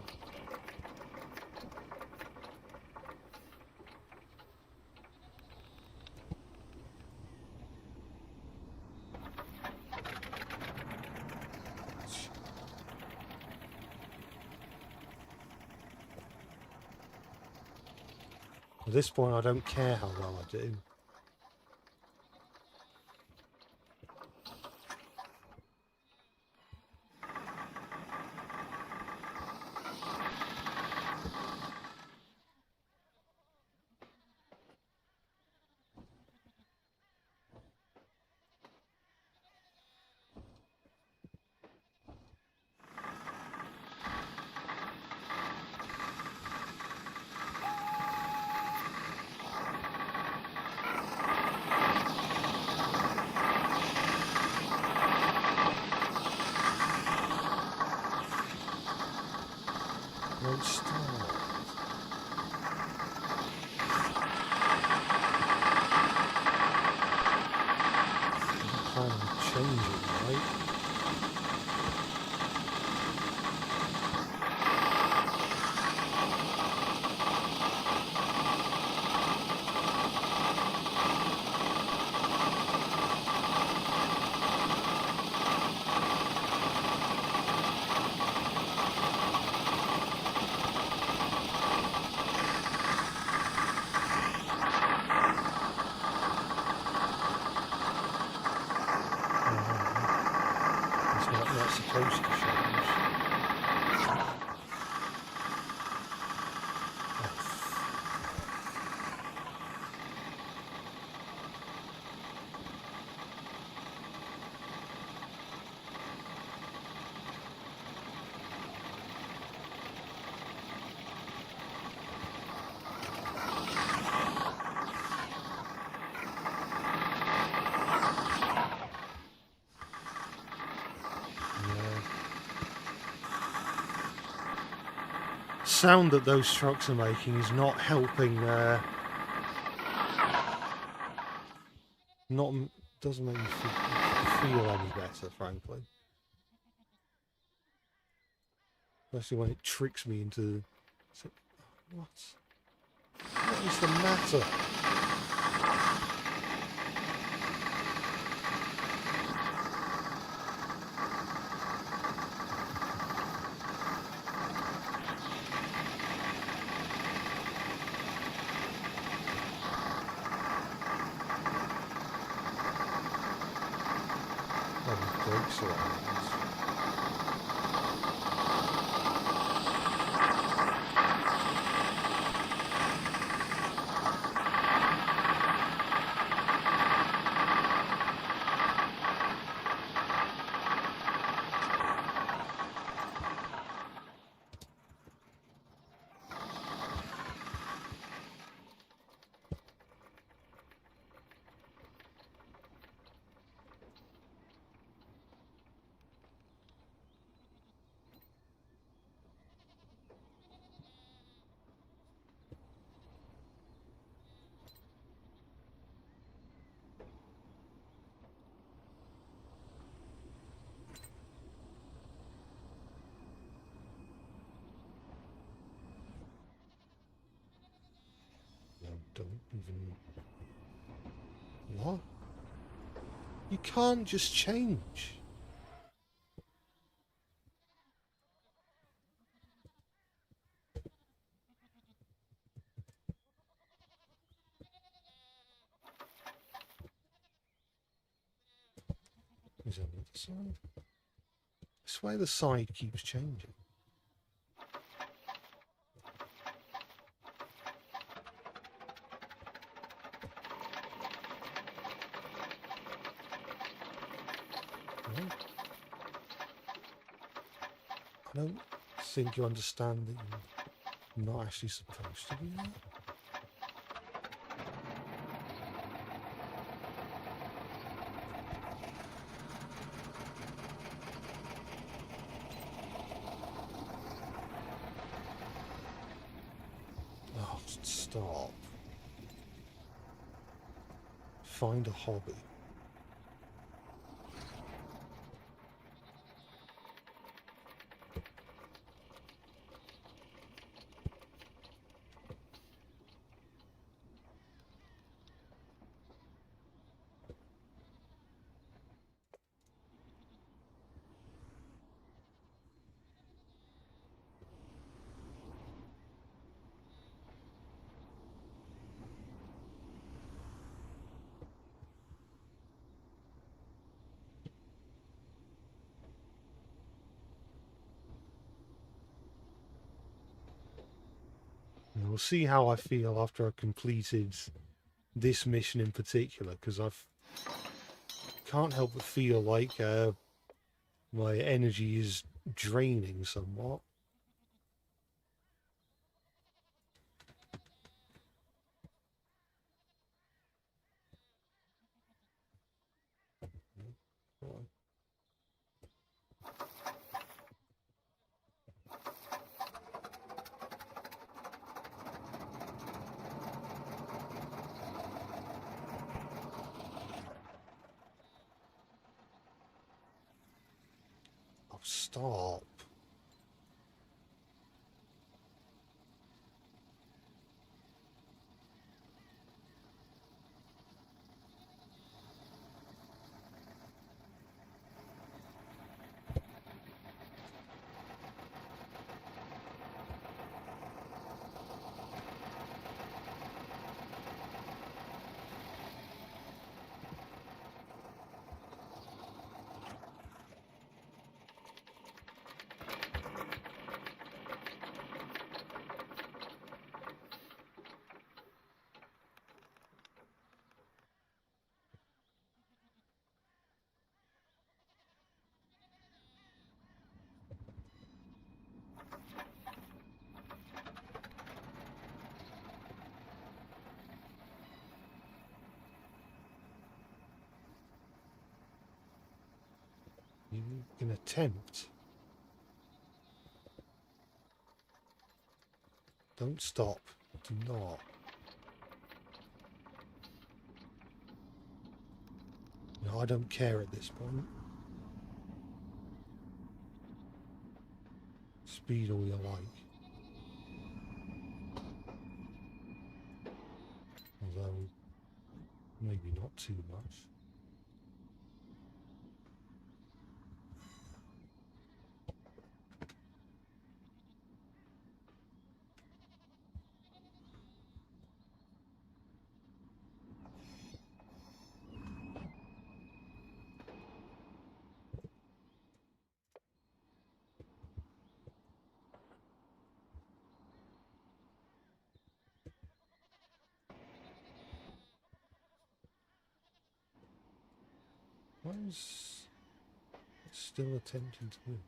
At this point, I don't care how well I do. Don't stop. I'm trying to change it, right? Supposed to change. Sound that those trucks are making is not helping. Doesn't make me feel any better, frankly. Especially when it tricks me into. What is the matter? Oh, the brakes are on. Don't even... What? You can't just change. Is that the other side? I swear the side keeps changing. I don't think you understand that you're not actually supposed to be there. Oh, stop. Find a hobby. And we'll see how I feel after I've completed this mission in particular, because can't help but feel like my energy is draining somewhat. Oh, stop. You can attempt. Don't stop. Do not. No, I don't care at this point. Speed all you like. Although, maybe not too much. Why is it still attempting to move?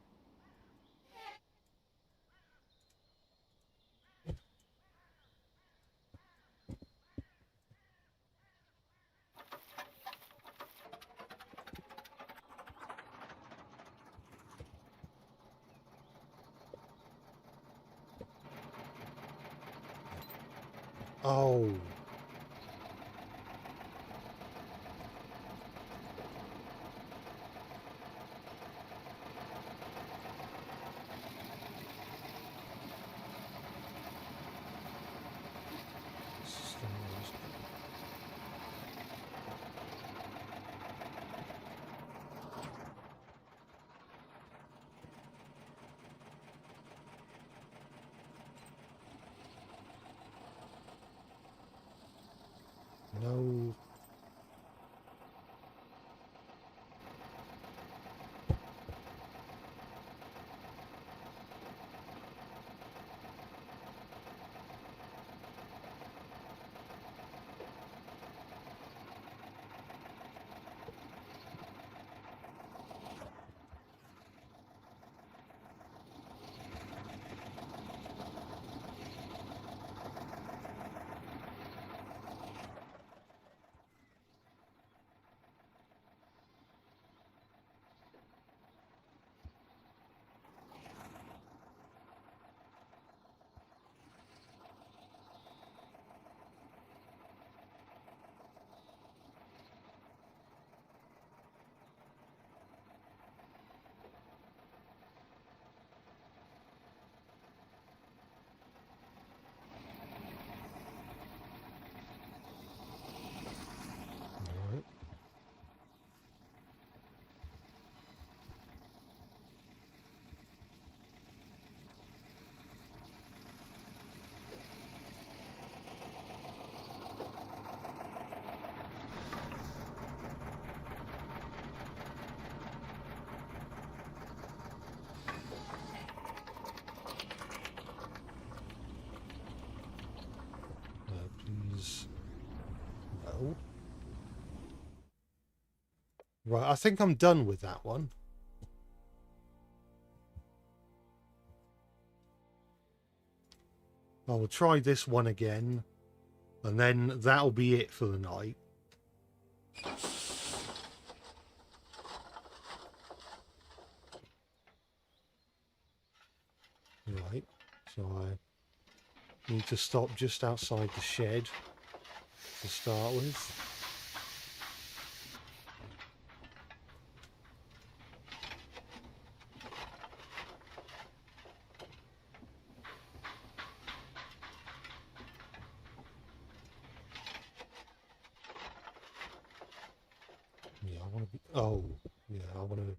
Oh. No. Right. Please. No. Right, I think I'm done with that one. I will try this one again, and then that'll be it for the night. Right, so I need to stop just outside the shed to start with. Yeah, I want to be... Oh, yeah, I want to...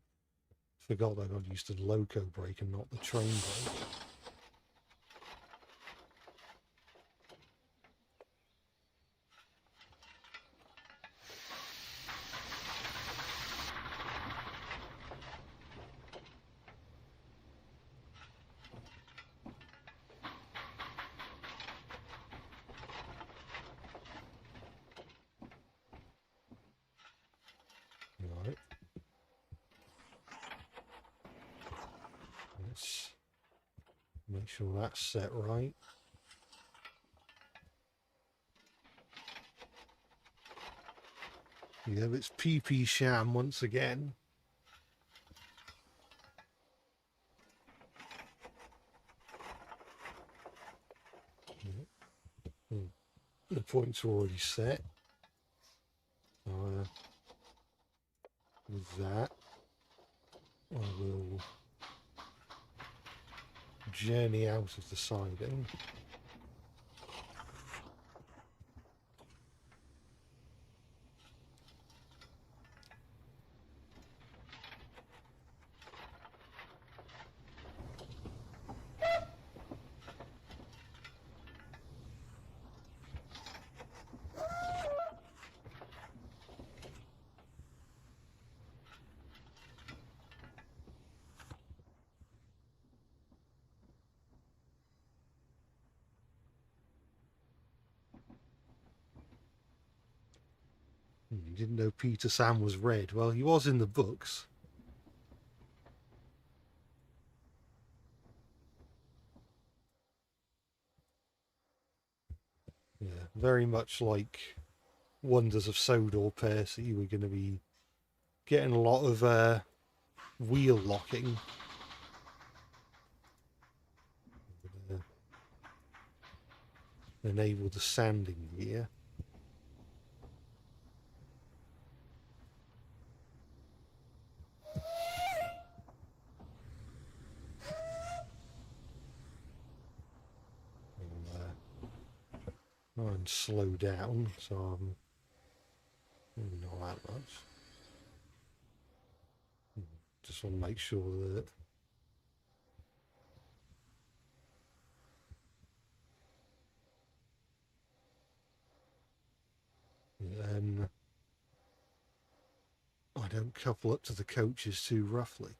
Forgot that I got used to the loco brake and not the train brake. Right. Let's make sure that's set right. Yeah, it's PP sham once again. The points are already set. With that, I will journey out of the siding. didn't know Peter Sam was red. Well, he was in the books. Yeah, very much like Wonders of Sodor Percy. We're going to be getting a lot of wheel locking. Enable the sanding gear. And slow down, so I'm not that much. Just want to make sure that I don't couple up to the coaches too roughly.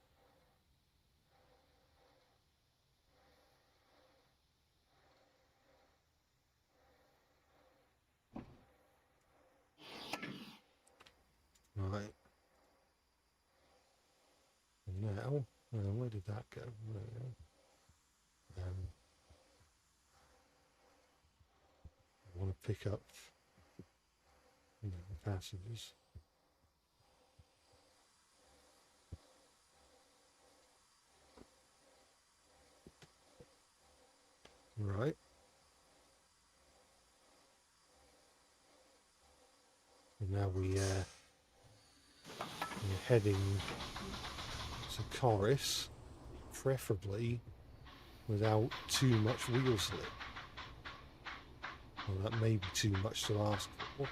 Right. Now, where did that go? I want to pick up the passengers. Right. And now we're heading to Corris, preferably without too much wheel slip. Well, that may be too much to ask for.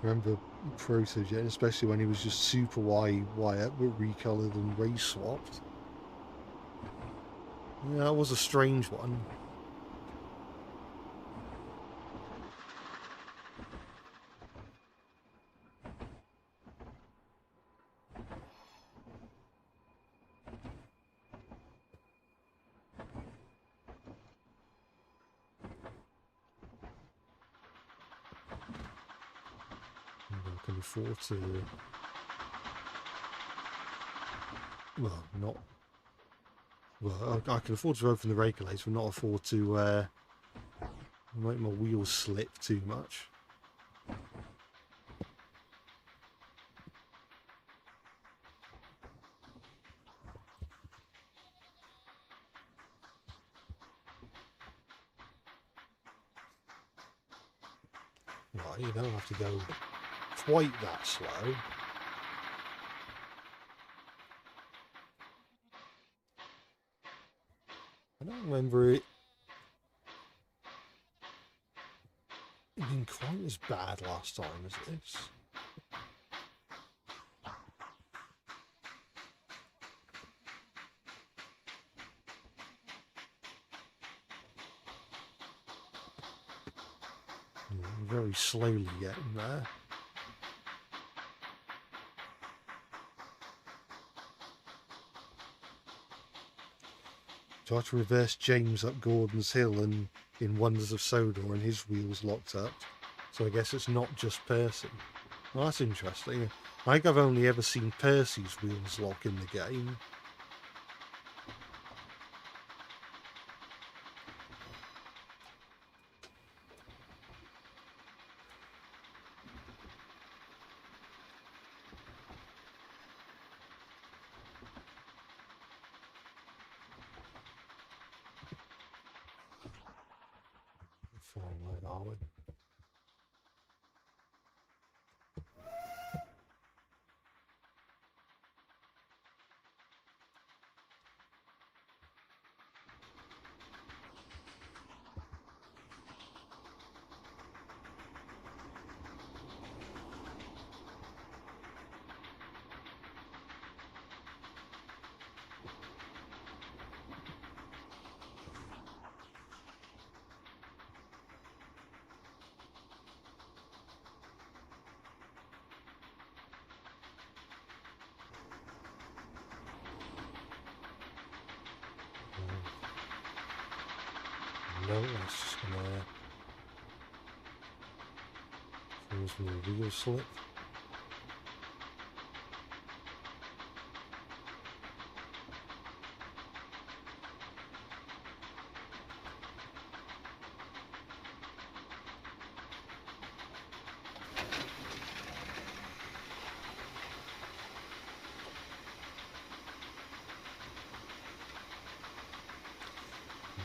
Remember Protogen, especially when he was just super wide wire, but recoloured and race swapped. Yeah, that was a strange one. I can afford to... Well, not... Well, I can afford to open the regulator, but not afford to make my wheels slip too much. Right, you don't have to go quite that slow. I don't remember it being quite as bad last time as this. Very slowly getting there. Tried to reverse James up Gordon's Hill and in Wonders of Sodor and his wheels locked up. So I guess it's not just Percy. Well, that's interesting. I think I've only ever seen Percy's wheels lock in the game. Fine, are we? no, that's just gonna cause me a wheel slip.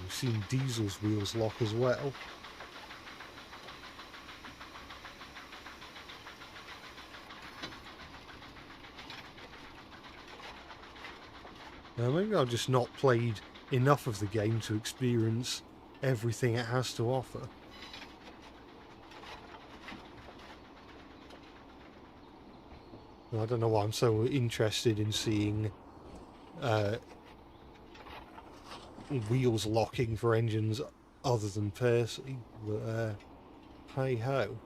We've seen Diesel's wheels lock as well. Now maybe I've just not played enough of the game to experience everything it has to offer. I don't know why I'm so interested in seeing wheels locking for engines other than Percy, but hey ho.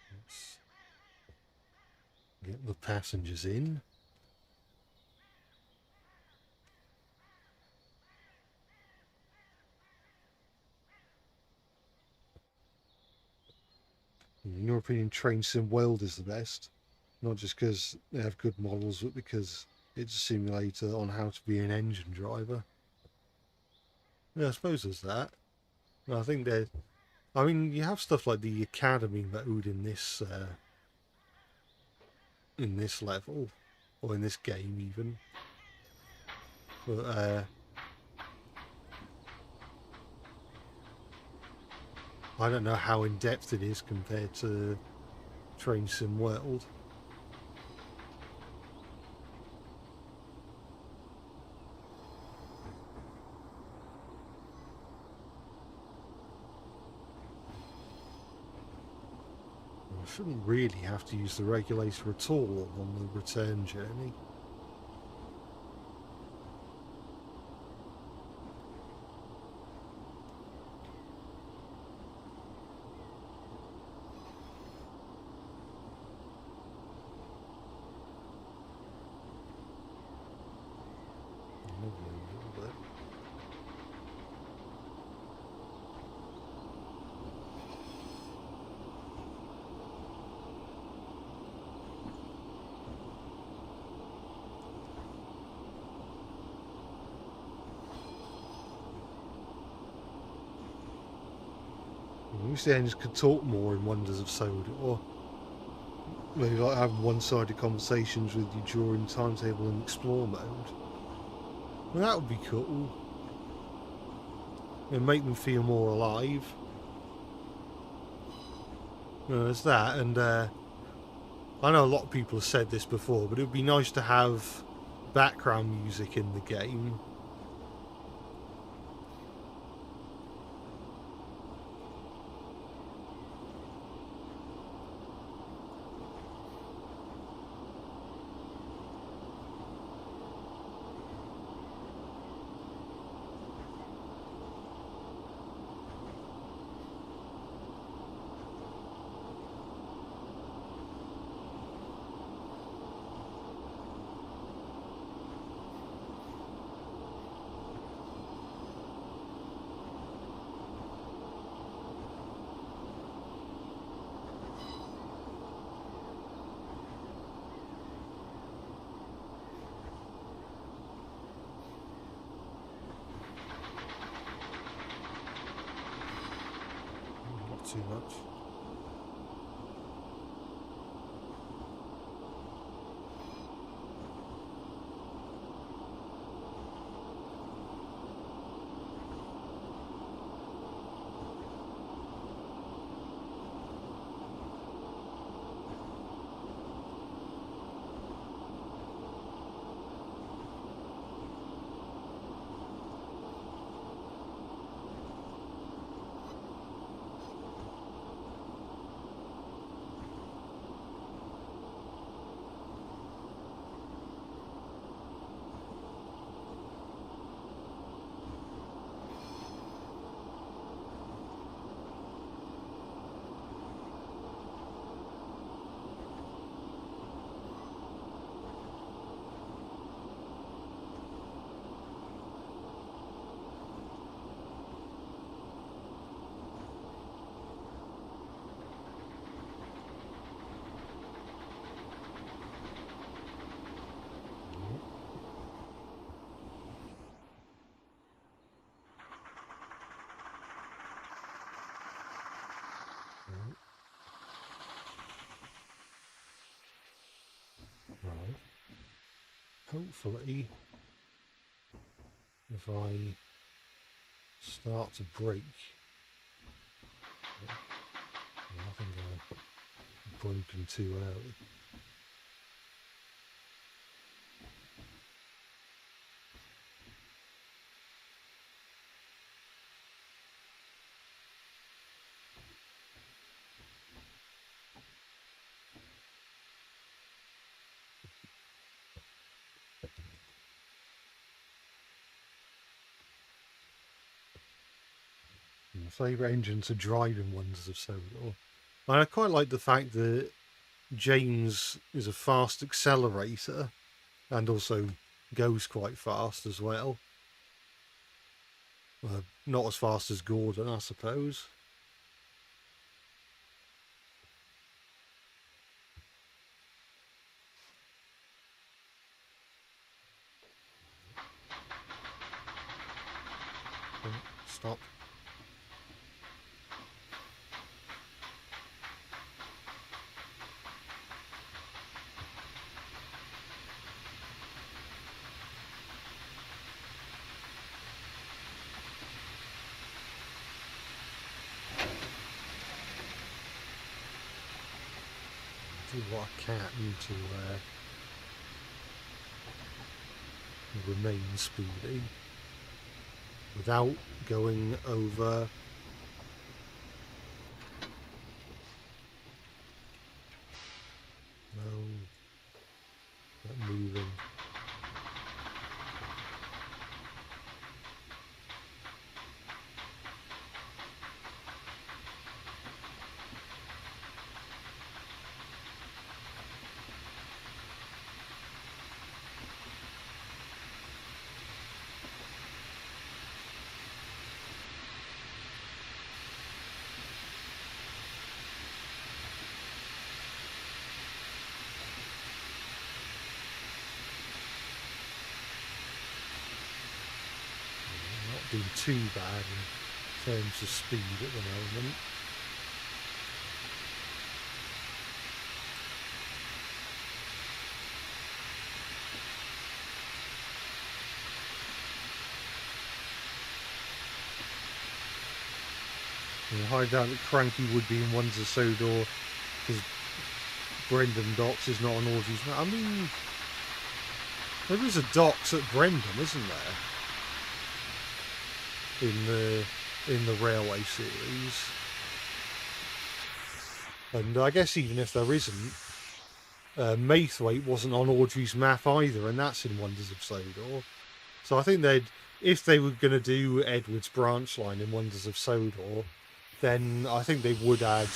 Let's get the passengers in. In your opinion, Train Sim World is the best, not just because they have good models, but because it's a simulator on how to be an engine driver. Yeah, I suppose there's that. I think they're... I mean, you have stuff like the Academy mode in this level, or in this game even. But I don't know how in depth it is compared to Train Sim World. I shouldn't really have to use the regulator at all on the return journey. I wish the engines could talk more in Wonders of Soda, or maybe like having one-sided conversations with you during timetable and explore mode. Well, that would be cool. And make them feel more alive. Well, there's that, and I know a lot of people have said this before, but it would be nice to have background music in the game. Too much. Right. Hopefully, if I start to brake, I think I've broken too early. My favourite engines are driving ones of Solar. And I quite like the fact that James is a fast accelerator and also goes quite fast as well. Not as fast as Gordon, I suppose. Oh, stop. Do what I can to remain speedy without going over. No, not moving. Not doing too bad in terms of speed at the moment. I doubt that Cranky would be in Ones of Sodor because Brendan Docks is not an Audrey's. I mean, there is a Docks at Brendan, isn't there? In the Railway series, and I guess even if there isn't, Maithwaite wasn't on Audrey's map either, and that's in Wonders of Sodor. So I think if they were going to do Edward's branch line in Wonders of Sodor, then I think they would add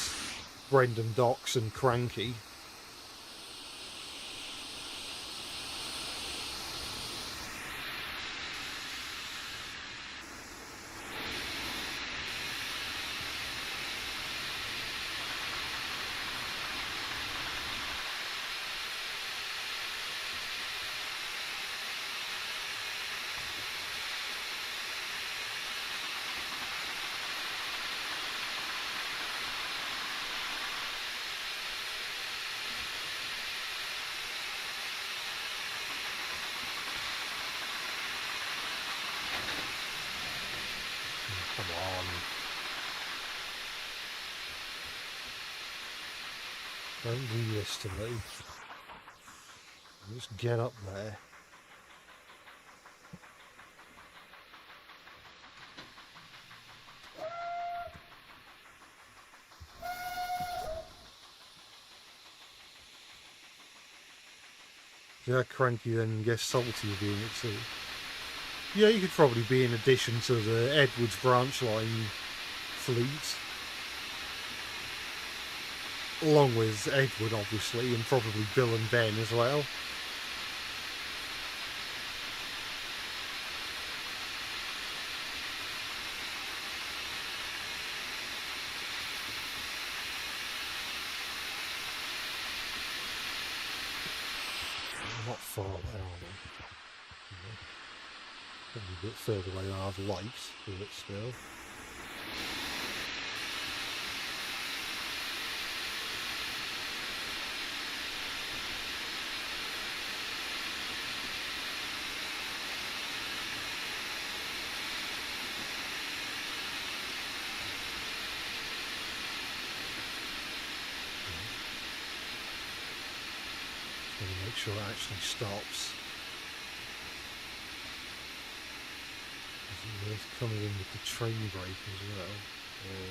Brendan Docks and Cranky. Come on. Don't do this to me. Just get up there. Yeah, Cranky then gets salty doing it too. Yeah, you could probably be in addition to the Edwards branch line fleet. Along with Edward, obviously, and probably Bill and Ben as well. Not far away, are they? Probably a bit further away than I'd like, but still. sure it actually stops. It's coming in with the train brake as well. Or...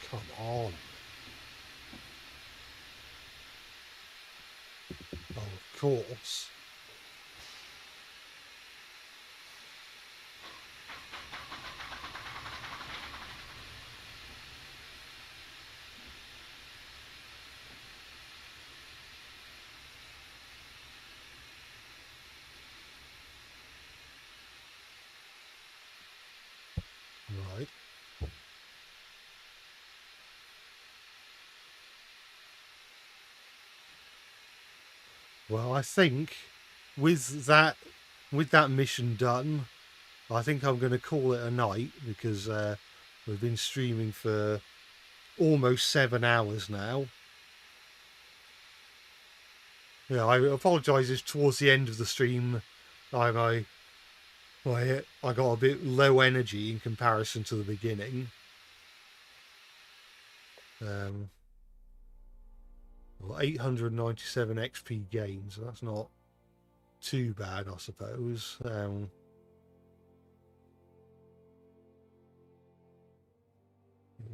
Come on. Oh, of course. Right. Well, I think with that mission done, I think I'm going to call it a night, because we've been streaming for almost 7 hours now. Yeah, I apologise if towards the end of the stream I got a bit low energy in comparison to the beginning. Well, 897 XP gains, so that's not too bad, I suppose. It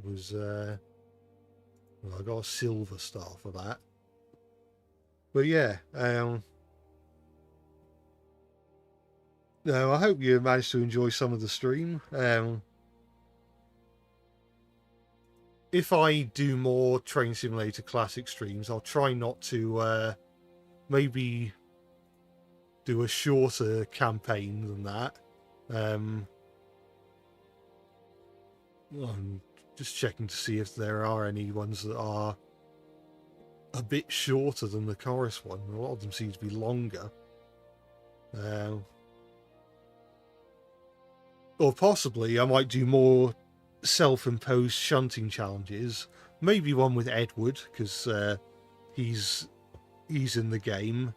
was well, I got a silver star for that. But yeah, no, I hope you managed to enjoy some of the stream. If I do more Train Simulator Classic streams, I'll try not to maybe do a shorter campaign than that. I'm just checking to see if there are any ones that are a bit shorter than the Corris one. A lot of them seem to be longer. Or possibly I might do more self-imposed shunting challenges. Maybe one with Edward, because he's in the game.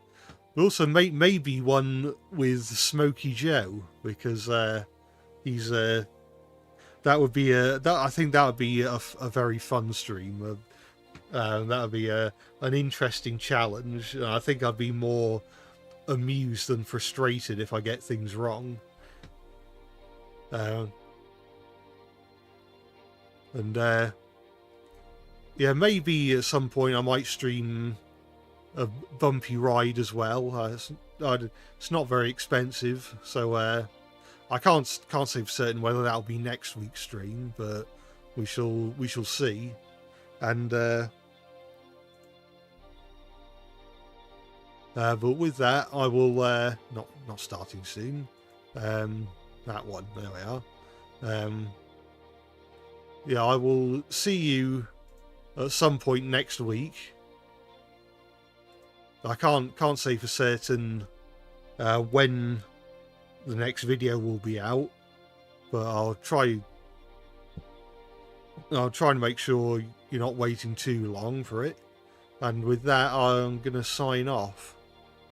But also maybe one with Smokey Joe, because he's I think that would be a very fun stream. That would be an interesting challenge. I think I'd be more amused than frustrated if I get things wrong. Yeah, maybe at some point I might stream a bumpy ride as well. It's not very expensive, so I can't say for certain whether that'll be next week's stream, but we shall see. And but with that, I will not starting soon. That one, there we are. Yeah, I will see you at some point next week. I can't say for certain when the next video will be out, but I'll try and make sure you're not waiting too long for it. And with that, I'm going to sign off.